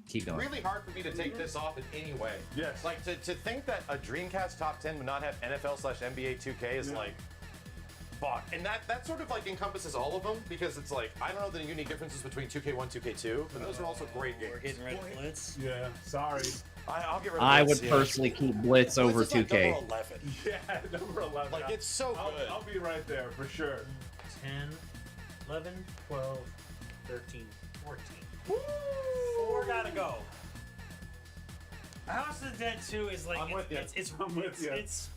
Keep going. Really hard for me to take this off in any way. Yes. Like to think that a Dreamcast top 10 would not have NFL/NBA 2K is like, fuck. And that sort of like encompasses all of them because it's like I don't know the unique differences between 2K1, 2K2, but those are also great games. We're getting rid of Blitz. Yeah, sorry. I'll get rid of I Blitz, would yeah. personally keep Blitz over Blitz is like 2K. number 11. Yeah, number 11. Like it's so good. I'll be right there for sure. 10, 11, 12, 13, 14. Woo! 4 gotta go. House of the Dead 2 is like I'm with you. I'm with you. It's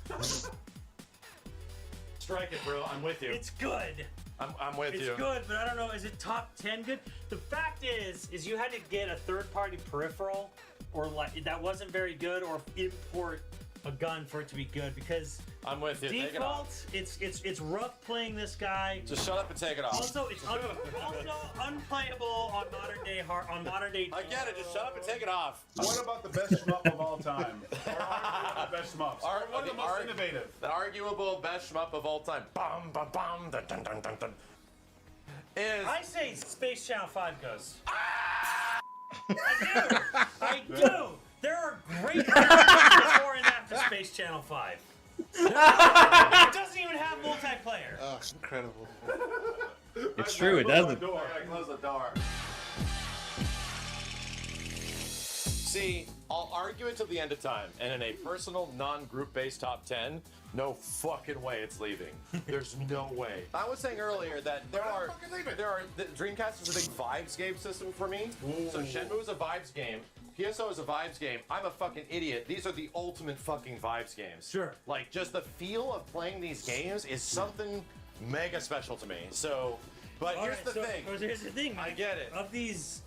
Strike it, bro. I'm with you. it's good. I'm with you. It's good, but I don't know. Is it top 10 good? The fact is you had to get a third-party peripheral, or like that wasn't very good, or import a gun for it to be good because I'm with you. Take it default, off. it's rough playing this guy. Just shut up and take it off. Also, it's also unplayable on modern day. I get it. Just shut up and take it off. What about the best shmup of all time? Or arguably the best shmups? One of the most innovative. The arguable best shmup of all time. Bum bum bum dun dun dun dun dun. Is I say Space Channel 5 goes. I do. There are great before and after Space Channel 5. It doesn't even have multiplayer. Oh, incredible. It's true, it doesn't. I gotta close the door. See, I'll argue it till the end of time, and in a personal, non-group based top 10, no fucking way it's leaving. There's no way. I was saying earlier that the Dreamcast is a big vibes game system for me. Ooh. So Shenmue is a vibes game. PSO is a vibes game. I'm a fucking idiot. These are the ultimate fucking vibes games. Sure. Like, just the feel of playing these games is something mega special to me. So, but here's the thing. Man. I get it. Of these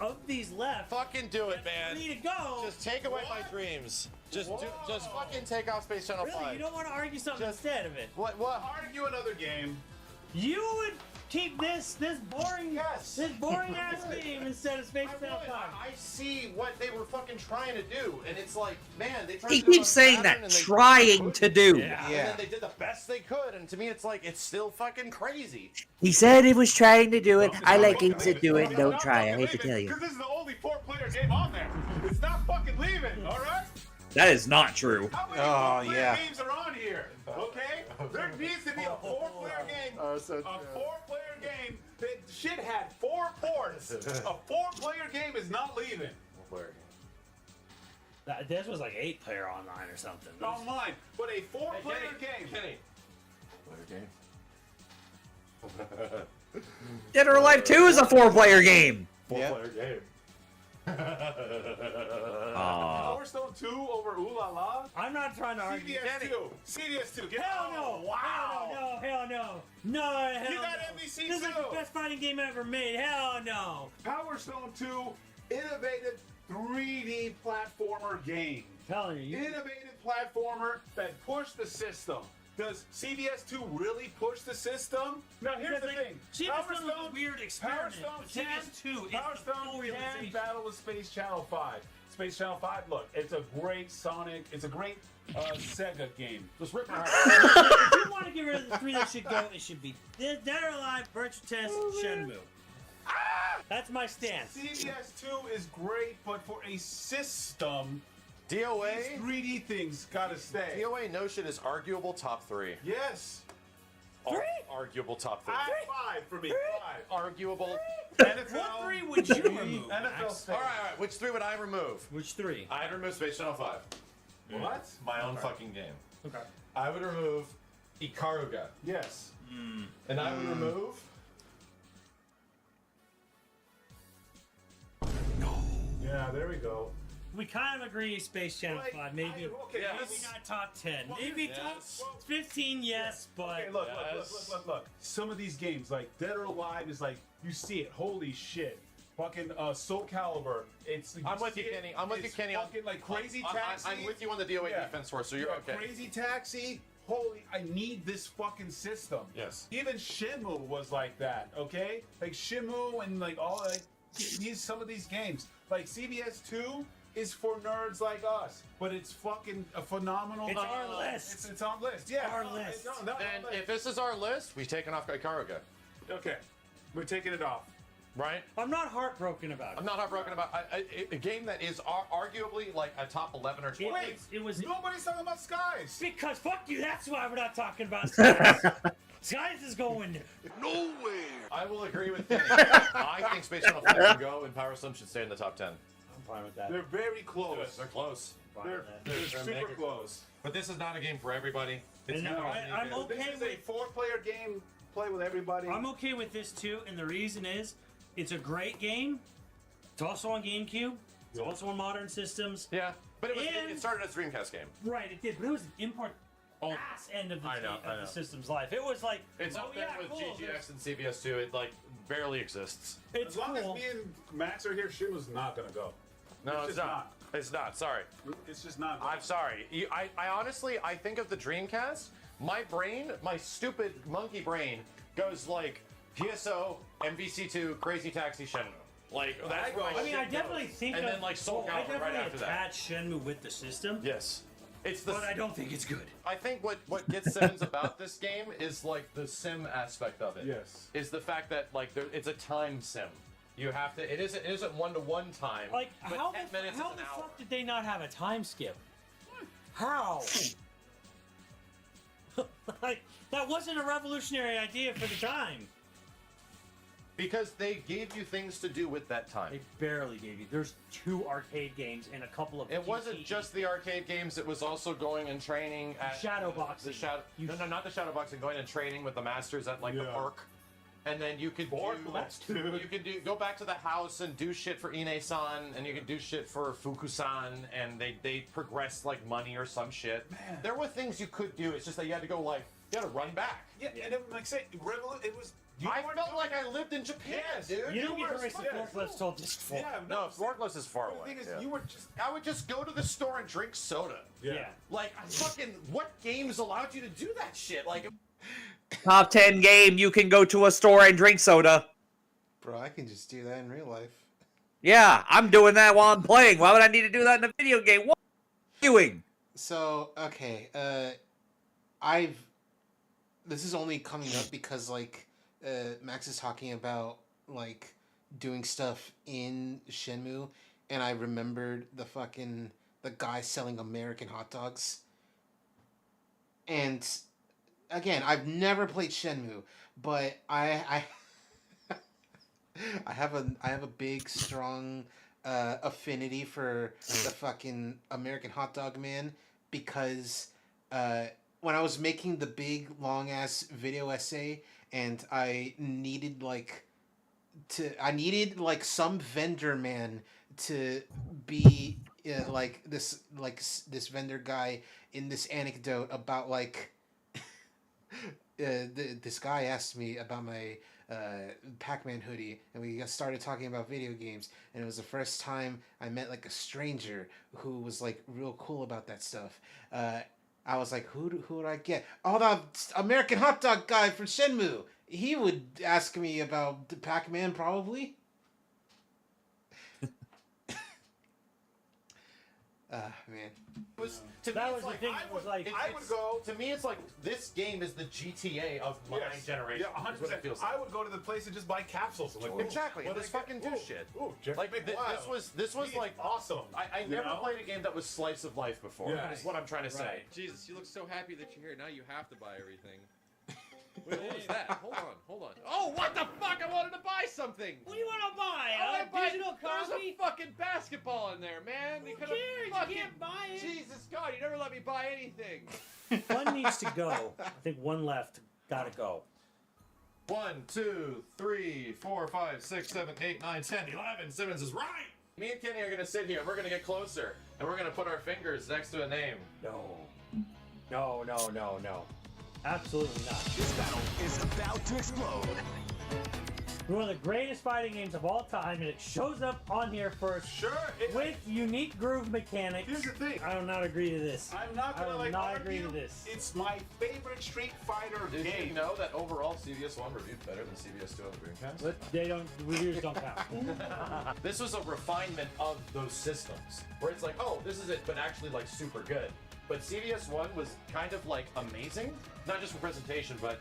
left, fucking do it, man. 3 to go. Just take away my dreams. Just fucking take off Space Channel 5. Really, you don't want to argue something instead of it. What? Argue another game. You would keep this boring ass game instead of Space Channel 5. I see what they were fucking trying to do, and it's like, man, they tried He to do it keeps on saying pattern, that, and they trying to do. Yeah. And then they did the best they could, and to me, it's like it's still fucking crazy. He said he was trying to do it. I like games that do it. Don't try. I hate to tell you. Because this is the only 4-player game on there. It's not fucking leaving, all right? That is not true. How many 4-player games are on here? Okay? There needs to be a 4-player game. A 4-player game. That shit had 4 ports. A 4-player game is not leaving. This was like 8-player online or something. Online, but a 4-player game. Kenny. Dead or Alive 2 is a 4-player game. 4-player game. Power Stone 2 over Ooh La La? I'm not trying to argue. CDS 2. Hell no. Wow. Hell no. No, hell You got no. NBC This is like the best fighting game ever made. Hell no. Power Stone 2, innovative 3D platformer game. Telling you. Innovative platformer that pushed the system. Does CDS 2 really push the system? Now here's the thing. CDS 1 was a weird experiment. Power but Stone CDS 2 is Power the Stone full can realization. battle with Space Channel 5. Space Channel 5, look, it's a great Sonic, it's a great Sega game. Just rip my heart. If you want to get rid of the 3 that should go, it should be Dead or Alive, Virtua Tennis, Shenmue. That's my stance. CDS 2 is great, but for a system, DOA? these 3D things gotta stay. DOA Notion is arguable top 3. Yes. Arguable top 3. 5 for me. 5. Arguable. NFL. What 3 would you remove? NFL. All right. Which 3 would I remove? Which 3? I'd remove Space Channel 5. What? My own fucking game. Okay. I would remove Ikaruga. Yes. And I would remove. Yeah, there we go. We kind of agree Space Channel 5. Maybe, maybe yes. not top 10. Maybe yes. top 15, yes, but... Okay, look. Some of these games, like Dead or Alive, is like, you see it. Holy shit. Fucking Soul Calibur. I'm with you, Kenny. I'm with you, Kenny. Fucking like Crazy Taxi. I'm with you on the DOA defense force, so you're okay. Crazy Taxi. Holy, I need this fucking system. Yes. Even Shenmue was like that. Okay, like Shenmue and like all like some of these games. Like CBS 2 is for nerds like us, but it's fucking a phenomenal. It's our list. It's on list. Yeah, Our list. And if this is our list, we've taken off Ikaruga. Okay, we're taking it off. Right? I'm not heartbroken about it. I'm not heartbroken about a game that is arguably like a top 11 or 12. It was nobody's talking about Skies. Because fuck you, that's why we're not talking about Skies. Skies is going nowhere. I will agree with Kenny. I think Space Channel 5 can go, and Power Slim should stay in the top 10. I'm fine with that. They're very close. They're close. They're super mega close. But this is not a game for everybody. It's And I'm okay This is with a 4-player game. Play with everybody. I'm okay with this too, and the reason is it's a great game. It's also on GameCube. It's also on modern systems. Yeah, but it started as a Dreamcast game. Right, it did, but it was an import ass end of the system's life. It was like It's up there with GGX and CBS 2. It like barely exists. It's as long cool. as me and Max are here, Shenmue's not gonna go. No, it's just not. It's not. Sorry. It's just not. I'm sorry. I honestly, I think of the Dreamcast. My brain, my stupid monkey brain, goes like PSO, MVC2, Crazy Taxi, Shenmue. Like that's where my I mean, I shit definitely goes. think and of, then like Soul I Calibur right definitely after that. attach Shenmue with the system. Yes. It's the, but I don't think it's good. I think what gets Sims about this game is like the sim aspect of it. Yes. Is the fact that like it's a time sim. You have to. It isn't one-to-one time. Like but how 10 the, minutes how is the an hour. fuck did they not have a time skip? How? Like that wasn't a revolutionary idea for the time. Because they gave you things to do with that time. They barely gave you. There's 2 arcade games and a couple of. It wasn't just the arcade games. It was also going and training at shadow boxing. No, not the shadow boxing. Going and training with the masters at like the park, and then you could go back to the house and do shit for Ine-san, and you could do shit for Fuku-san, and they progressed like money or some shit. Man. There were things you could do. It's just that you had to go like you had to run back. Yeah, and it, like say, it was. I felt like I lived in Japan, dude. You don't get to race the forklifts till disc 4. Yeah, no, forklifts is far away. The thing is, yeah. you were just. I would just go to the store and drink soda. Yeah. Like, what games allowed you to do that shit? Like, Top 10 game, you can go to a store and drink soda. Bro, I can just do that in real life. Yeah, I'm doing that while I'm playing. Why would I need to do that in a video game? What are you doing? So, okay, this is only coming up because, like, Max is talking about, like, doing stuff in Shenmue, and I remembered the guy selling American hot dogs. And, again, I've never played Shenmue, but I have a big, strong affinity for the fucking American hot dog man because when I was making the big, long-ass video essay and I needed, some vendor man to be this vendor guy in this anecdote about, like, this guy asked me about my Pac-Man hoodie, and we started talking about video games, and it was the first time I met, like, a stranger who was, like, real cool about that stuff. I was like, who would I get? Oh, the American hot dog guy from Shenmue. He would ask me about the Pac-Man, probably. Man. I would go. To me, it's like this game is the GTA of my generation. Yeah, 100%. I would go to the place and just buy capsules. Like, exactly. And just fucking do shit. Like this was like awesome. I never played a game that was slice of life before. Yeah. Is what I'm trying to say. Jesus, you look so happy that you're here. Now you have to buy everything. Wait, what was that? Hold on. Oh, what the fuck? I wanted to buy something. What do you want to buy? Digital There's copy? a fucking basketball in there, man. Who cares? You can't buy it. Jesus God, you never let me buy anything. One needs to go. I think one left. Gotta go. 1, 2, 3, 4, 5, 6, 7, 8, 9, 10, 11. Simmons is right. Me and Kenny are gonna sit here. And we're gonna get closer, and we're gonna put our fingers next to a name. No. Absolutely not. This battle is about to explode. One of the greatest fighting games of all time, and it shows up on here first. Sure. With unique groove mechanics. Here's the thing. I will not agree to this. I'm not gonna I will not agree to this. It's my favorite Street Fighter Did game. you know that overall CVS 1 reviewed better than CVS 2 on the Dreamcast? But they don't. Reviews don't count. This was a refinement of those systems, where it's like, oh, this is it, but actually like super good. But CVS 1 was kind of like amazing, not just for presentation, but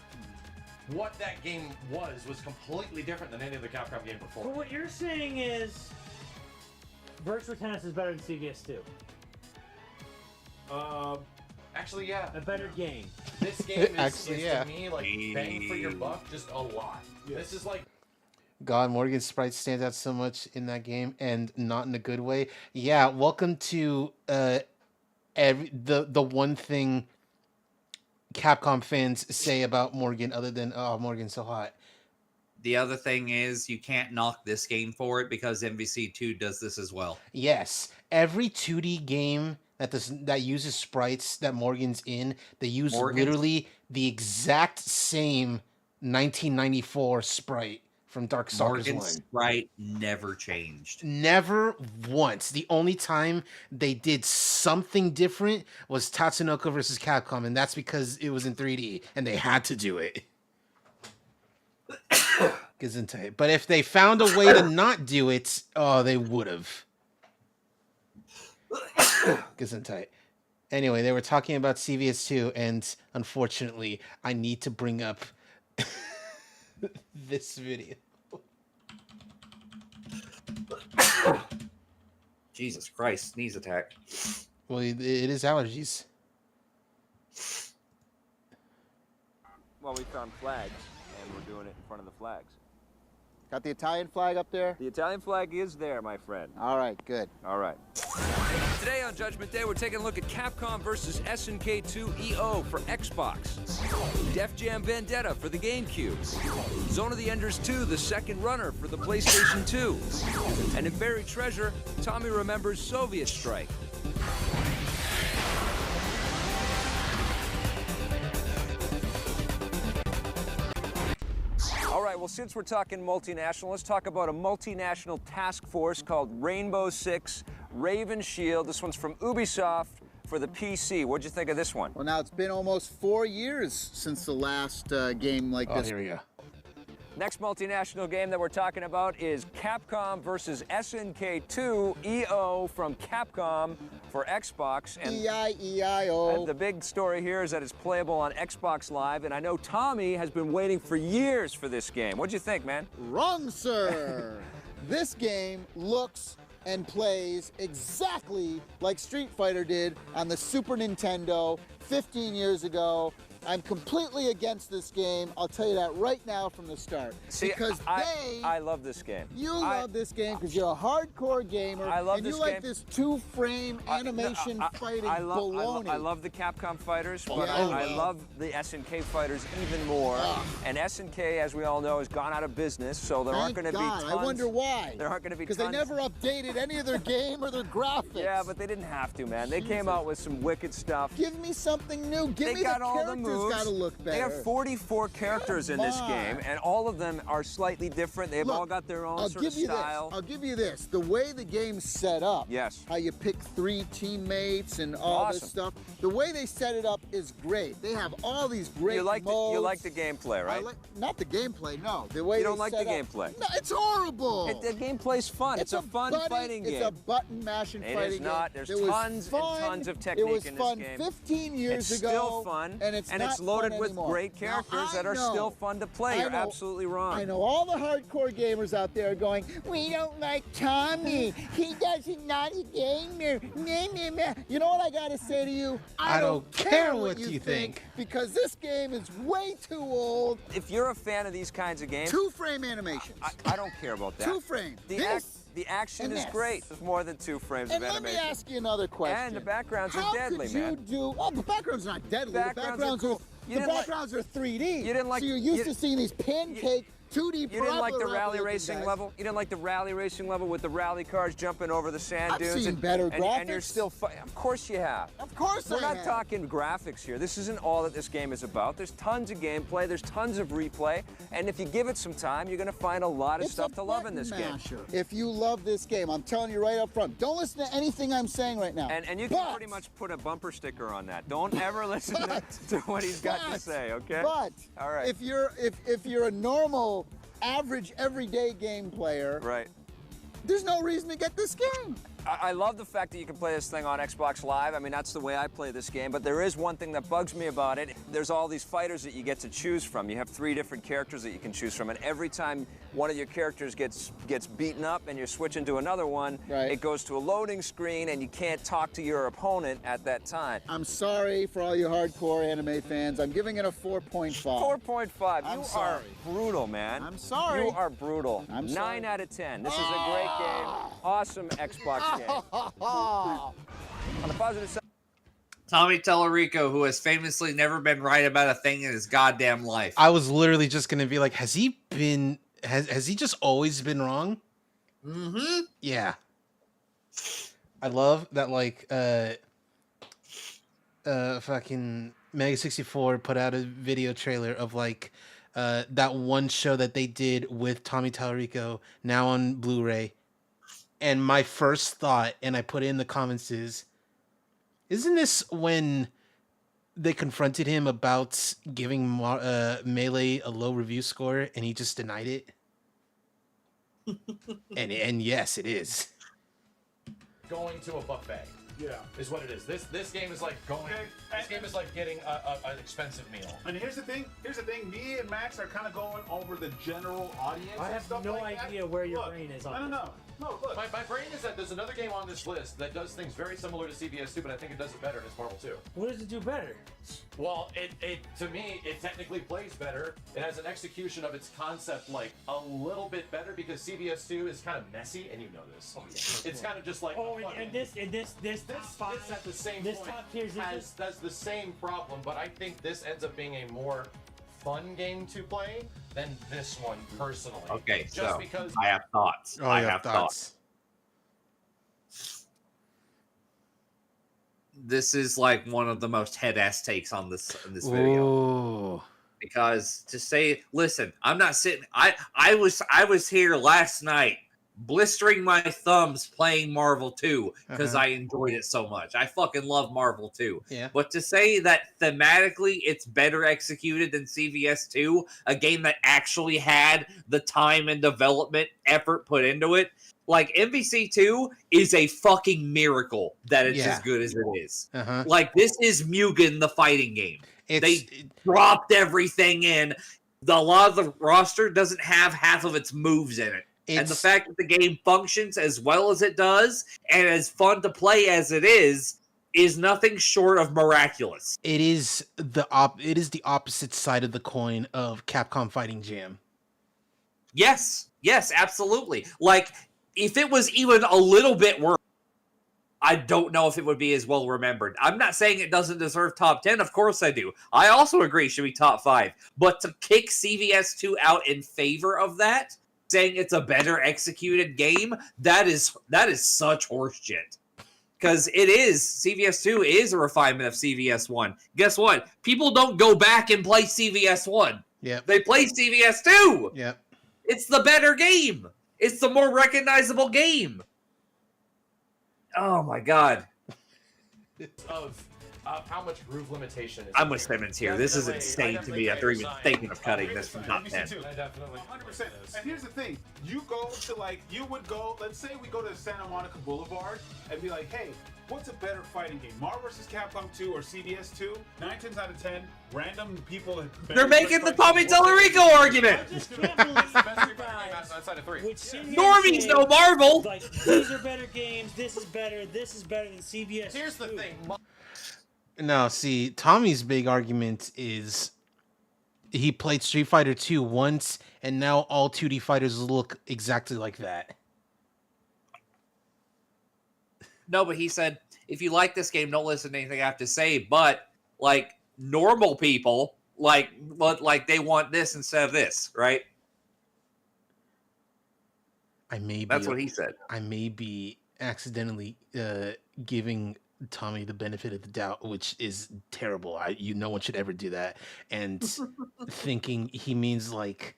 what that game was completely different than any other Capcom game before. So what you're saying is Virtual Tennis is better than CVS 2. Actually, yeah. A better game. This game is, Actually, yeah. to me like bang for your buck, just a lot. This is like. God, Morgan's sprite stands out so much in that game, and not in a good way. Yeah, welcome to the one thing Capcom fans say about Morgan, other than "Oh, Morgan's so hot." The other thing is you can't knock this game for it because MVC2 does this as well. Yes, every 2D game that uses sprites that Morgan's in, they use literally the exact same 1994 sprite from Darkstalkers 1. Morgan's sprite never changed. Never once. The only time they did something different was Tatsunoko versus Capcom, and that's because it was in 3D and they had to do it. Gesundheit. But if they found a way to not do it, oh, they would have. Gesundheit. Anyway, they were talking about CVS2, and unfortunately, I need to bring up this video. Jesus Christ, sneeze attack. Well, it is allergies. Well, we found flags, and we're doing it in front of the flags. Got the Italian flag up there? The Italian flag is there, my friend. All right, good. All right. Today on Judgment Day, we're taking a look at Capcom versus SNK 2 EO for Xbox, Def Jam Vendetta for the GameCube, Zone of the Enders 2, the second runner for the PlayStation 2, and in Buried Treasure, Tommy remembers Soviet Strike. All right, well, since we're talking multinational, let's talk about a multinational task force called Rainbow Six Raven Shield. This one's from Ubisoft for the PC. What'd you think of this one? Well, now it's been almost 4 years since the last game like this. Oh, here we go. Next multinational game that we're talking about is Capcom versus SNK 2 EO from Capcom for Xbox. And E-I-E-I-O. the big story here is that it's playable on Xbox Live, and I know Tommy has been waiting for years for this game. What'd you think, man? Wrong, sir. This game looks and plays exactly like Street Fighter did on the Super Nintendo 15 years ago. I'm completely against this game. I'll tell you that right now from the start. See, because I love this game. You love this game because you're a hardcore gamer. I love and this you like game. this two-frame animation fighting baloney. I love the Capcom fighters, but Yeah, I love the SNK fighters even more. And SNK, as we all know, has gone out of business, so there aren't going to be tons. I wonder why. There aren't going to be tons. Because they never updated any of their game or their graphics. Yeah, but they didn't have to, man. They came out with some wicked stuff. Give me something new. Give me got the all the characters moves. gotta look better. They have 44 characters in this game, and all of them are slightly different. They've all got their own sort of style. I'll give you this. The way the game's set up, yes, how you pick 3 teammates and all this stuff, the way they set it up is great. They have all these great modes. You like the gameplay, right? Not the gameplay, no. The way you don't they like the set up- gameplay? No, it's horrible. The gameplay's fun. It's a fun fighting game. It's a button mashing It fighting is not. game. There's It was tons fun. and tons of It technique was in this fun game. 15 years It's ago. still fun, and it's it's loaded fun with anymore. great characters that are I know. still fun to play. You're I know. absolutely wrong. I know all the hardcore gamers out there going, we don't like Tommy. He doesn't not a gamer. Meh, meh, meh. You know what I gotta say to you? I don't care what you think. Because this game is way too old. If you're a fan of these kinds of games, 2-frame animations. I don't care about that. 2-frame. The action and is this. great. There's more than 2 frames And of let me animation. ask you another question. And the backgrounds are How deadly, could you man. do? Oh, the backgrounds are not deadly. Backgrounds are cool. The backgrounds are 3D. You didn't like- So you're used you- to seeing these pancake 2D You didn't like the rally racing level? You didn't like the rally racing level with the rally cars jumping over the sand I've dunes? seen better and you're graphics. still Of course you have. Of course We're I not have. talking graphics here. This isn't all that this game is about. There's tons of gameplay. There's tons of replay. And if you give it some time, you're going to find a lot of It's stuff a to love in this game. masher. If you love this game, I'm telling you right up front, don't listen to anything I'm saying right now. And you can pretty much put a bumper sticker on that. Don't ever listen to what he's got to say, okay? But all right. if you're a normal, average, everyday game player, right, there's no reason to get this game. I love the fact that you can play this thing on Xbox Live. I mean, that's the way I play this game, but there is one thing that bugs me about it. There's all these fighters that you get to choose from. You have 3 different characters that you can choose from, and every time one of your characters gets beaten up and you're switching to another one, it goes to a loading screen and you can't talk to your opponent at that time. I'm sorry for all you hardcore anime fans. I'm giving it a 4.5. 4.5. I'm You sorry. are brutal, man. I'm sorry. You are brutal. I'm 9 sorry. out of 10. This is a great game. Awesome Xbox game. On the positive side. Tommy Tallarico, who has famously never been right about a thing in his goddamn life. I was literally just gonna be like, has he just always been wrong? Mm-hmm. Yeah. I love that, like, fucking Mega 64 put out a video trailer of like that one show that they did with Tommy Tallarico, now on Blu-ray. And my first thought, and I put it in the comments, is, isn't this when they confronted him about giving Melee a low review score and he just denied it? and yes, it is. Going to a buffet. Yeah. Is what it is. This game is like going. This game is like getting an expensive meal. And here's the thing. Me and Max are kind of going over the general audience. I and have stuff no like idea that. where your Look, brain is on No. Look. My brain is that there's another game on this list that does things very similar to CVS2, but I think it does it better, and it's Marvel 2. What does it do better? Well, it to me, it technically plays better. It has an execution of its concept like a little bit better because CVS2 is kind of messy, and you know this. Oh, yeah. It's kind of just like this top it's at the same this point top tier has the same problem, but I think this ends up being a more fun game to play than this one personally. Okay, just so because I have thoughts. Oh, I you have thoughts. This is like one of the most head-ass takes on this video. Ooh. Because to say, listen, I'm not sitting. I was here last night, blistering my thumbs playing Marvel 2 because I enjoyed it so much. I fucking love Marvel 2. Yeah. But to say that thematically it's better executed than CVS 2, a game that actually had the time and development effort put into it, like MVC 2 is a fucking miracle that it's as good as it is. Like this is Mugen the fighting game. They dropped everything in. A lot of the roster doesn't have half of its moves in it. And the fact that the game functions as well as it does and as fun to play as it is nothing short of miraculous. It is the opposite side of the coin of Capcom Fighting Jam. Yes, absolutely. Like if it was even a little bit worse, I don't know if it would be as well remembered. I'm not saying it doesn't deserve top 10. Of course I do. I also agree it should be top 5. But to kick CVS2 out in favor of that, saying it's a better executed game, that is such horseshit. Because it is, CVS2 is a refinement of CVS1. Guess what? People don't go back and play CVS1. Yeah. They play CVS2. Yeah. It's the better game. It's the more recognizable game. Oh my god. Of how much groove limitation is. I'm with Simmons here. This is insane to me after even thinking of cutting this from top 10. I definitely 100%. And here's the thing: you would go. Let's say we go to Santa Monica Boulevard and be like, hey, what's a better fighting game, Marvel vs. Capcom 2 or CVS 2? 9 times out of 10, random people. They're making the Tommy Tallarico argument. Outside of 3. Normies know Marvel. Like these are better games. This is better than CVS. Here's the thing. No, see, Tommy's big argument is he played Street Fighter 2 once, and now all 2D fighters look exactly like that. No, but he said, if you like this game, don't listen to anything I have to say. But like normal people, like they want this instead of this, right? I may be. That's what he said. I may be accidentally giving Tommy the benefit of the doubt, which is terrible. No one should ever do that. And thinking he means like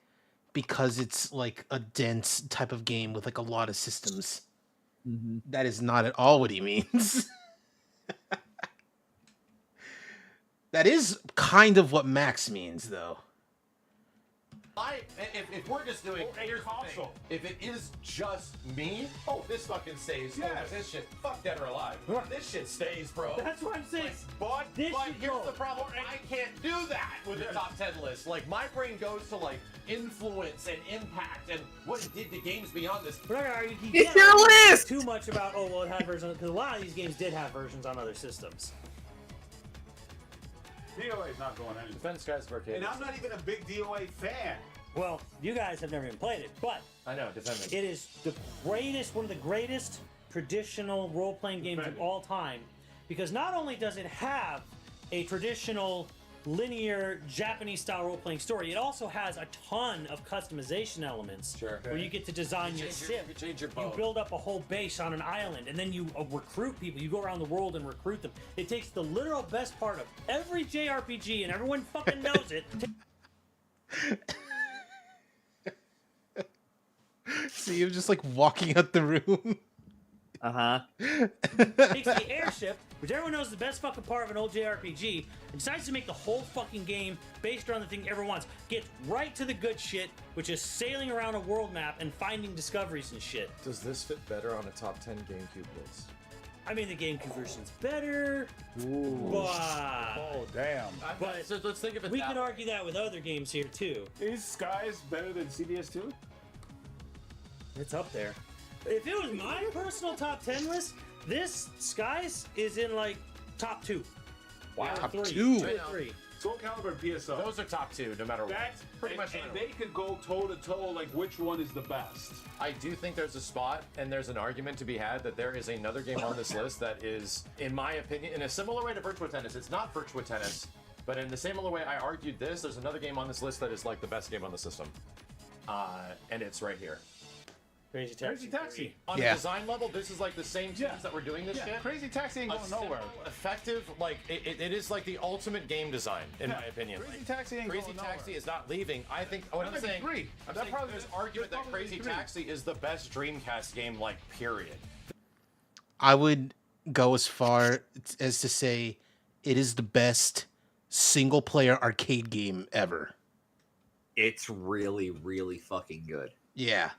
because it's like a dense type of game with like a lot of systems. That is not at all what he means. That is kind of what Max means, though. If we're just doing here's the thing. If it is just me, this fucking stays. Yeah. This shit, fuck dead or alive. This shit stays, bro. That's what I'm saying. But This should here's go. the problem. I can't do that with a top 10 list. Like, my brain goes to, like, influence and impact and what it did to games beyond this. We're not gonna argue. It's your list! Too much about it had versions because a lot of these games did have versions on other systems. DOA is not going anywhere. Defense guys for arcade. And I'm not even a big DOA fan. Well, you guys have never even played it, but I know, defend me. it is the greatest, one of the greatest traditional role-playing games of all time, because not only does it have a traditional linear Japanese-style role-playing story, it also has a ton of customization elements. Sure. Where you get to design your ship. You change your You boat. build up a whole base on an island, and then you recruit people. You go around the world and recruit them. It takes the literal best part of every JRPG, and everyone fucking knows it. See him just like walking out the room. Takes the airship, which everyone knows is the best fucking part of an old JRPG, and decides to make the whole fucking game based around the thing everyone wants. Gets right to the good shit, which is sailing around a world map and finding discoveries and shit. Does this fit better on a top 10 GameCube list? I mean, the GameCube version's better, but... Oh, damn. But so let's think of it we that could way. argue that with other games here, too. Is Skies better than CBS2? It's up there. If it was my personal top 10 list, this Skies is in, like, top 2. Wow. Top Three. 2. Two or three. Soul Calibur and PSO. Those are top 2, no matter what. That's pretty much. and they could go toe to toe, like which one is the best. I do think there's a spot and there's an argument to be had that there is another game on this list that is, in my opinion, in a similar way to Virtua Tennis. It's not Virtua Tennis, but in the similar way I argued this, there's another game on this list that is like the best game on the system. And it's right here. Crazy Taxi. On Yeah. the design level, this is like the same teams that were doing this shit. Crazy Taxi ain't A going nowhere. simple, effective, like it is like the ultimate game design, in my opinion. Crazy Taxi ain't Crazy going Taxi nowhere. is not leaving. I think what I'm That'd be saying, three. I'm That saying probably- there's argument that that'd probably Crazy be three. Taxi is the best Dreamcast game, like period. I would go as far as to say it is the best single player arcade game ever. It's really, really fucking good. Yeah.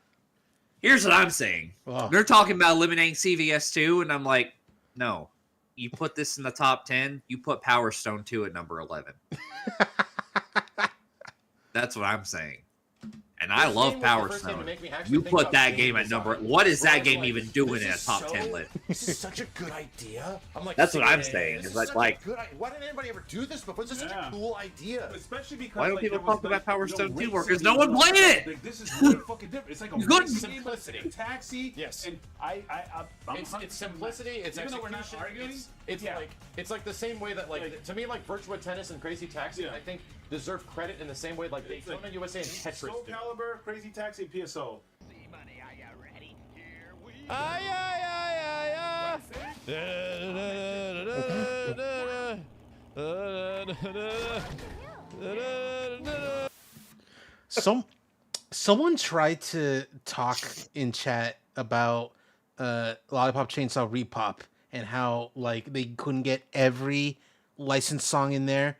Here's what I'm saying. Oh. They're talking about eliminating CVS2, and I'm like, no. You put this in the top 10, you put Power Stone 2 at number 11. That's what I'm saying. And I This love game was the Power first game to Stone. make me actually You think put about that game game at design. number... What is Where I that was game like, even doing this in a is top so- 10 list? This is such a good idea. I'm like, That's what I'm yeah, saying, this is is that, such like- a good idea. Why didn't anybody ever do this before? This is such a cool idea. Especially because Why don't like, people there was, talk about like, Power no Stone 2 racing more? Because no one involved. played it! Like, this is really fucking different. It's like a It's good. racing game, but it's Simplicity. a taxi. Yes. And I'm It's simplicity. It's even though we're not execution. arguing. It's like the same way that like to me like Virtua Tennis and Crazy Taxi I think deserve credit in the same way like Daytona USA and Tetris Soul do. Calibur, Crazy Taxi, and PSO. Someone tried to talk in chat about Lollipop Chainsaw Repop and how like they couldn't get every licensed song in there.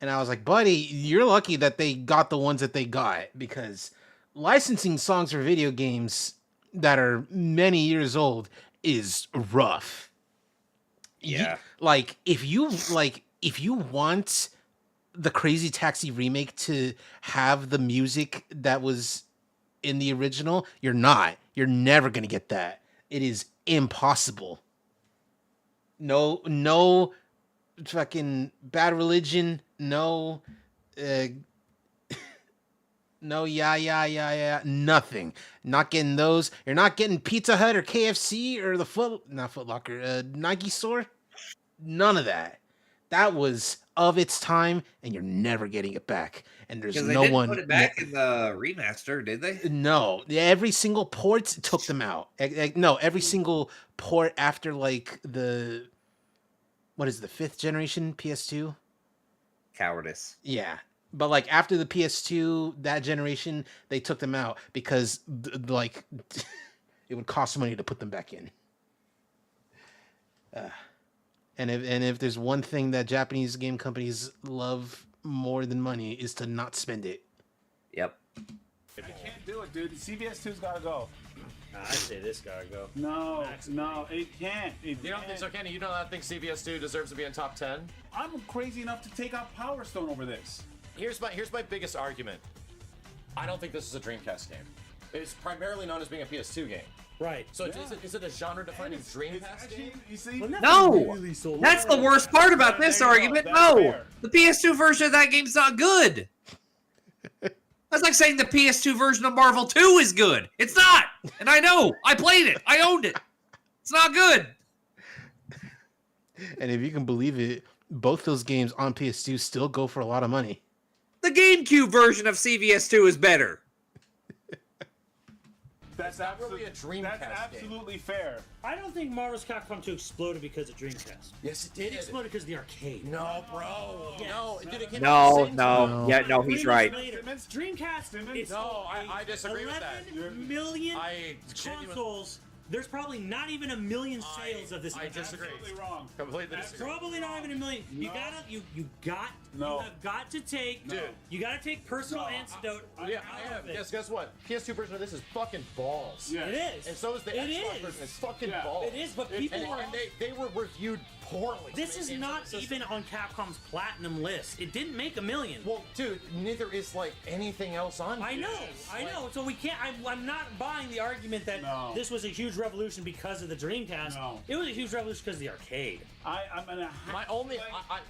And I was like, buddy, you're lucky that they got the ones that they got, because licensing songs for video games that are many years old is rough. Yeah. If you want the Crazy Taxi remake to have the music that was in the original, you're never going to get that. It is impossible. No fucking Bad Religion, no yeah, nothing. Not getting those. You're not getting Pizza Hut or KFC or not Foot Locker, Nike store. None of that. That was of its time, and you're never getting it back. And there's Because they no didn't one. put it back in the remaster, did they? No, every single port took them out. No, every single port after like the what is it, the 5th generation PS2? Cowardice. Yeah. But like after the PS2, that generation, they took them out because like it would cost money to put them back in. And if there's one thing that Japanese game companies love more than money is to not spend it. Yep. You can't do it, dude. CVS2's gotta go. I say this gotta go. No, it can't. You don't think so, Kenny? You do not think CVS2 deserves to be in top 10? I'm crazy enough to take out Power Stone over this. Here's my biggest argument. I don't think this is a Dreamcast game. It's primarily known as being a PS2 game. Right. So is it a genre-defining Dreamcast game? No! That's the worst part about this argument. No! The PS2 version of that game's not good. That's like saying the PS2 version of Marvel 2 is good. It's not! And I know! I played it! I owned it! It's not good! And if you can believe it, both those games on PS2 still go for a lot of money. The GameCube version of CVS2 is better. That's really a Dreamcast That's absolutely fair. I don't think Marvel's Capcom 2 exploded because of Dreamcast. Yes, it did. It exploded because of the arcade. No, bro. Yes. No, dude, it came No, out at the same no. time. Yeah, no, he's right. It's Dreamcast. It's No, I disagree with that. 11 million I genuinely- consoles. There's probably not even a million sales of this. I disagree. Absolutely wrong. Completely disagree. Probably not even a million. You have got to take. Dude. You gotta take personal antidote. Yeah, I have. Guess what? PS2 version of this is fucking balls. Yeah. It is. And so is the It Xbox is. version. It's fucking balls. It is, but people are. And they were reviewed poorly. This is not even on Capcom's platinum list. It didn't make a million. Well, dude, neither is like anything else on. I know. So we can't. I'm not buying the argument that this was a huge revolution because of the Dreamcast. No. It was a huge revolution because of the arcade. I'm gonna.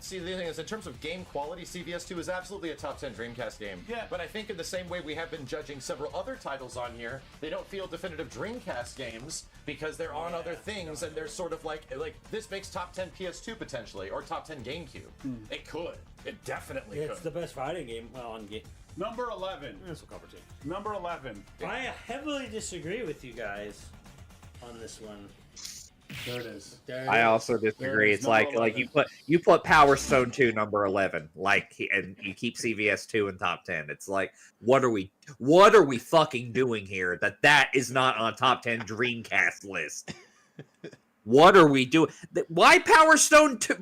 See, the thing is, in terms of game quality, CVS2 is absolutely a top 10 Dreamcast game. Yeah. But I think in the same way we have been judging several other titles on here, they don't feel definitive Dreamcast games because they're on other things, and they're sort of like this makes top 10 PS2 potentially, or top 10 GameCube. It could. It definitely It's could. the best fighting game. Well, on game. Number 11. This will cover two. Number 11. I heavily disagree with you guys on this one. There it is. I also disagree. It's like you put Power Stone 2 number 11, and you keep CVS 2 in top 10. It's like, what are we fucking doing here? That is not on top 10 Dreamcast list. What are we doing? Why Power Stone 2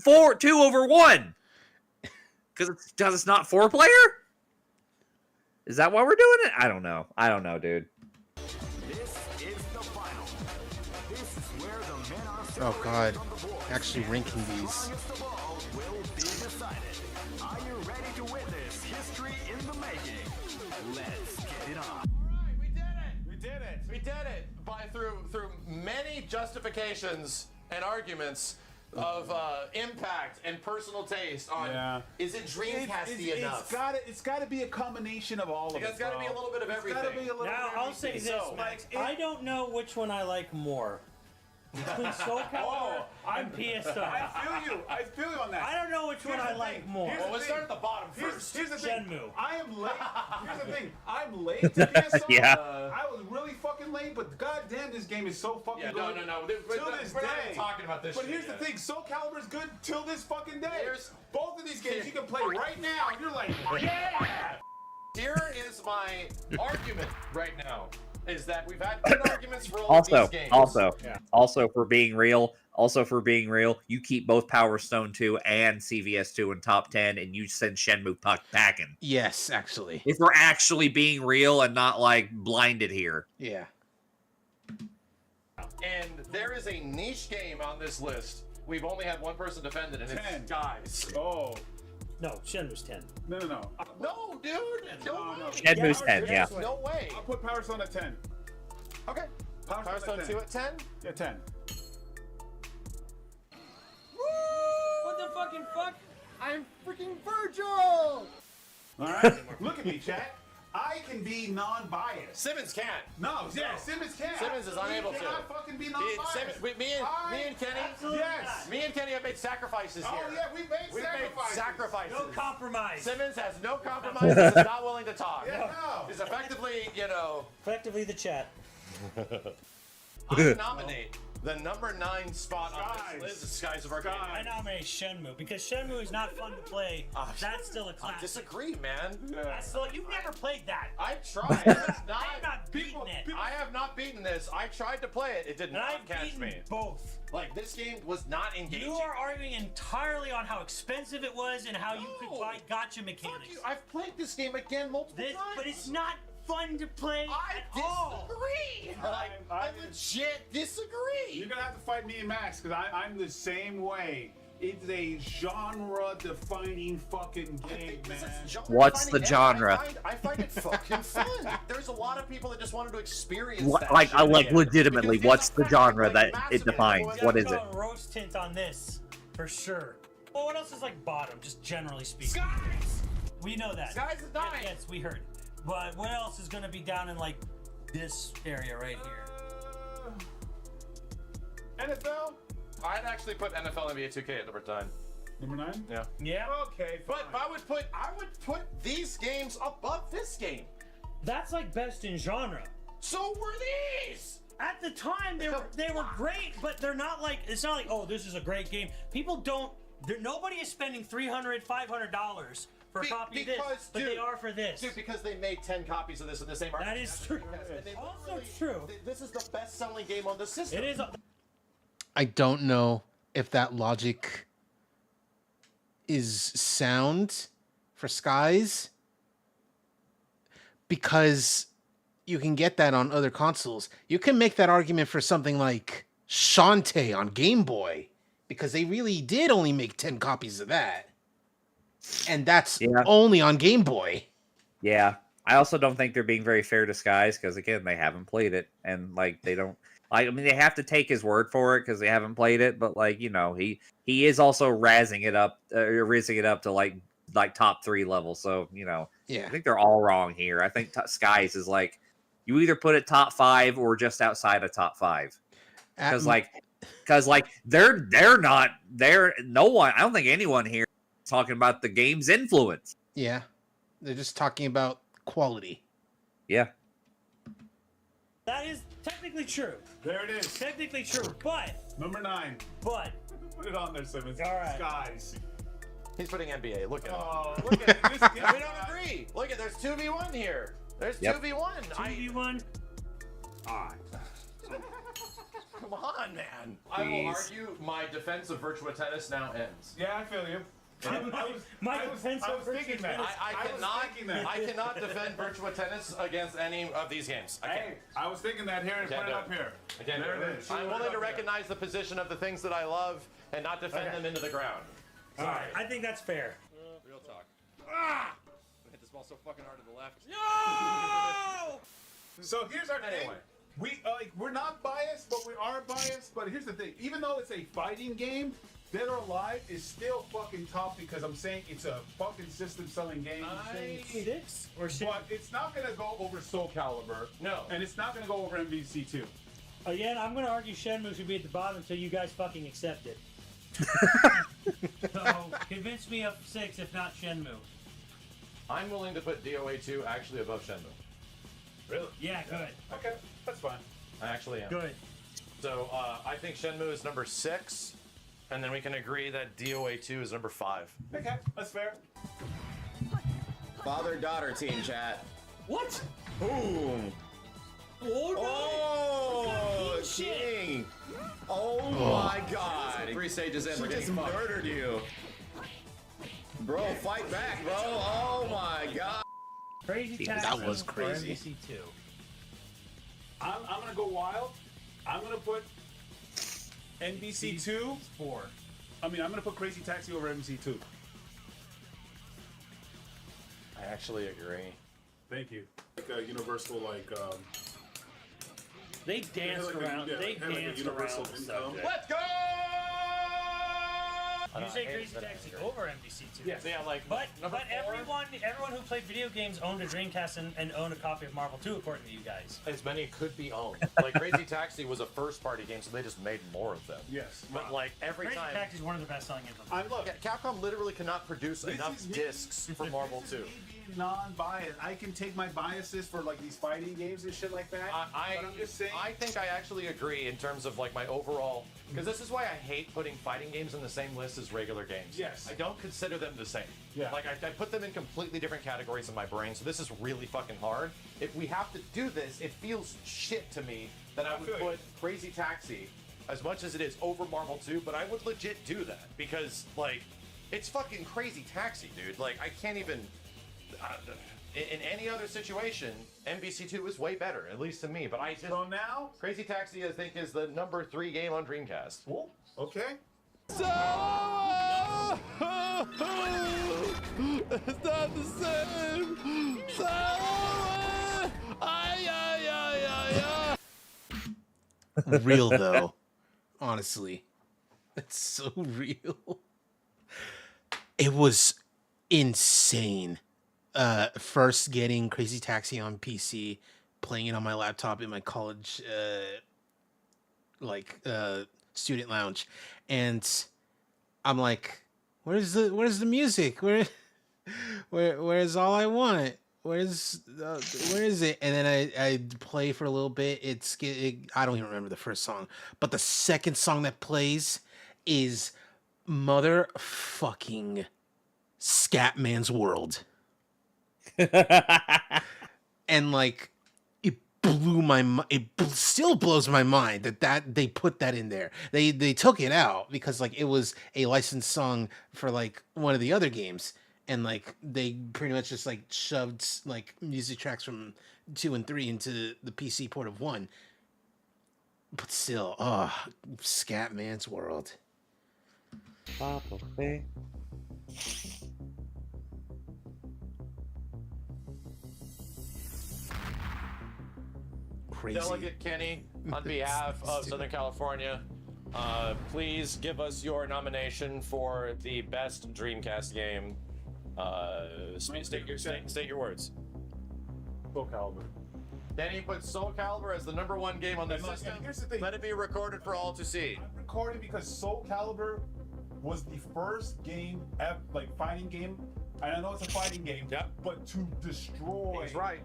over 1? Because it's not 4-player? Is that why we're doing it? I don't know. dude. Oh god, actually ranking these. Are you ready to witness history in the making? Let's get it on. We did it through many justifications and arguments of impact and personal taste on is it Dreamcasty enough? It's gotta be a combination of all of it. It's gotta be a little bit of everything. Now I'll say this, Max. I don't know which one I like more. Between Soul Calibur and PS5. I feel you on that. I don't know which one I like more. Well, let's start at the bottom first. Here's the thing. Shenmue. I am late. Here's the thing. I'm late to PS5. Yeah. I was really fucking late, but goddamn, this game is so fucking good. No. Till this we're day. not even talking about this. But shit here's yet. the thing. Soul Calibur is good till this fucking day. Both of these games you can play right now, and you're like, yeah. Here is my argument right now. Is that we've had good arguments for all of these games. Also for being real, you keep both Power Stone 2 and CVS 2 in top 10, and you send Shenmue packing. Yes, actually. If we're actually being real and not like blinded here. Yeah. And there is a niche game on this list. We've only had one person defend it, and it's Guys. Oh. No, Shenmue's 10. No. No, dude. No way. Shenmue's 10, yeah. No way. I'll put Power Stone at 10. Okay. Power Stone 2 at 10? Yeah, 10. What the fucking fuck? I'm freaking Virgil! All right, look at me, chat. I can be non-biased. Simmons can't. No, yeah, Simmons can't. Simmons is unable to. He cannot fucking be non-biased. Me and Kenny. Yes. Me and Kenny have made sacrifices here. Oh yeah, we've made sacrifices. No compromise. Simmons has no compromises. Is not willing to talk. Yeah, no. He's effectively, Effectively the chat. I nominate the number 9 spot on this list is Skies of Arcadia. I nominate Shenmue because Shenmue is not fun to play. That's still a classic. I disagree, man. That's still, you've never played that. I tried. It's not, I've not beaten it. I have not beaten this. I tried to play it. It did not catch me. Both. Like, this game was not engaging. You are arguing entirely on how expensive it was and how you could buy gotcha mechanics. Fuck you. I've played this game again multiple times. But it's not fun to play at all. I legit disagree. You're gonna have to fight me and Max because I'm the same way. It's a genre-defining fucking game, man. What's the genre? I find it fucking fun. There's a lot of people that just wanted to experience that Like, shit like again. legitimately, what's the genre that it defines? What is it? Rose tint on this, for sure. Well, what else is like bottom, just generally speaking? Skies! We know that. Skies is 9. Yes, we heard. But what else is gonna be down in like this area right here? NFL? I'd actually put NFL NBA 2K at number 9. Number 9? Yeah. Yeah. Okay, but I would put these games above this game. That's like best in genre. So were these. At the time, they were great, but they're not like, it's not like, oh, this is a great game. People don't, nobody is spending $300, $500 for a copy of this, but they are for this. Dude, because they made 10 copies of this in the same market. That is true. Also true. This is the best-selling game on the system. It is. I don't know if that logic is sound for Skies because you can get that on other consoles. You can make that argument for something like Shantae on Game Boy because they really did only make 10 copies of that. And that's only on Game Boy. Yeah. I also don't think they're being very fair to Skies because, again, they haven't played it. And, like, they don't... I mean, they have to take his word for it because they haven't played it. But, like, you know, he is also raising it up to, like top 3 level. So, you know, I think they're all wrong here. I think Skies is, like, you either put it top 5 or just outside of top 5. Because, they're not... No one... I don't think anyone here talking about the game's influence. Yeah. They're just talking about quality. Yeah. That is technically true. There it is. Technically true, but... Number 9. But... Put it on there, Simmons. All right. Skies. He's putting NBA. Look at him. Oh, look at this. We don't agree. Look at, there's 2v1 here. There's 2v1. 2v1. Alright. Come on, man. I will argue my defense of Virtua Tennis now ends. Yeah, I feel you. I was thinking that. I cannot defend Virtua Tennis against any of these games. I was thinking that here and put it up here. There it is. I'm willing to recognize the position of the things that I love and not defend them into the ground. All right. I think that's fair. Real talk. I hit this ball so fucking hard to the left. No! So here's our thing. We're not biased, but we are biased. But here's the thing: even though it's a fighting game, Dead or Alive is still fucking tough because I'm saying it's a fucking system-selling game. But it's not gonna go over Soul Calibur. No. And it's not gonna go over MVC2. Again, I'm gonna argue Shenmue should be at the bottom until you guys fucking accept it. So convince me of 6, if not Shenmue. I'm willing to put DOA 2 actually above Shenmue. Really? Yeah, good. Okay, that's fine. I actually am. Good. So I think Shenmue is number 6, and then we can agree that DOA 2 is number 5. Okay, that's fair. Father-daughter team chat. What? Boom. Oh, King. Oh my god. 3 stages in, we're just murdered you. Bro, fight back, bro. Oh my god. Crazy That was crazy. MVC2. I'm gonna go wild. I'm gonna put NBC2 4. I'm gonna put Crazy Taxi over MVC2. I actually agree. Thank you. Like a universal, They danced around. They danced around the subject. Let's go! You say Crazy Taxi over MVC2. Yes. Yeah, like But number four, everyone who played video games owned a Dreamcast and owned a copy of Marvel 2, according to you guys. as many could be owned. Like Crazy Taxi was a first-party game, so they just made more of them. Yes. But like every Crazy time, Taxi is one of the best-selling games. I'm look. Capcom literally cannot produce enough is me. discs for Marvel 2. Non-biased. I can take my biases for like these fighting games and shit like that. But I'm just saying. I think I actually agree in terms of like my overall, because this is why I hate putting fighting games in the same list as regular games. Yes. I don't consider them the same. Yeah. Like I put them in completely different categories in my brain, so this is really fucking hard. If we have to do this, it feels shit to me that I would feel you. put Crazy Taxi, as much as it is, over Marvel 2, but I would legit do that because like it's fucking Crazy Taxi, dude. Like I can't even. In any other situation, MVC2 is way better, at least to me. But I just, So now, Crazy Taxi, I think, is the number 3 game on Dreamcast. cool. Okay. It's not the same. Real though, honestly, it's so real. It was insane. First getting Crazy Taxi on PC, playing it on my laptop in my college student lounge, and I'm like, where's the music? Where's All I Want? Where is it? And then I play for a little bit. I don't even remember the first song, but the second song that plays is motherfucking Scatman's World. And like it blew my mind. It still blows my mind that they put that in there. They took it out because like it was a licensed song for like one of the other games, and like they pretty much just like shoved like music tracks from 2 and 3 into the PC port of 1. But still, Scatman's World. Crazy. Delegate Kenny, on behalf of Southern California, please give us your nomination for the best Dreamcast game. State your words. Soul Calibur. Kenny put Soul Calibur as the number 1 game on the system. Here's the thing. Let it be recorded for all to see. I'm recording because Soul Calibur was the first game, fighting game. And I know it's a fighting game, but to destroy. He's right.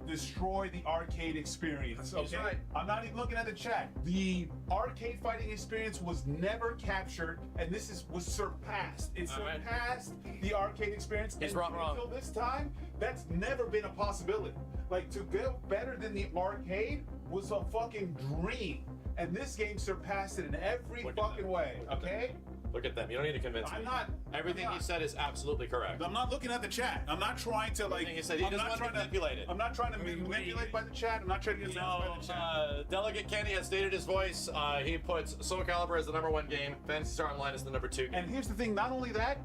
Destroy the arcade experience. Okay? He's right. I'm not even looking at the chat. The arcade fighting experience was never captured, and was surpassed. It surpassed the arcade experience. He's and wrong. Until this time, that's never been a possibility. Like to go better than the arcade was a fucking dream, and this game surpassed it in every fucking way. Okay. Look at them. You don't need to convince me. I'm not. Everything he said is absolutely correct. I'm not looking at the chat. I'm not trying to like. He said he doesn't want to manipulate it. I'm not trying to manipulate by the chat. I'm not trying to get by the chat. Delegate Kenny has stated his voice. He puts Soul Calibur as the number 1 game. Phantasy Star Online is the number 2 game. And here's the thing. Not only that,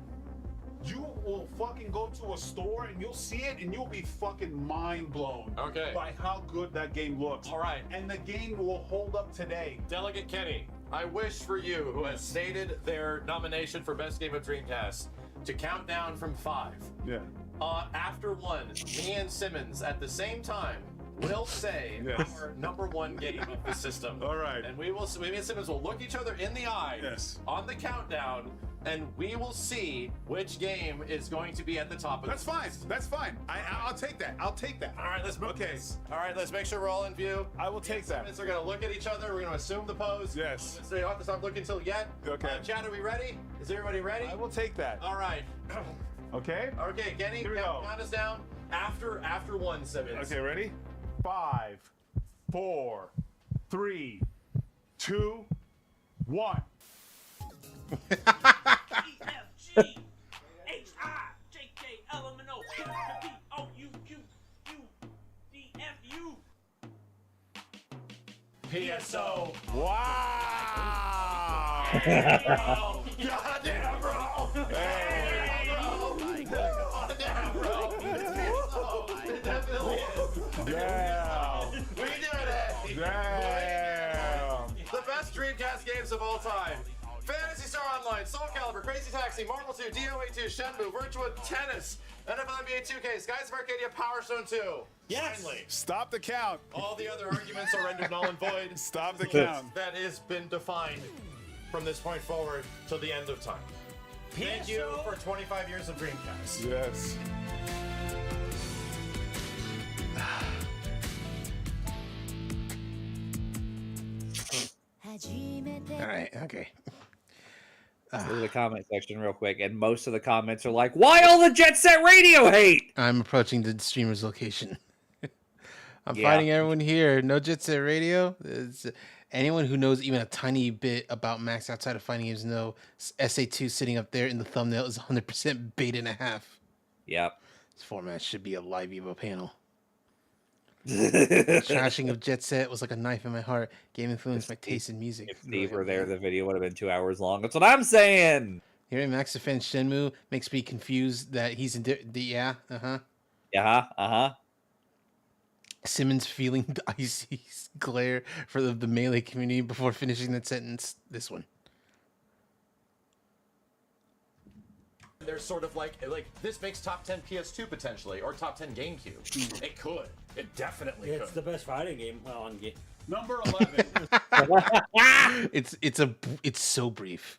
you will fucking go to a store and you'll see it and you'll be fucking mind blown. Okay. By how good that game looks. All right. And the game will hold up today. Delegate Kenny, I wish for you, who has stated their nomination for Best Game of Dreamcast, to count down from 5. Yeah. After 1, me and Simmons at the same time will say our number 1 game of the system. All right. And me and Simmons will look each other in the eye on the countdown, and we will see which game is going to be at the top of That's fine. That's fine. I'll take that. I'll take that. All right, let's move this. All right, let's make sure we're all in view. I will take that. Simmons are going to look at each other. We're going to assume the pose. Yes. So you don't have to stop looking till yet. Okay. Chat, are we ready? Is everybody ready? I will take that. All right. Okay. Okay, Kenny, Here we go. count us down. After 1, Simmons. Okay, ready? 5, 4, 3, 2, 1. PSO. Wow! Goddamn, bro! Hey, bro! Goddamn, bro! It definitely is. Damn! We did it! Damn! The best Dreamcast games of all time. Phantasy Star Online, Soul Calibur, Crazy Taxi, Marvel 2, DOA 2, Shenmue, Virtua Tennis, NFL NBA 2K, Skies of Arcadia, Power Stone 2. Yes. Finally. Stop the count. All the other arguments are rendered null and void. Stop the count. That has been defined from this point forward till the end of time. Thank you for 25 years of Dreamcast. Yes. All right. Okay. Look at the comment section real quick, and most of the comments are like, "Why all the Jet Set Radio hate?" I'm approaching the streamer's location. I'm Yeah. finding everyone here. No Jet Set Radio. Anyone who knows even a tiny bit about Max outside of fighting games know SA2 sitting up there in the thumbnail is 100% beta and a half. Yep. This format should be a live Evo panel. Trashing of Jet Set was like a knife in my heart. Game influenced my taste in music. If Steve were there, the video would have been 2 hours long. That's what I'm saying. Hearing Max defend Shenmue makes me confused that he's in yeah, Simmons feeling the icy glare for the melee community before finishing that sentence. This one. There's sort of like this makes top 10 PS2 potentially, or top 10 GameCube. It could. It definitely It's could. the best fighting game. Well, on game. Number 11. It's so brief.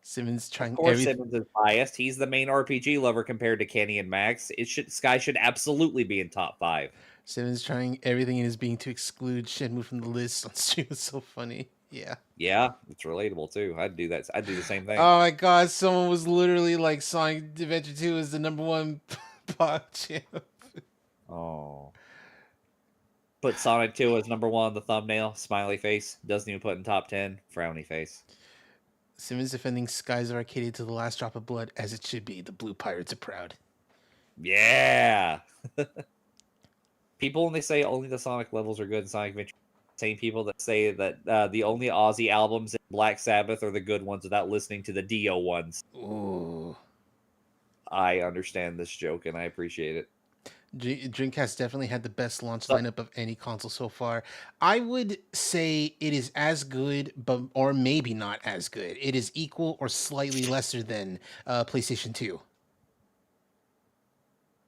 Simmons trying Of course, everything. Simmons is biased. He's the main RPG lover compared to Kenny and Max. Sky should absolutely be in top 5. Simmons trying everything in his being to exclude Shenmue from the list on stream is so funny. Yeah. Yeah, it's relatable too. I'd do that. I'd do the same thing. Oh my god, someone was literally like Sonic Adventure 2 is the #1 pop champ. Oh. Put Sonic 2 as number 1 on the thumbnail. Smiley face. Doesn't even put in top 10. Frowny face. Simmons defending Skies of Arcadia to the last drop of blood, as it should be. The Blue Pirates are proud. Yeah. People, when they say only the Sonic levels are good in Sonic Adventure, same people that say that the only Aussie albums in Black Sabbath are the good ones without listening to the Dio ones. Ooh. I understand this joke and I appreciate it. Dreamcast definitely had the best launch lineup of any console so far. I would say it is as good, but or maybe not as good. It is equal or slightly lesser than PlayStation 2.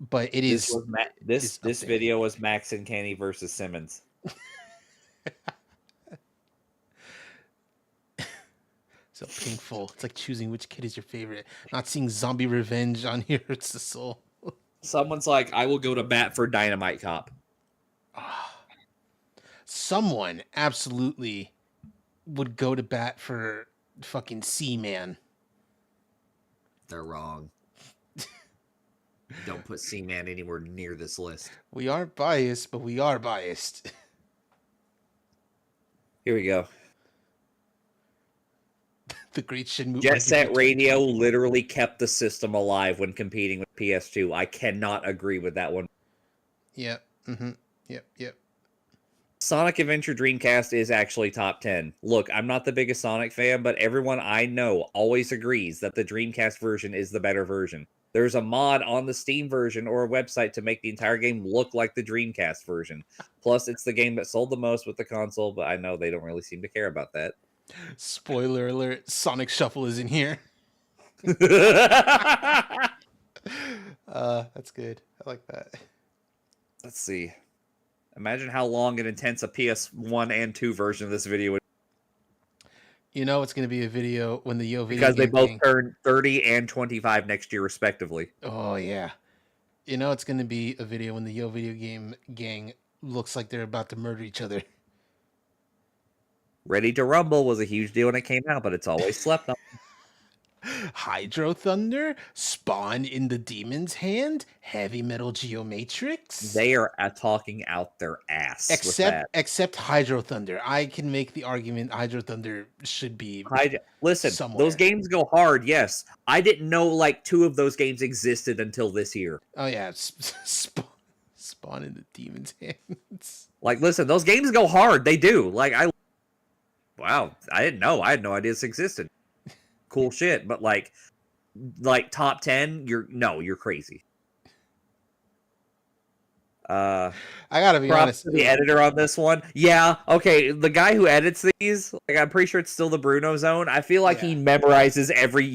But it is. This video was Max and Kenny versus Simmons. So painful. It's like choosing which kid is your favorite. Not seeing Zombie Revenge on here hurts the soul. Someone's like, I will go to bat for Dynamite Cop. Someone absolutely would go to bat for fucking Seaman. They're wrong. Don't put Seaman anywhere near this list. We aren't biased, but we are biased. Here we go. The great Shenmue. Jet Set Radio literally kept the system alive when competing with PS2. I cannot agree with that one. Yep. Mm-hmm. Yep. Sonic Adventure Dreamcast is actually top 10. Look, I'm not the biggest Sonic fan, but everyone I know always agrees that the Dreamcast version is the better version. There's a mod on the Steam version or a website to make the entire game look like the Dreamcast version. Plus, it's the game that sold the most with the console, but I know they don't really seem to care about that. Spoiler alert, Sonic Shuffle is in here. That's good. I like that. Let's see. Imagine how long and intense a PS1 and 2 version of this video would be. You know it's going to be a video when the Yo video because they game both gang- turn 30 and 25 next year, respectively. Oh, yeah. You know it's going to be a video when the Yo video game gang looks like they're about to murder each other. Ready to Rumble was a huge deal when it came out, but it's always slept on. Hydro Thunder, Spawn in the Demon's Hand, Heavy Metal Geomatrix. They are talking out their ass. with that. Except Hydro Thunder. I can make the argument Hydro Thunder should be Listen, somewhere. those games go hard, yes. I didn't know like 2 of those games existed until this year. Oh yeah, Spawn in the Demon's Hands. Like, listen, those games go hard. They do. Wow, I didn't know. I had no idea this existed. Cool shit, but like top 10, you're crazy. I gotta be honest. To the editor on this one. Yeah, okay. The guy who edits these, like, I'm pretty sure it's still the Bruno Zone. I feel like he memorizes every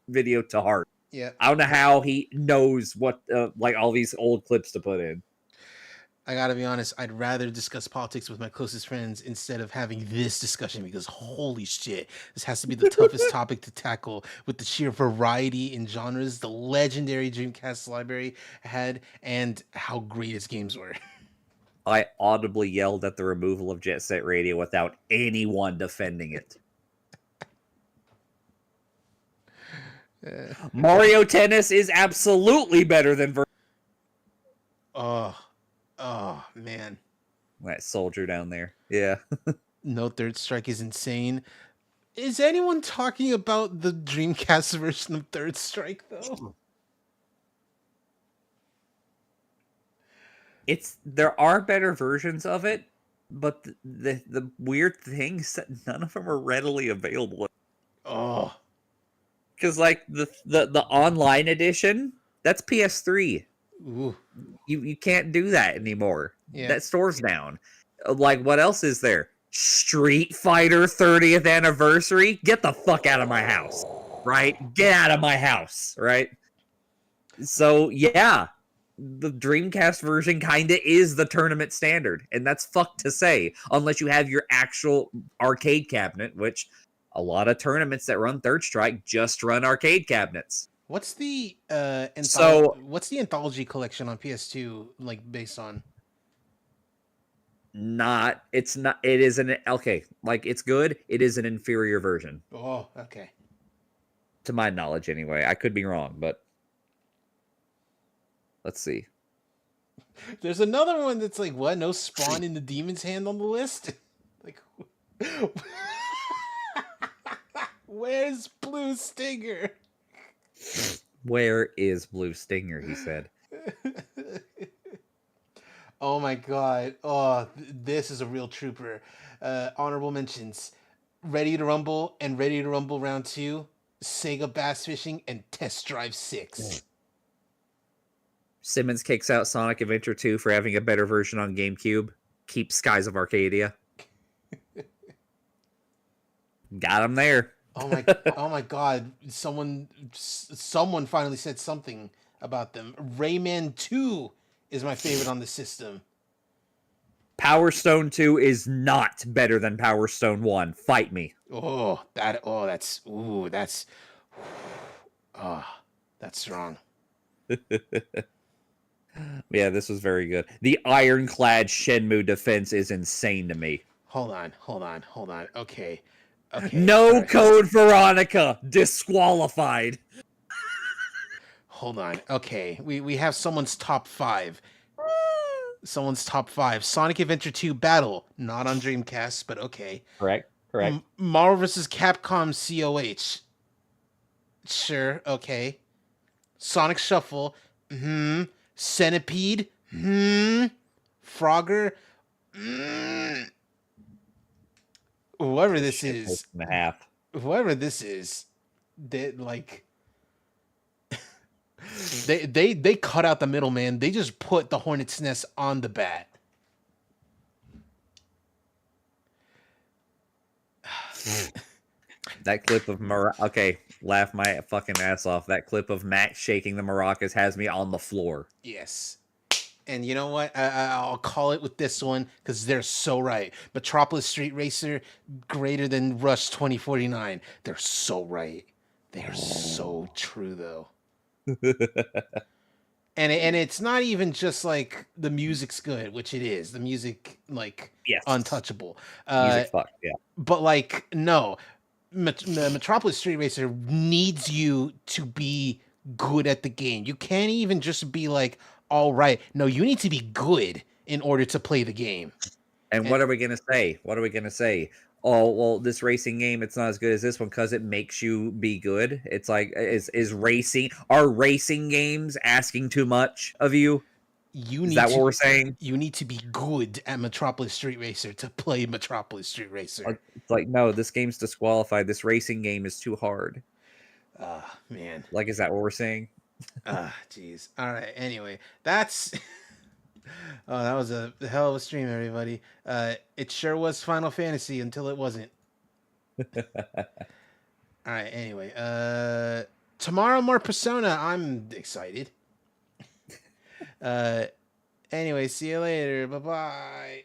video to heart. Yeah. I don't know how he knows what like all these old clips to put in. I gotta be honest, I'd rather discuss politics with my closest friends instead of having this discussion because holy shit, this has to be the toughest topic to tackle with the sheer variety in genres the legendary Dreamcast library had and how great its games were. I audibly yelled at the removal of Jet Set Radio without anyone defending it. Mario Tennis is absolutely better than Oh man. That soldier down there. Yeah. No Third Strike is insane. Is anyone talking about the Dreamcast version of Third Strike though? There are better versions of it, but the weird thing is that none of them are readily available. Oh. Because like the online edition, that's PS3. Ooh. You can't do that anymore. Yeah. That store's down. Like, what else is there? Street Fighter 30th anniversary? Get the fuck out of my house. Right? Get out of my house. Right? So, yeah. The Dreamcast version kinda is the tournament standard. And that's fucked to say. Unless you have your actual arcade cabinet, which a lot of tournaments that run Third Strike just run arcade cabinets. What's the what's the anthology collection on PS2 like based on? It's good. It is an inferior version. Oh, okay. To my knowledge anyway. I could be wrong, but let's see. There's another one that's like, what? No Spawn in the Demon's Hand on the list? Like where's Blue Stinger? Where is Blue Stinger? He said. Oh my god. Oh, this is a real trooper. Honorable mentions. Ready to Rumble and Ready to Rumble Round 2, Sega Bass Fishing, and Test Drive 6. Simmons kicks out Sonic Adventure 2 for having a better version on GameCube. Keep Skies of Arcadia. Got him there. Oh my god. Someone finally said something about them. Rayman 2 is my favorite on the system. Power Stone 2 is not better than Power Stone 1. Fight me. That's strong. Yeah, this was very good. The ironclad Shenmue defense is insane to me. Hold on. Okay. No Code Veronica disqualified. Hold on. Okay, we have someone's top 5. Sonic Adventure 2 Battle, not on Dreamcast, but okay. Correct. Marvel vs. Capcom COH. Sure, okay. Sonic Shuffle. Centipede. Frogger. Whoever this is. Whoever this is, they they cut out the middleman. They just put the Hornet's Nest on the bat. That clip of okay, laugh my fucking ass off. That clip of Matt shaking the maracas has me on the floor. Yes. And you know what? I'll call it with this one because they're so right. Metropolis Street Racer greater than Rush 2049. They're so right. They're so true though. And it's not even just like the music's good, which it is. The music, like, untouchable. Music fucked, yeah. But like, no, Metropolis Street Racer needs you to be good at the game. You can't even just be like, all right. No, you need to be good in order to play the game. And what are we gonna say? Oh, well, this racing game, it's not as good as this one because it makes you be good. It's like, are racing games asking too much of you? Is that what we're saying? You need to be good at Metropolis Street Racer to play Metropolis Street Racer. It's like, no, this game's disqualified. This racing game is too hard. Man. Like, is that what we're saying? Jeez. All right. Anyway, that's Oh, that was a hell of a stream, everybody. It sure was Final Fantasy until it wasn't. All right. Anyway, tomorrow more Persona. I'm excited. Anyway, see you later. Bye bye.